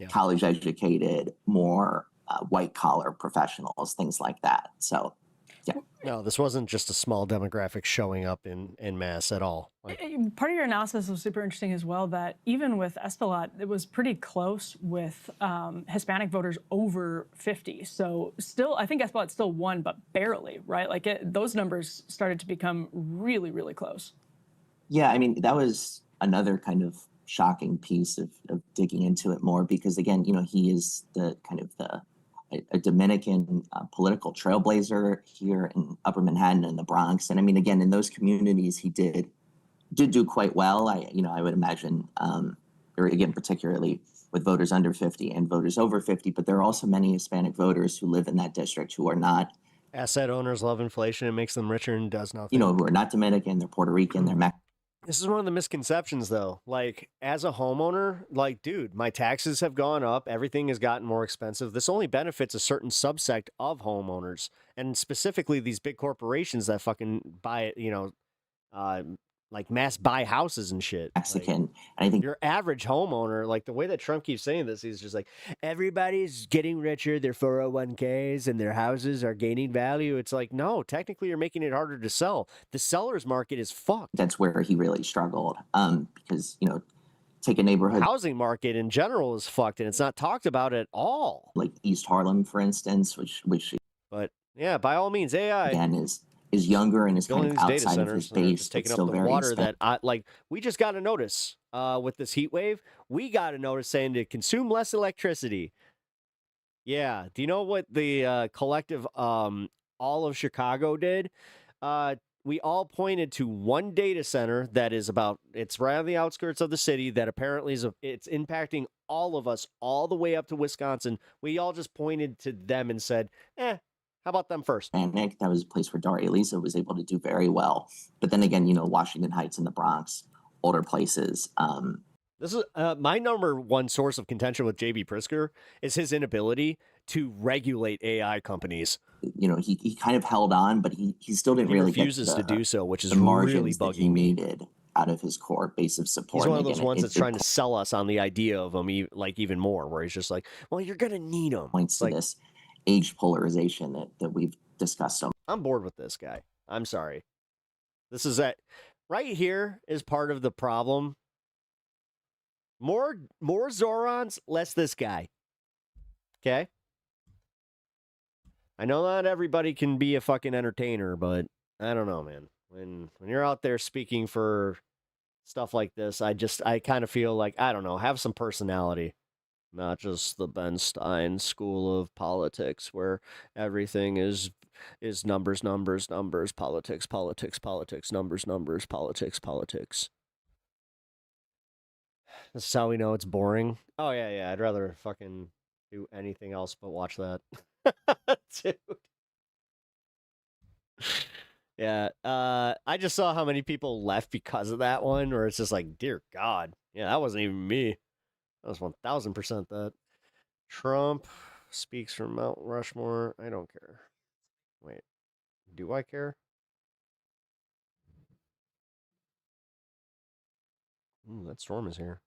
college educated, more white collar professionals, things like that. So, yeah. No, this wasn't just a small demographic showing up in mass at all. Part of your analysis was super interesting as well, that even with Espaillat, it was pretty close with Hispanic voters over 50. So still, I think Espaillat still won, but barely, right? Like those numbers started to become really, really close. Yeah, I mean, that was another kind of shocking piece of digging into it more because, again, he is the kind of a Dominican political trailblazer here in Upper Manhattan and the Bronx. And I mean, again, in those communities, he did do quite well. I would imagine, or again, particularly with voters under 50 and voters over 50, but there are also many Hispanic voters who live in that district who are not. Asset owners love inflation. It makes them richer and does nothing. Who are not Dominican, they're Puerto Rican, they're Mexican. This is one of the misconceptions, though. Like, as a homeowner, like, dude, my taxes have gone up. Everything has gotten more expensive. This only benefits a certain subsect of homeowners, and specifically these big corporations that fucking buy, like mass buy houses and shit. Mexican. Like, and I think your average homeowner, like the way that Trump keeps saying this, he's just like, everybody's getting richer, their 401ks and their houses are gaining value. It's like, no, technically you're making it harder to sell. The seller's market is fucked. That's where he really struggled because, take a neighborhood. Housing market in general is fucked and it's not talked about at all. Like East Harlem, for instance, which. But yeah, by all means, AI. Again, is younger and is kind of outside of his base, but taking still up the very water that we just got a notice with this heat wave. We got a notice saying to consume less electricity. Yeah. Do you know what the collective all of Chicago did? We all pointed to one data center that is it's right on the outskirts of the city that apparently it's impacting all of us all the way up to Wisconsin. We all just pointed to them and said, how about them first? And Nick, that was a place where Daria Lisa was able to do very well. But then again, Washington Heights and the Bronx, older places. This is my number one source of contention with JB Pritzker is his inability to regulate AI companies. You know, he kind of held on, but he still didn't really refuses to do so, which is the margins really that he bugging me. needed out of his core base of support. He's one of those Again, ones that's trying to sell us on the idea of him, like even more, where he's just like, "Well, you're gonna need him." Points to this age polarization that we've discussed. I'm bored with this guy. I'm sorry. This is that right here is part of the problem. More Zorons, less this guy. Okay? I know not everybody can be a fucking entertainer, but I don't know, man. When you're out there speaking for stuff like this, I kind of feel like, I don't know, have some personality. Not just the Ben Stein school of politics where everything is numbers, numbers, numbers, politics, politics, politics, numbers, numbers, politics, politics. This is how we know it's boring. Oh, yeah. I'd rather fucking do anything else but watch that. Dude. Yeah. I just saw how many people left because of that one, where it's just like, dear God. Yeah, that wasn't even me. That was 1000% that. Trump speaks from Mount Rushmore. I don't care. Wait. Do I care? Ooh, that storm is here.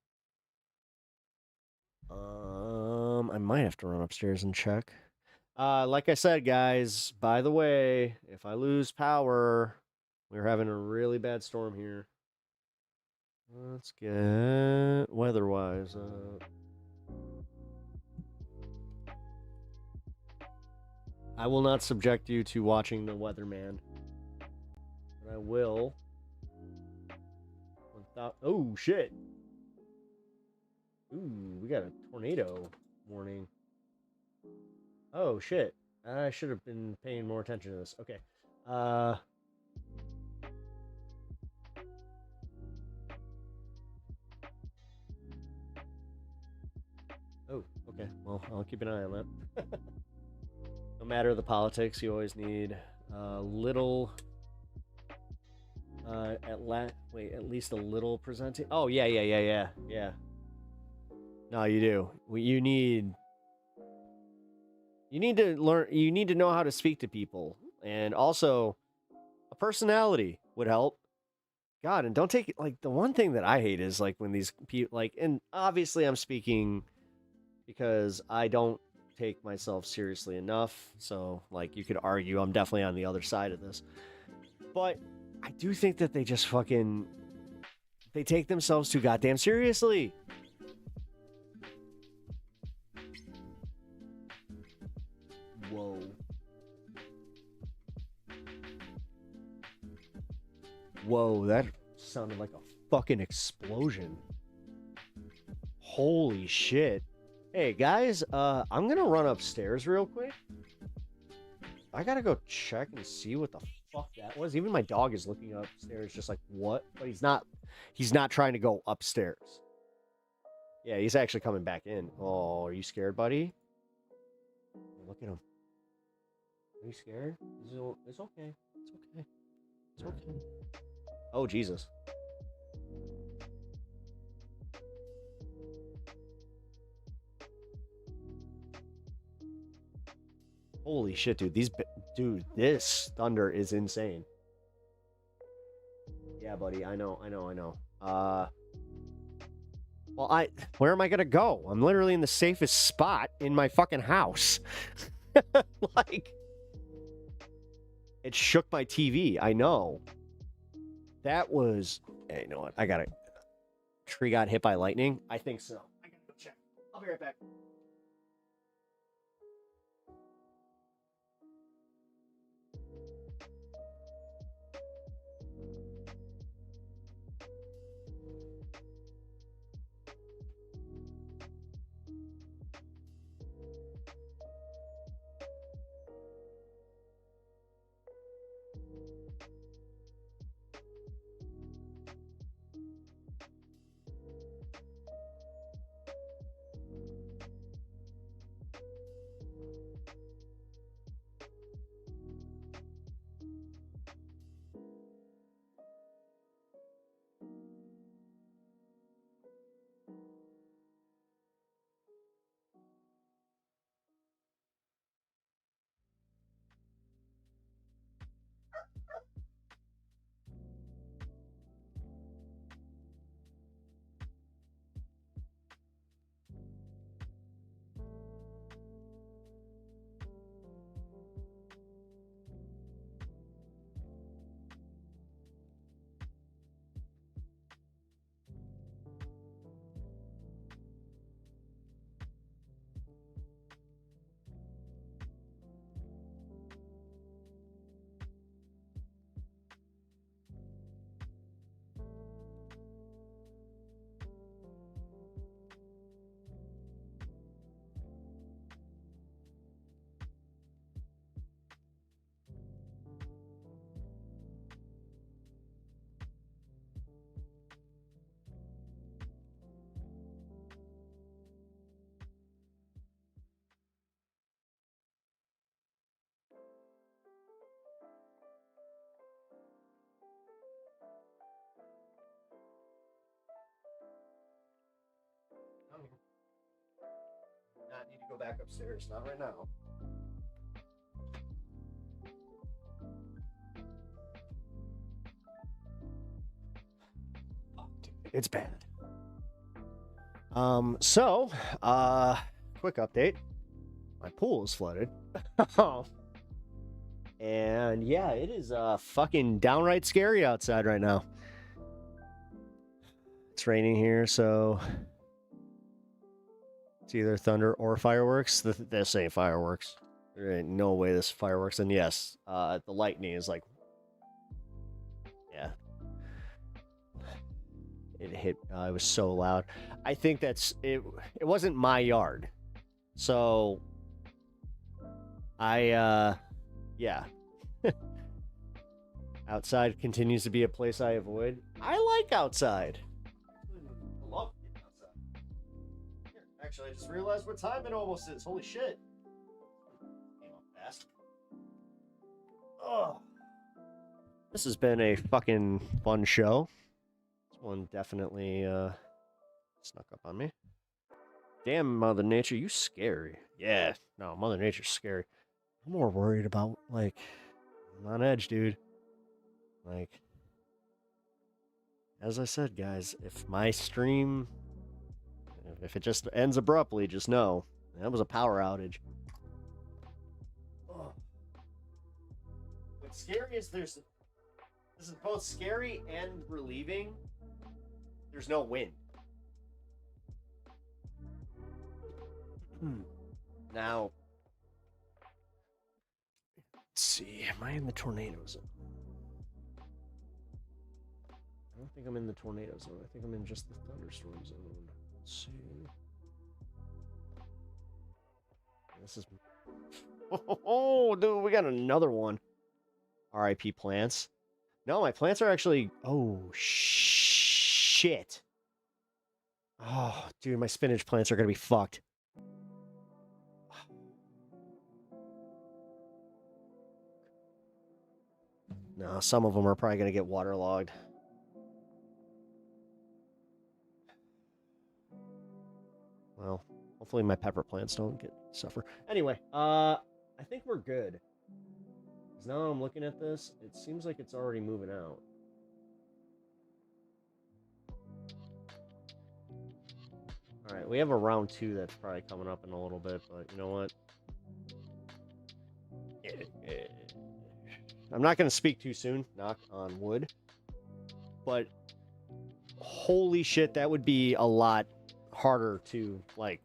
I might have to run upstairs and check. Like I said, guys, by the way, if I lose power, we're having a really bad storm here. Let's get weather-wise. I will not subject you to watching the weatherman. But I will. Oh, shit. Ooh, we got a tornado warning. Oh, shit. I should have been paying more attention to this. Okay. Oh, okay. Well, I'll keep an eye on that. No matter the politics, you always need a little... at least a little presenting. Oh, yeah. No, you do. You need to learn. You need to know how to speak to people, and also a personality would help. God, and don't take it like the one thing that I hate is like when these people and obviously I'm speaking because I don't take myself seriously enough. So like you could argue I'm definitely on the other side of this, but I do think that they just they take themselves too goddamn seriously. Whoa. Whoa, that sounded like a fucking explosion. Holy shit. Hey, guys, I'm gonna run upstairs real quick. I gotta go check and see what the fuck that was. Even my dog is looking upstairs just like, what? But he's not trying to go upstairs. Yeah, he's actually coming back in. Oh, are you scared, buddy? Look at him. Are you scared? It's okay. It's okay. It's okay. Oh, Jesus. Holy shit, dude. This thunder is insane. Yeah, buddy. I know. Well, where am I gonna go? I'm literally in the safest spot in my fucking house. Like, it shook my TV. I know. That was. Hey, you know what? I got it. Tree got hit by lightning? I think so. I gotta go check. I'll be right back. go back upstairs. Not right now. It's bad. Quick update. My pool is flooded. And yeah, it is fucking downright scary outside right now. It's raining here, so it's either thunder or fireworks. This ain't fireworks. There ain't no way this is fireworks. And yes, the lightning is like, yeah. It hit, it was so loud. I think that's, it wasn't my yard. So, yeah. Outside continues to be a place I avoid. I like outside. I love getting outside. Here, actually, I just realized what time it almost is. Holy shit. Came up fast. Oh. This has been a fucking fun show. This one definitely snuck up on me. Damn, Mother Nature, you scary. Yeah, no, Mother Nature's scary. I'm more worried about, like, I'm on edge, dude. Like, as I said, guys, if my stream, if it just ends abruptly, just know that was a power outage. Oh. What's scary is this is both scary and relieving. There's no wind. Now, let's see. Am I in the tornado zone? I don't think I'm in the tornado zone. I think I'm in just the thunderstorm zone. Let's see. This is... Oh, dude, we got another one. R.I.P. plants. No, my plants are actually... Oh, shit. Oh, dude, my spinach plants are going to be fucked. No, some of them are probably going to get waterlogged. Well, hopefully my pepper plants don't suffer. Anyway, I think we're good. Because now I'm looking at this, it seems like it's already moving out. Alright, we have a round 2 that's probably coming up in a little bit, but you know what? I'm not going to speak too soon, knock on wood. But holy shit, that would be a lot harder to, like,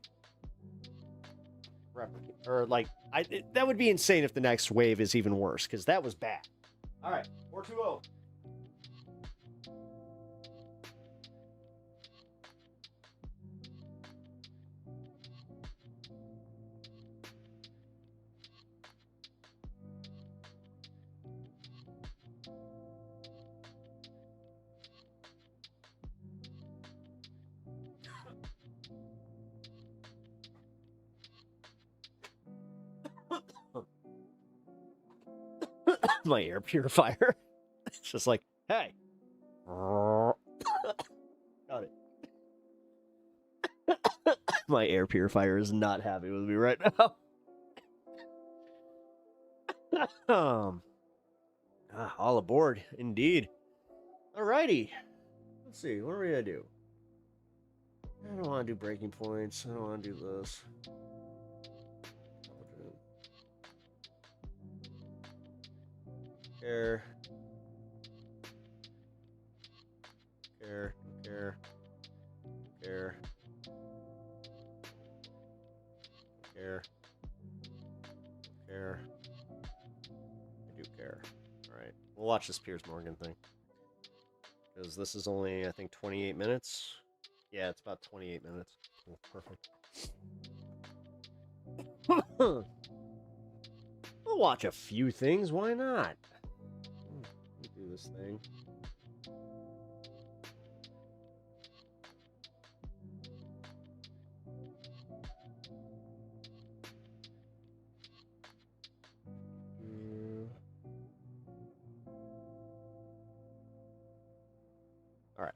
replicate. Or, like, that would be insane if the next wave is even worse, because that was bad. Alright, 420. My air purifier. It's just like, hey. Got it. My air purifier is not happy with me right now. All aboard, indeed. Alrighty. Let's see, what are we gonna do? I don't want to do breaking points. I don't want to do this. Care. Care. Care. Care. Care. Care. I do care. Alright. We'll watch this Piers Morgan thing. Because this is only, I think, 28 minutes. Yeah, it's about 28 minutes. Cool. Perfect. We'll watch a few things. Why not? Do this thing. All right.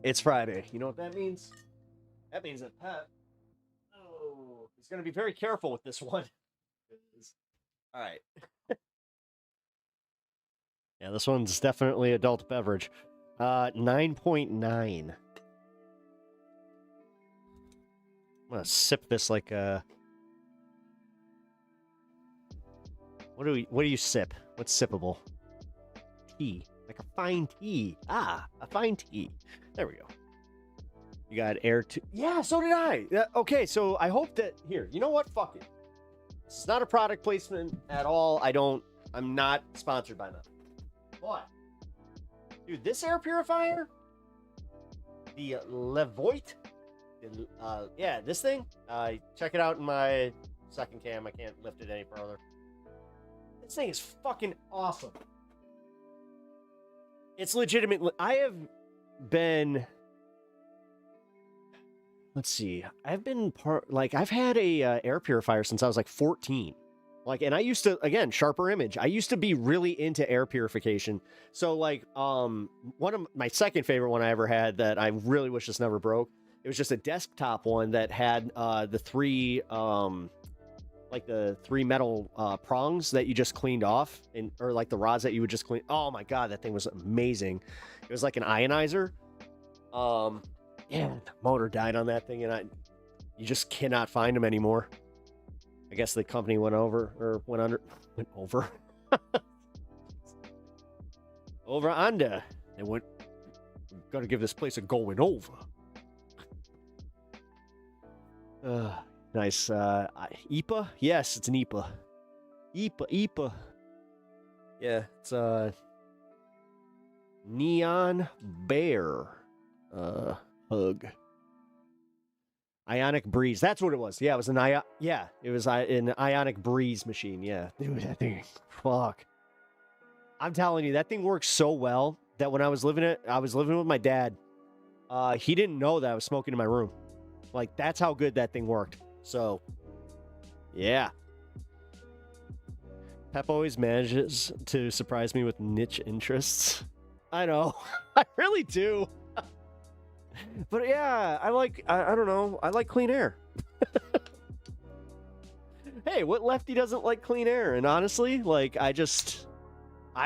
It's Friday. You know what that means? That means that Pep, he's going to be very careful with this one. All right. Yeah, this one's definitely adult beverage. 9.9. I'm going to sip this like a... What do you sip? What's sippable? Tea. Like a fine tea. Ah, a fine tea. There we go. You got air to... Yeah, so did I. Okay, so I hope that... Here, you know what? Fuck it. This is not a product placement at all. I'm not sponsored by them. But, dude, this air purifier, the Levoit, yeah, this thing, check it out in my second cam. I can't lift it any further. This thing is fucking awesome. It's legitimate. I have been, let's see, I've had a air purifier since I was like 14. Like, and I used to, again, sharper image. I used to be really into air purification. So, like, one of my second favorite one I ever had that I really wish this never broke. It was just a desktop one that had the three metal prongs that you just cleaned off, or like the rods that you would just clean. Oh my god, that thing was amazing. It was like an ionizer. Yeah, the motor died on that thing, and you just cannot find them anymore. I guess the company went under. Over under. They went, gotta give this place a going over. Nice. IPA? Yes, it's an IPA. IPA. Yeah, it's Neon Bear Hug. Ionic Breeze. That's what it was. Yeah, it was an Ionic Breeze machine. Yeah. Dude, that thing. Fuck. I'm telling you, that thing works so well that when I was living with my dad. He didn't know that I was smoking in my room. Like, that's how good that thing worked. So, yeah. Pep always manages to surprise me with niche interests. I know. I really do. But yeah, I don't know. I like clean air. Hey, what lefty doesn't like clean air? And honestly, like, I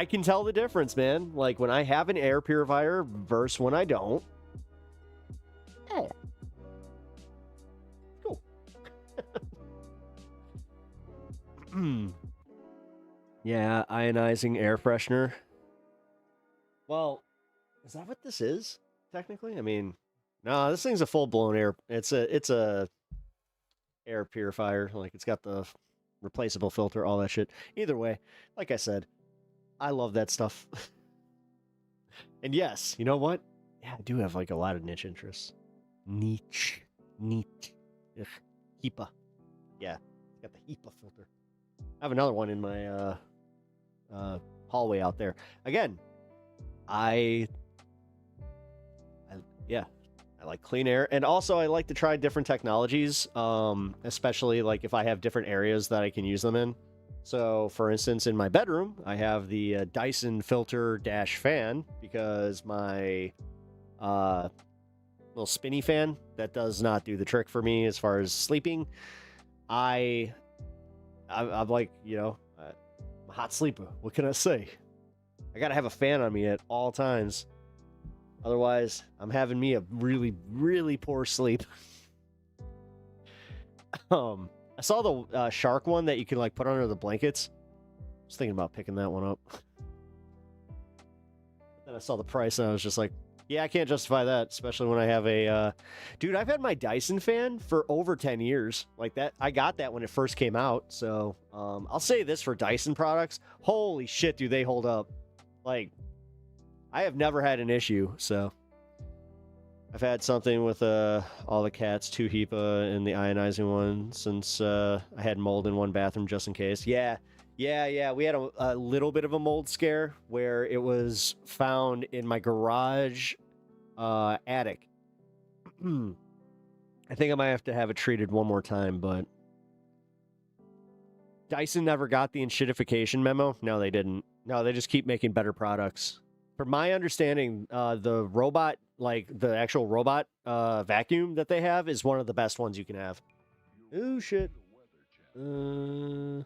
can tell the difference, man. Like, when I have an air purifier versus when I don't. Yeah. Cool. Yeah, ionizing air freshener. Well, is that what this is? Technically, I mean, no, this thing's a full-blown air. It's a air purifier. Like, it's got the replaceable filter, all that shit. Either way, like I said, I love that stuff. And yes, you know what? Yeah, I do have like a lot of niche interests. Niche. Ugh. HEPA. Yeah, it's got the HEPA filter. I have another one in my hallway out there. Again, I like clean air, and also I like to try different technologies, especially like if I have different areas that I can use them in. So, for instance, in my bedroom, I have the Dyson filter dash fan because my little spinny fan that does not do the trick for me as far as sleeping. I'm like, I'm a hot sleeper. What can I say? I gotta have a fan on me at all times. Otherwise, I'm having me a really, really poor sleep. I saw the shark one that you can like put under the blankets. I was thinking about picking that one up. Then I saw the price and I was just like, yeah, I can't justify that, especially when I have a... Dude, I've had my Dyson fan for over 10 years. Like that, I got that when it first came out. So I'll say this for Dyson products. Holy shit, do they hold up. Like, I have never had an issue, so... I've had something with all the cats, 2 HEPA and the ionizing one since I had mold in one bathroom just in case. Yeah. We had a little bit of a mold scare where it was found in my garage attic. I think I might have to have it treated one more time, but Dyson never got the enshittification memo. No, they didn't. No, they just keep making better products. From my understanding, the robot like the actual robot vacuum that they have is one of the best ones you can have. Oh shit. Is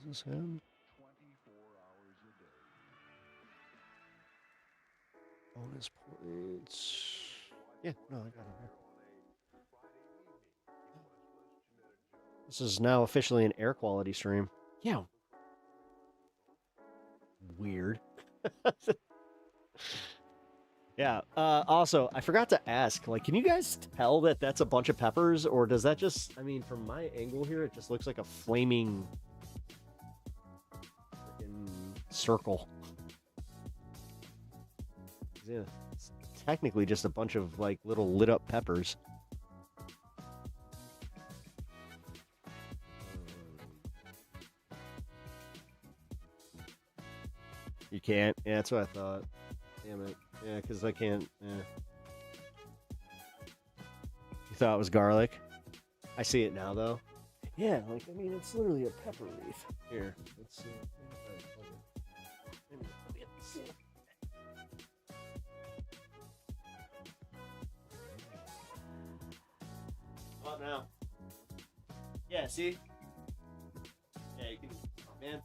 this him? Bonus points. Yeah, no, I got him here. This is now officially an air quality stream. Yeah. Weird. Yeah. Also, I forgot to ask, like, can you guys tell that that's a bunch of peppers, or does that just, I mean, from my angle here, it just looks like a flaming freaking circle. Yeah, it's technically just a bunch of, like, little lit up peppers. You can't? Yeah, that's what I thought. Damn it. Yeah, because I can't. Yeah. You thought it was garlic? I see it now, though. Yeah, like, I mean, it's literally a pepper leaf. Here, let's see. What now? Yeah, see? Yeah, you can. Oh, man.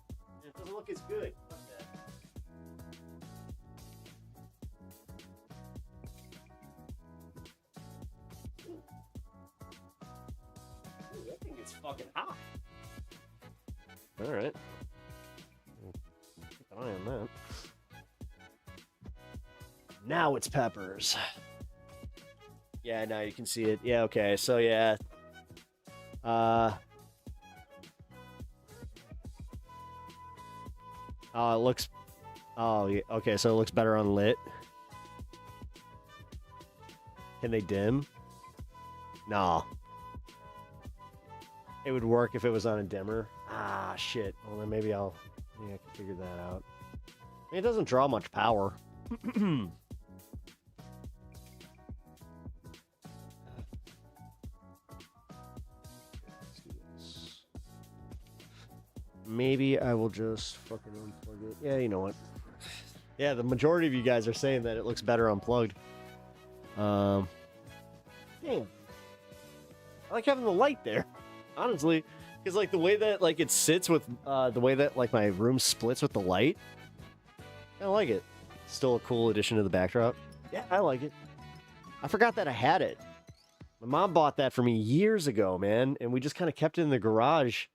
It doesn't look as good. Fuck that. That thing gets fucking hot. Alright. Keep an eye on that. Now it's peppers. Yeah, now you can see it. Yeah, okay. So, yeah. It looks... Oh, yeah. Okay, so it looks better on lit. Can they dim? No. It would work if it was on a dimmer. Ah, shit. Well, then maybe I can figure that out. I mean, it doesn't draw much power. Maybe I will just fucking unplug it. Yeah, you know what? Yeah, the majority of you guys are saying that it looks better unplugged. Damn. I like having the light there, honestly. Because, like, the way that, like, it sits with, the way that, like, my room splits with the light, I like it. Still a cool addition to the backdrop. Yeah, I like it. I forgot that I had it. My mom bought that for me years ago, man, and we just kind of kept it in the garage.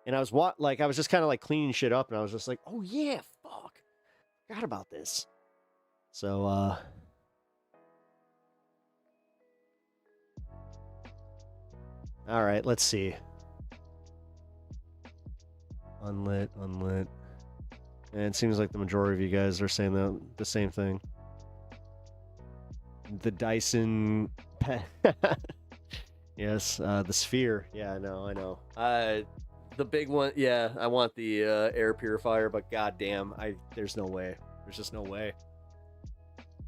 And I was I was just kind of like cleaning shit up, and I was just like, oh yeah, fuck. Forgot about this. So, all right, let's see. Unlit. And it seems like the majority of you guys are saying the same thing. The Dyson yes, the Sphere. Yeah, I know. The big one, yeah, I want the air purifier, but goddamn, there's no way. There's just no way.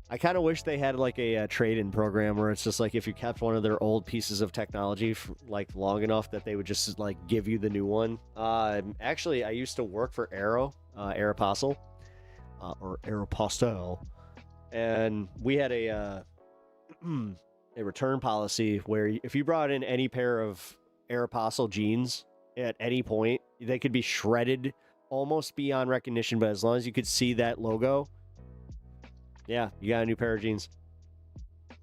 I kind of wish they had like a trade-in program where it's just like if you kept one of their old pieces of technology for, like long enough that they would just like give you the new one. Actually, I used to work for Aeropostale, or Aeropostale, and we had a return policy where if you brought in any pair of Aeropostale jeans at any point, they could be shredded almost beyond recognition, but as long as you could see that logo, yeah, you got a new pair of jeans.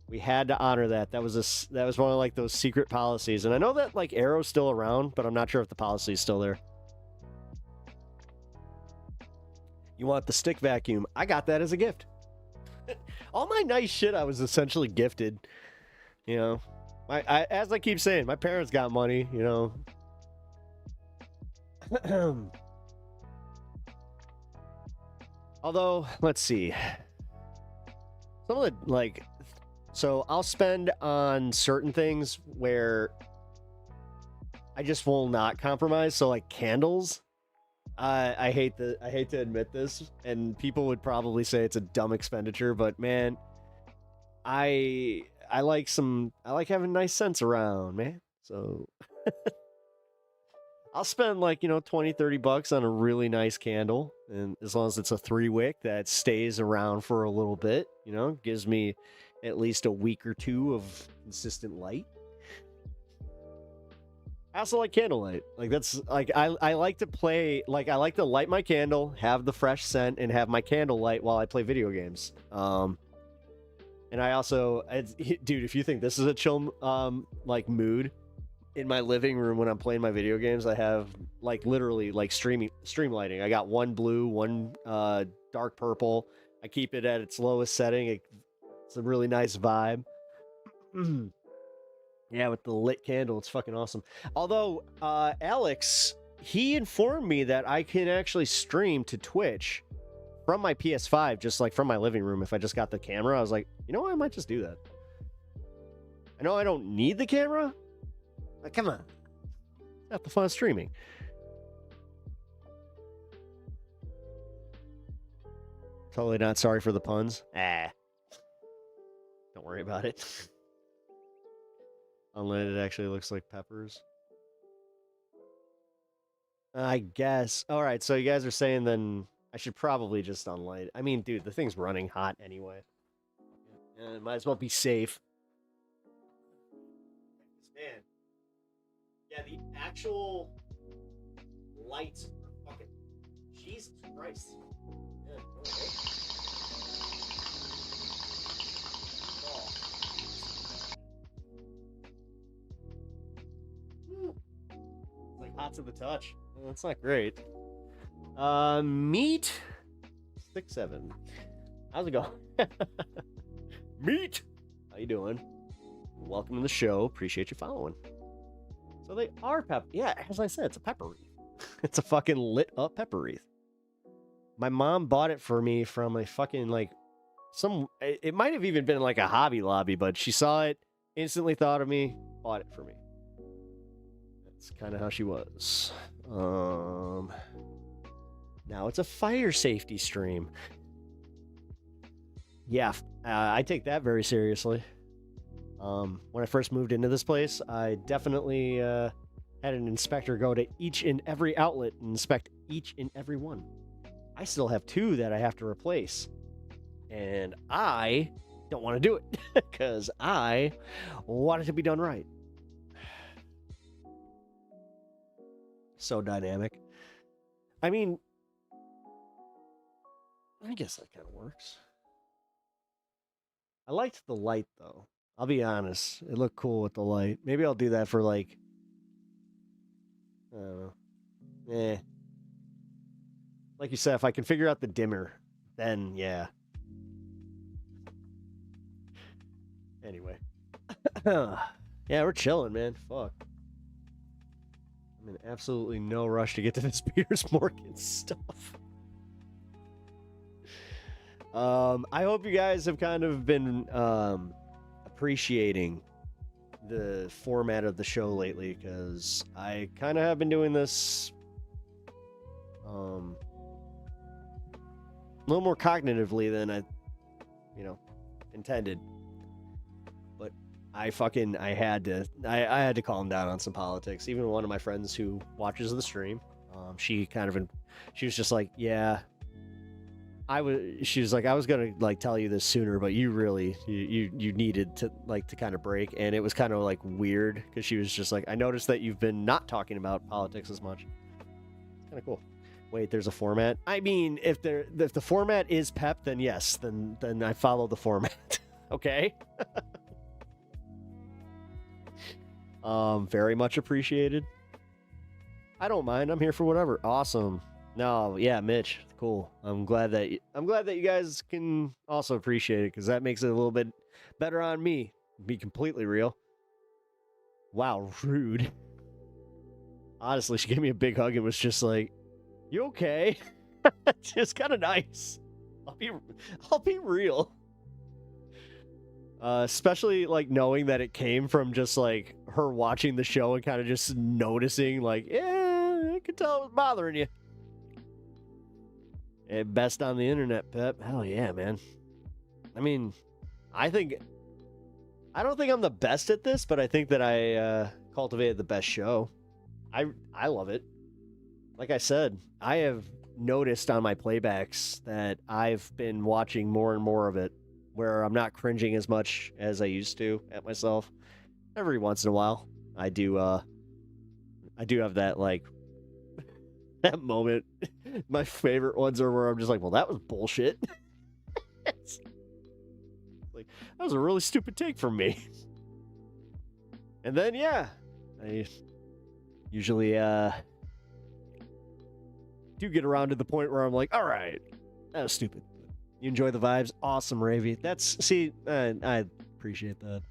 We had to honor that. That was one of like those secret policies, and I know that like Aero's still around, but I'm not sure if the policy is still there. You want the stick vacuum? I got that as a gift. All my nice shit I was essentially gifted. You know, as I keep saying, my parents got money. You know. Although, let's see. Some of the, like, so I'll spend on certain things where I just will not compromise. So, like candles. I hate to admit this, and people would probably say it's a dumb expenditure, but man, I like having nice scents around, man. So I'll spend like, 20, 30 bucks on a really nice candle. And as long as it's a 3-wick that stays around for a little bit, gives me at least a week or 2 of consistent light. I also like candlelight. Like that's like I like to play, like I like to light my candle, have the fresh scent, and have my candlelight while I play video games. And I also, dude, if you think this is a chill like mood in my living room when I'm playing my video games, I have like literally like stream lighting. I got one blue, one dark purple. I keep it at its lowest setting. It's a really nice vibe. Yeah, with the lit candle, it's fucking awesome. Although, Alex, he informed me that I can actually stream to Twitch from my PS5, just like from my living room. If I just got the camera, I was like, I might just do that. I know I don't need the camera. Like, come on. Not the fun of streaming. Totally not sorry for the puns. Don't worry about it. Unleaded actually looks like peppers. I guess. All right, so you guys are saying then I should probably just unlight. I mean, dude, the thing's running hot anyway. Might as well be safe. Man. Yeah, the actual lights are fucking... Jesus Christ. Yeah, okay. Like hot to the touch. Well, that's not great. Meat 67. How's it going? Meat. How you doing? Welcome to the show. Appreciate you following. So they are pepper. Yeah, as I said, it's a pepper wreath. It's a fucking lit up pepper wreath. My mom bought it for me from a fucking like it might have even been like a Hobby Lobby, but she saw it, instantly thought of me, bought it for me. That's kind of how she was. Now it's a fire safety stream. Yeah, I take that very seriously. When I first moved into this place, I definitely had an inspector go to each and every outlet and inspect each and every one. I still have 2 that I have to replace. And I don't want to do it because I want it to be done right. So dynamic. I mean, I guess that kind of works. I liked the light, though. I'll be honest. It looked cool with the light. Maybe I'll do that for, like... I don't know. Like you said, if I can figure out the dimmer, then, yeah. Anyway. Yeah, we're chilling, man. Fuck. I'm in absolutely no rush to get to this Piers Morgan stuff. I hope you guys have kind of been appreciating the format of the show lately, because I kind of have been doing this a little more cognitively than I intended. But I had to calm down on some politics. Even one of my friends who watches the stream, she was just like, yeah, she was like, I was gonna like tell you this sooner, but you really you needed to kind of break. And it was kind of like weird because she was just like, I noticed that you've been not talking about politics as much. It's kind of cool. Wait, there's a format? I mean, if the format is Pep, then yes, then I follow the format. Okay. Very much appreciated. I don't mind. I'm here for whatever. Awesome. No, yeah, Mitch, cool. I'm glad that you guys can also appreciate it, because that makes it a little bit better on me. Be completely real. Wow, rude. Honestly, she gave me a big hug and was just like, "You okay?" Just kind of nice. I'll be real. Especially like knowing that it came from just like her watching the show and kind of just noticing, like, yeah, I could tell it was bothering you. Best on the internet, Pep. Hell yeah, man. I mean, I don't think I'm the best at this, but I think that I cultivated the best show. I love it. Like I said, I have noticed on my playbacks that I've been watching more and more of it, where I'm not cringing as much as I used to at myself. Every once in a while, I do have that, like, that moment. My favorite ones are where I'm just like, well, that was bullshit. Like, that was a really stupid take from me. And then, yeah, I usually do get around to the point where I'm like, all right, that was stupid. You enjoy the vibes? Awesome, Ravy. I appreciate that.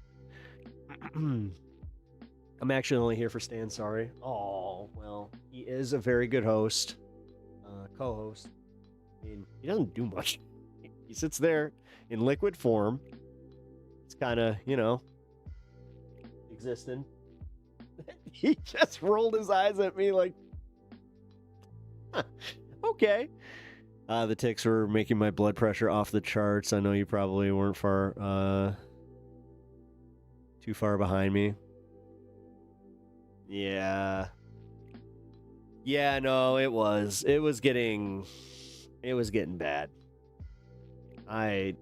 I'm actually only here for Stan, sorry. Oh, well, he is a very good host, co-host. I mean, he doesn't do much. He sits there in liquid form. It's kind of, existing. He just rolled his eyes at me like, huh, okay. The ticks were making my blood pressure off the charts. I know you probably weren't too far behind me. Yeah. Yeah, no, it was getting bad. I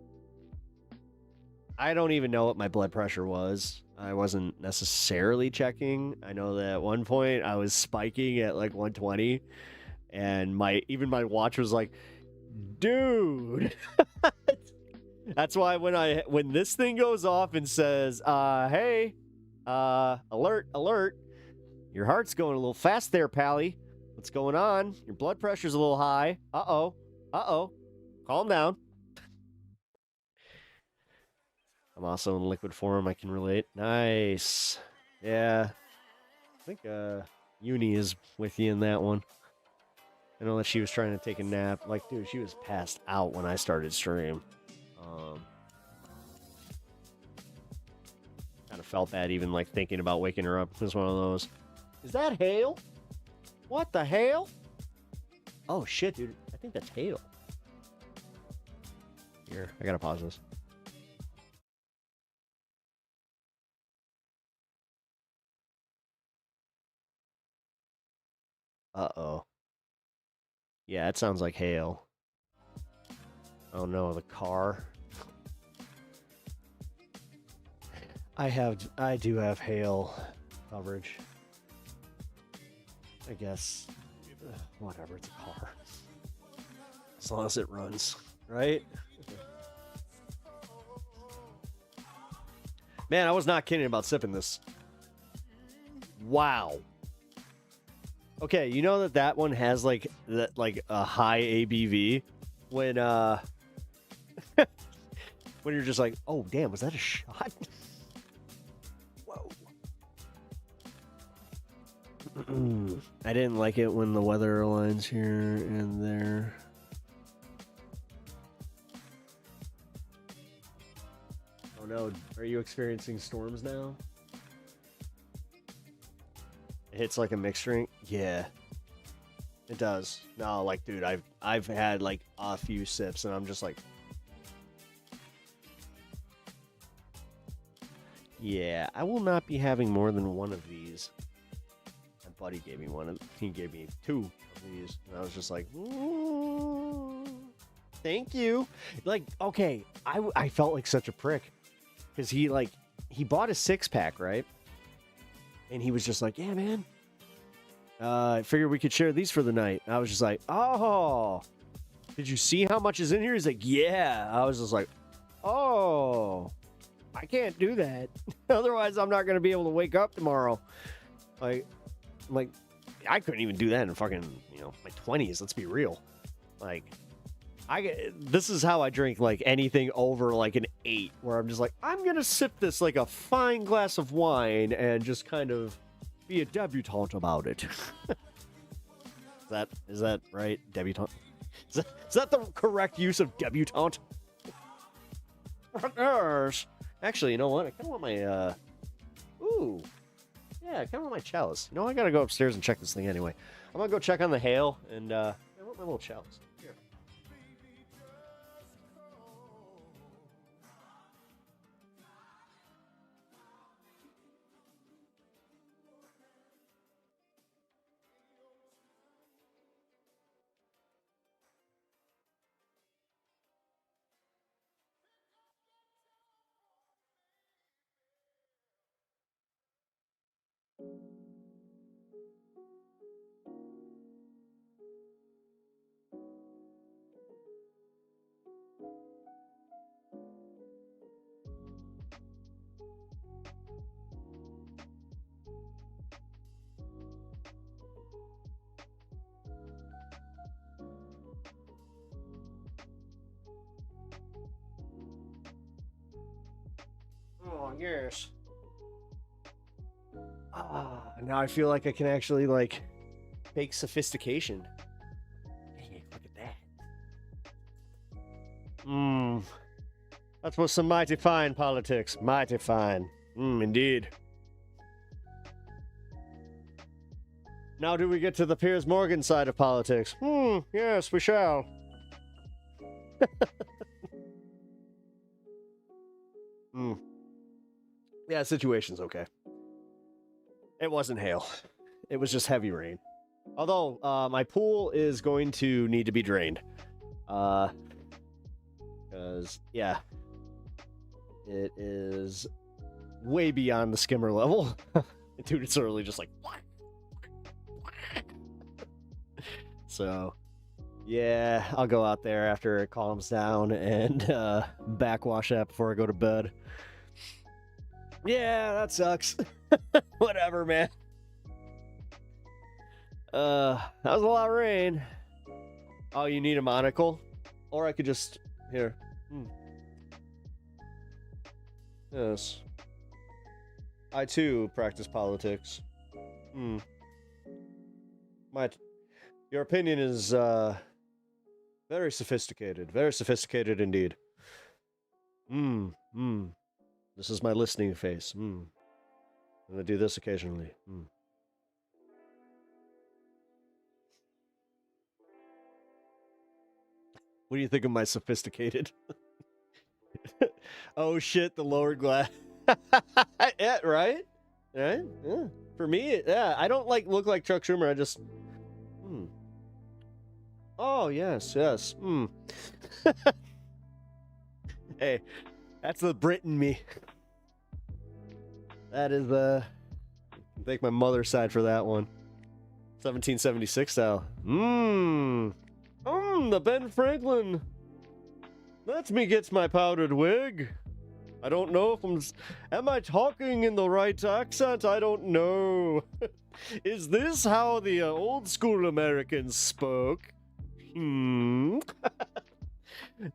don't even know what my blood pressure was. I wasn't necessarily checking. I know that at one point I was spiking at like 120, and my watch was like, dude. That's why when this thing goes off and says, hey, alert, your heart's going a little fast there, Pally. What's going on? Your blood pressure's a little high. Uh-oh. Calm down. I'm also in liquid form. I can relate. Nice. Yeah. I think Uni is with you in that one. I know that she was trying to take a nap. Like, dude, she was passed out when I started stream. Kind of felt bad even, like, thinking about waking her up. It was one of those. Is that hail? What the hell? Oh, shit, dude. I think that's hail. Here, I gotta pause this. Uh-oh. Yeah, it sounds like hail. Oh no, the car. I do have hail coverage. I guess. Whatever, it's a car. As long as it runs, right? Man, I was not kidding about sipping this. Wow. Okay, you know that one has like a high ABV when when you're just like, oh damn, was that a shot? Whoa. I didn't like it when the weather aligns here and there. Oh no, are you experiencing storms now? It hits like a mixed drink? Yeah. It does. No, like, dude, I've had like a few sips and I'm just like, yeah, I will not be having more than one of these. My buddy gave me he gave me 2 of these, and I was just like, ooh, thank you. Like, okay, I felt like such a prick because he bought a 6-pack, right? And he was just like, yeah, man, I figured we could share these for the night. And I was just like, oh, did you see how much is in here? He's like, yeah. I was just like, oh, I can't do that. Otherwise, I'm not going to be able to wake up tomorrow. Like, I couldn't even do that in fucking, my 20s. Let's be real. Like, this is how I drink, like, anything over, like, an 8, where I'm just like, I'm going to sip this like a fine glass of wine and just kind of be a debutante about it. Is that right? Debutante? Is that the correct use of debutante? Actually, you know what? I kind of want my, ooh. Yeah, I kind of want my chalice. I gotta go upstairs and check this thing anyway. I'm gonna go check on the hail, and, I want my little chalice. Here. yes. Now I feel like I can actually, like, fake sophistication. Hey, look at that. That was some mighty fine politics. Mighty fine. Indeed. Now do we get to the Piers Morgan side of politics? Yes, we shall. Yeah, situation's okay. It wasn't hail. It was just heavy rain. Although, my pool is going to need to be drained. Because, yeah. It is way beyond the skimmer level. Dude, it's literally just like... So, yeah, I'll go out there after it calms down and backwash that before I go to bed. Yeah, that sucks. Whatever, man. That was a lot of rain. Oh, you need a monocle? Or I could just... Here. Yes. I, too, practice politics. Your opinion is, very sophisticated. Very sophisticated indeed. This is my listening face. I'm gonna do this occasionally. What do you think of my sophisticated? Oh shit, the lower glass. Yeah, right? Right? Yeah. For me, yeah, I don't look like Chuck Schumer, I just... Oh, yes. Hey, that's the Brit in me. That is, thank my mother's side for that one. 1776 style. The Ben Franklin. Let me get my powdered wig. I don't know if am I talking in the right accent? I don't know. Is this how the old school Americans spoke?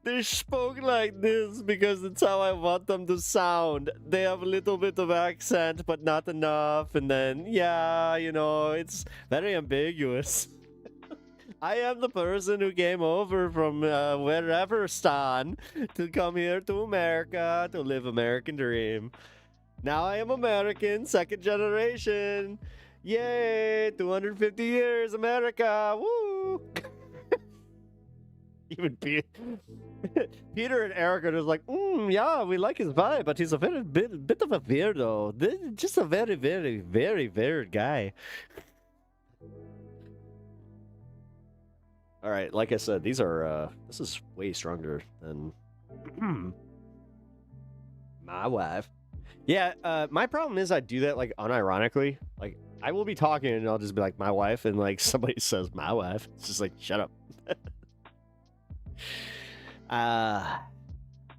They spoke like this because it's how I want them to sound. They have a little bit of accent, but not enough. And then, yeah, you know, it's very ambiguous. I am the person who came over from wherever Stan to come here to America to live American dream. Now I am American, second generation. Yay, 250 years, America. Woo! Even Peter and Eric are just like, yeah, we like his vibe, but he's a very bit of a weirdo. Just a very, very, very weird guy. All right, like I said, these are this is way stronger than my wife. Yeah, my problem is I do that like unironically. Like I will be talking and I'll just be like my wife, and like somebody says my wife, it's just like shut up.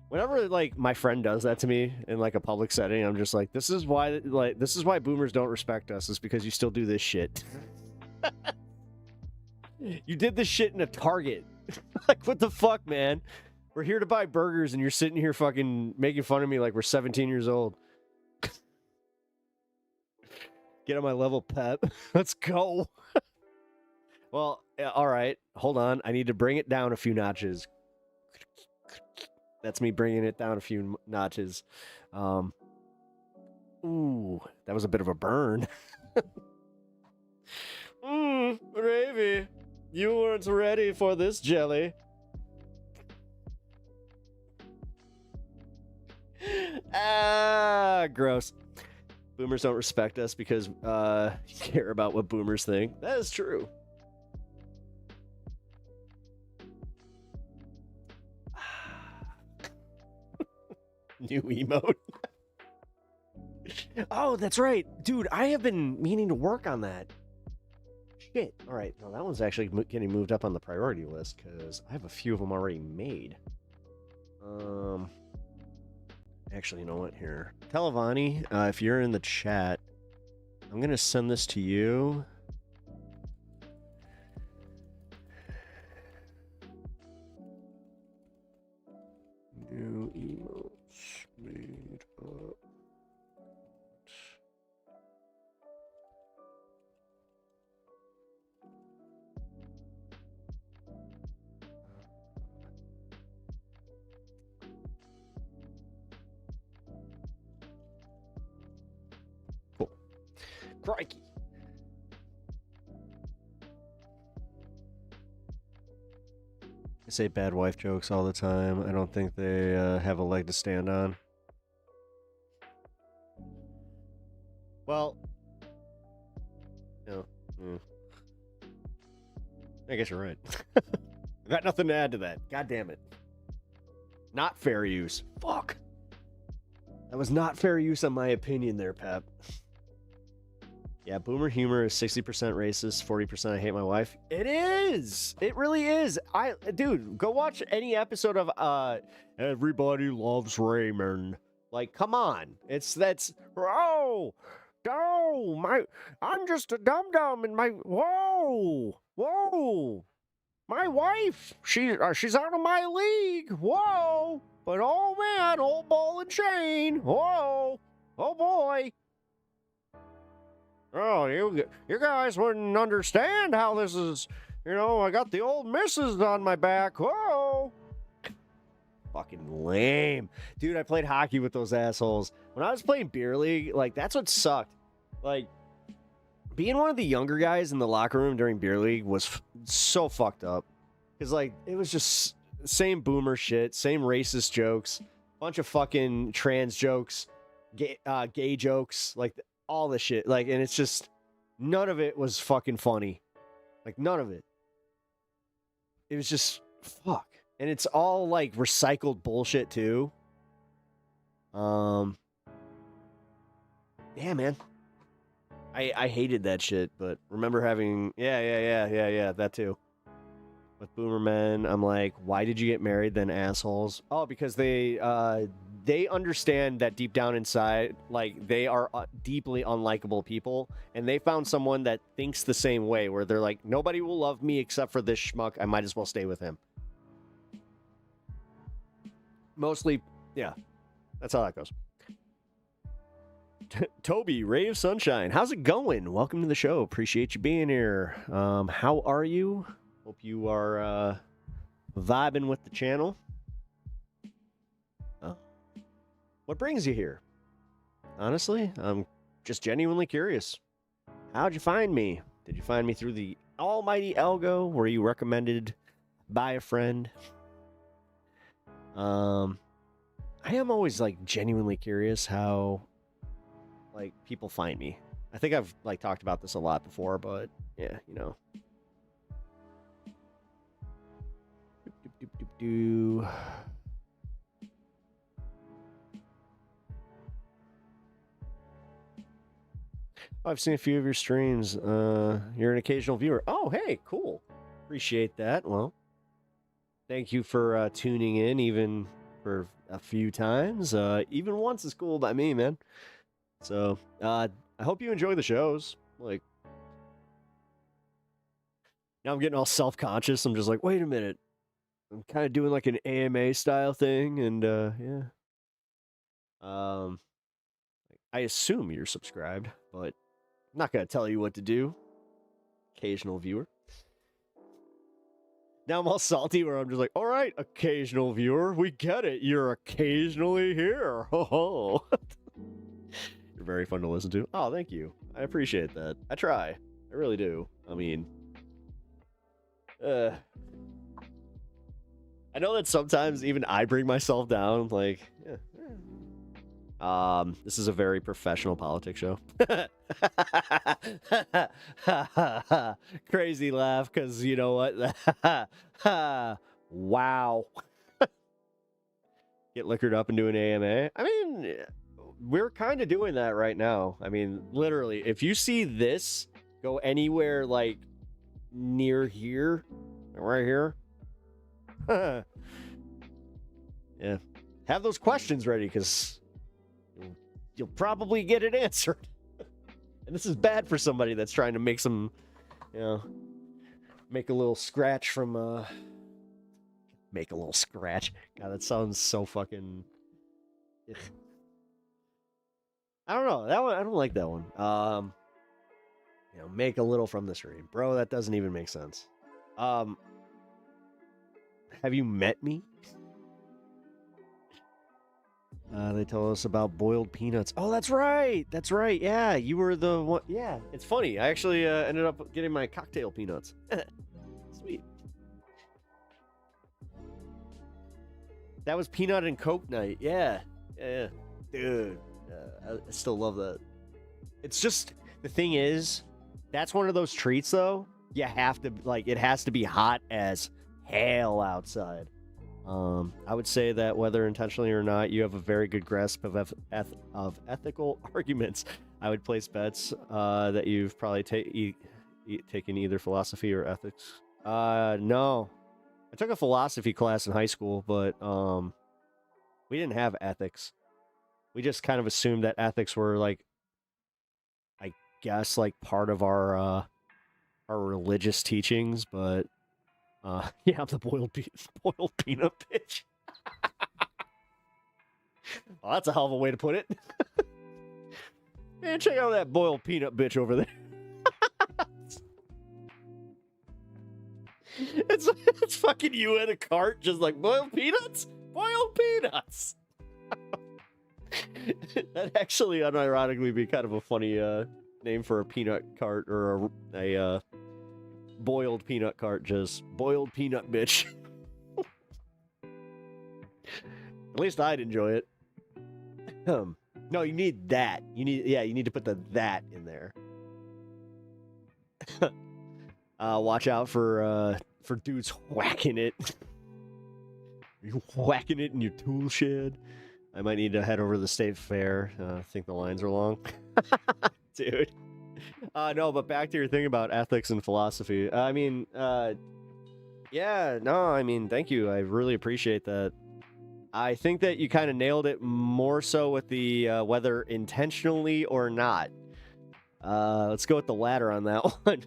Whenever like my friend does that to me in like a public setting, I'm just like, this is why boomers don't respect us, is because you still do this shit. You did this shit in a Target. Like, what the fuck, man? We're here to buy burgers and you're sitting here fucking making fun of me like we're 17 years old. Get on my level, Pep. Let's go. Well, all right. Hold on. I need to bring it down a few notches. That's me bringing it down a few notches. Ooh, that was a bit of a burn. Gravy. You weren't ready for this jelly. Gross. Boomers don't respect us because you care about what boomers think. That is true. New emote. Oh, that's right. Dude, I have been meaning to work on that. Shit. All right. No, that one's actually getting moved up on the priority list because I have a few of them already made. Actually, you know what? Here. Televani, if you're in the chat, I'm going to send this to you. New emotes made up. Crikey. I say bad wife jokes all the time. I don't think they have a leg to stand on. Well, I guess you're right. I've got nothing to add to that. God damn it. Not fair use. Fuck. That was not fair use on my opinion there, Pep. Yeah, boomer humor is 60% racist, 40% I hate my wife. It is. It really is. Dude, go watch any episode of Everybody Loves Raymond. Like, come on. I'm just a dum-dum and whoa. My wife, she's out of my league. Whoa. But oh man, old ball and chain. Whoa. Oh boy. Oh, you guys wouldn't understand how this is. I got the old missus on my back. Whoa. Fucking lame. Dude, I played hockey with those assholes. When I was playing beer league, like, that's what sucked. Like, being one of the younger guys in the locker room during beer league was so fucked up. Because, like, it was just same boomer shit, same racist jokes, bunch of fucking trans jokes, gay jokes, like, all the shit. Like, and it's just, none of it was fucking funny. Like, none of it. It was just, fuck. And it's all, like, recycled bullshit, too. Yeah, man. I hated that shit, but remember having, yeah, that too. With boomer men, I'm like, why did you get married then, assholes? Oh, because they understand that deep down inside, like, they are deeply unlikable people, and they found someone that thinks the same way, where they're like, nobody will love me except for this schmuck, I might as well stay with him. Mostly, yeah, that's how that goes. Toby, Ray of Sunshine, how's it going? Welcome to the show. Appreciate you being here. How are you? Hope you are vibing with the channel. What brings you here? Honestly, I'm just genuinely curious. How'd you find me? Did you find me through the almighty algo? Were you recommended by a friend? I am always, like, genuinely curious how, like, people find me. I think I've, like, talked about this a lot before, but yeah, I've seen a few of your streams. You're an occasional viewer. Oh, hey, cool. Appreciate that. Well, thank you for tuning in, even for a few times. Even once is cool by me, man. So, I hope you enjoy the shows. Like, now I'm getting all self-conscious. I'm just like, wait a minute. I'm kind of doing like an AMA style thing, and yeah. I assume you're subscribed, but I'm not gonna tell you what to do. Occasional viewer. Now I'm all salty where I'm just like, all right, occasional viewer, we get it. You're occasionally here. Oh, you're very fun to listen to. Oh, thank you. I appreciate that. I try. I really do. I mean, I know that sometimes even I bring myself down, like, yeah. This is a very professional politics show. Crazy laugh, because you know what? Wow. Get liquored up and do an AMA. I mean, we're kind of doing that right now. I mean, literally, if you see this go anywhere like near here, right here, yeah, have those questions ready, because you'll probably get it answered. And this is bad for somebody that's trying to make some, make a little scratch from, make a little scratch. God, that sounds so fucking, ugh. I don't know, that one, I don't like that one. Make a little from the stream. Bro, that doesn't even make sense. Have you met me? They told us about boiled peanuts. Oh, that's right. That's right. Yeah, you were the one. Yeah, it's funny. I actually ended up getting my cocktail peanuts. Sweet. That was peanut and Coke night. Yeah. Yeah. Dude. I still love that. It's just, the thing is, that's one of those treats, though. You have to, like, it has to be hot as hell outside. I would say that whether intentionally or not, you have a very good grasp of ethical arguments. I would place bets that you've probably taken either philosophy or ethics. No. I took a philosophy class in high school, but we didn't have ethics. We just kind of assumed that ethics were, like, I guess, like, part of our religious teachings, but yeah, I'm the boiled peanut bitch. Well, that's a hell of a way to put it. Man, check out that boiled peanut bitch over there. It's fucking you in a cart, just like, boiled peanuts? Boiled peanuts! That'd actually unironically be kind of a funny name for a peanut cart, or a boiled peanut cart, just boiled peanut bitch. At least I'd enjoy it. No, you need that. You need to put the that in there. Watch out for dudes whacking it. You whacking it in your tool shed. I might need to head over to the state fair. I think the lines are long. Dude. No, but back to your thing about ethics and philosophy. I mean, yeah, no, I mean, thank you. I really appreciate that. I think that you kind of nailed it more so with the whether intentionally or not. Let's go with the latter on that one.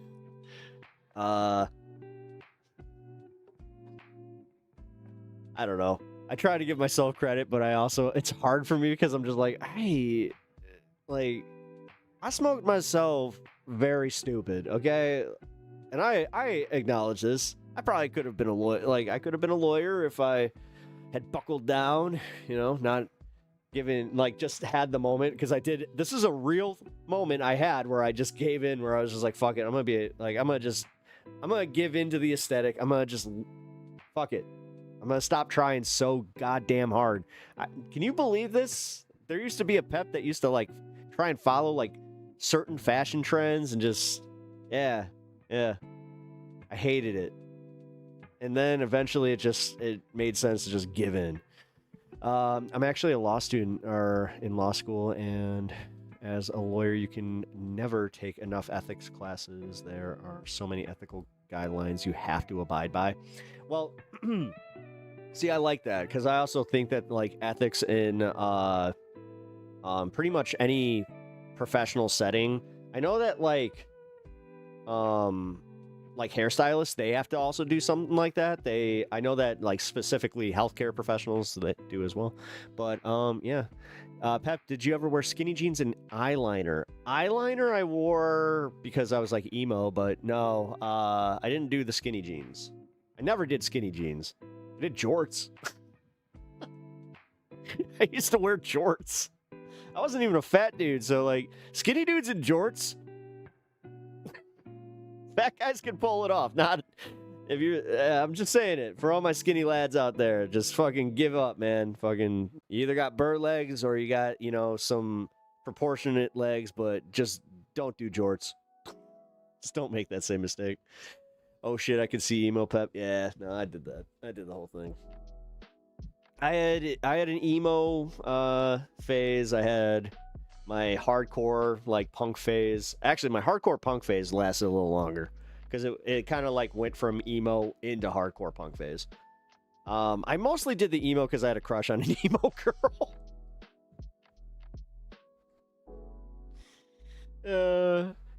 I don't know. I try to give myself credit, but it's hard for me because I'm just like, hey, like, I smoked myself very stupid, okay? And I acknowledge this. I probably could have been a lawyer. Like, I could have been a lawyer if I had buckled down, you know, not given, like, just had the moment. Because I did. This is a real moment I had where I just gave in, where I was just like, fuck it. I'm going to give in to the aesthetic. I'm going to just, fuck it. I'm going to stop trying so goddamn hard. Can you believe this? There used to be a pep that used to, like, try and follow, like, certain fashion trends and just, yeah. I hated it. And then eventually it made sense to just give in. I'm actually a law student, or in law school, and as a lawyer, you can never take enough ethics classes. There are so many ethical guidelines you have to abide by. Well, see, I like that, because I also think that, like, ethics in pretty much any professional setting. I know that, like hairstylists, they have to also do something like that. I know that, like, specifically healthcare professionals, that do as well. But yeah. Pep, did you ever wear skinny jeans and eyeliner? Eyeliner I wore because I was like emo, but no, I didn't do the skinny jeans. I never did skinny jeans. I did jorts. I used to wear jorts. I wasn't even a fat dude, so, like, skinny dudes in jorts, fat guys can pull it off. Not if you. I'm just saying it for all my skinny lads out there. Just fucking give up, man. Fucking, you either got bird legs or you got, you know, some proportionate legs, but just don't do jorts. Just don't make that same mistake. Oh shit, I can see emo Pep. Yeah, no, I did that. I did the whole thing. I had an emo phase. I had my hardcore, like, punk phase. Actually, my hardcore punk phase lasted a little longer because it kind of, like, went from emo into hardcore punk phase. I mostly did the emo because I had a crush on an emo girl.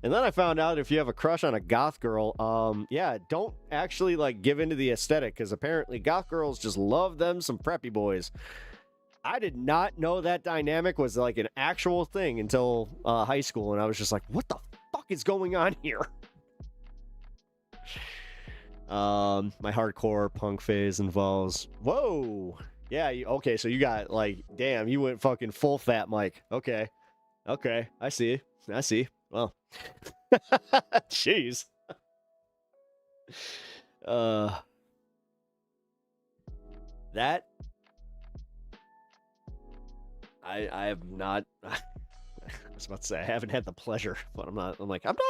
And then I found out if you have a crush on a goth girl, yeah, don't actually, like, give into the aesthetic, because apparently goth girls just love them some preppy boys. I did not know that dynamic was, like, an actual thing until high school, and I was just like, what the fuck is going on here? My hardcore punk phase involves, whoa, Yeah, okay, so you got, like, damn, you went fucking full fat Mike. Okay. Okay, I see. Well. Jeez. That... I have not... I was about to say, I haven't had the pleasure, but I'm not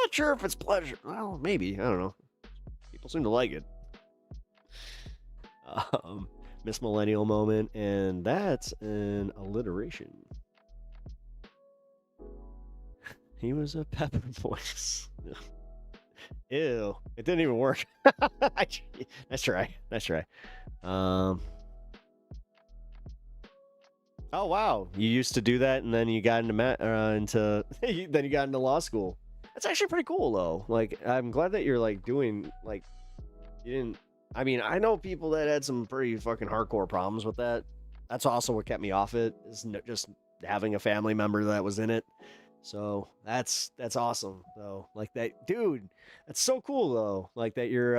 sure if it's pleasure. Well, maybe. I don't know. People seem to like it. Miss Millennial moment, and that's an alliteration. He was a pepper voice. Ew. It didn't even work. Nice try. Oh wow, you used to do that, and then you got into then you got into law school. That's actually pretty cool, though. Like, I'm glad that you're like doing like you didn't. I mean, I know people that had some pretty fucking hardcore problems with that. That's also what kept me off it. Is just having a family member that was in it. So that's awesome, though. Like that, dude. That's so cool, though. Like that you're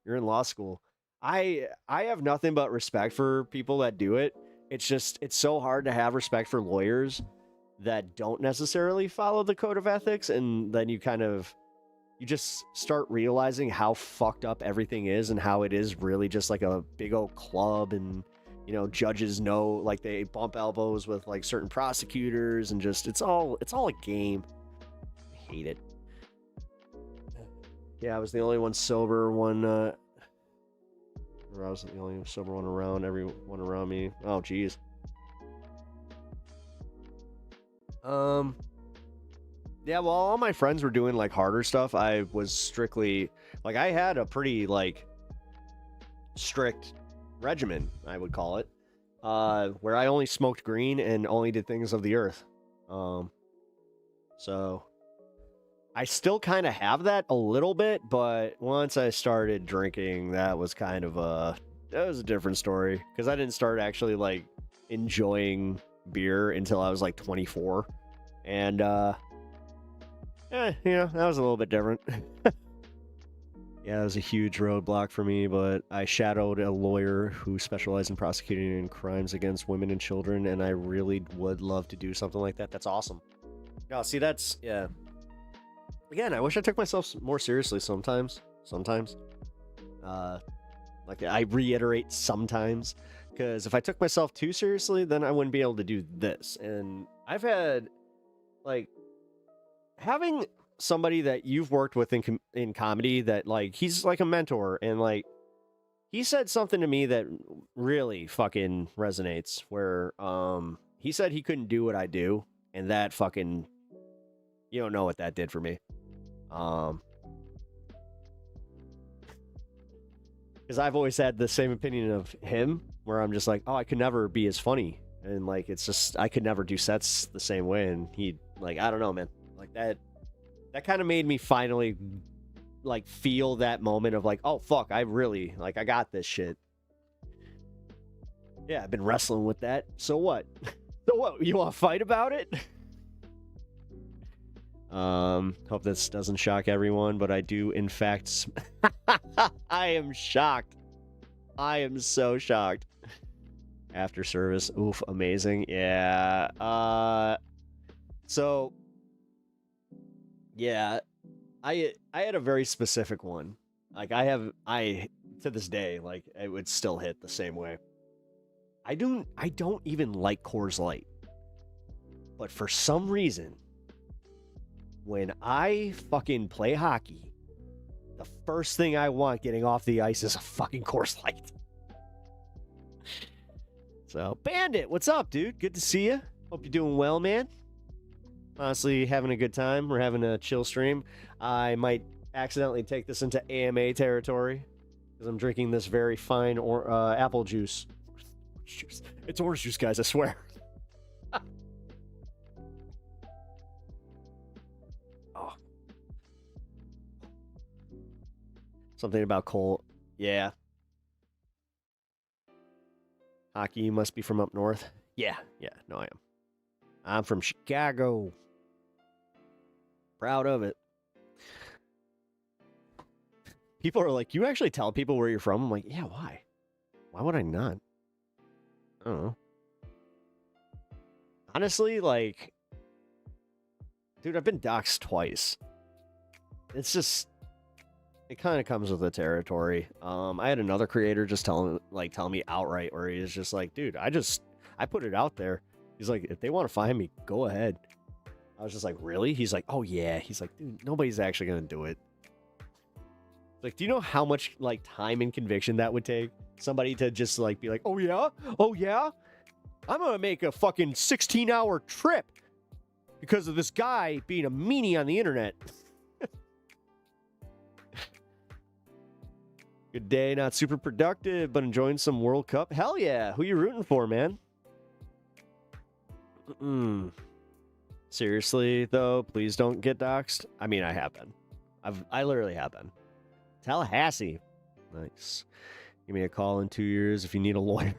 in law school. I have nothing but respect for people that do it. It's so hard to have respect for lawyers that don't necessarily follow the code of ethics, and then you just start realizing how fucked up everything is and how it is really just like a big old club, and judges know, like, they bump elbows with like certain prosecutors, and just it's all a game. I hate it. Yeah, I was the only one sober one. Or I was the only sober one around. Everyone around me. Oh, jeez. Yeah, well, all my friends were doing like harder stuff. I was strictly like, I had a pretty like strict regimen, I would call it, where I only smoked green and only did things of the earth. So I still kind of have that a little bit, but once I started drinking, that was kind of a different story, because I didn't start actually like enjoying beer until I was like 24, and that was a little bit different. Yeah, it was a huge roadblock for me, but I shadowed a lawyer who specialized in prosecuting crimes against women and children, and I really would love to do something like that. That's awesome. No, see, yeah. Again, I wish I took myself more seriously sometimes. Like, I reiterate sometimes, because if I took myself too seriously, then I wouldn't be able to do this. And I've had, like, having somebody that you've worked with in comedy that, like, he's like a mentor, and like, he said something to me that really fucking resonates, where he said he couldn't do what I do, and that fucking, you don't know what that did for me. Because I've always had the same opinion of him, where I'm just like, oh, I could never be as funny, and like, it's just, I could never do sets the same way. And he, like, I don't know, man, like that kind of made me finally like feel that moment of like, oh fuck, I really, like, I got this shit. Yeah, I've been wrestling with that. So what? You want to fight about it? Hope this doesn't shock everyone, but I do, in fact, I am shocked. I am so shocked. After service, oof, amazing. Yeah. So, yeah, I had a very specific one. Like, I to this day, like, it would still hit the same way. I don't even like Coors Light, but for some reason, when I fucking play hockey, the first thing I want getting off the ice is a fucking Coors Light. So, Bandit, what's up, dude? Good to see you. Hope you're doing well, man. Honestly, having a good time. We're having a chill stream. I might accidentally take this into AMA territory, because I'm drinking this very fine apple juice. It's orange juice, guys, I swear. Oh. Something about Cole. Yeah. Hockey, you must be from up north. Yeah, no, I am. I'm from Chicago. Proud of it. People are like, you actually tell people where you're from? I'm like, yeah, why? Why would I not? don't know. Honestly, like, dude, I've been doxxed twice. It's just, it kind of comes with the territory. I had another creator just tell me outright, where he was just like, dude, I put it out there. He's like, if they want to find me, go ahead. I was just like, really? He's like, oh yeah. He's like, dude, nobody's actually gonna do it. Like, do you know how much like time and conviction that would take? Somebody to just like be like, oh yeah, I'm gonna make a fucking 16-hour trip because of this guy being a meanie on the internet. Good day, not super productive, but enjoying some World Cup. Hell yeah. Who you rooting for, man? Seriously, though, please don't get doxxed. I mean, I have been. I literally have been. Tallahassee. Nice. Give me a call in 2 years if you need a lawyer.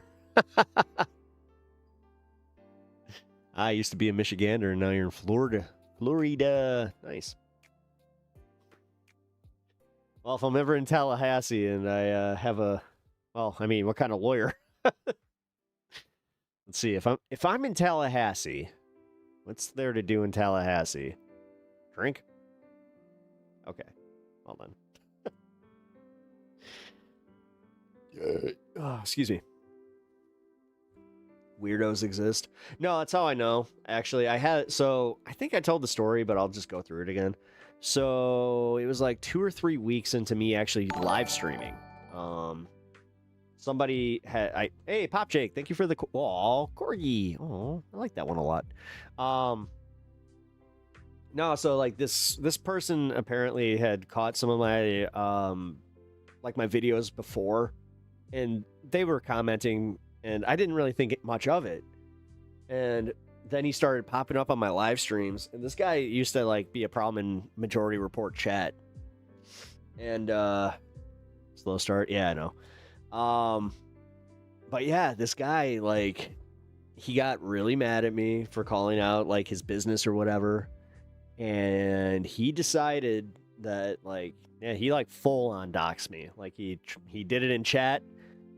I used to be a Michigander, and now you're in Florida. Florida. Nice. Well, if I'm ever in Tallahassee and I have a... Well, I mean, what kind of lawyer? Let's see. If I'm in Tallahassee, what's there to do in Tallahassee? Drink? Okay. Well then. Excuse me. Weirdos exist. No, that's how I know. Actually, I think I told the story, but I'll just go through it again. So it was like 2 or 3 weeks into me actually live streaming. Somebody had hey, Pop Jake, thank you for the corgi. Oh, I like that one a lot. No, so like this person apparently had caught some of my like my videos before, and they were commenting, and I didn't really think much of it. And then he started popping up on my live streams, and this guy used to like be a problem in Majority Report chat. And slow start, yeah, I know. But yeah, this guy, like, he got really mad at me for calling out like his business or whatever, and he decided that like, yeah, he like full on doxed me. Like he did it in chat,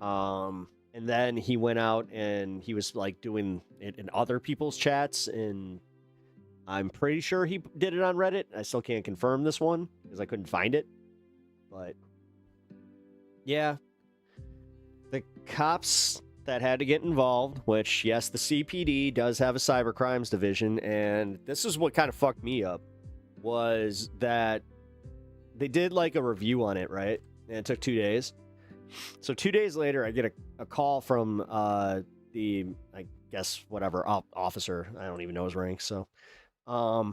and then he went out and he was like doing it in other people's chats, and I'm pretty sure he did it on Reddit. I still can't confirm this one because I couldn't find it, but yeah. The cops that had to get involved, which, yes, the CPD does have a cybercrimes division, and this is what kind of fucked me up, was that they did, like, a review on it, right? And it took 2 days. So 2 days later, I get a call from the, I guess, whatever, officer. I don't even know his rank, so... I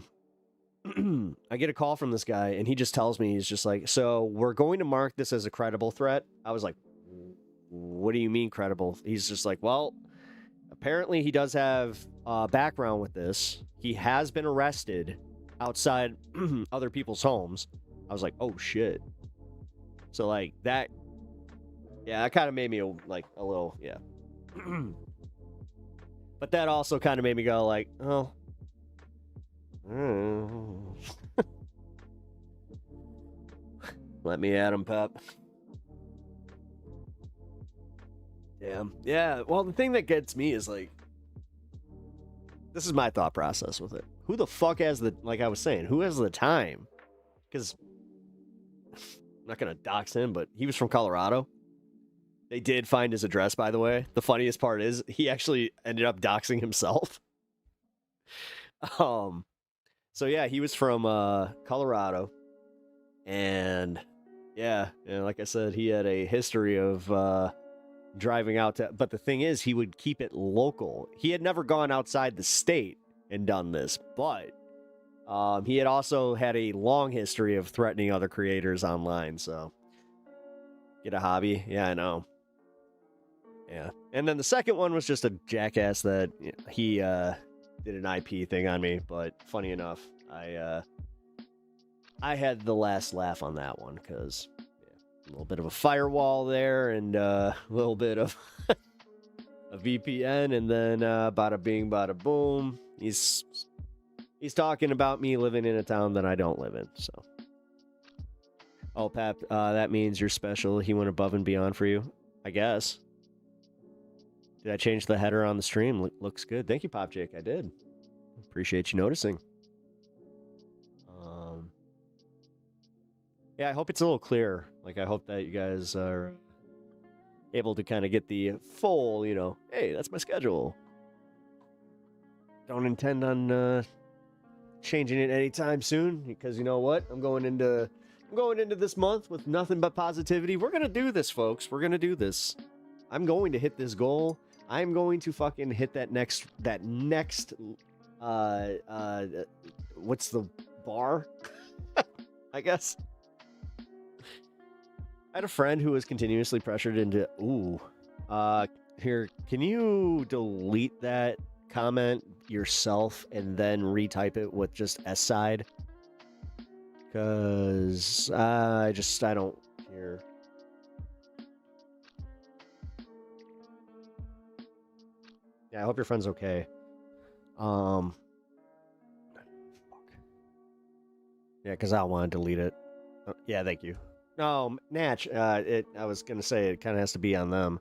get a call from this guy, and he just tells me, he's just like, so we're going to mark this as a credible threat. I was like... What do you mean credible? He's just like, well, apparently he does have background with this. He has been arrested outside other people's homes. I was like, oh shit. So like that, yeah, that kind of made me like a little, yeah. But that also kind of made me go like, oh. Let me at him, Pep. Damn. Yeah, well, the thing that gets me is, like, this is my thought process with it. Who the fuck has the, like I was saying, who has the time? Because, I'm not going to dox him, but he was from Colorado. They did find his address, by the way. The funniest part is, he actually ended up doxing himself. So yeah, he was from, Colorado. And, yeah, like I said, he had a history of, driving out to, but the thing is, he would keep it local. He had never gone outside the state and done this, but he had also had a long history of threatening other creators online. So get a hobby. Yeah, I know. Yeah. And then the second one was just a jackass that he did an IP thing on me, but funny enough, I had the last laugh on that one because a little bit of a firewall there, and a little bit of a VPN, and then bada bing, bada boom. He's talking about me living in a town that I don't live in. So, oh, Pap, that means you're special. He went above and beyond for you, I guess. Did I change the header on the stream? Looks good. Thank you, Pop Jake. I did. Appreciate you noticing. Yeah, I hope it's a little clearer. Like, I hope that you guys are able to kind of get the full, hey, that's my schedule. Don't intend on changing it anytime soon, because you know what? I'm going into this month with nothing but positivity. We're gonna do this, folks. We're gonna do this. I'm going to hit this goal. I'm going to fucking hit that next what's the bar? I guess. I had a friend who was continuously pressured into, here, can you delete that comment yourself and then retype it with just S side? Because I don't care. Yeah, I hope your friend's okay. Fuck. Yeah, because I want to delete it. Yeah, thank you. No, Natch, I was going to say it kind of has to be on them.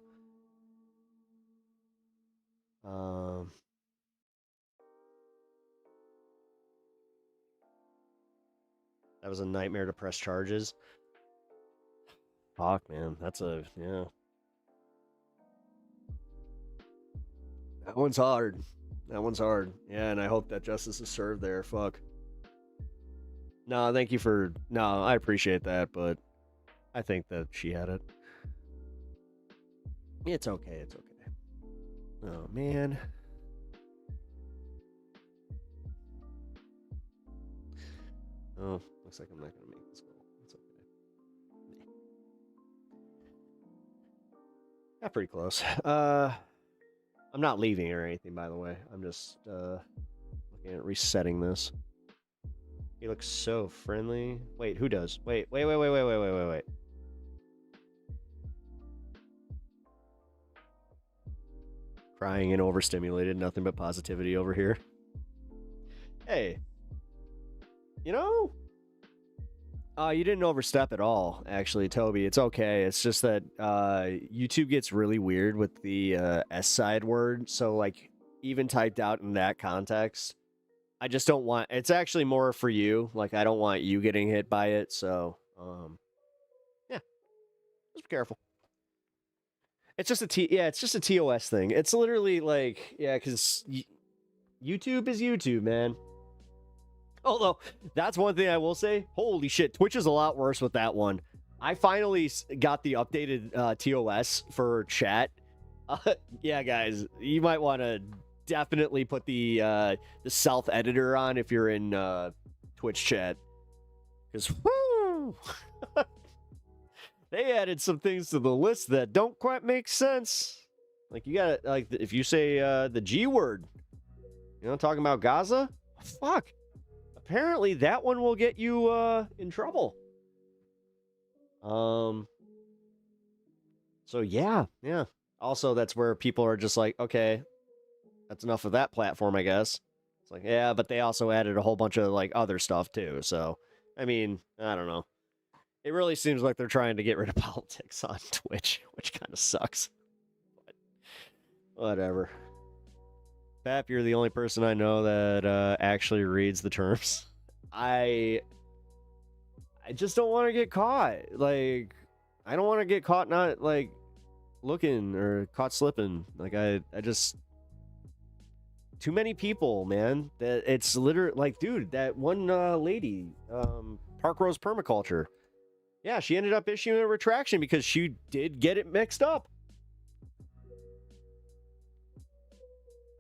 That was a nightmare to press charges. Fuck, man. Yeah. That one's hard. Yeah, and I hope that justice is served there. Fuck. No, thank you for... No, I appreciate that, but I think that she had it. It's okay. Oh, man. Oh, looks like I'm not going to make this goal. It's okay. Yeah, pretty close. I'm not leaving or anything, by the way. I'm just looking at resetting this. He looks so friendly. Wait, who does? Wait. Crying and overstimulated, nothing but positivity over here. Hey. You didn't overstep at all, actually, Toby. It's okay. It's just that YouTube gets really weird with the S side word. So, like, even typed out in that context, I just don't want... It's actually more for you. Like, I don't want you getting hit by it. So, yeah. Just be careful. It's just it's just a TOS thing. It's literally like, yeah, because YouTube is YouTube, man. Although, that's one thing I will say. Holy shit, Twitch is a lot worse with that one. I finally got the updated TOS for chat. Yeah, guys, you might want to definitely put the self-editor on if you're in Twitch chat. Because, whoo! They added some things to the list that don't quite make sense. Like, you gotta, like, if you say the G word, talking about Gaza, fuck. Apparently that one will get you in trouble. So yeah. Also, that's where people are just like, okay, that's enough of that platform, I guess. It's like, yeah, but they also added a whole bunch of like other stuff too. So, I mean, I don't know. It really seems like they're trying to get rid of politics on Twitch, which kind of sucks. But whatever. Pap, you're the only person I know that actually reads the terms. I just don't want to get caught. Like, I don't want to get caught not, like, looking or caught slipping. Like, I just... Too many people, man. That it's literally, like, dude, that one lady, Park Rose Permaculture. Yeah, she ended up issuing a retraction because she did get it mixed up.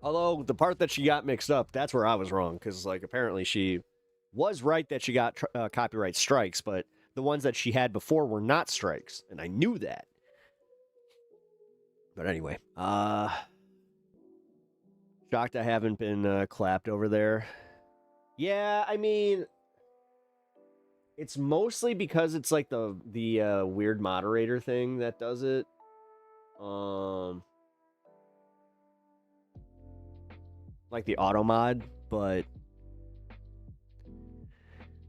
Although, the part that she got mixed up, that's where I was wrong. Because, like, apparently she was right that she got copyright strikes, but the ones that she had before were not strikes. And I knew that. But anyway, shocked I haven't been clapped over there. Yeah, I mean, it's mostly because it's like the weird moderator thing that does it. Like the auto mod, but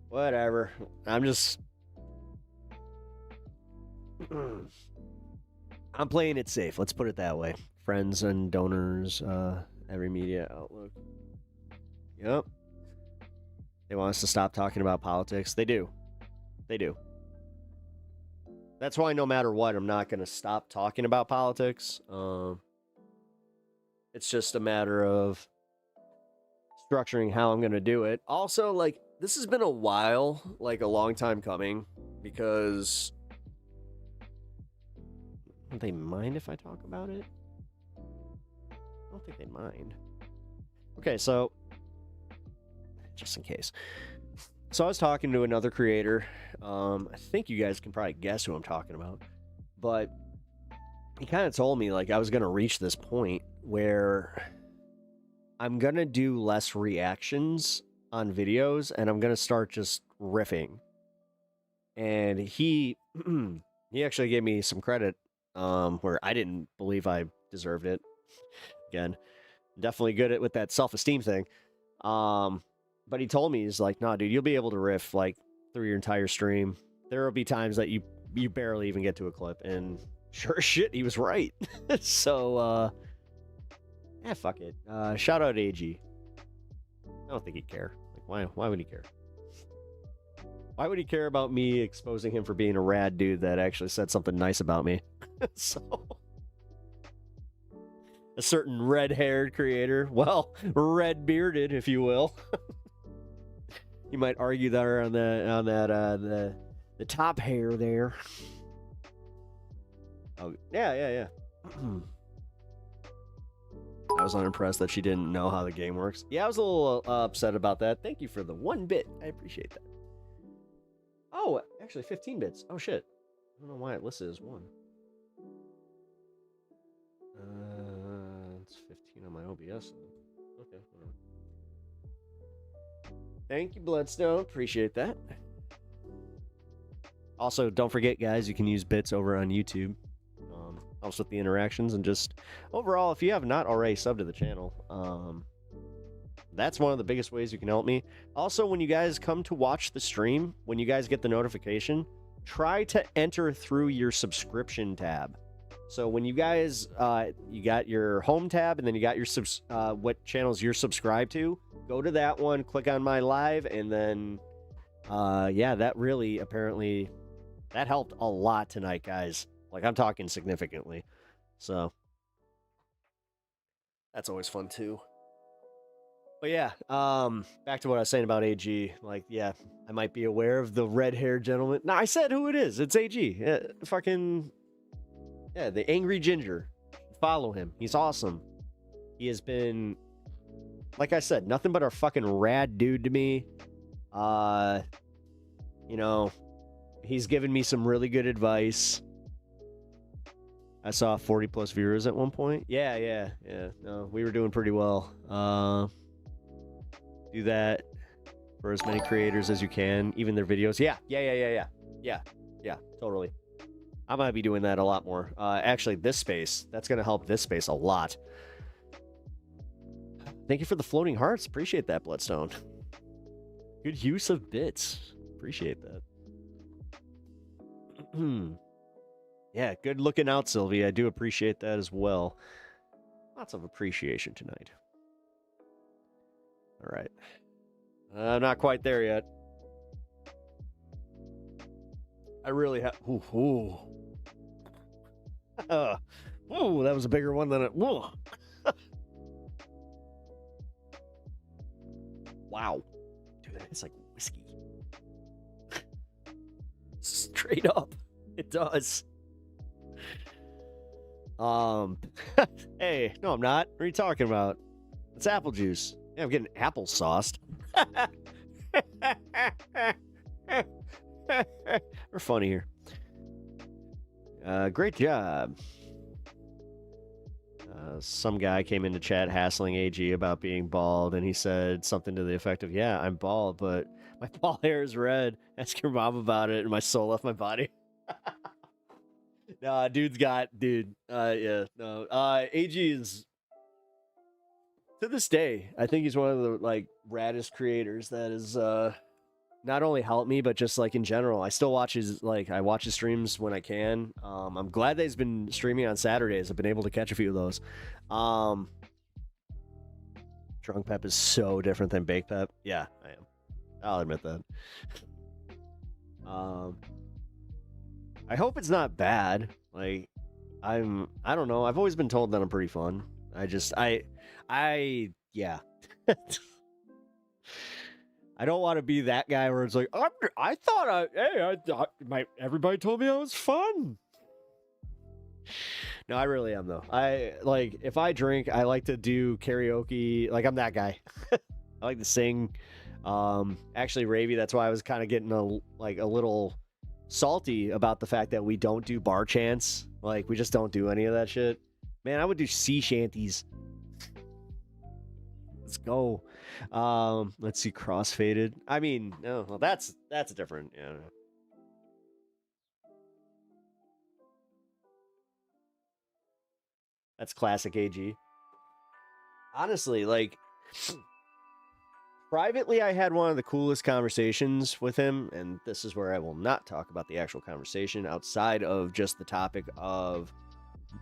whatever. I'm just I'm playing it safe. Let's put it that way. friends and donors, every media outlook. Yep. They want us to stop talking about politics. They do. They do. That's why no matter what, I'm not going to stop talking about politics. It's just a matter of structuring how I'm going to do it. Also, like, this has been a while, like a long time coming, because would they mind if I talk about it? I don't think they'd mind. Okay, so just in case. So I was talking to another creator. I think you guys can probably guess who I'm talking about. But he kind of told me, like, I was going to reach this point where I'm going to do less reactions on videos and I'm going to start just riffing. And he actually gave me some credit where I didn't believe I deserved it. Again, definitely good at with that self-esteem thing. But he told me, he's like, no, dude, you'll be able to riff like through your entire stream. There will be times that you barely even get to a clip. And sure as shit, he was right. So, yeah, fuck it. Shout out AG. I don't think he'd care. Like, why would he care? Why would he care about me exposing him for being a rad dude that actually said something nice about me? So, a certain red-haired creator, well, red-bearded, if you will. You might argue there on the top hair there. Oh, yeah. I was unimpressed that she didn't know how the game works. Yeah, I was a little upset about that. Thank you for the 1 bit. I appreciate that. Oh, actually 15 bits. Oh, shit. I don't know why it listed as 1. It's 15 on my OBS. Okay, whatever. Thank you, Bloodstone. Appreciate that. Also, don't forget, guys, you can use bits over on YouTube. Helps with the interactions, and just overall, if you have not already subbed to the channel, that's one of the biggest ways you can help me. Also, when you guys come to watch the stream, when you guys get the notification, try to enter through your subscription tab. So when you guys, you got your home tab, and then you got your what channels you're subscribed to, go to that one, click on my live, and then, yeah, that really, apparently, that helped a lot tonight, guys. Like, I'm talking significantly. So, that's always fun, too. But yeah, back to what I was saying about AG. Like, yeah, I might be aware of the red-haired gentleman. No, I said who it is. It's AG. Fucking, yeah, the Angry Ginger. Follow him. He's awesome. He has been, like I said, nothing but a fucking rad dude to me. You know, he's given me some really good advice. I saw 40 plus viewers at one point. Yeah. No, we were doing pretty well. Do that for as many creators as you can, even their videos. Yeah, totally. I might be doing that a lot more. Actually, this space, that's going to help this space a lot. Thank you for the floating hearts. Appreciate that, Bloodstone. Good use of bits. Appreciate that. Yeah, good looking out, Sylvie. I do appreciate that as well. Lots of appreciation tonight. All right. I'm not quite there yet. I really have... Ooh. That was a bigger one than it... Wow. Dude, that tastes like whiskey. Straight up. It does. Hey, no, I'm not. What are you talking about? It's apple juice. Yeah, I'm getting apple sauced. We're funny here. Great job. Some guy came into chat hassling AG about being bald, and he said something to the effect of, yeah, I'm bald, but my bald hair is red. Ask your mom about it, and my soul left my body. Nah, AG is, to this day, I think he's one of the, like, raddest creators that is, not only help me, but just like in general. I still watch his I watch his streams when I can. I'm glad that he's been streaming on Saturdays. I've been able to catch a few of those. Drunk Pep is so different than Baked Pep. Yeah, I am. I'll admit that. I hope it's not bad. Like, I don't know. I've always been told that I'm pretty fun. Yeah. I don't want to be that guy where it's like, I thought everybody told me I was fun. No, I really am though. If I drink, I like to do karaoke. Like, I'm that guy. I like to sing. Actually, Ravy, that's why I was kind of getting a little salty about the fact that we don't do bar chants. Like, we just don't do any of that shit. Man, I would do sea shanties. Let's go. Let's see, crossfaded. I mean, no, well, that's different. Yeah. That's classic AG. Honestly, like, privately, I had one of the coolest conversations with him, and this is where I will not talk about the actual conversation outside of just the topic of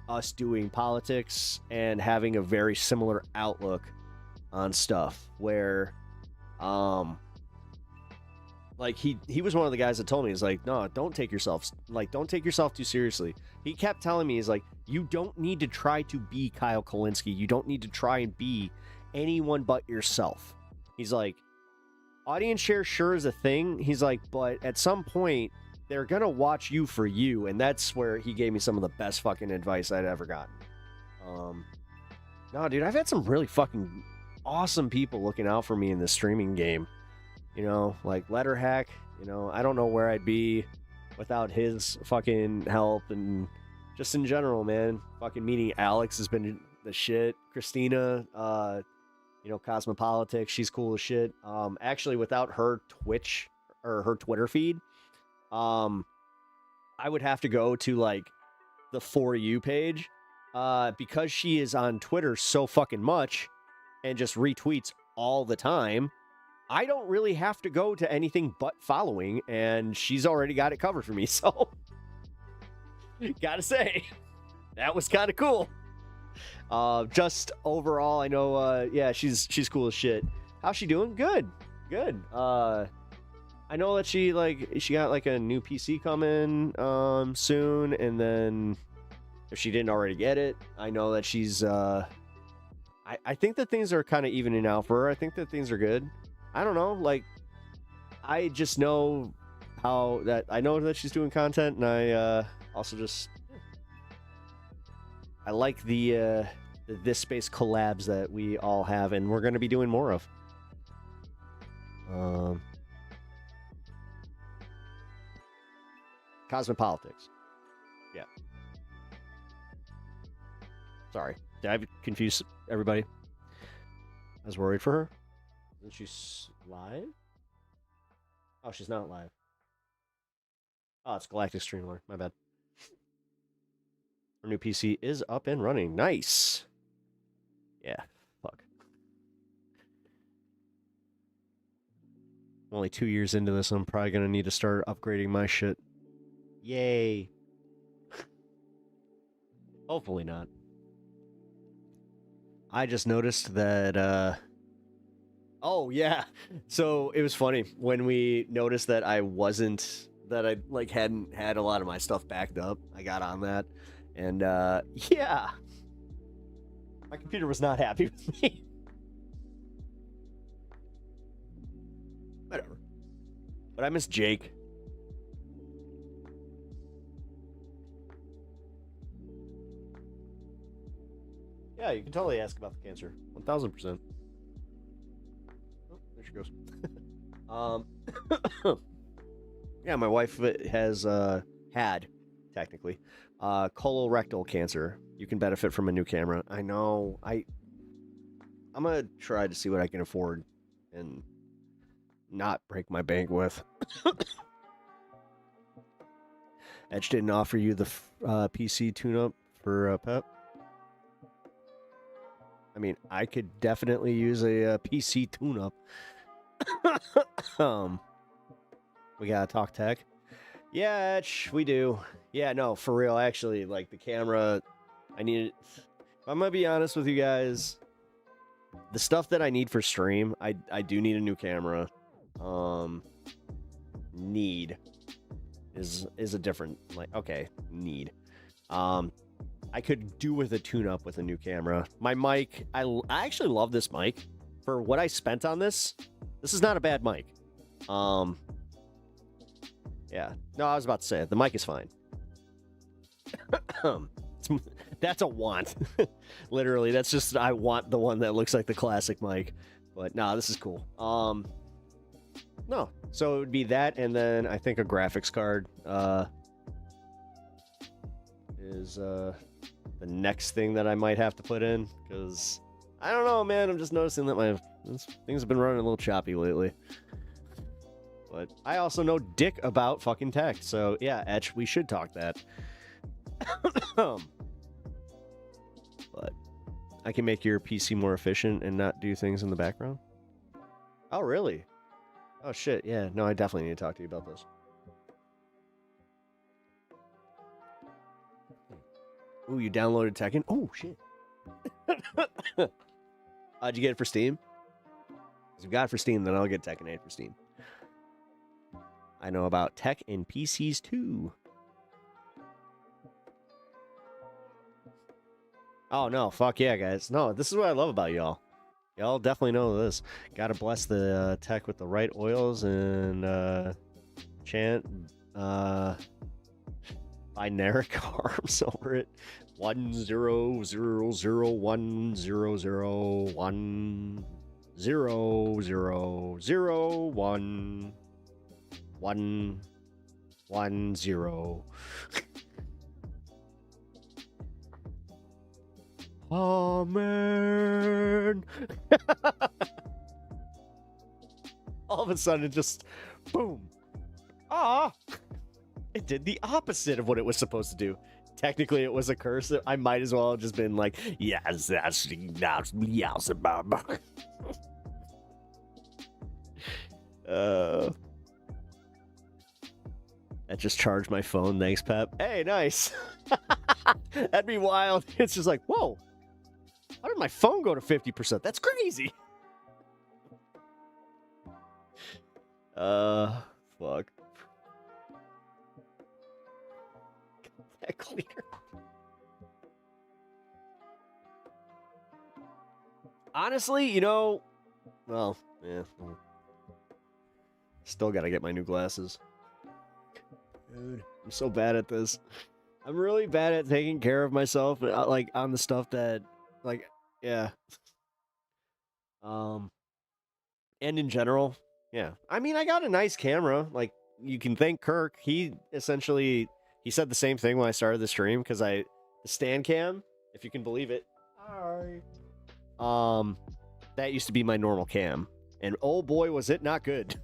us doing politics and having a very similar outlook on stuff, where he was one of the guys that told me, he's like, no, don't take yourself too seriously. He kept telling me, he's like, you don't need to try to be Kyle Kulinski. You don't need to try and be anyone but yourself. He's like, audience share sure is a thing. He's like, but at some point they're gonna watch you for you, and that's where he gave me some of the best fucking advice I'd ever gotten. No, dude, I've had some really fucking awesome people looking out for me in this streaming game. You know, like Letterhack, you know, I don't know where I'd be without his fucking help, and just in general, man. Fucking meeting Alex has been the shit. Christina, you know, Cosmopolitics, she's cool as shit. Actually, without her Twitch or her Twitter feed, I would have to go to like the For You page, because she is on Twitter so fucking much and just retweets all the time. I don't really have to go to anything but following, and she's already got it covered for me. So, gotta say, that was kind of cool. Just overall, I know, yeah, she's cool as shit. How's she doing? Good. I know that she got like a new PC coming soon, and then if she didn't already get it, I know that she's I think that things are kind of evening out for her. I think that things are good. I don't know, like, I just know I know that she's doing content, and I also just, I like the This Space collabs that we all have, and we're going to be doing more of. Cosmopolitics. Yeah. Sorry. Did I confuse everybody? I was worried for her. Isn't she live? Oh, she's not live. Oh, it's Galactic Streamlord. My bad. Our new PC is up and running. Nice. Yeah. Fuck. I'm only 2 years into this. I'm probably going to need to start upgrading my shit. Yay. Hopefully not. I just noticed that, oh, yeah. So it was funny when we noticed that I hadn't had a lot of my stuff backed up. I got on that. And, yeah. My computer was not happy with me. Whatever. But I miss Jake. Yeah, you can totally ask about the cancer. 1000%. Oh, there she goes. Yeah, my wife has had, technically, colorectal cancer. You can benefit from a new camera. I know. I'm gonna try to see what I can afford and not break my bank with. Edge didn't offer you the PC tune-up for Pep. I mean, I could definitely use a PC tune-up. We gotta talk tech. Yeah, we do. Yeah, no, for real. Actually, like the camera, I need it. I'm gonna be honest with you guys. The stuff that I need for stream, I do need a new camera. Need is a different, like, okay, need. I could do with a tune-up with a new camera. My mic, I actually love this mic. For what I spent on this is not a bad mic. Yeah. No, I was about to say it. The mic is fine. That's a want. Literally, that's just, I want the one that looks like the classic mic. But nah, this is cool. No. So it would be that, and then I think a graphics card is the next thing that I might have to put in, because I don't know, man. I'm just noticing that things have been running a little choppy lately. But I also know dick about fucking tech, so yeah, Etch, we should talk that. But I can make your PC more efficient and not do things in the background. Oh, really? Oh, shit, yeah. No, I definitely need to talk to you about this. Ooh, you downloaded Tekken? Oh, shit. Did you get it for Steam? If you got it for Steam, then I'll get Tekken 8 for Steam. I know about tech and PCs too. Oh, no. Fuck yeah, guys. No, this is what I love about y'all. Y'all definitely know this. Gotta bless the tech with the right oils and chant binaric arms over it. 1-0-0-0-1-0-0-0-0-1 1-1-0. Amen. All of a sudden, it just boom. It did the opposite of what it was supposed to do. Technically, it was a curse. I might as well have just been like, yes, that's Beelzebub. That just charged my phone. Thanks, Pep. Hey, nice. That'd be wild. It's just like, whoa. How did my phone go to 50%? That's crazy. Fuck. That clear. Honestly, you know, well, yeah. Still gotta get my new glasses. Dude, I'm so bad at this. I'm really bad at taking care of myself, like, on the stuff that, like, yeah. And in general, yeah. I mean, I got a nice camera. Like, you can thank Kirk. He essentially, he said the same thing when I started the stream, because the stand cam, if you can believe it, that used to be my normal cam. And oh boy, was it not good.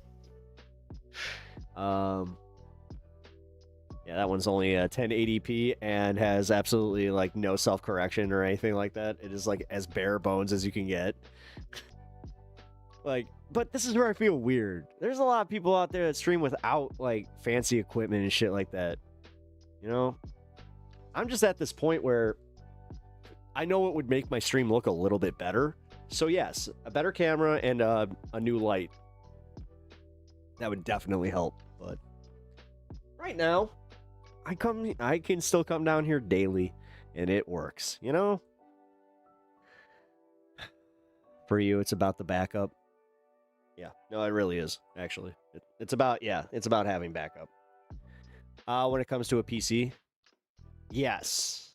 Yeah, that one's only 1080p and has absolutely, like, no self-correction or anything like that. It is, like, as bare bones as you can get. Like, but this is where I feel weird. There's a lot of people out there that stream without, like, fancy equipment and shit like that. You know? I'm just at this point where I know it would make my stream look a little bit better. So yes, a better camera and a new light. That would definitely help. But right now, I can still come down here daily, and it works, you know? For you, it's about the backup. Yeah, no, it really is, actually. It's about having backup. When it comes to a PC, yes.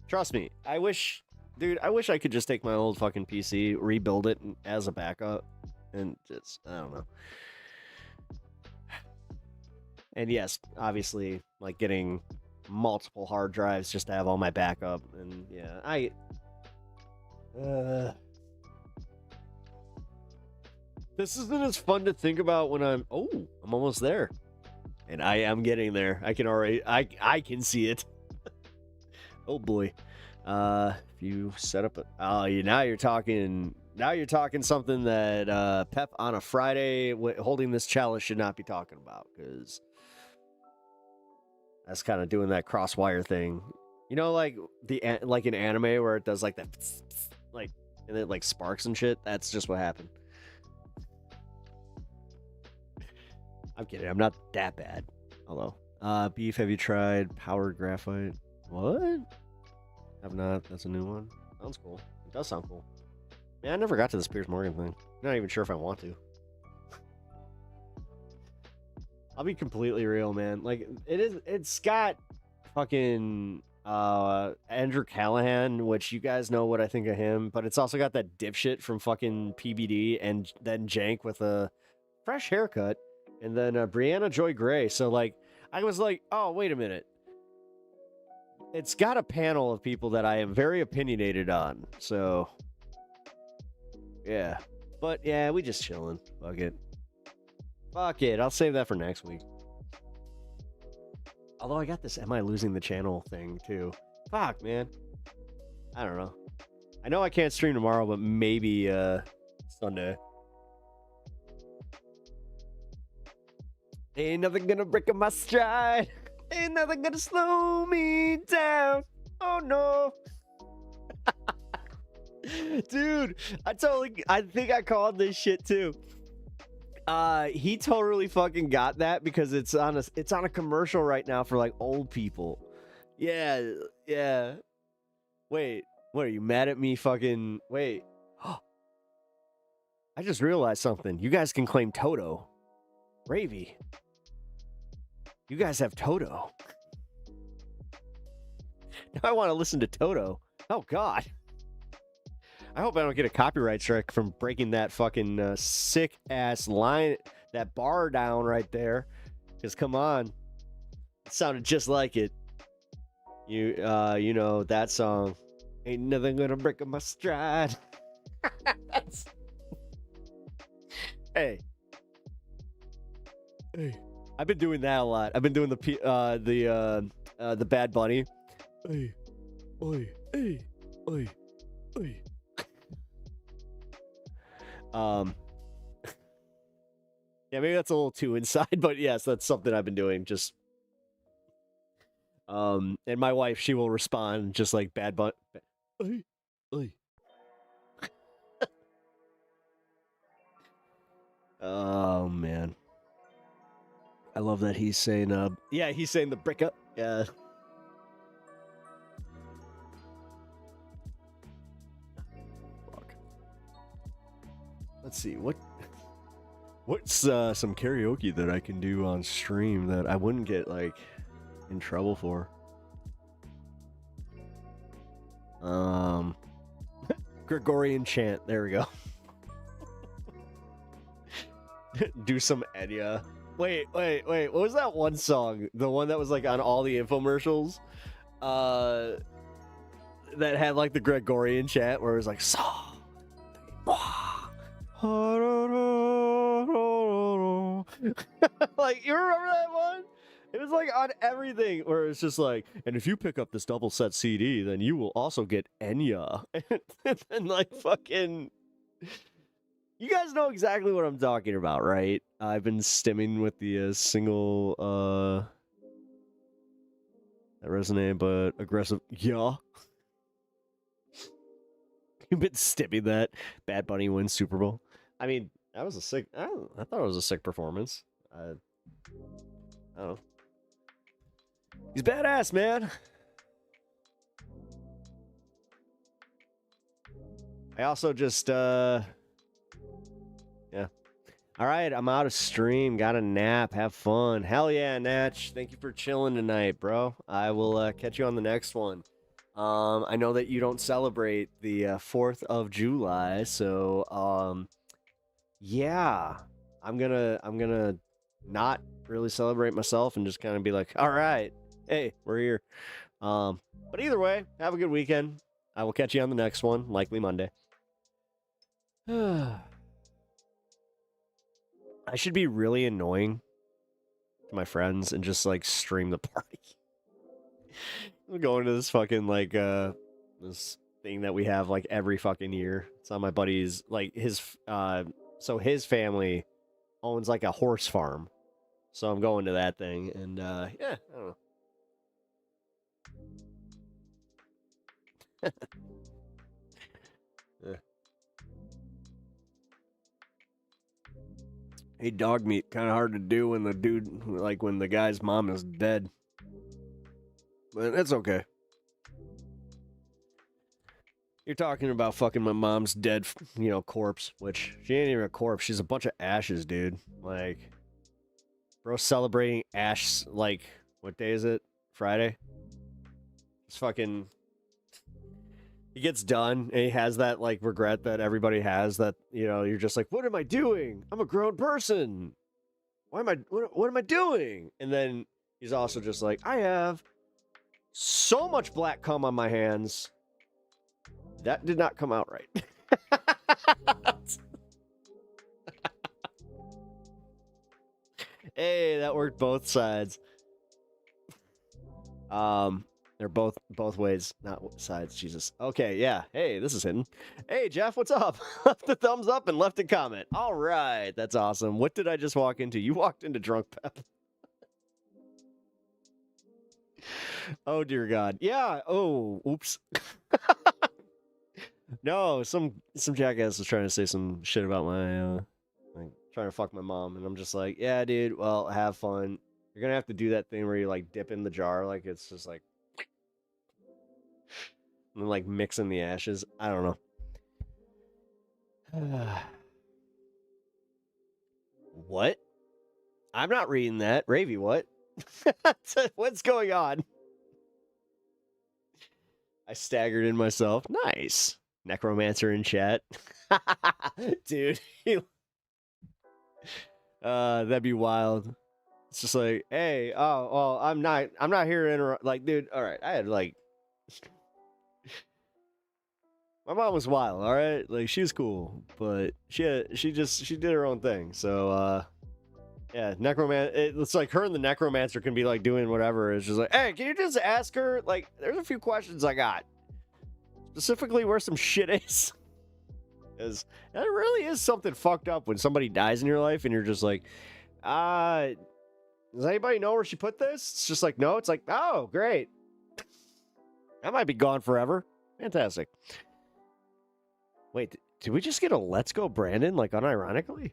Trust me, I wish I could just take my old fucking PC, rebuild it as a backup, and just, I don't know. And yes, obviously, like, getting multiple hard drives just to have all my backup. And yeah, this isn't as fun to think about when I'm almost there. And I am getting there. I can see it. Oh boy. If you set up now you're talking something that Pep on a Friday holding this chalice should not be talking about, because that's kind of doing that crosswire thing. You know, like in anime where it does like that, like, and it like sparks and shit. That's just what happened. I'm kidding. I'm not that bad. Although, beef. Have you tried powered graphite? What? Have not. That's a new one. Sounds cool. It does sound cool. Man, I never got to this Piers Morgan thing. I'm not even sure if I want to. I'll be completely real, man. Like, it's got fucking Andrew Callahan, which you guys know what I think of him, but it's also got that dipshit from fucking PBD, and then Jank with a fresh haircut, and then Brianna Joy Gray. So, like, I was like, oh, wait a minute. It's got a panel of people that I am very opinionated on, so yeah. But yeah, we just chilling. Fuck it. Fuck it. I'll save that for next week. Although I got this am I losing the channel thing too. Fuck, man. I don't know. I know I can't stream tomorrow, but maybe Sunday. Ain't nothing gonna break my stride. Ain't nothing gonna slow me down. Oh no. Dude, I think I called this shit too. He totally fucking got that because it's on a commercial right now for like old people. Yeah. Wait, what are you mad at me? Fucking wait. I just realized something. You guys can claim Toto. Ravy. You guys have Toto. Now I want to listen to Toto. Oh God. I hope I don't get a copyright strike from breaking that fucking sick ass line, that bar down right there. Because come on, it sounded just like it. You know that song. Ain't nothing gonna break my stride. Hey, I've been doing that a lot. I've been doing the Bad Bunny. Hey, oi, hey, oi, oi. Yeah, maybe that's a little too inside, but yes, that's something I've been doing. Just, and my wife, she will respond just like Bad Bunny. Oh man, I love that he's saying, yeah, he's saying the brick up, yeah. Let's see, what's some karaoke that I can do on stream that I wouldn't get like in trouble for? Gregorian chant. There we go. Do some Enya. Wait. What was that one song? The one that was like on all the infomercials? That had like the Gregorian chant where it was like like, you remember that one? It was like on everything where it's just like, and if you pick up this double set CD, then you will also get Enya. And like fucking, you guys know exactly what I'm talking about, right? I've been stimming with the single that resonate but aggressive. Yeah. You've been stimming that. Bad Bunny wins Super Bowl. I mean, that was a sick. I thought it was a sick performance. I don't know. He's badass, man. I also just yeah. All right, I'm out of stream. Got a nap. Have fun. Hell yeah, Natch. Thank you for chilling tonight, bro. I will catch you on the next one. I know that you don't celebrate the 4th of July, so yeah, I'm gonna not really celebrate myself and just kind of be like, all right, hey, we're here. But either way, have a good weekend. I will catch you on the next one, likely Monday. I should be really annoying to my friends and just like stream the party. I'm going to this fucking like This thing that we have like every fucking year. It's on my buddy's, like his, so his family owns like a horse farm. So I'm going to that thing, and yeah, I don't know. Yeah. Hey, dog meat, kind of hard to do when the dude, like when the guy's mom is dead. But it's okay. You're talking about fucking my mom's dead, corpse, which she ain't even a corpse. She's a bunch of ashes, dude. Like, bro, celebrating ash, like, what day is it? Friday? It's fucking... He gets done, and he has that, like, regret that everybody has, that, you're just like, what am I doing? I'm a grown person. What am I doing? And then he's also just like, I have so much black cum on my hands. That did not come out right. Hey, that worked both sides. They're both ways, not sides. Jesus. Okay, yeah. Hey, this is hidden. Hey, Jeff, what's up? Left a thumbs up and left a comment. All right, that's awesome. What did I just walk into? You walked into Drunk Pep. Oh dear God. Yeah. Oh, oops. No, some jackass was trying to say some shit about my like trying to fuck my mom, and I'm just like, yeah, dude. Well, have fun. You're gonna have to do that thing where you like dip in the jar, like it's just like, and then like mix in the ashes. I don't know. What? I'm not reading that, Ravy. What? What's going on? I staggered in myself. Nice. Necromancer in chat. Dude. That'd be wild. It's just like, hey, oh, well, I'm not here to interrupt. Like, dude, all right. I had like, my mom was wild, all right? Like, she was cool, but she did her own thing. So, yeah, it's like her and the necromancer can be like doing whatever. It's just like, hey, can you just ask her? Like, there's a few questions I got. Specifically where some shit is. Because that really is something fucked up when somebody dies in your life and you're just like, does anybody know where she put this? It's just like, no. It's like, oh, great. That might be gone forever. Fantastic. Wait, did we just get a Let's Go Brandon, like, unironically?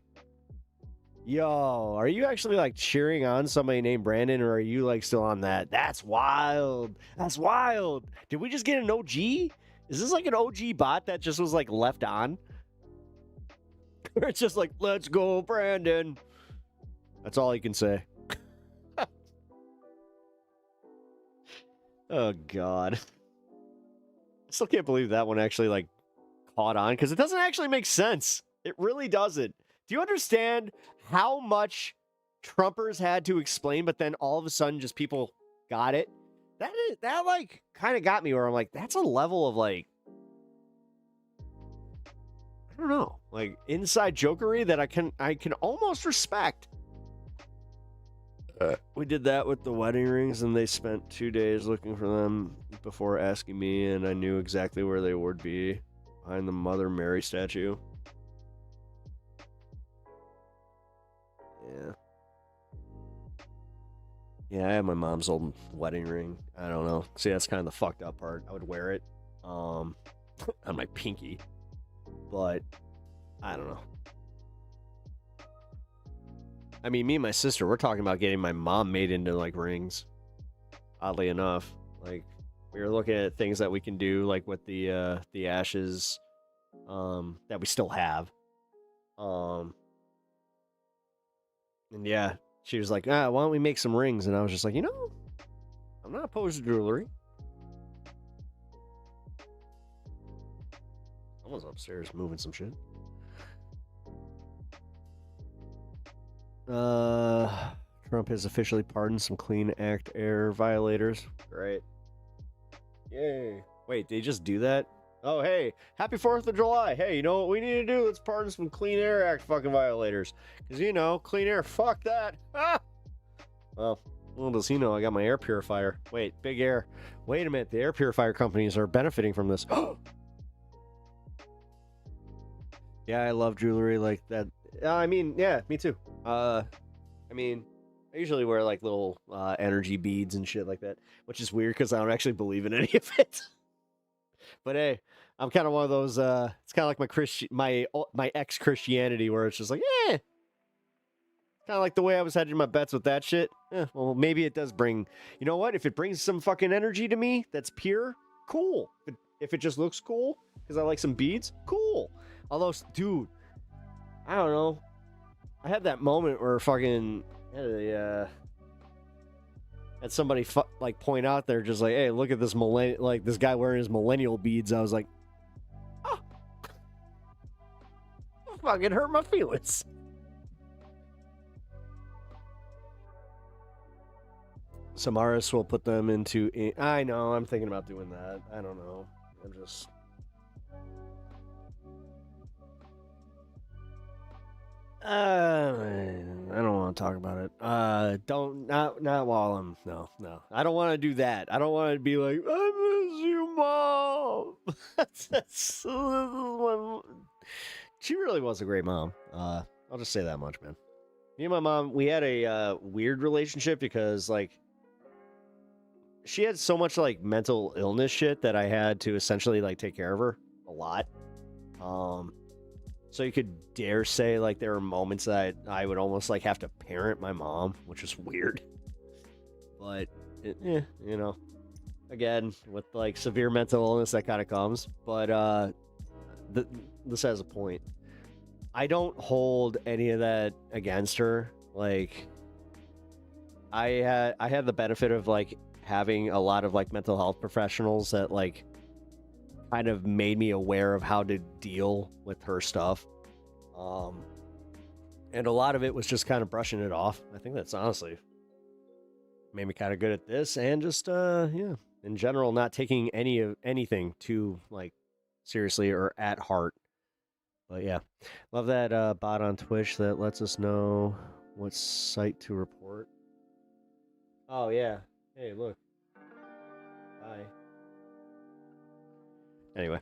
Yo, are you actually, like, cheering on somebody named Brandon, or are you, like, still on that? That's wild. That's wild. Did we just get an OG? Is this, like, an OG bot that just was, like, left on? Or it's just like, let's go, Brandon. That's all he can say. Oh, God. I still can't believe that one actually, like, caught on, because it doesn't actually make sense. It really doesn't. Do you understand how much Trumpers had to explain, but then all of a sudden just people got it? That like, kind of got me where I'm like, that's a level of, like, I don't know, like, inside jokery that I can almost respect. We did that with the wedding rings, and they spent 2 days looking for them before asking me, and I knew exactly where they would be, behind the Mother Mary statue. Yeah. Yeah, I have my mom's old wedding ring. I don't know. See, that's kind of the fucked up part. I would wear it on my pinky, but I don't know. I mean, me and my sister, we're talking about getting my mom made into, like, rings. Oddly enough, like, we were looking at things that we can do, like, with the ashes that we still have. And yeah, she was like, why don't we make some rings? And I was just like, I'm not opposed to jewelry. Someone's upstairs moving some shit. Trump has officially pardoned some Clean Act Air violators. Great. Yay. Wait, did he just do that? Oh, hey, happy 4th of July. Hey, you know what we need to do? Let's pardon some Clean Air Act fucking violators. Because, clean air, fuck that. Ah! Well, Little does he know I got my air purifier. Wait, Big Air. Wait a minute, the air purifier companies are benefiting from this. Yeah, I love jewelry like that. I mean, yeah, me too. I mean, I usually wear like little energy beads and shit like that, which is weird because I don't actually believe in any of it. But hey, I'm kind of one of those. It's kind of like my ex-Christianity, where it's just like, kind of like the way I was hedging my bets with that shit. Well, maybe it does bring. You know what? If it brings some fucking energy to me, that's pure. Cool. If it just looks cool because I like some beads, cool. Although, dude, I don't know. I had that moment where fucking had somebody like point out there, just like, hey, look at this this guy wearing his millennial beads. I was like, oh, fucking hurt my feelings. Samaras will put them into. I know. I'm thinking about doing that. I don't know. I'm just. I don't want to talk about it. Not while I'm no. I don't want to do that. I don't want to be like, I miss you, Mom. She really was a great mom. I'll just say that much, man. Me and my mom, we had a weird relationship because like she had so much like mental illness shit that I had to essentially like take care of her a lot. So you could dare say like there were moments that I would almost like have to parent my mom, which is weird. But you know, again with like severe mental illness that kind of comes. But this has a point. I don't hold any of that against her. Like I had the benefit of like having a lot of like mental health professionals that like kind of made me aware of how to deal with her stuff. And a lot of it was just kind of brushing it off. I think that's honestly made me kind of good at this, and just in general not taking anything too like seriously or at heart. But yeah, love that bot on Twitch that lets us know what site to report. Oh yeah, hey look. Bye. Anyway.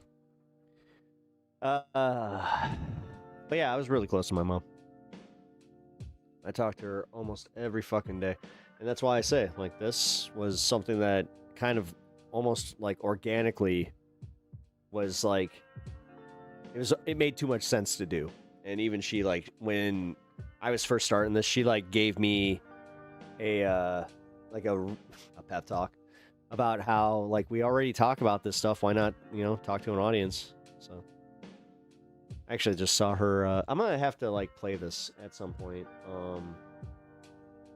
But yeah, I was really close to my mom. I talked to her almost every fucking day. And that's why I say, like, this was something that kind of almost, like, organically was, like, it made too much sense to do. And even she, like, when I was first starting this, she, like, gave me a pep talk about how, like, we already talk about this stuff. Why not, talk to an audience? So I actually just saw her. I'm gonna have to like play this at some point.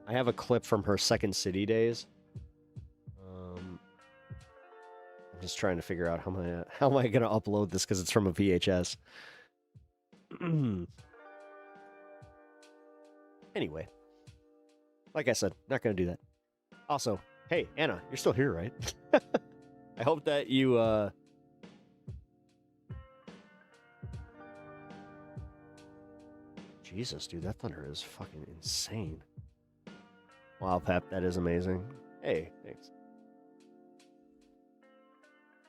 I have a clip from her Second City days. I'm just trying to figure out how am I gonna upload this because it's from a VHS. Anyway, like I said, not gonna do that. Also, hey Anna, you're still here, right? I hope that you Jesus, dude, that thunder is fucking insane. Wow, Pep, that is amazing. Hey, thanks.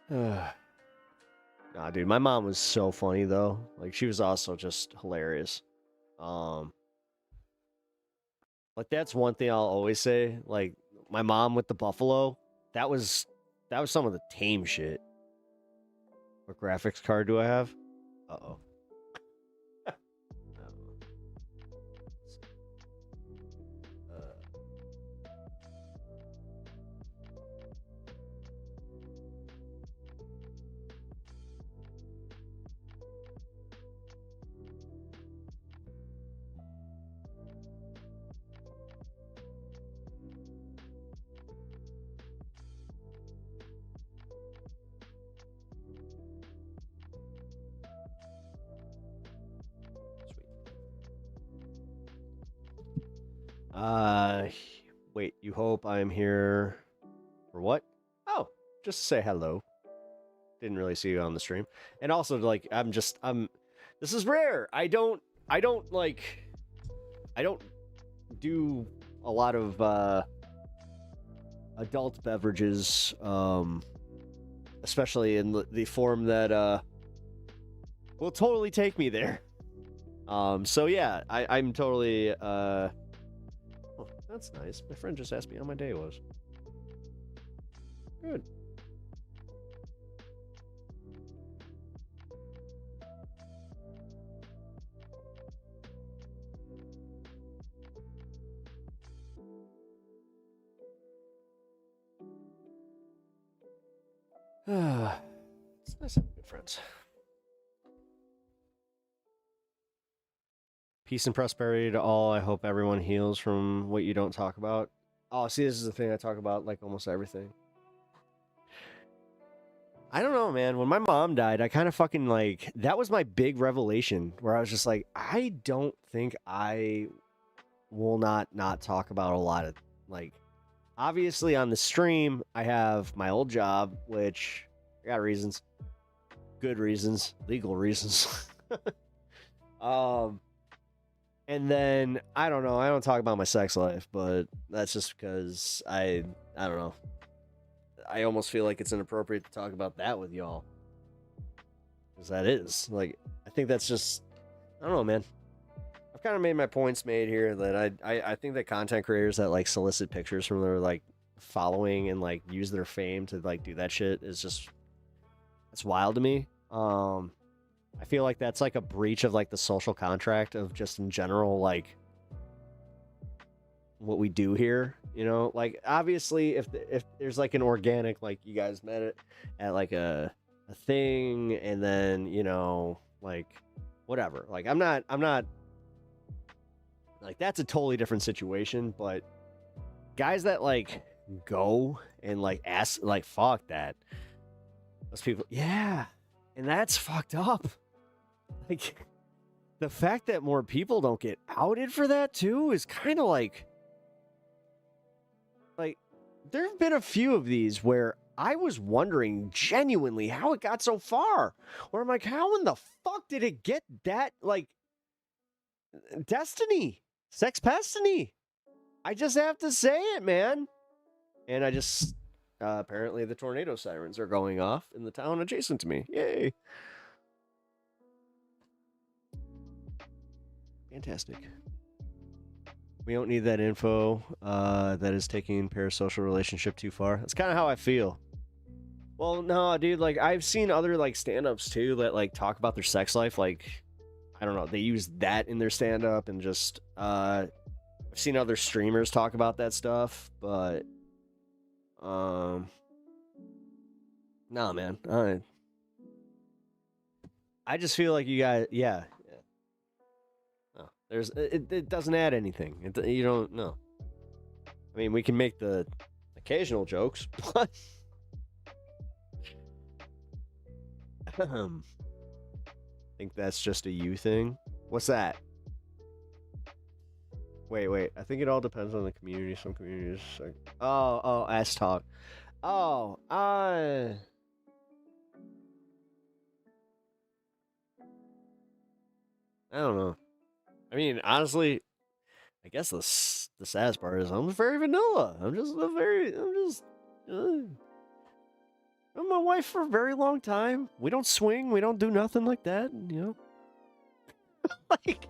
Nah, dude, my mom was so funny, though. Like, she was also just hilarious. Like, that's one thing I'll always say. Like, my mom with the buffalo, that was some of the tame shit. What graphics card do I have? Uh-oh. Wait, you hope I'm here for what? Oh, just to say hello. Didn't really see you on the stream. And also, like, this is rare. I don't do a lot of, adult beverages, especially in the form that will totally take me there. So yeah, I'm totally oh, that's nice. My friend just asked me how my day was. Good. It's nice having good friends. Peace and prosperity to all. I hope everyone heals from what you don't talk about. Oh, see, this is the thing I talk about, like, almost everything. I don't know, man. When my mom died, I kind of fucking, like, that was my big revelation, where I was just like, I don't think I will not talk about a lot of, like, obviously on the stream, I have my old job, which I got reasons. Good reasons. Legal reasons. And then, I don't know, I don't talk about my sex life, but that's just because I don't know. I almost feel like it's inappropriate to talk about that with y'all. Because that is. Like, I think that's just, I don't know, man. I've kind of made my points made here that I think that content creators that, like, solicit pictures from their, like, following and, like, use their fame to, like, do that shit is just, it's wild to me. I feel like that's like a breach of like the social contract of just in general, like what we do here, you know, like obviously if there's like an organic, like you guys met it at like a thing and then, you know, like whatever, like I'm not like, that's a totally different situation, but guys that like go and like ask, like, fuck that. Those people, yeah. And that's fucked up. Like, the fact that more people don't get outed for that too is kind of like there have been a few of these where I was wondering genuinely how it got so far. Where I'm like, how in the fuck did it get that, like, destiny, sex pestiny? I just have to say it, man. And I just, apparently the tornado sirens are going off in the town adjacent to me. Yay. Fantastic. We don't need that info that is taking parasocial relationship too far. That's kind of how I feel. Well, no, dude, like, I've seen other, like, stand-ups, too, that, like, talk about their sex life. Like, I don't know, they use that in their stand-up and just, I've seen other streamers talk about that stuff, but, no, man, I just feel like you guys, yeah. No, it doesn't add anything. You don't know. I mean, we can make the occasional jokes, but I think that's just a you thing. What's that? Wait. I think it all depends on the community. Some communities like, oh, ass talk. Oh, I don't know. I mean, honestly, I guess the saddest part is I'm very vanilla. I'm my wife for a very long time. We don't swing. We don't do nothing like that. You know, like,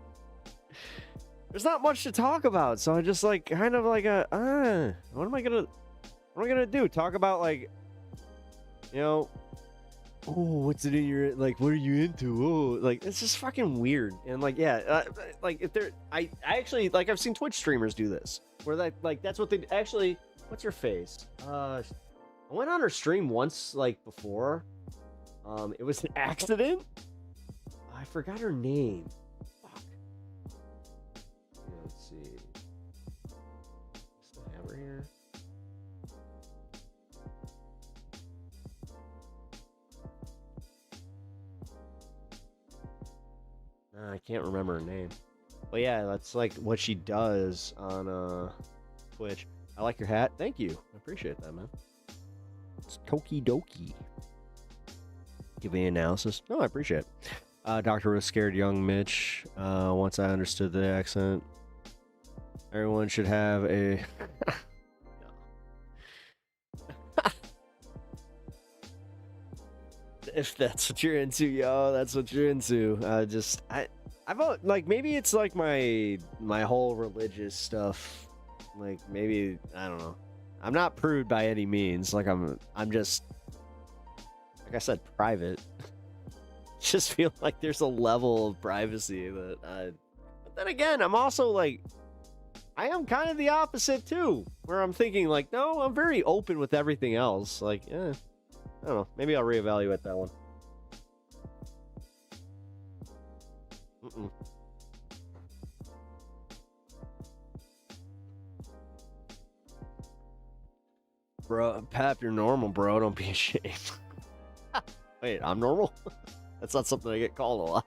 there's not much to talk about. So I just like kind of like what am I gonna do? Talk about, like, you know, oh, what's it in your, like, what are you into? Oh, like, it's just fucking weird. And like, yeah, like if they're, I actually, like, I've seen Twitch streamers do this where that's what they actually, what's your face? I went on her stream once, like, before. It was an accident. I forgot her name. Fuck. Let's see. Just have her here. I can't remember her name. But yeah, that's like what she does on Twitch. I like your hat. Thank you. I appreciate that, man. It's Toki Doki. Giving analysis. No, I appreciate it. Doctor was scared young Mitch. Once I understood the accent. Everyone should have a If that's what you're into, yo, that's what you're into. I vote like maybe it's like my whole religious stuff. Like maybe I don't know. I'm not prude by any means. Like I'm just like I said, private. Just feel like there's a level of privacy that but then again, I'm also like I am kind of the opposite too, where I'm thinking like, no, I'm very open with everything else. Like, I don't know. Maybe I'll reevaluate that one. Bro, Pap, you're normal, bro. Don't be ashamed. Wait, I'm normal? That's not something I get called a lot.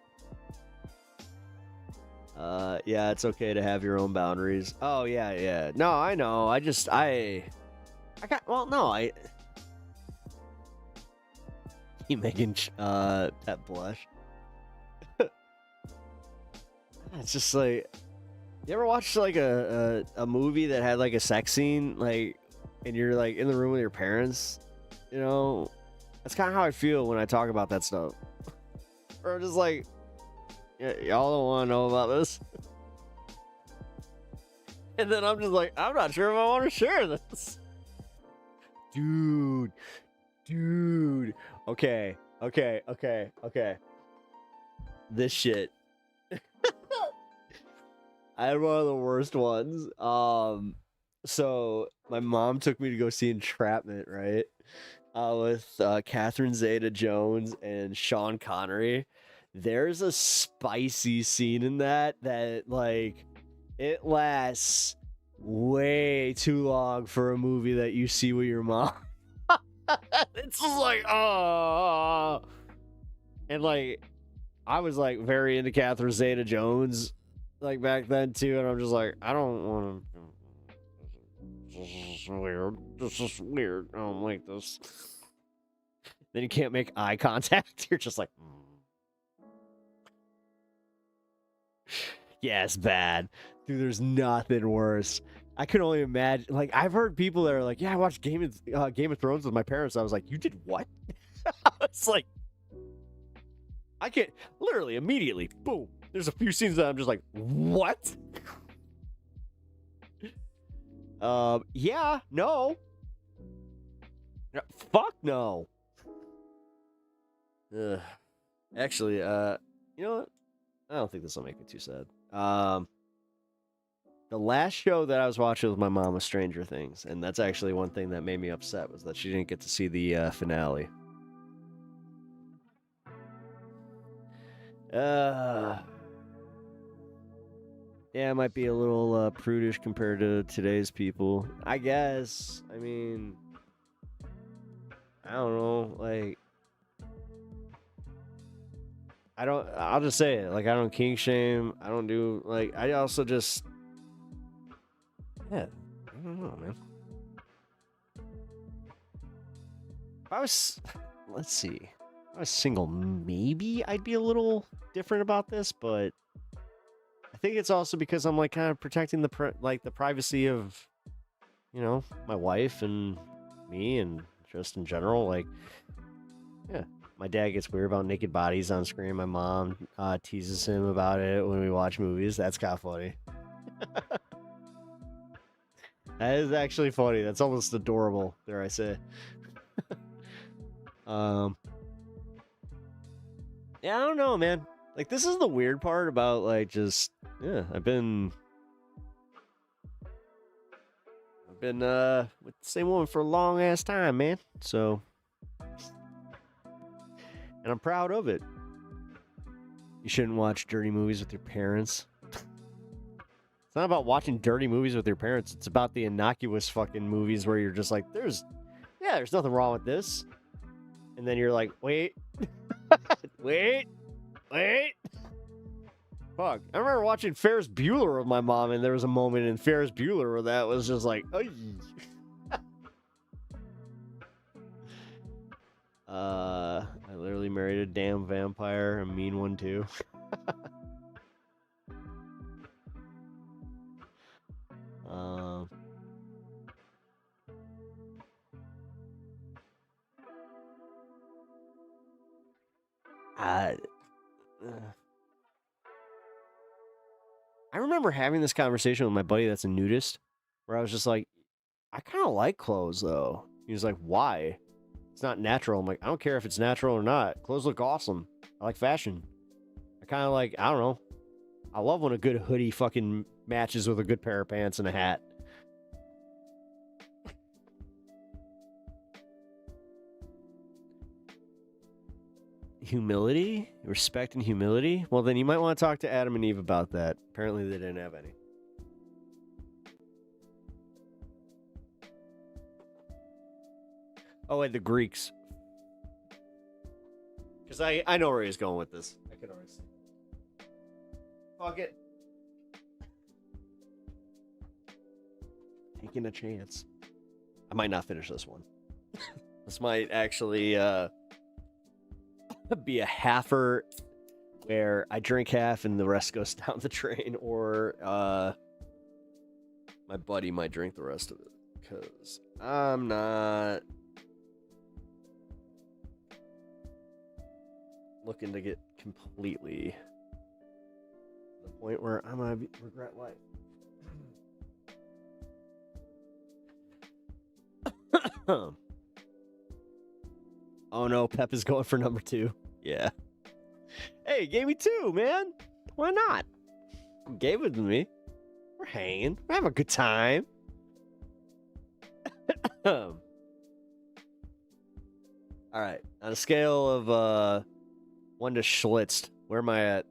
Yeah, it's okay to have your own boundaries. Oh, yeah. No, I know. You making Pep blush. It's just like, you ever watch like a movie that had like a sex scene, like, and you're like in the room with your parents, you know? That's kind of how I feel when I talk about that stuff. Or I'm just like, y'all don't want to know about this. And then I'm just like, I'm not sure if I want to share this. Dude. Okay. This shit. I had one of the worst ones. So my mom took me to go see Entrapment, right? With Catherine Zeta-Jones and Sean Connery. There's a spicy scene in that like it lasts way too long for a movie that you see with your mom. It's just like, oh. And like I was like very into Catherine Zeta-Jones like back then too, and I'm just like, I don't want to. This is weird. I don't like this. Then you can't make eye contact. You're just like, yeah, it's bad. Dude, there's nothing worse. I can only imagine. Like, I've heard people that are like, yeah, I watched Game of Thrones with my parents. I was like, you did what? It's like, I can't, literally, immediately, boom. There's a few scenes that I'm just like, what? Yeah, no. Fuck no. Actually, you know what? I don't think this will make me too sad. The last show that I was watching with my mom was Stranger Things, and that's actually one thing that made me upset was that she didn't get to see the finale. Yeah, it might be a little prudish compared to today's people, I guess. I mean, I don't know, like, I'll just say it, like, I don't kink shame, I don't do, like, I also just, yeah, I don't know, man. If I was, let's see, if I was single, maybe I'd be a little different about this, but I think it's also because I'm, like, kind of protecting the privacy of, you know, my wife and me and just in general, like, yeah. My dad gets weird about naked bodies on screen. My mom teases him about it when we watch movies. That's kind of funny. That is actually funny. That's almost adorable, dare I say. Yeah, I don't know, man. Like, this is the weird part about, like, just, yeah, I've been with the same woman for a long ass time, man. So, and I'm proud of it. You shouldn't watch dirty movies with your parents. It's not about watching dirty movies with your parents. It's about the innocuous fucking movies where you're just like, there's nothing wrong with this. And then you're like, wait. wait. Fuck. I remember watching Ferris Bueller with my mom, and there was a moment in Ferris Bueller where that was just like, ay. I literally married a damn vampire, a mean one too. I remember having this conversation with my buddy that's a nudist, where I was just like, I kind of like clothes, though. He was like, why? It's not natural. I'm like, I don't care if it's natural or not. Clothes look awesome. I like fashion. I kind of like, I don't know. I love when a good hoodie fucking matches with a good pair of pants and a hat. Humility? Respect and humility? Well, then you might want to talk to Adam and Eve about that. Apparently they didn't have any. Oh, and the Greeks. Because I know where he's going with this. I can already see. Fuck it. Taking a chance. I might not finish this one. This might actually be a halfer where I drink half and the rest goes down the drain, or my buddy might drink the rest of it, because I'm not looking to get completely to the point where I'm gonna regret life. Oh no, Pep is going for number 2. Yeah. Hey, gave me 2, man. Why not? Gave it to me. We're hanging. We're having a good time. All right. On a scale of 1 to schlitzed, where am I at?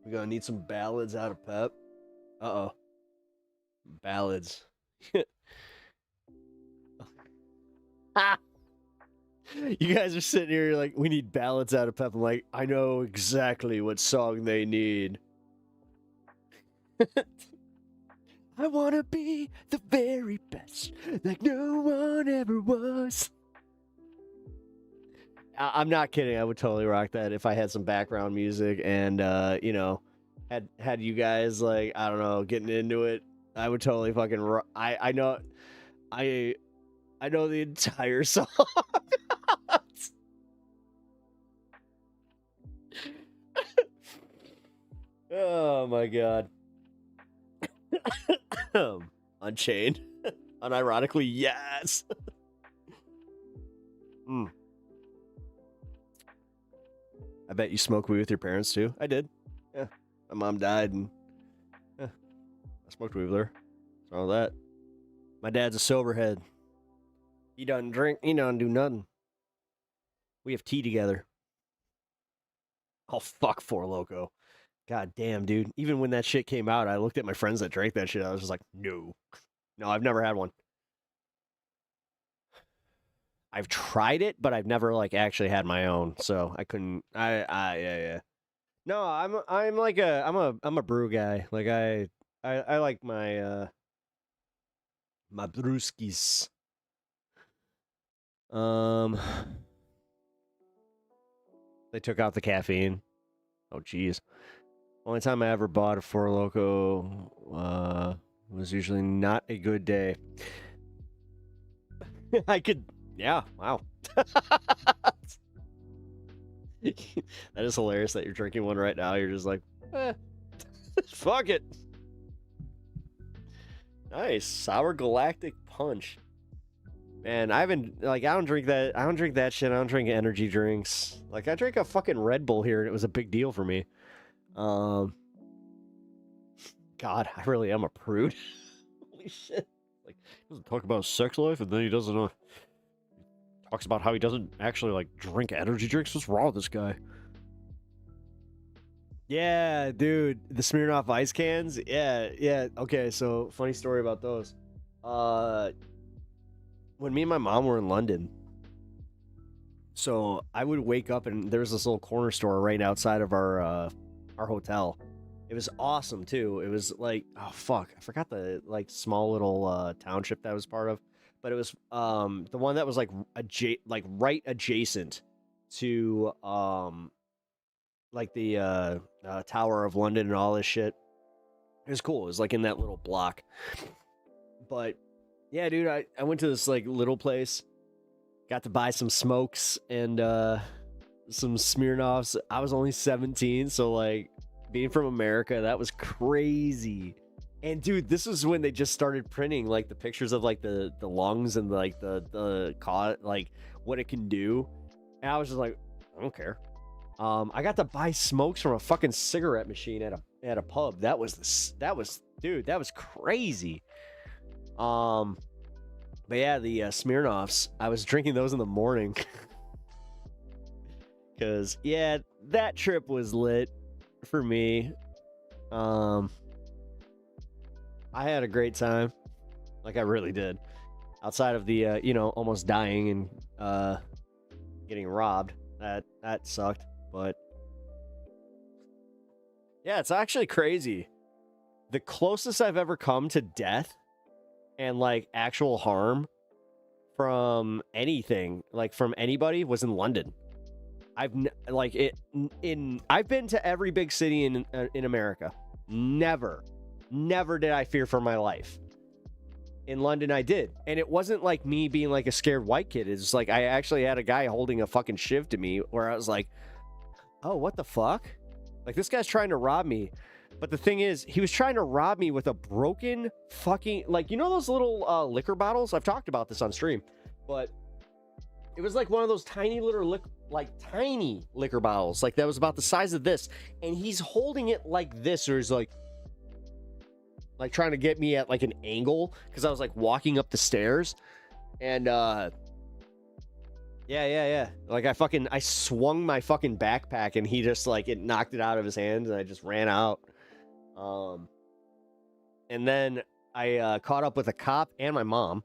We're gonna need some ballads out of Pep. Uh-oh. Ballads. You guys are sitting here like, we need ballads out of Pep. I'm like, I know exactly what song they need. I want to be the very best, like no one ever was. I'm not kidding. I would totally rock that if I had some background music and, you know, had you guys, like, I don't know, getting into it. I would totally fucking I know the entire song. Oh my god. Unchained. Unironically, yes. I bet you smoked weed with your parents too. I did. Yeah. My mom died and I smoked weed with her. What's wrong with that? My dad's a sober head. He doesn't drink. He doesn't do nothing. We have tea together. Oh, fuck Four Loko. God damn, dude. Even when that shit came out, I looked at my friends that drank that shit. I was just like, no. No, I've never had one. I've tried it, but I've never, like, actually had my own. So I couldn't. Yeah. No, I'm a brew guy. Like, I like my brewskis. They took out the caffeine. Oh, jeez. Only time I ever bought a Four Loko was usually not a good day. Yeah, wow. That is hilarious that you're drinking one right now. You're just like, fuck it. Nice. Sour Galactic Punch. Man, I don't drink that. I don't drink that shit. I don't drink energy drinks. Like, I drank a fucking Red Bull here, and it was a big deal for me. God, I really am a prude. Holy shit. Like, he doesn't talk about his sex life, and then he doesn't, talks about how he doesn't actually, like, drink energy drinks. What's wrong with this guy? Yeah, dude, the Smirnoff Ice cans. Yeah. Okay, so funny story about those. When me and my mom were in London, so I would wake up and there was this little corner store right outside of our hotel. It was awesome too. It was like, oh fuck, I forgot the like small little township that I was part of, but it was the one that was like right adjacent to like the Tower of London and all this shit. It was cool. It was like in that little block. But yeah, dude, I went to this like little place Got to buy some smokes and some Smirnoffs. I was only 17, so like being from America, that was crazy. And dude, this was when they just started printing like the pictures of like the lungs and like the like what it can do. And I was just like, I don't care. I got to buy smokes from a fucking cigarette machine at a pub. That was dude, that was crazy. But yeah, the Smirnoffs, I was drinking those in the morning. Cause yeah, that trip was lit for me. I had a great time. Like I really did. Outside of the almost dying and getting robbed. That sucked. But yeah, it's actually crazy. The closest I've ever come to death and like actual harm from anything, like from anybody, was in London. I've been to every big city in America. Never did I fear for my life. In London, I did. And it wasn't like me being like a scared white kid. It's like I actually had a guy holding a fucking shiv to me where I was like, oh, what the fuck? Like, this guy's trying to rob me. But the thing is, he was trying to rob me with a broken fucking, like, you know those little liquor bottles? I've talked about this on stream. But it was like one of those tiny little tiny liquor bottles. Like, that was about the size of this. And he's holding it like this, or he's like trying to get me at like an angle because I was like walking up the stairs. And yeah. Like I swung my fucking backpack and he just like, it knocked it out of his hands and I just ran out. And then I caught up with a cop and my mom,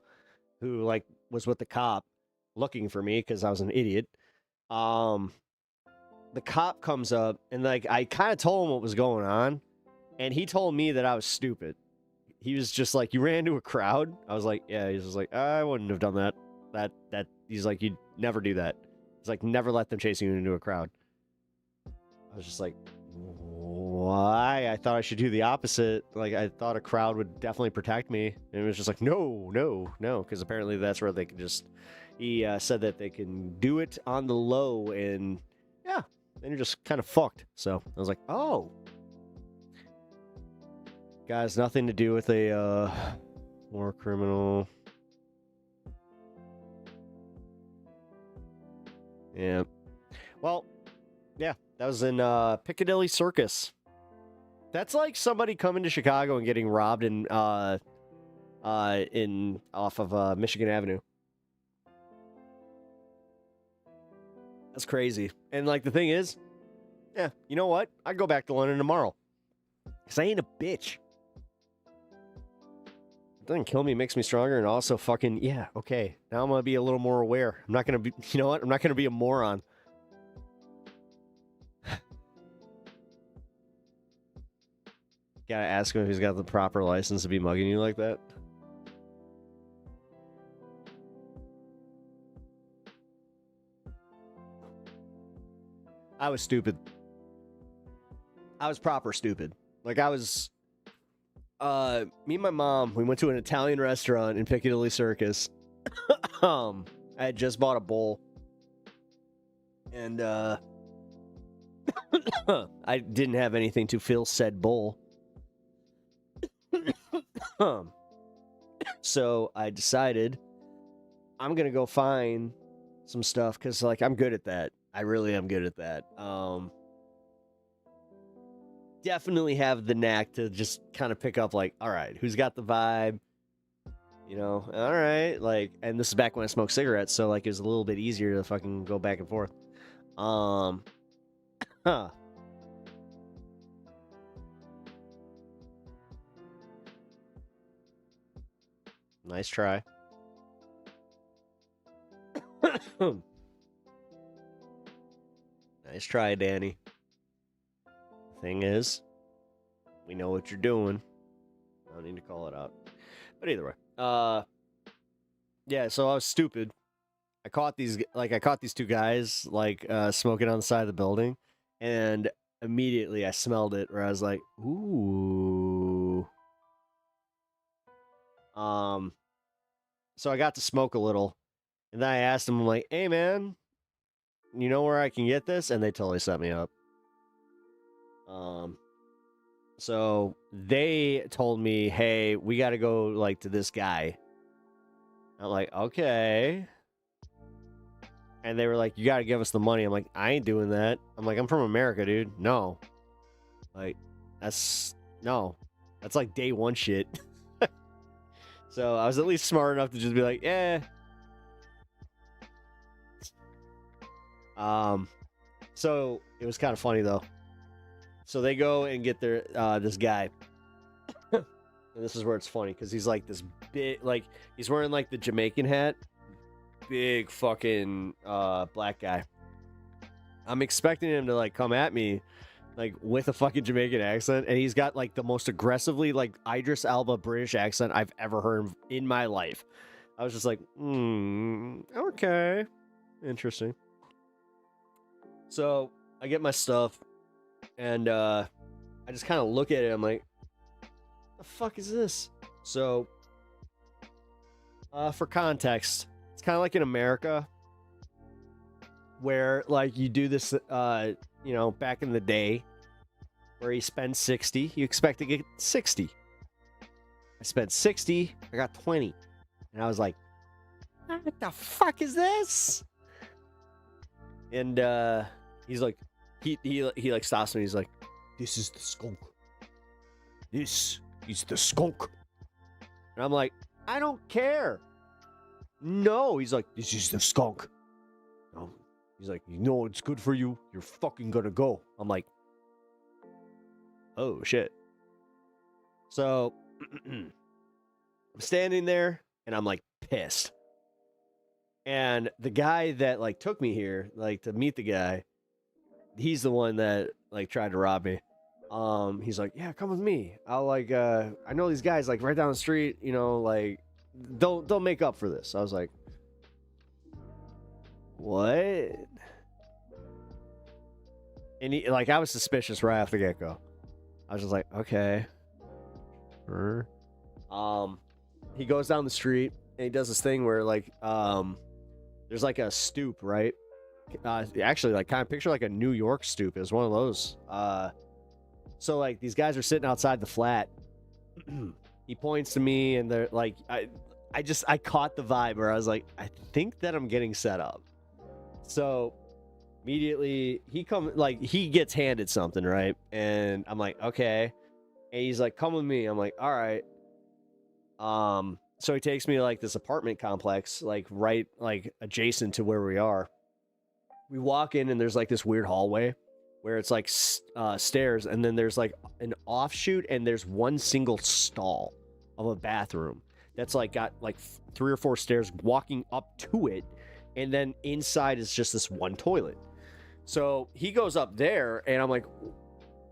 who like was with the cop looking for me because I was an idiot. The cop comes up and like I kind of told him what was going on, and he told me that I was stupid. He was just like, you ran into a crowd? I was like, yeah. He's just like, I wouldn't have done that. That he's like, you'd never do that. He's like, never let them chase you into a crowd. I was just like, why? I thought I should do the opposite. Like, I thought a crowd would definitely protect me. And it was just like, no. Because apparently that's where they can just, he said that they can do it on the low, and yeah, then you're just kind of fucked. So I was like, oh. Guys, nothing to do with a war criminal. Yeah. Well, yeah, that was in Piccadilly Circus. That's like somebody coming to Chicago and getting robbed in off of Michigan Avenue. That's crazy. And like the thing is, yeah, you know what? I'd go back to London tomorrow. Cause I ain't a bitch. It doesn't kill me, it makes me stronger, and also fucking, yeah, okay. Now I'm gonna be a little more aware. I'm not gonna be, you know what? I'm not gonna be a moron. Gotta ask him if he's got the proper license to be mugging you like that. I was stupid. I was proper stupid. Like, I was... me and my mom, we went to an Italian restaurant in Piccadilly Circus. I had just bought a bowl. And, I didn't have anything to fill said bowl. So I decided I'm gonna go find some stuff, because, like, I'm good at that. I really am good at that. Definitely have the knack to just kind of pick up, like, all right, who's got the vibe, you know, all right, like, and this is back when I smoked cigarettes, so like it was a little bit easier to fucking go back and forth. Nice try. Nice try, Danny. Thing is, we know what you're doing. I don't need to call it out. But either way. Yeah, so I was stupid. I caught these two guys, like, smoking on the side of the building, and immediately I smelled it, where I was like, ooh. So I got to smoke a little, And then I asked them, I'm like, hey, man, you know where I can get this? And they totally set me up. So they told me, hey, we got to go, like, to this guy. I'm like, okay. And they were like, you got to give us the money. I'm like, I ain't doing that. I'm like, I'm from America, dude. No. Like, that's like day one shit. So I was at least smart enough to just be like, eh. So it was kind of funny though. So they go and get their this guy. And this is where it's funny because he's like this big, like he's wearing like the Jamaican hat, big fucking black guy. I'm expecting him to like come at me like with a fucking Jamaican accent, and he's got like the most aggressively like Idris Elba British accent I've ever heard in my life. I was just like, okay, interesting. So I get my stuff, and I just kind of look at it. I'm like, the fuck is this? So for context, it's kind of like in America where like you do this you know, back in the day where you spend 60, you expect to get 60. I spent 60, I got 20. And I was like, what the fuck is this? And he's like, he like stops me. He's like, this is the skunk. This is the skunk. And I'm like, I don't care. No, he's like, this is the skunk. No. He's like, you know it's good for you. You're fucking gonna go. I'm like, oh shit. So I'm standing there and I'm like pissed. And the guy that like took me here, like to meet the guy, he's the one that like tried to rob me. He's like, yeah, come with me. I'll like I know these guys like right down the street, you know, like they'll make up for this. I was like, what? And he, like, I was suspicious right off the get-go. I was just like, okay. Sure. He goes down the street and he does this thing where like there's like a stoop, right? Actually, like kind of picture like a New York stoop. It was one of those. So like these guys are sitting outside the flat. He points to me and they're like, I caught the vibe where I was like, I think that I'm getting set up. So immediately he gets handed something, right? And I'm like, okay. And he's like, come with me. I'm like, all right. So he takes me to like this apartment complex, like right like adjacent to where we are. We walk in and there's like this weird hallway where it's like stairs, and then there's like an offshoot, and there's one single stall of a bathroom that's like got like 3 or 4 stairs walking up to it, and then inside is just this one toilet. So he goes up there, and I'm like,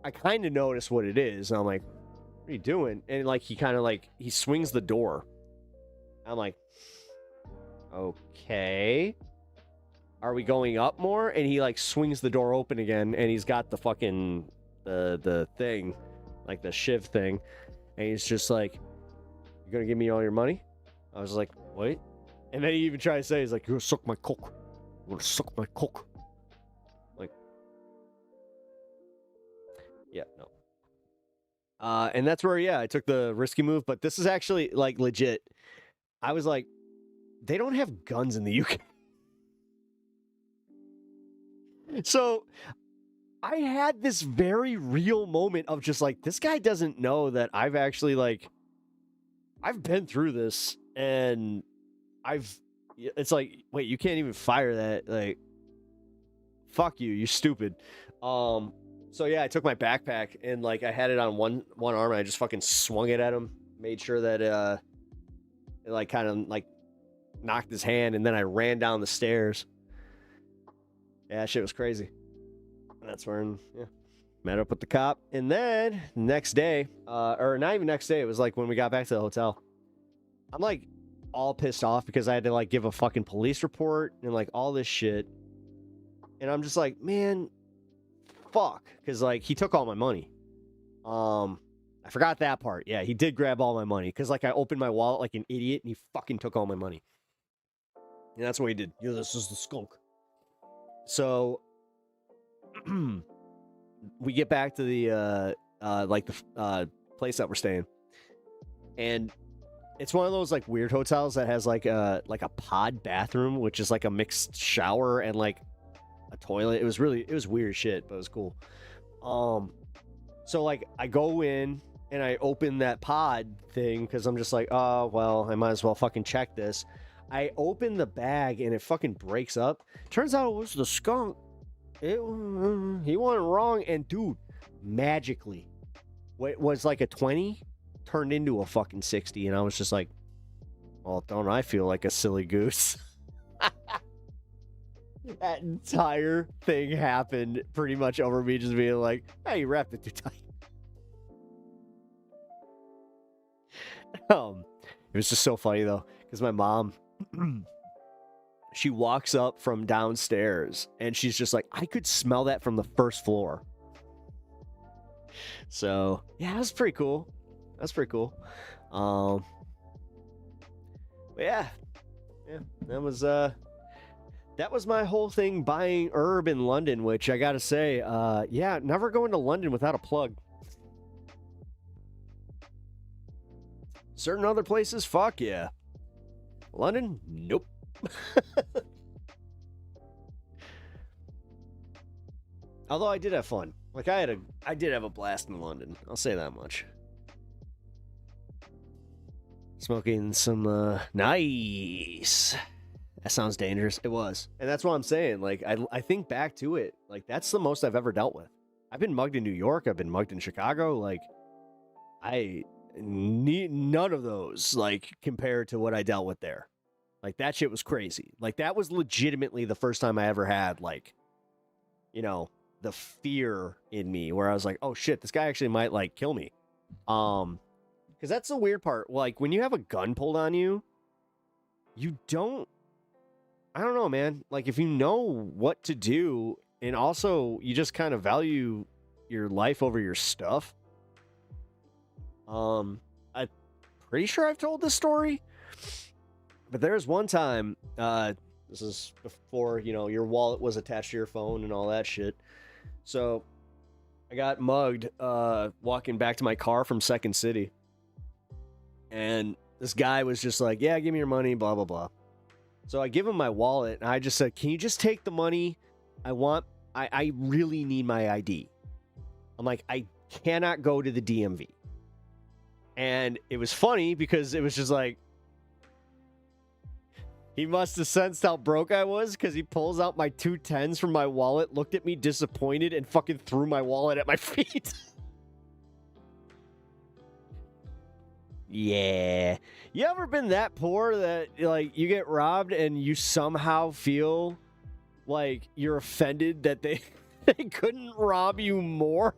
I kind of notice what it is, and I'm like, what are you doing? And like he kind of like he swings the door. I'm like, okay, are we going up more? And he like swings the door open again, and he's got the fucking the thing, like the shiv thing, and he's just like, you're gonna give me all your money? I was like, what? And then he even tried to say, he's like, you're gonna suck my cock. You're gonna suck my cock. Like, yeah, no. And that's where, yeah, I took the risky move, but this is actually like legit. I was like, they don't have guns in the UK. So I had this very real moment of just like, this guy doesn't know that I've actually like, I've been through this, and it's like, wait, you can't even fire that. Like, fuck you, you stupid. So yeah, I took my backpack and like I had it on one arm, and I just fucking swung it at him, made sure that it like kind of like knocked his hand, and then I ran down the stairs. Yeah, that shit was crazy. That's when, yeah, met up with the cop. And then next day, or not even next day, it was like when we got back to the hotel, I'm like all pissed off because I had to like give a fucking police report and like all this shit. And I'm just like, man, fuck. Because like he took all my money. I forgot that part. Yeah, he did grab all my money because like I opened my wallet like an idiot and he fucking took all my money. And that's what he did. This is the skunk. So we get back to the place that we're staying, and it's one of those like weird hotels that has like a pod bathroom, which is like a mixed shower and like a toilet. It was weird shit, but it was cool. So like I go in and I open that pod thing because I'm just like, oh well, I might as well fucking check this. I open the bag and it fucking breaks up. Turns out it was the skunk. He wasn't wrong. And dude, magically, what was like a 20 turned into a fucking 60. And I was just like, well, don't I feel like a silly goose? That entire thing happened pretty much over me just being like, hey, you wrapped it too tight. It was just so funny though, because my mom, she walks up from downstairs and she's just like, I could smell that from the first floor. So yeah, that's pretty cool. But yeah, that was my whole thing buying herb in London, which I gotta say, yeah, never going to London without a plug. Certain other places, fuck yeah. London, nope. Although I did have fun. Like I did have a blast in London. I'll say that much. Smoking some nice. That sounds dangerous. It was. And that's what I'm saying. Like I think back to it. Like that's the most I've ever dealt with. I've been mugged in New York, I've been mugged in Chicago, like I need none of those like compared to what I dealt with there. Like that shit was crazy. Like that was legitimately the first time I ever had like, you know, the fear in me where I was like, oh shit, this guy actually might like kill me. Because that's the weird part. Like when you have a gun pulled on you, you don't, I don't know, man. Like if you know what to do and also you just kind of value your life over your stuff. I'm pretty sure I've told this story, but there's one time, this is before, you know, your wallet was attached to your phone and all that shit. So I got mugged, walking back to my car from Second City. And this guy was just like, yeah, give me your money, blah, blah, blah. So I give him my wallet and I just said, can you just take the money? I really need my ID. I'm like, I cannot go to the DMV. And it was funny because it was just like, he must have sensed how broke I was because he pulls out my 2 10s from my wallet, looked at me disappointed, and fucking threw my wallet at my feet. Yeah. You ever been that poor that like you get robbed and you somehow feel like you're offended that they couldn't rob you more?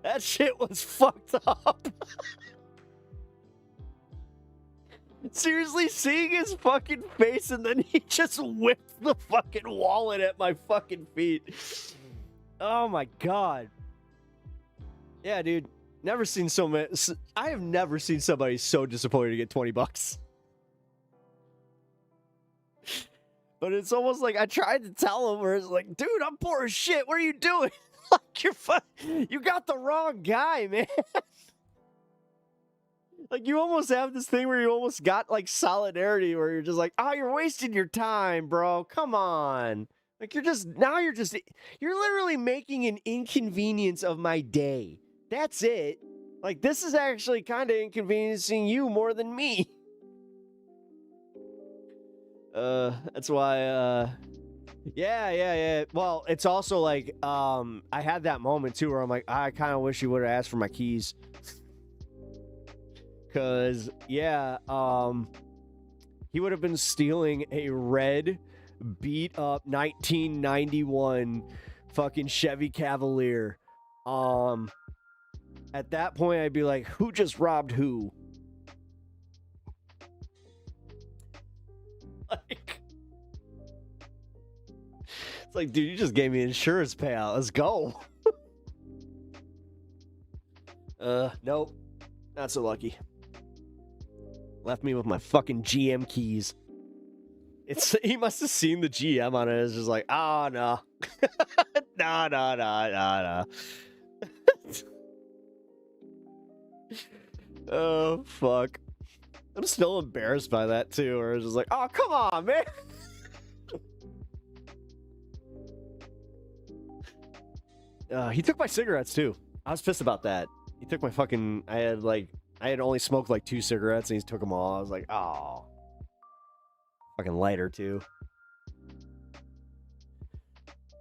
That shit was fucked up. Seriously, seeing his fucking face and then he just whipped the fucking wallet at my fucking feet. Oh my god. Yeah, dude. Never seen so many. I have never seen somebody so disappointed to get $20. But it's almost like I tried to tell him where it's like, dude, I'm poor as shit. What are you doing? Like you got the wrong guy, man. Like you almost have this thing where you almost got like solidarity where you're just like, oh, you're wasting your time, bro. Come on. Like you're literally making an inconvenience of my day. That's it. Like this is actually kind of inconveniencing you more than me. That's why, yeah. Well, it's also like, I had that moment too where I'm like, I kind of wish you would have asked for my keys. Cause yeah, he would have been stealing a red, beat up 1991 fucking Chevy Cavalier. At that point, I'd be like, who just robbed who? Like, it's like, dude, you just gave me an insurance payout. Let's go. Nope. Not so lucky. Left me with my fucking GM keys. He must have seen the GM on it. It's just like, oh, no. No. Oh, fuck. I'm still embarrassed by that, too. Where it's just like, oh, come on, man. He took my cigarettes, too. I was pissed about that. He took my fucking... I had only smoked like 2 cigarettes, and he took them all. I was like, oh. Fucking lighter, too.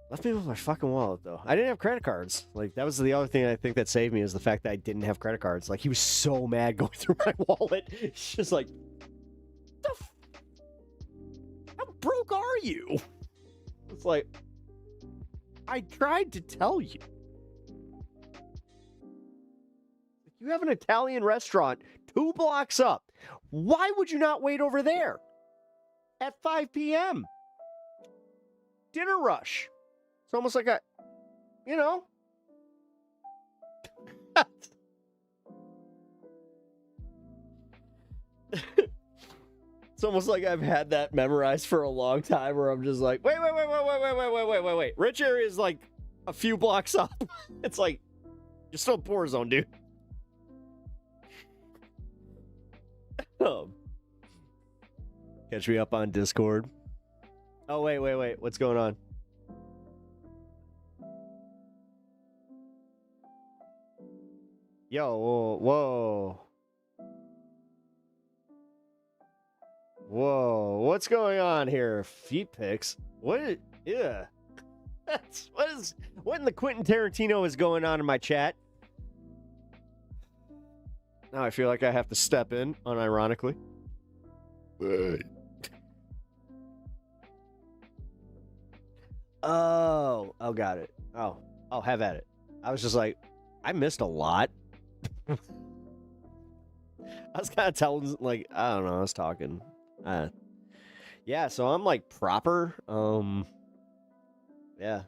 Left me with my fucking wallet, though. I didn't have credit cards. Like, that was the other thing I think that saved me, is the fact that I didn't have credit cards. Like, he was so mad going through my wallet. It's just like, how broke are you? It's like, I tried to tell you. You have an Italian restaurant 2 blocks up. Why would you not wait over there at 5 p.m.? Dinner rush. It's almost like you know. It's almost like I've had that memorized for a long time where I'm just like, wait. Rich area is like a few blocks up. It's like, you're still in poor zone, dude. Catch me up on Discord. Oh, wait. What's going on? Yo, whoa. What's going on here? Feet pics? What? Yeah. What in the Quentin Tarantino is going on in my chat? Now I feel like I have to step in, unironically. Oh, got it. Oh, have at it. I was just like, I missed a lot. I was kind of telling, like, I don't know, I was talking. Yeah, so I'm like proper. Yeah.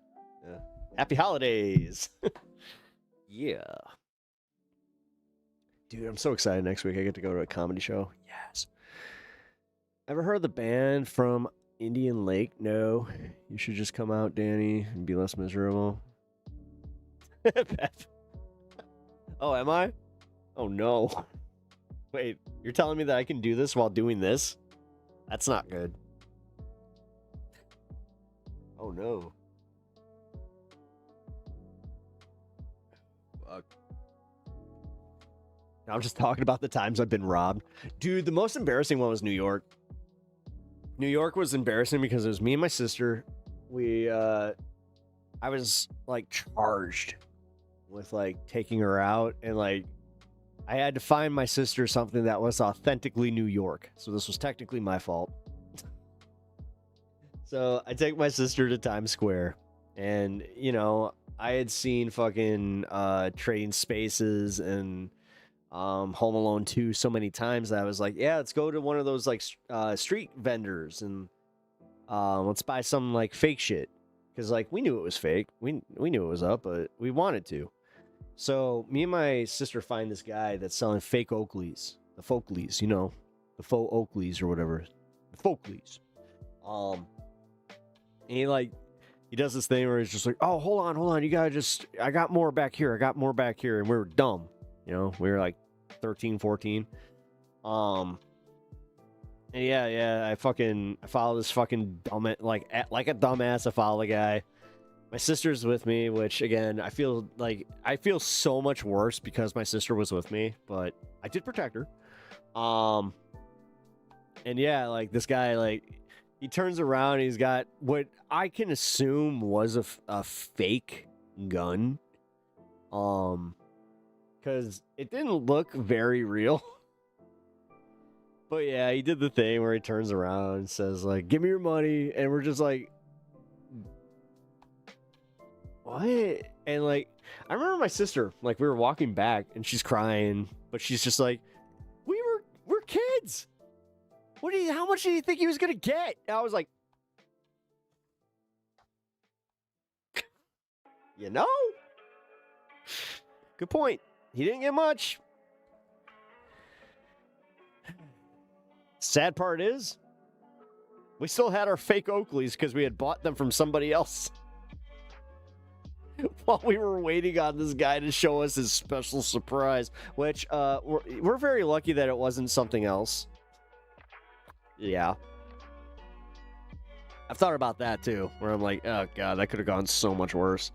Happy holidays. Yeah. Dude, I'm so excited next week. I get to go to a comedy show. Yes. Ever heard of the band from Indian Lake? No. You should just come out, Danny, and be less miserable. Oh, am I? Oh, no. Wait, you're telling me that I can do this while doing this? That's not good. Oh, no. Fuck. Now I'm just talking about the times I've been robbed. Dude, the most embarrassing one was New York. New York was embarrassing because it was me and my sister. I was, like, charged with, like, taking her out, and, like, I had to find my sister something that was authentically New York. So this was technically my fault. So I take my sister to Times Square, and, you know, I had seen fucking Trading Spaces and Home Alone 2 so many times that I was like, yeah, let's go to one of those, like, street vendors, and let's buy some, like, fake shit. Because, like, we knew it was fake. We knew it was up, but we wanted to. So me and my sister find this guy that's selling fake Oakleys. The Folkleys, you know. The faux Oakleys or whatever. The Folkleys. And he does this thing where he's just like, oh, hold on. You gotta I got more back here. And we were dumb. You know, we were like 13, 14. And yeah, I follow this fucking dumb, like a dumbass. I follow the guy. My sister's with me, which, again, I feel so much worse because my sister was with me, but I did protect her. And yeah, like, this guy, like, he turns around, he's got what I can assume was a fake gun. Because it didn't look very real. But yeah, he did the thing where he turns around and says, like, give me your money. And we're just like, what? And, like, I remember my sister, like, we were walking back and she's crying, but she's just like, we're kids. How much do you think he was gonna get? And I was like, you know, good point. He didn't get much. Sad part is, we still had our fake Oakleys because we had bought them from somebody else. While we were waiting on this guy to show us his special surprise, which we're very lucky that it wasn't something else. Yeah. I've thought about that too, where I'm like, oh god, that could have gone so much worse.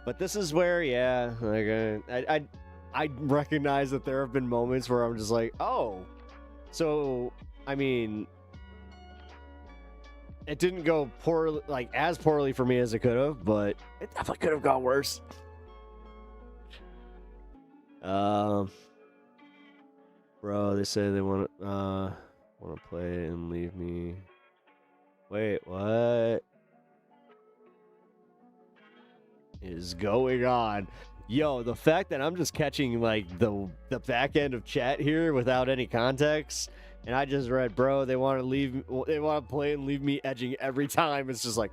But this is where, yeah, like I recognize that there have been moments where I'm just like, oh, so I mean, it didn't go poorly, like as poorly for me as it could have, but it definitely could have gone worse. Bro, they say they want to play and leave me. Wait, what is going on? Yo, the fact that I'm just catching like the back end of chat here without any context, and I just read, bro, they want to play and leave me edging every time. It's just like,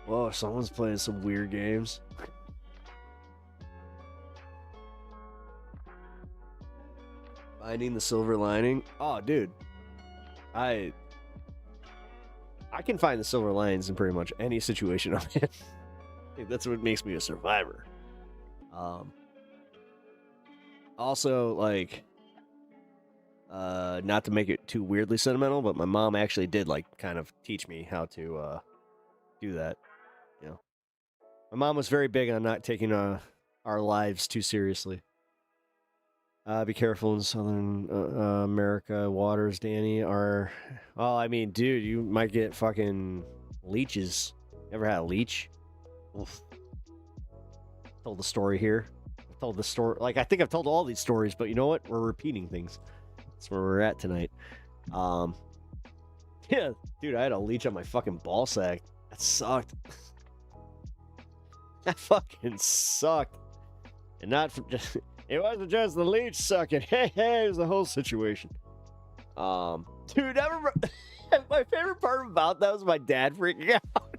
whoa, someone's playing some weird games. Finding the silver lining. Oh, dude, I can find the silver linings in pretty much any situation I'm in. I think that's what makes me a survivor. Also, like, not to make it too weirdly sentimental, but my mom actually did like kind of teach me how to do that. You know, my mom was very big on not taking our lives too seriously. Be careful in Southern America. Waters, Danny, are... Well, I mean, dude, you might get fucking leeches. Ever had a leech? Oof. Told the story here. I've told the story... Like, I think I've told all these stories, but you know what? We're repeating things. That's where we're at tonight. Yeah, dude, I had a leech on my fucking ball sack. That sucked. That fucking sucked. And not from just... It wasn't just the leech sucking. Hey, it was the whole situation. Dude, my favorite part about that was my dad freaking out.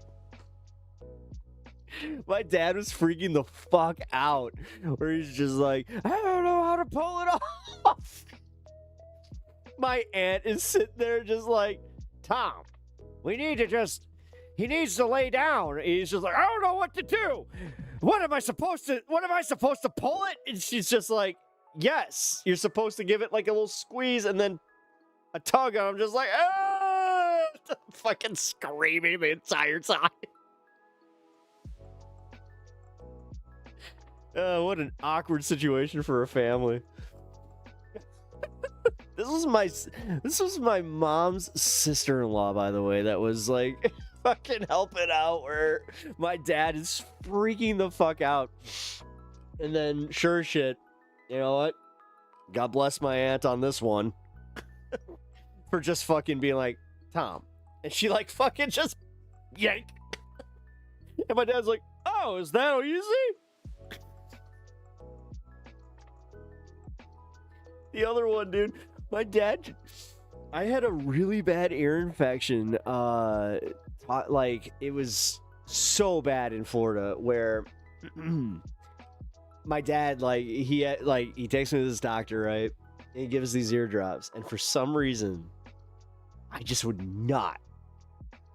My dad was freaking the fuck out. Where he's just like, I don't know how to pull it off. My aunt is sitting there just like, Tom, he needs to lay down. He's just like, I don't know what to do. What am I supposed to pull it? And she's just like, yes, you're supposed to give it like a little squeeze and then a tug. And I'm just like, ah! Fucking screaming the entire time. What an awkward situation for a family. This was my mom's sister-in-law, by the way, that was like fucking helping out, where my dad is freaking the fuck out. And then sure shit, you know what? God bless my aunt on this one. For just fucking being like, Tom. And she like fucking just yank. And my dad's like, oh, is that easy? The other one, dude. My dad, I had a really bad ear infection. Like, it was so bad in Florida where my dad, like, he takes me to this doctor, right? And he gives these ear drops. And for some reason, I just would not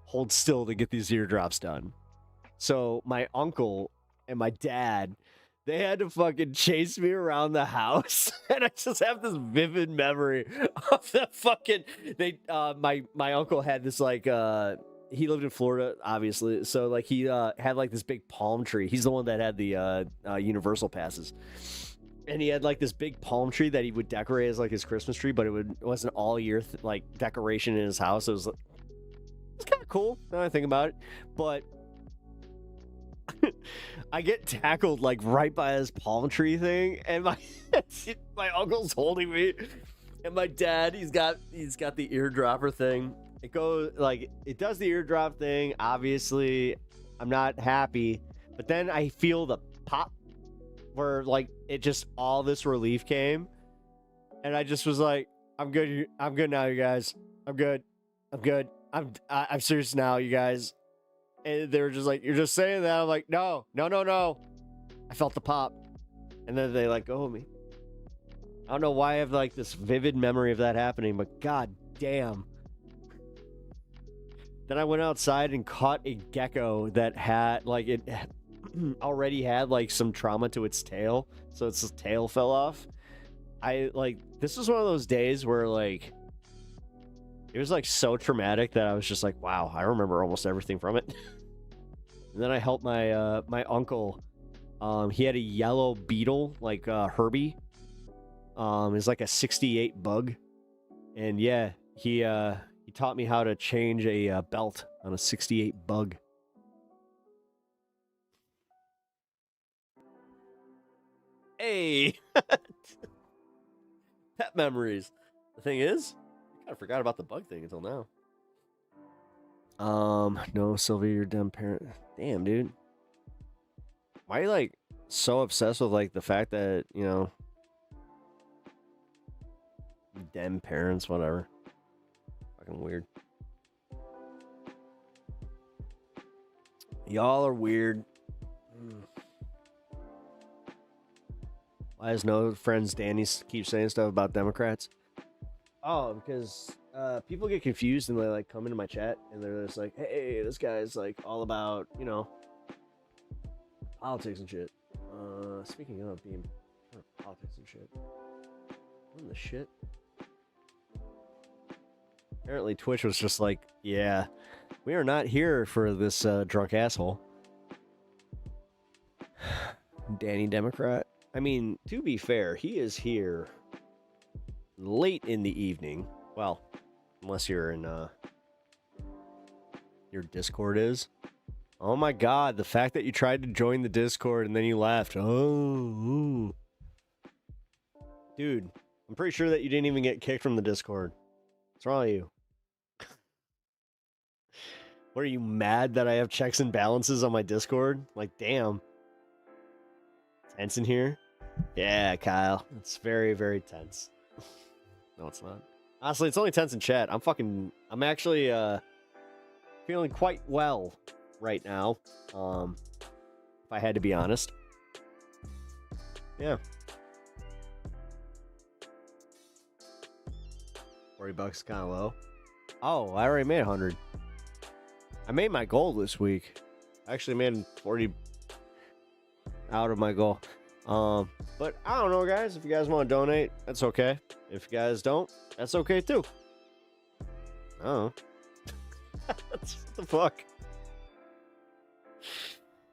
hold still to get these ear drops done. So my uncle and my dad, they had to fucking chase me around the house. And I just have this vivid memory of the fucking... My uncle had this, like... he lived in Florida, obviously. So, like, he had, like, this big palm tree. He's the one that had the Universal passes. And he had, like, this big palm tree that he would decorate as, like, his Christmas tree. But it wasn't all year, like, decoration in his house. It was kind of cool, now I think about it. But... I get tackled like right by this palm tree thing, and my uncle's holding me, and my dad he's got the eardropper thing. It goes like it does the eardrop thing. Obviously, I'm not happy, but then I feel the pop where like it just all this relief came, and I just was like, I'm good now, you guys. I'm good. I'm serious now, you guys. And they were just like, you're just saying that. I'm like, no. I felt the pop. And then they let go of me. I don't know why I have like this vivid memory of that happening, but god damn. Then I went outside and caught a gecko that had like it already had like some trauma to its tail, so its tail fell off. This was one of those days where like it was like so traumatic that I was just like, wow, I remember almost everything from it. And then I helped my my uncle. He had a yellow beetle, like Herbie. It's like a 68 bug, and yeah, he taught me how to change a belt on a 68 bug. Hey, pet memories. The thing is, I kind of forgot about the bug thing until now. No, Sylvia, you're dumb parent. Damn, dude. Why are you like so obsessed with like the fact that, you know, dem parents, whatever. Fucking weird. Y'all are weird. Why does no friends Danny keep saying stuff about Democrats? Oh, because people get confused and they like come into my chat and they're just like, hey, this guy's like all about, you know, politics and shit. Speaking of being politics and shit. What in the shit? Apparently Twitch was just like, yeah, we are not here for this drunk asshole. Danny Democrat. I mean, to be fair, he is here late in the evening. Well, unless you're in your Discord is. Oh my god, the fact that you tried to join the Discord and then you left. Oh. Dude, I'm pretty sure that you didn't even get kicked from the Discord. What's wrong with you? What, are you mad that I have checks and balances on my Discord? Like, damn. Tense in here? Yeah, Kyle. It's very, very tense. No, it's not. Honestly, it's only tense in chat. I'm actually feeling quite well right now. If I had to be honest. Yeah. $40 is kind of low. Oh, I already made 100. I made my goal this week. I actually made 40 out of my goal. But I don't know, guys. If you guys want to donate, that's okay. If you guys don't, that's okay too. Oh. What the fuck?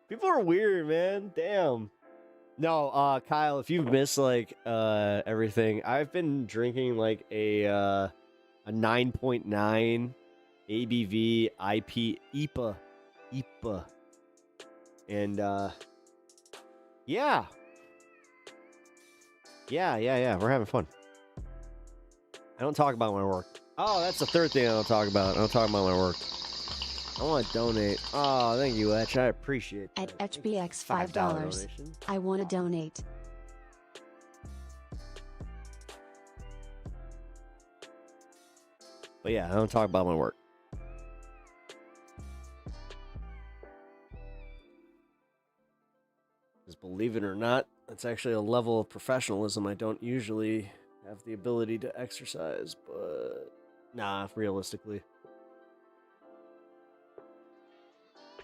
People are weird, man. Damn. No, Kyle, if you've missed like everything, I've been drinking like a 9.9 ABV IPA. And yeah. Yeah, we're having fun. I don't talk about my work. Oh, that's the third thing I don't talk about. I don't talk about my work. I want to donate. Oh, thank you, Etch. I appreciate that. At HBX $5. I want to donate. But yeah, I don't talk about my work. Because believe it or not, that's actually a level of professionalism I don't usually have the ability to exercise, but nah, realistically.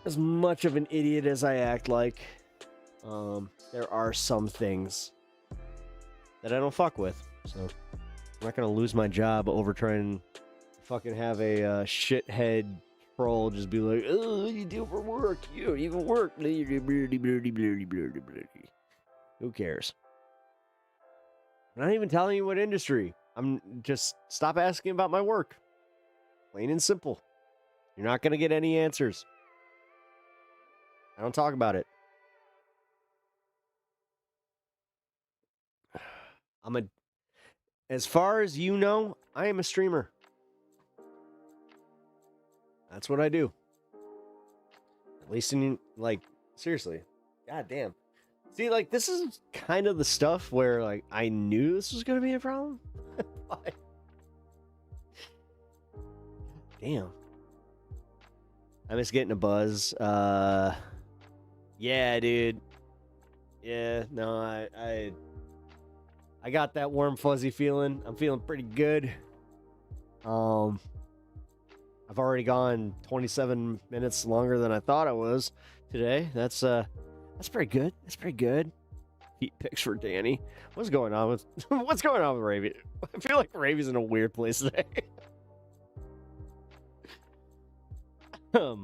As much of an idiot as I act like, there are some things that I don't fuck with. So I'm not gonna lose my job over trying to fucking have a shithead troll just be like, oh, what do you do for work? You don't even work. Who cares? I'm not even telling you what industry. I'm just stop asking about my work. Plain and simple. You're not gonna get any answers. I don't talk about it. As far as you know, I am a streamer. That's what I do. At least in, like, seriously. God damn. See, like, this is kind of the stuff where, like, I knew this was going to be a problem. Why? Damn. I miss getting a buzz. Yeah, dude. Yeah, no, I I got that warm, fuzzy feeling. I'm feeling pretty good. I've already gone 27 minutes longer than I thought I was today. That's pretty good. That's pretty good. Heat picks for Danny. What's going on with Ravy? I feel like Ravy's in a weird place today. Now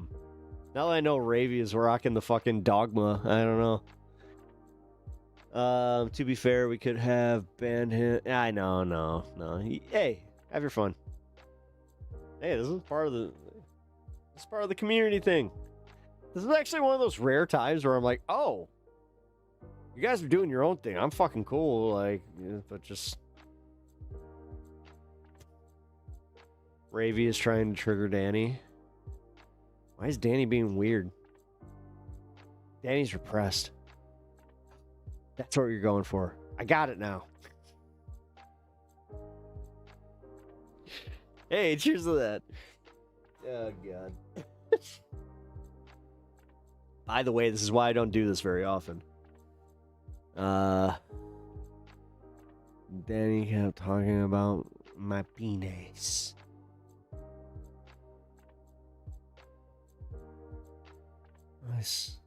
that I know Ravy is rocking the fucking dogma, I don't know. To be fair, we could have banned him. I know, no. Hey, have your fun. Hey, this is part of the community thing. This is actually one of those rare times where I'm like, oh, you guys are doing your own thing. I'm fucking cool, like, but just Ravy is trying to trigger Danny. Why is Danny being weird? Danny's repressed. That's what you're going for. I got it now. Hey, cheers to that. Oh, God. By the way, this is why I don't do this very often. Danny kept talking about my penis. Nice.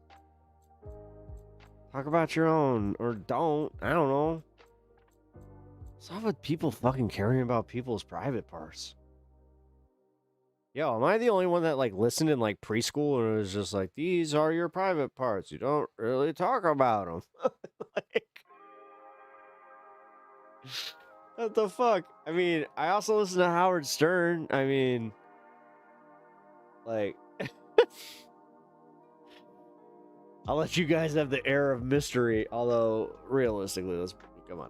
Talk about your own, or don't. I don't know. What's up with people fucking caring about people's private parts? Yo, am I the only one that, like, listened in, like, preschool and it was just like, these are your private parts. You don't really talk about them. Like, what the fuck? I mean, I also listen to Howard Stern. I mean, like, I'll let you guys have the air of mystery, although, realistically, let's, come on.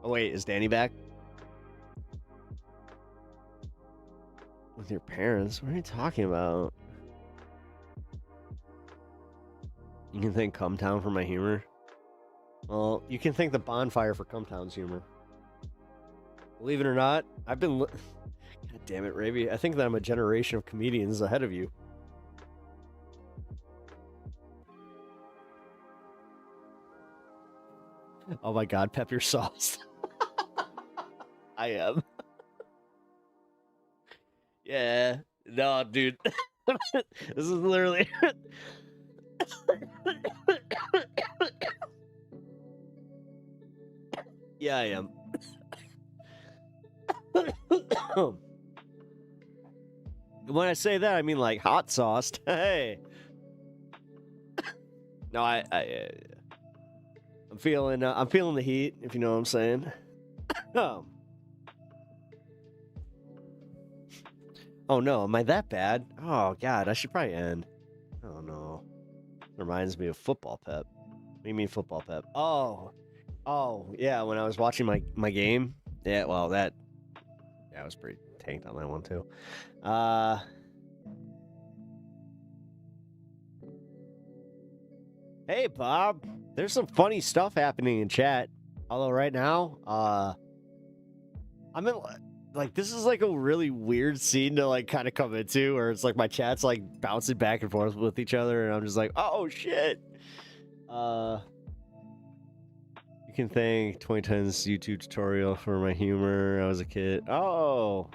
Oh, wait, is Danny back? With your parents? What are you talking about? You can thank Cumtown for my humor? Well, you can thank the bonfire for Cumtown's humor. Believe it or not, I've been... God damn it, Ravy. I think that I'm a generation of comedians ahead of you. Oh my god, Pep, you're sauced. I am. Yeah. No, dude. This is literally... Yeah, I am. When I say that, I mean like hot sauced. Hey. No, I'm feeling the heat, if you know what I'm saying. Oh no, am I that bad? Oh god, I should probably end. Oh no. Reminds me of football, Pep. What do you mean football, Pep? Oh, yeah, when I was watching my game. Yeah, well, I was pretty tanked on that one too. Hey, Bob. There's some funny stuff happening in chat. Although right now, I'm in, like, this is like a really weird scene to like kind of come into, where it's like my chat's like bouncing back and forth with each other, and I'm just like, oh shit. You can thank 2010's YouTube tutorial for my humor. I was a kid. Oh.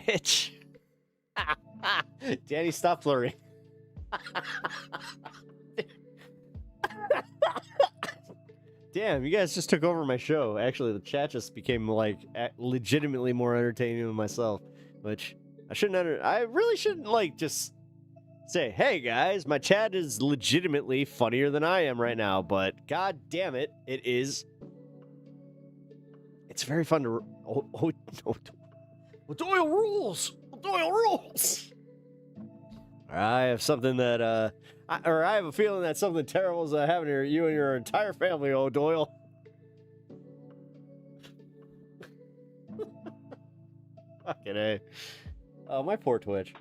Bitch. Danny, stop flirting. Damn, you guys just took over my show. Actually, the chat just became like legitimately more entertaining than myself, which I really shouldn't like just say, hey guys, my chat is legitimately funnier than I am right now, but god damn it, it is. It's very fun to Doyle rules! Doyle rules! I have something that, I have a feeling that something terrible is happening to you and your entire family, oh Doyle. Fucking A. Oh, my poor Twitch.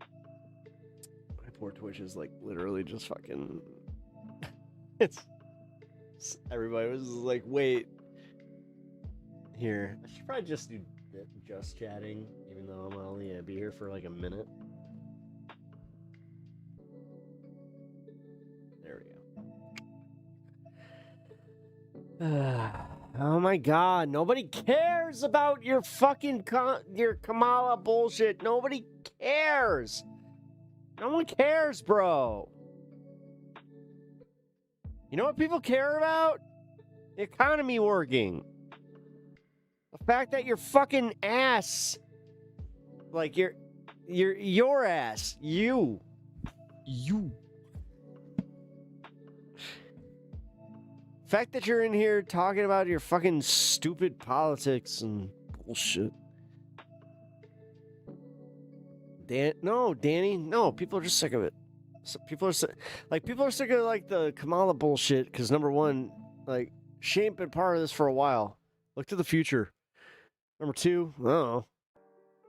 My poor Twitch is like literally just fucking... Everybody was like, wait, Here, I should probably just do just chatting, even though I'm only gonna be here for like a minute. There we go. Oh my God! Nobody cares about your fucking your Kamala bullshit. Nobody cares. No one cares, bro. You know what people care about? The economy working. The fact that your fucking ass, like your ass, you. The fact that you're in here talking about your fucking stupid politics and bullshit. Danny, no, people are just sick of it. People are sick of like the Kamala bullshit because number one, like she ain't been part of this for a while. Look to the future. Number two, I don't know.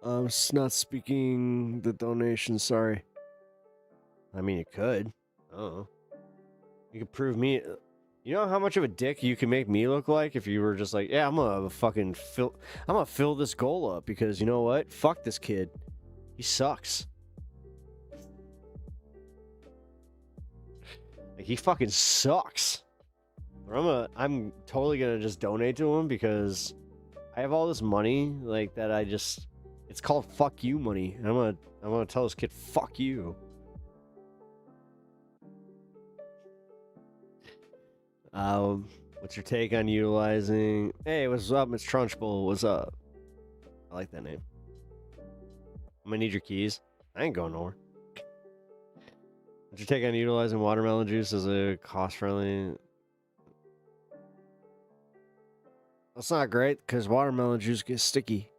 I'm not speaking the donation. Sorry. I mean, you could. Oh, you could prove me. You know how much of a dick you can make me look like if you were just like, yeah, I'm gonna fill this goal up because you know what? Fuck this kid. He sucks. Like, he fucking sucks. I'm totally gonna just donate to him because I have all this money like that. It's called fuck you money. And I'm gonna tell this kid fuck you. What's your take on utilizing? Hey, what's up, Miss Trunchbull? What's up? I like that name. I'm gonna need your keys. I ain't going nowhere. What's your take on utilizing watermelon juice as a cost-friendly? That's not great because watermelon juice gets sticky.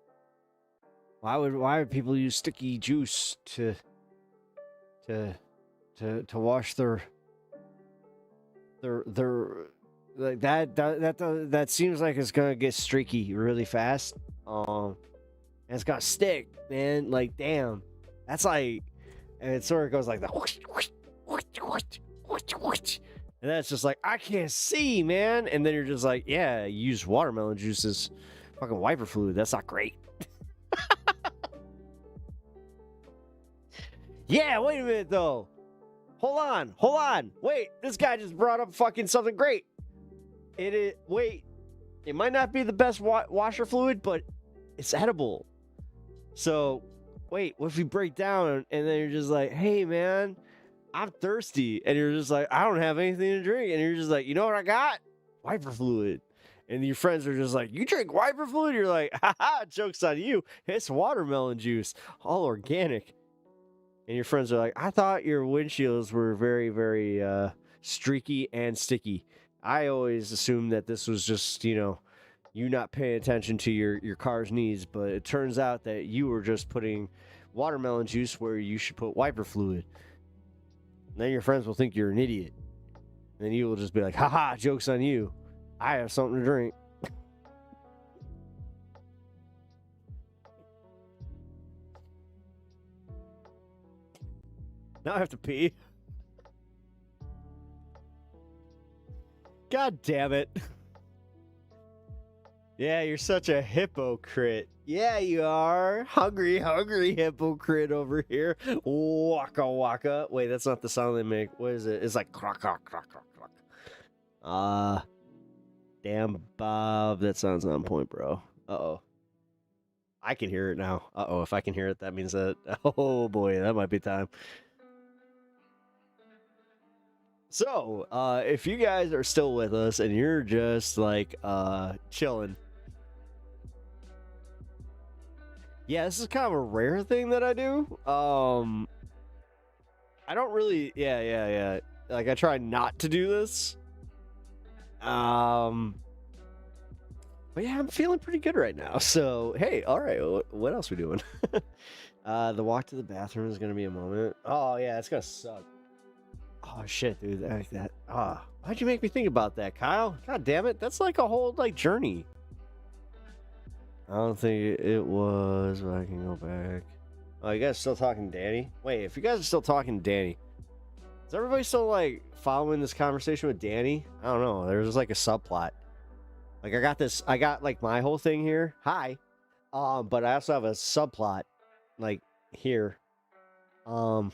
Why would people use sticky juice to wash their like that seems like it's gonna get streaky really fast. And it's gonna stick, man. Like, damn, that's like, and it sort of goes like that. And that's just like, I can't see, man. And then you're just like, yeah, you use watermelon juice as fucking wiper fluid. That's not great. Yeah, wait a minute though. Hold on. Wait, this guy just brought up fucking something great. It might not be the best washer fluid, but it's edible. So, wait, what if you break down and then you're just like, hey man, I'm thirsty. And you're just like, I don't have anything to drink. And you're just like, you know what I got? Wiper fluid. And your friends are just like, you drink wiper fluid? You're like, haha, joke's on you. It's watermelon juice, all organic. And your friends are like, I thought your windshields were very, very streaky and sticky. I always assumed that this was just, you not paying attention to your car's needs. But it turns out that you were just putting watermelon juice where you should put wiper fluid. And then your friends will think you're an idiot. And then you will just be like, haha, joke's on you. I have something to drink. Now I have to pee. God damn it. Yeah, you're such a hypocrite. Yeah, you are. Hungry hypocrite over here. Waka waka. Wait, that's not the sound they make. What is it? It's like crock, crock, crock, crock, crock. Damn, Bob. That sounds on point, bro. Uh-oh. I can hear it now. Uh-oh, if I can hear it, that means that... Oh, boy, that might be time. So, if you guys are still with us and you're just, like, chilling... Yeah, this is kind of a rare thing that I do. I don't really... Yeah. Like, I try not to do this. But yeah, I'm feeling pretty good right now. So, hey, all right, what else we doing? The walk to the bathroom is going to be a moment. Oh, yeah, it's going to suck. Oh, shit, dude. Why'd you make me think about that, Kyle? God damn it. That's like a whole, like, journey. I don't think it was, but I can go back. Oh, you guys still talking to Danny? Wait, if you guys are still talking to Danny, is everybody still, like, following this conversation with Danny? I don't know. There's like a subplot. Like I got like my whole thing here. Hi. But I also have a subplot like here. And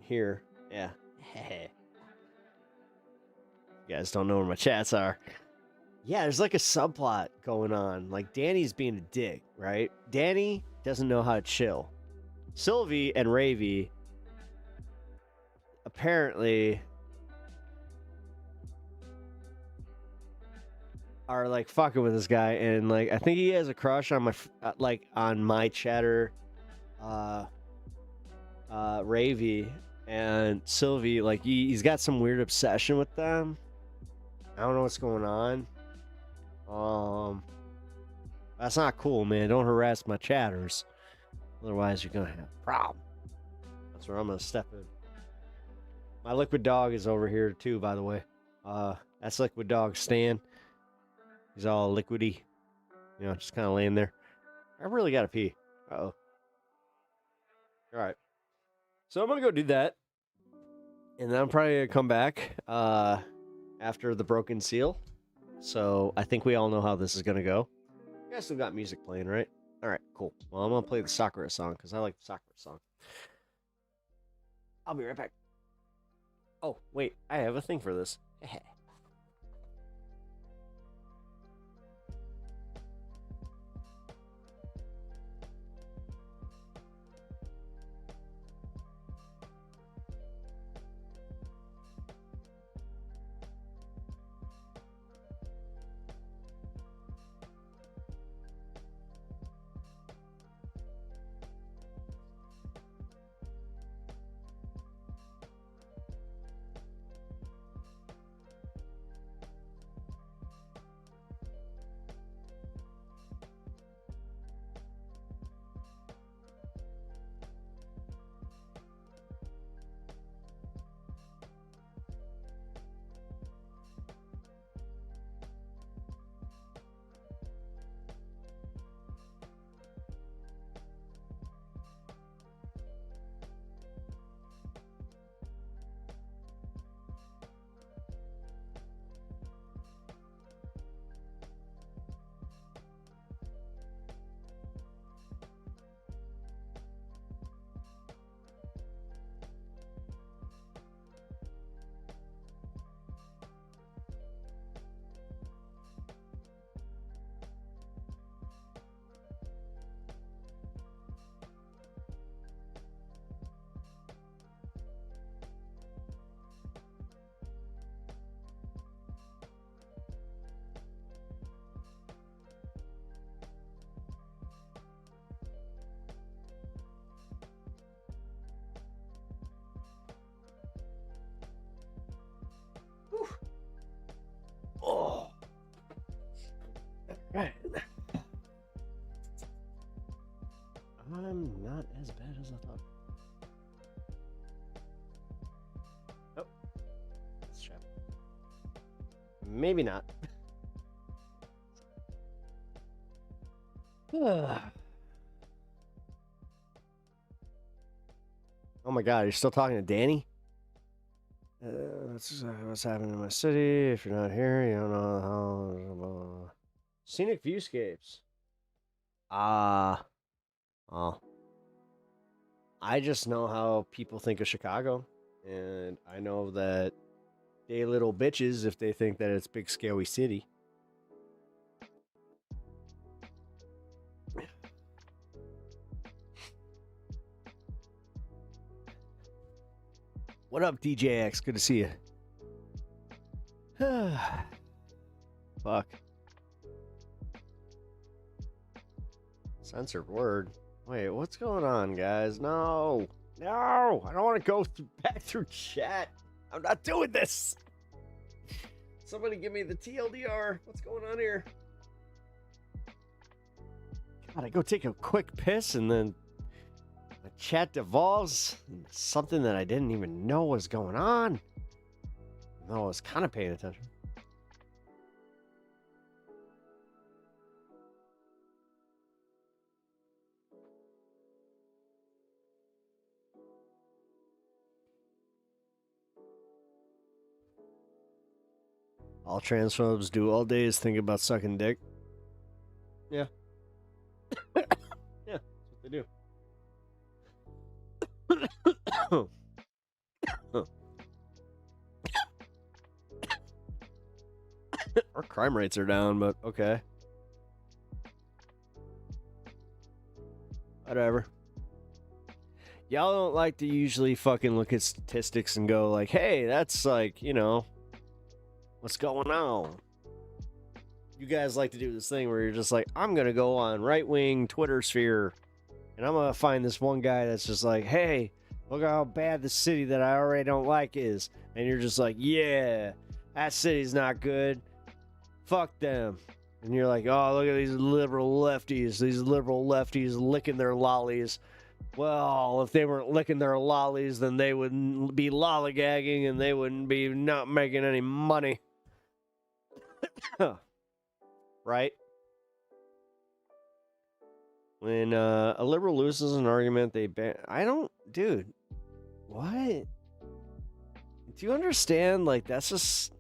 here. Yeah. You guys don't know where my chats are. Yeah, there's like a subplot going on. Like Danny's being a dick, right? Danny doesn't know how to chill. Sylvie and Ravy apparently are like fucking with this guy, and like I think he has a crush on my chatter, Ravy and Sylvie. Like he's got some weird obsession with them. I don't know what's going on. That's not cool, man. Don't harass my chatters, otherwise you're gonna have a problem. That's where I'm gonna step in. My liquid dog is over here too, by the way. That's liquid dog Stan. He's all liquidy, you know, just kind of laying there. I really gotta pee. Uh-oh. All right. So I'm gonna go do that, and then I'm probably gonna come back after the broken seal. So I think we all know how this is gonna go. You guys still got music playing, right? All right, cool. Well, I'm gonna play the Sakura song because I like the Sakura song. I'll be right back. Oh, wait, I have a thing for this. Oh. Right. I'm not as bad as I thought. Oh. Let's try. Maybe not. Oh my god, you're still talking to Danny? That's what's happening in my city. If you're not here, you don't know how. Scenic viewscapes. Oh. I just know how people think of Chicago. And I know that they little bitches if they think that it's big, scary city. What up, DJX? Good to see you. Fuck. Censored word. Wait, what's going on, guys? No, I don't want to go back through chat. I'm not doing this. Somebody give me the TLDR. What's going on here? God, I go take a quick piss and then my chat devolves into something that I didn't even know was going on. No, I was kind of paying attention. All transphobes do all day is think about sucking dick. Yeah. Yeah, that's what they do. Our crime rates are down, but okay. Whatever. Y'all don't like to usually fucking look at statistics and go like, hey, that's like, you know, what's going on? You guys like to do this thing where you're just like, I'm going to go on right-wing Twitter sphere and I'm going to find this one guy that's just like, hey, look how bad the city that I already don't like is. And you're just like, yeah, that city's not good. Fuck them. And you're like, oh, look at these liberal lefties licking their lollies. Well, if they weren't licking their lollies, then they wouldn't be lollygagging and they wouldn't be not making any money. Right? When a liberal loses an argument, they ban. I don't, dude. What? Do you understand? Like, that's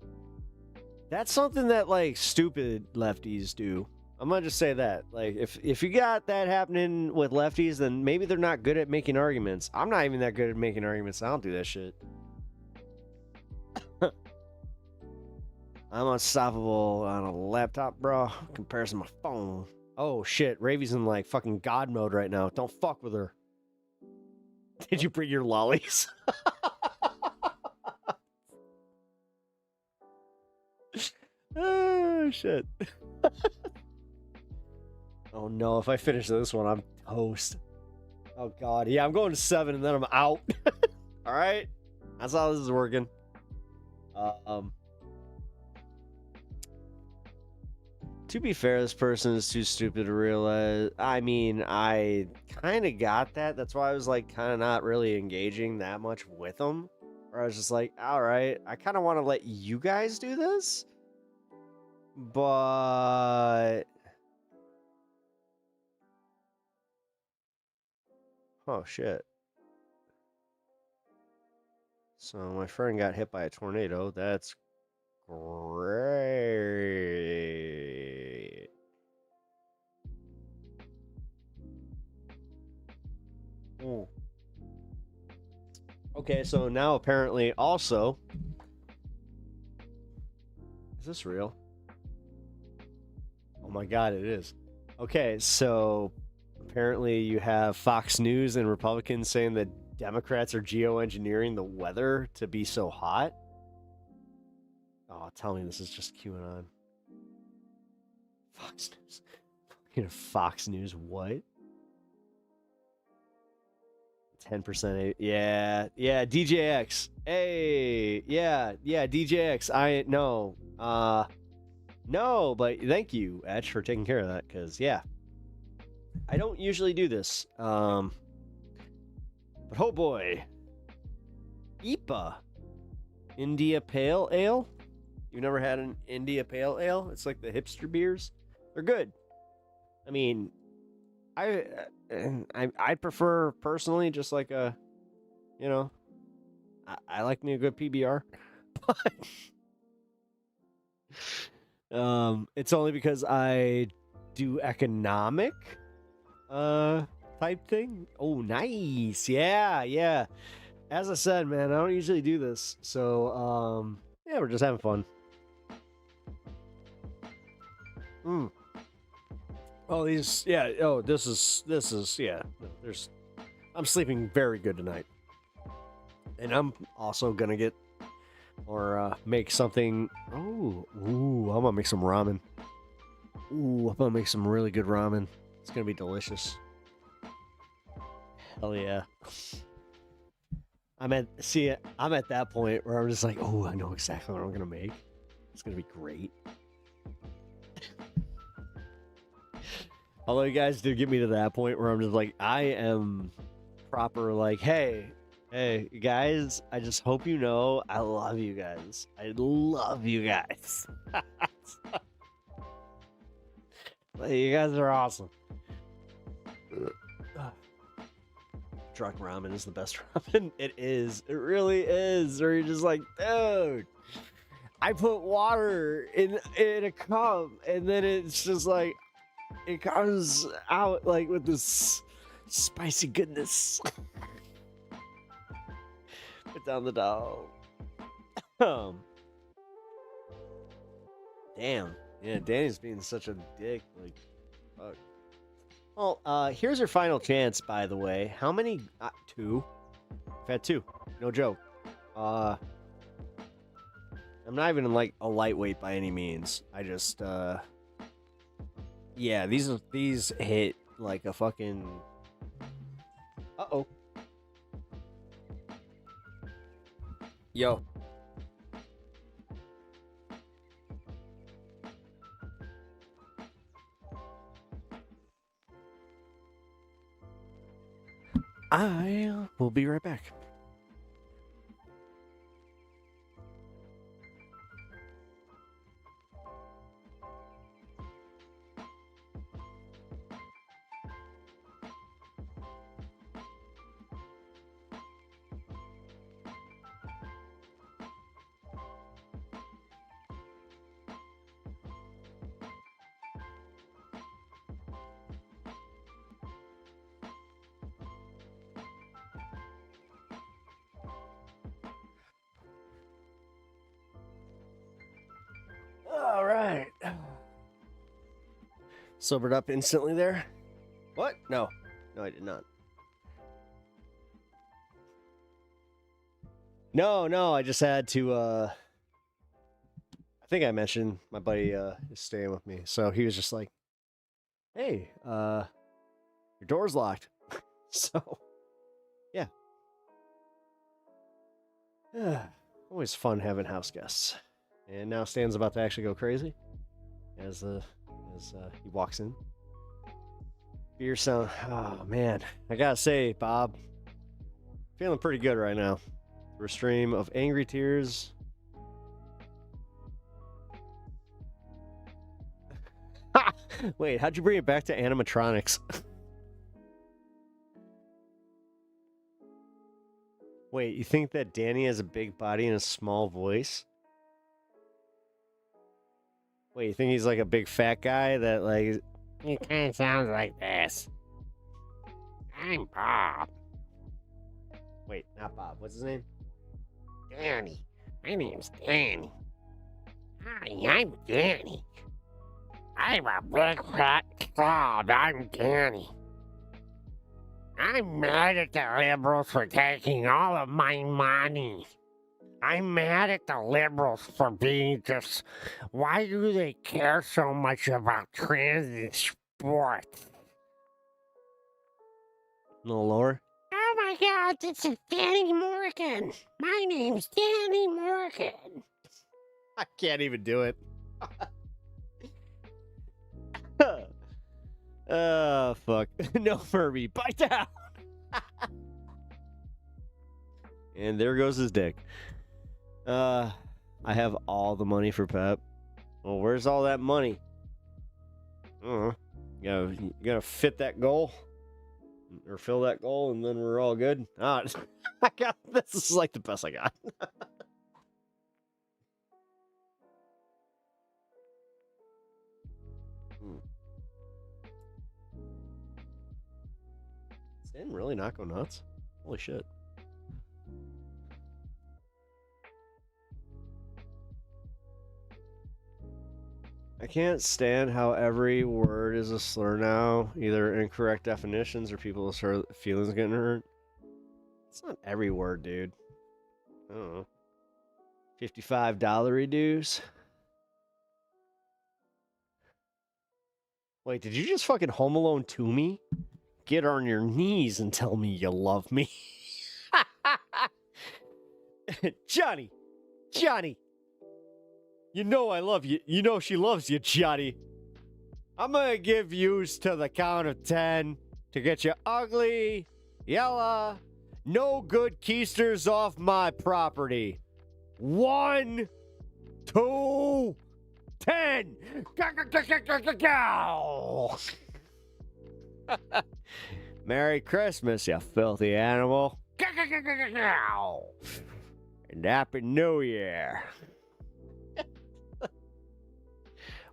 something that like stupid lefties do. I'm gonna just say that. Like, if you got that happening with lefties, then maybe they're not good at making arguments. I'm not even that good at making arguments. I don't do that shit. I'm unstoppable on a laptop, bro. In comparison to my phone. Oh shit, Ravi's in like fucking God mode right now. Don't fuck with her. Did you bring your lollies? Oh shit. Oh no, if I finish this one, I'm toast. Oh god, yeah, I'm going to 7 and then I'm out. Alright? That's how this is working. To be fair, this person is too stupid to realize. I mean, I kind of got that. That's why I was like kind of not really engaging that much with them. Or I was just like, alright, I kind of want to let you guys do this. But... oh, shit. So my friend got hit by a tornado. That's great. Oh. Okay, so now apparently also... is this real? Oh my god, it is. Okay, so... apparently you have Fox News and Republicans saying that Democrats are geoengineering the weather to be so hot. Oh, tell me this is just QAnon. Fox News. Fox News what? 10%. Yeah, DJX. Hey, yeah, DJX. No, but thank you, Etch, for taking care of that, because, yeah. I don't usually do this. But oh boy. IPA. India Pale Ale? You've never had an India Pale Ale? It's like the hipster beers. They're good. I mean, I prefer personally just like a, you know, I like me a good PBR. But it's only because I do economic type thing. Oh, nice. Yeah. As I said, man, I don't usually do this. So, yeah, we're just having fun. Oh, these, yeah. Oh, this is, yeah. I'm sleeping very good tonight. And I'm also gonna get, or make something. Oh, ooh, I'm gonna make some ramen. Ooh, I'm gonna make some really good ramen. It's gonna be delicious. Hell yeah. I'm at that point where I'm just like, oh, I know exactly what I'm gonna make. It's gonna be great. Although you guys do get me to that point where I'm just like, I am proper like, hey guys, I just hope you know I love you guys. I love you guys. You guys are awesome. Truck ramen is the best ramen. It is. It really is. Or you're just like, dude. I put water in a cup, and then it's just like it comes out like with this spicy goodness. Put down the doll. Damn. Yeah, Danny's being such a dick. Like, fuck. Well, here's your final chance, by the way. How many? 2. I've had 2. No joke. I'm not even like a lightweight by any means. I just, yeah, these hit like a fucking. Uh-oh. Yo. I will be right back. All right. Sobered up instantly there. What? No, I did not. No, I just had to, I think I mentioned my buddy is staying with me. So he was just like, hey, your door's locked. So, yeah. Always fun having house guests. And now Stan's about to actually go crazy as he walks in. Beer sound. Oh, man. I gotta say, Bob, feeling pretty good right now. For a stream of angry tears. Wait, how'd you bring it back to animatronics? Wait, you think that Danny has a big body and a small voice? Wait, you think he's like a big fat guy that like... He kind of sounds like this. I'm Bob. Wait, not Bob. What's his name? Danny. My name's Danny. Hi, I'm Danny. I'm a big fat cloud. I'm Danny. I'm mad at the liberals for taking all of my money. I'm mad at the liberals for being just... Why do they care so much about trans and sports? A little lower. Oh my God, this is Danny Morgan. My name's Danny Morgan. I can't even do it. Oh, fuck. No, Furby. Bite down. And there goes his dick. I have all the money for Pep. Well, where's all that money? You gotta fit that goal? Or fill that goal, and then we're all good? I got this. Is like the best I got. Didn't really not go nuts. Holy shit. I can't stand how every word is a slur now. Either incorrect definitions or people's feelings getting hurt. It's not every word, dude. I don't know. $55 reduce. Wait, did you just fucking Home Alone to me? Get on your knees and tell me you love me. Johnny. You know I love you. You know she loves you, Johnny. I'm gonna give yous to the count of 10 to get you ugly, yella, no good keisters off my property. 1, 2, 10. Merry Christmas, you filthy animal. And Happy New Year.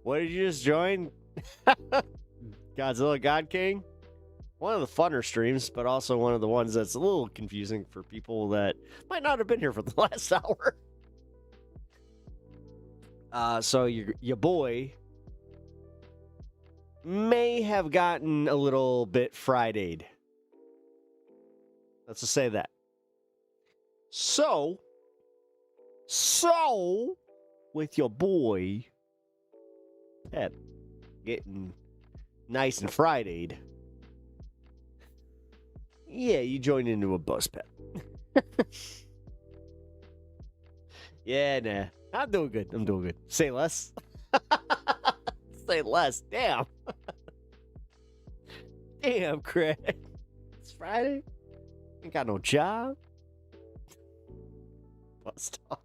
What did you just join? Godzilla God King? One of the funner streams, but also one of the ones that's a little confusing for people that might not have been here for the last hour. So your boy may have gotten a little bit Friday'd. Let's just say that. So, with your boy Pep getting nice and Friday'd, yeah, you joined into a bus, Pep. Yeah, nah. I'm doing good. Say less. Say less. Damn. Damn, Craig. It's Friday. Ain't got no job. Bust off.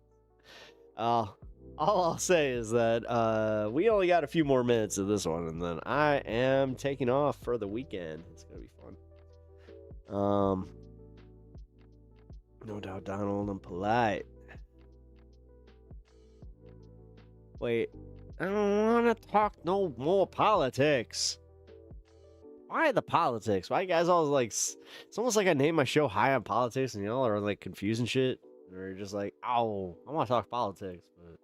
All I'll say is that we only got a few more minutes of this one, and then I am taking off for the weekend. It's gonna be fun. No doubt, Donald, I'm polite. Wait, I don't want to talk no more politics. Why the politics? Why you guys all like? It's almost like I named my show High on Politics, and y'all are like confusing shit. Or you're just like, oh, I want to talk politics, but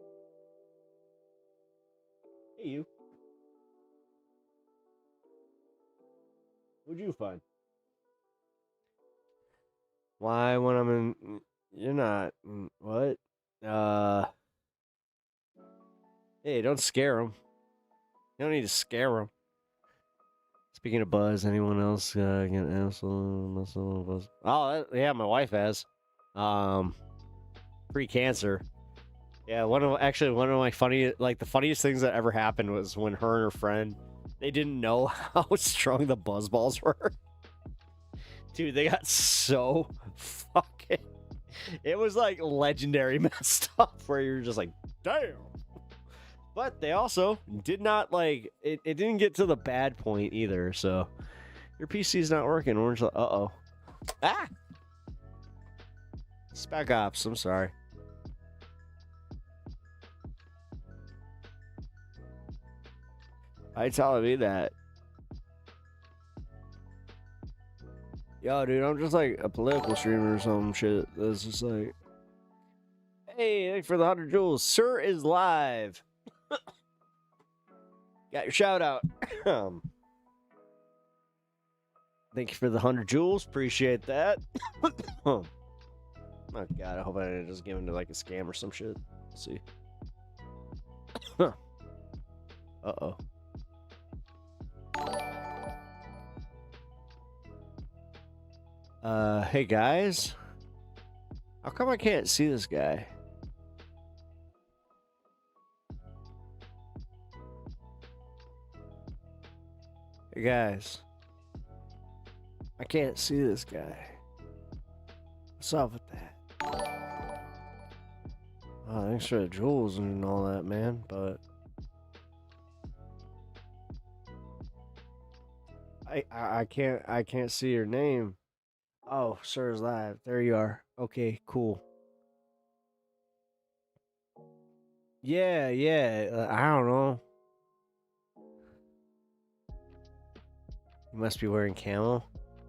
hey, you. What'd you find? Why when I'm in? You're not. What? Hey, don't scare them. You don't need to scare them. Speaking of buzz, anyone else get muscle buzz? Oh, yeah, my wife has. Pre-cancer. Yeah, one of my the funniest things that ever happened was when her and her friend, they didn't know how strong the buzz balls were. Dude, they got so fucking. It was like legendary messed up where you're just like, damn. But they also did not like it. It didn't get to the bad point either. So your PC's not working. Orange. Uh-oh. Ah. Spec Ops. I'm sorry. Why you telling me that? Yo, dude, I'm just like a political streamer or some shit. That's just like, hey, thanks for the 100 jewels. Sir is live. Got your shout out. Thank you for the 100 jewels. Appreciate that. Oh god, I hope I didn't just give him to like a scam or some shit. Let's see. Uh-oh. Hey guys. How come I can't see this guy? Hey guys. I can't see this guy. What's up with that? Oh, thanks for the jewels and all that, man, but I can't see your name. Oh, Sir's live. There you are. Okay, cool. Yeah, I don't know. You must be wearing camo.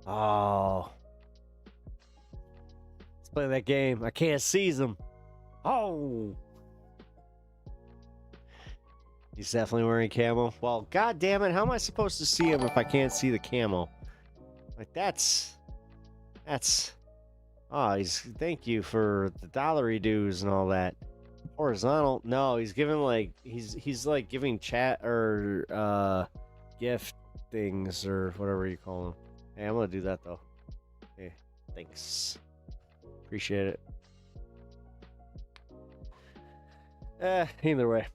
Oh. Let's play that game. I can't seize him. Oh. He's definitely wearing camo. Well, god damn it. How am I supposed to see him if I can't see the camo? Like, that's... Oh, thank you for the dollary dues and all that. Horizontal. No, he's giving like... He's like giving chat or gift things or whatever you call them. Hey, I'm gonna do that though. Hey, thanks. Appreciate it. Either way.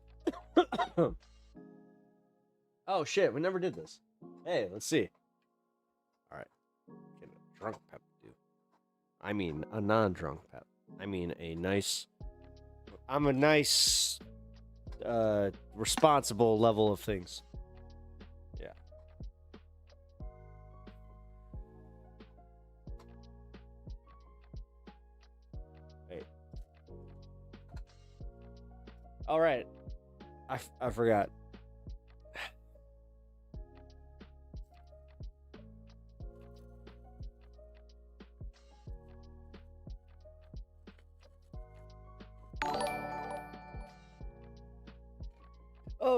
Oh shit, we never did this. Hey, let's see. Alright. Get a drunk Pep do. I mean a non-drunk Pep. I mean a nice... I'm a nice responsible level of things. Yeah. Wait. All right. I forgot.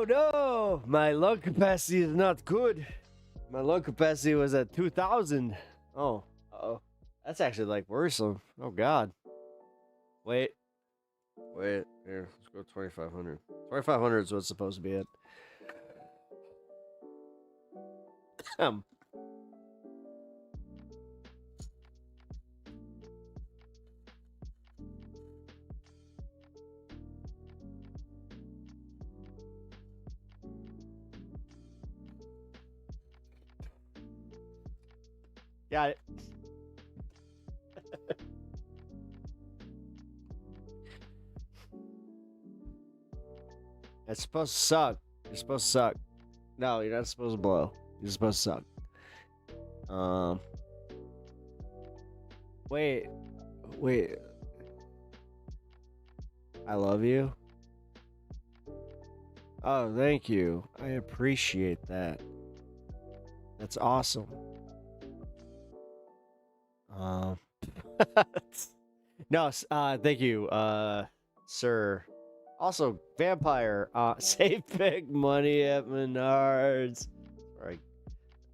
Oh no, my lung capacity is not good. My lung capacity was at 2,000. Oh, uh-oh. That's actually like worrisome. Oh god. Wait, here, let's go 2,500. 2,500 is what's supposed to be it. Got it. It's supposed to suck. You're supposed to suck. No, you're not supposed to blow. You're supposed to suck. Wait. I love you. Oh, thank you. I appreciate that. That's awesome. No, thank you, sir. Also, vampire, save big money at Menards. Right.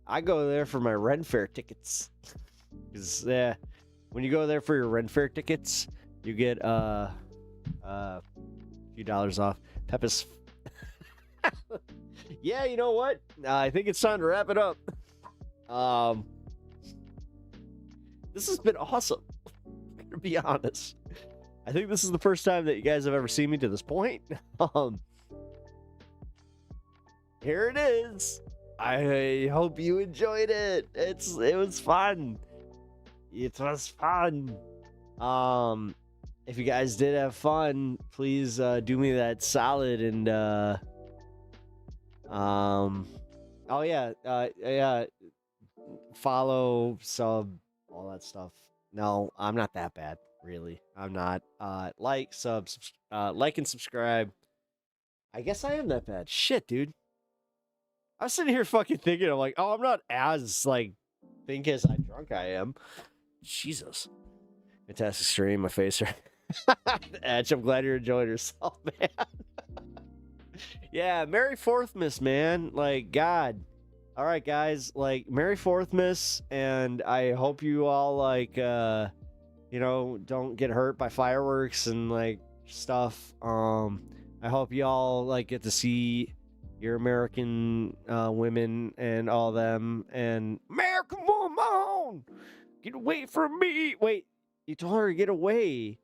I go there for my Ren Fair tickets. Cause when you go there for your Ren Fair tickets, you get a few dollars off. Peppa's. Yeah, you know what? I think it's time to wrap it up. This has been awesome. I'm gonna be honest. I think this is the first time that you guys have ever seen me to this point. Here it is. I hope you enjoyed it. It was fun. It was fun. If you guys did have fun, please do me that solid and oh yeah, follow, sub, all that stuff. No, I'm not that bad, really. I'm not. Like and subscribe. I guess I am that bad. Shit, dude. I was sitting here fucking thinking, I'm like, oh, I'm not as think as drunk I am. Jesus. Fantastic stream, my face. Edge, I'm glad you're enjoying yourself, man. Yeah, Merry Fourthmas, man. God. All right, guys. Merry Fourthmas, and I hope you all don't get hurt by fireworks and stuff. I hope you all get to see your American women and all them. And American woman, get away from me. Wait, you told her to get away.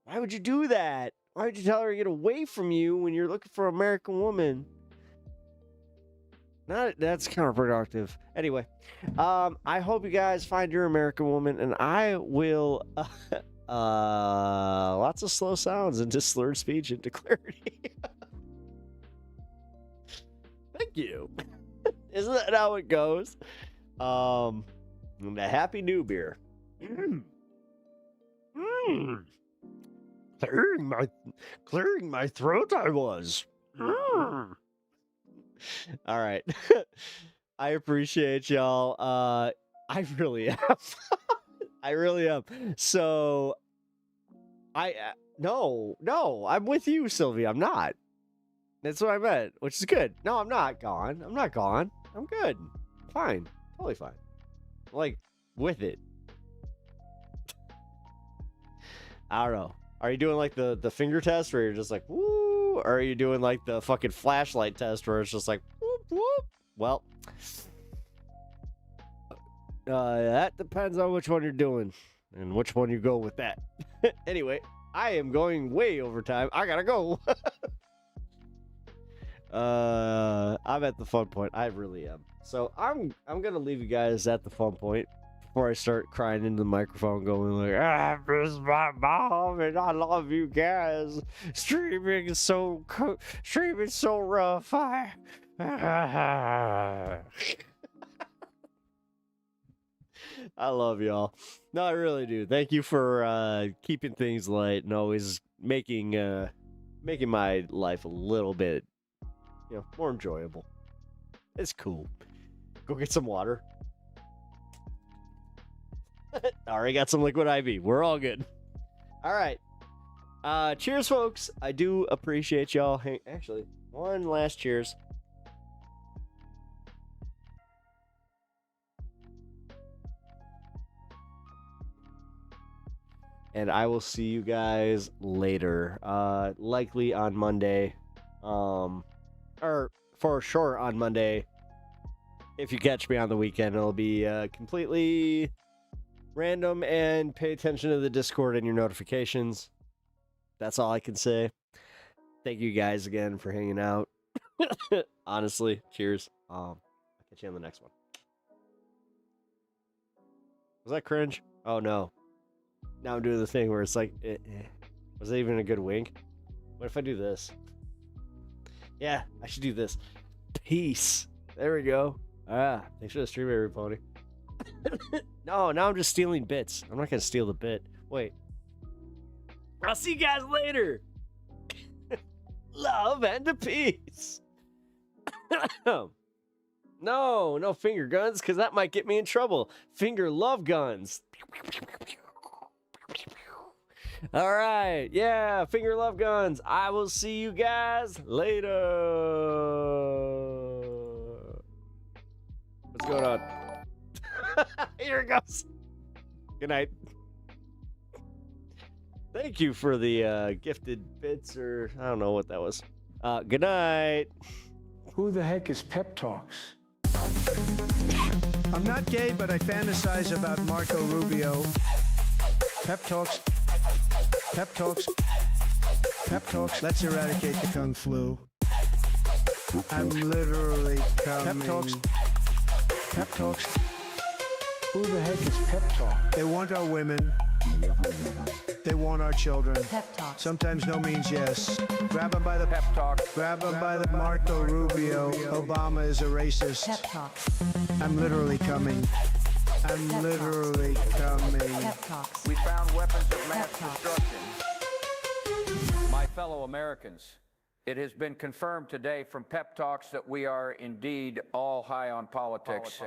Why would you do that? Why would you tell her to get away from you when you're looking for an American woman? That's counterproductive. Anyway, I hope you guys find your American woman, and I will lots of slow sounds into slurred speech into clarity. Thank you. Isn't that how it goes? The Happy New Beer. Clearing my throat I was. All right. I appreciate y'all. I really am. I really am. So no, I'm with you, Sylvia. I'm not. That's what I meant, which is good. No, I'm not gone. I'm not gone. I'm good. Fine. Totally fine. With it. I don't know. Are you doing the finger test where you're just woo? Or are you doing the fucking flashlight test where it's just whoop, whoop? Well, that depends on which one you're doing and which one you go with that. Anyway, I am going way over time. I gotta go. I'm at the fun point. I really am. So I'm gonna leave you guys at the fun point before I start crying into the microphone, going I miss my mom and I love you guys. Streaming is so rough. I love y'all. No, I really do. Thank you for keeping things light and always making my life a little bit more enjoyable. It's cool. Go get some water. Already got some liquid IV. We're all good. All right. Cheers, folks. I do appreciate y'all. Hey, actually, One last cheers. And I will see you guys later. Likely on Monday. Or for sure on Monday. If you catch me on the weekend, it'll be completely random, and pay attention to the Discord and your notifications. That's all I can say. Thank you guys again for hanging out. Honestly, cheers. I'll catch you on the next one. Was that cringe? Oh no. Now I'm doing the thing where it's like, was that even a good wink? What if I do this? Yeah, I should do this. Peace. There we go. Thanks for the stream, every pony. No, now I'm just stealing bits. I'm not gonna steal the bit. Wait. I'll see you guys later. Love and peace. No finger guns, because that might get me in trouble. Finger love guns. All right, yeah, finger love guns. I will see you guys later. What's going on? Here it goes. Good night. Thank you for the gifted bits, or I don't know what that was. Good night. Who the heck is Pep Talks? I'm not gay, but I fantasize about Marco Rubio. Pep Talks. Pep Talks. Pep Talks. Let's eradicate the Kung Flu. I'm literally coming. Pep Talks. Pep Talks. Who the heck is Pep Talk? They want our women. They want our children. Pep Talk. Sometimes no means yes. Grab them by the Pep Talk. Grab them by the Marco Rubio. Obama is a racist. Pep Talk. I'm literally coming. I'm literally coming. Pep Talks. We found weapons of mass destruction. My fellow Americans, it has been confirmed today from Pep Talks that we are indeed all high on politics.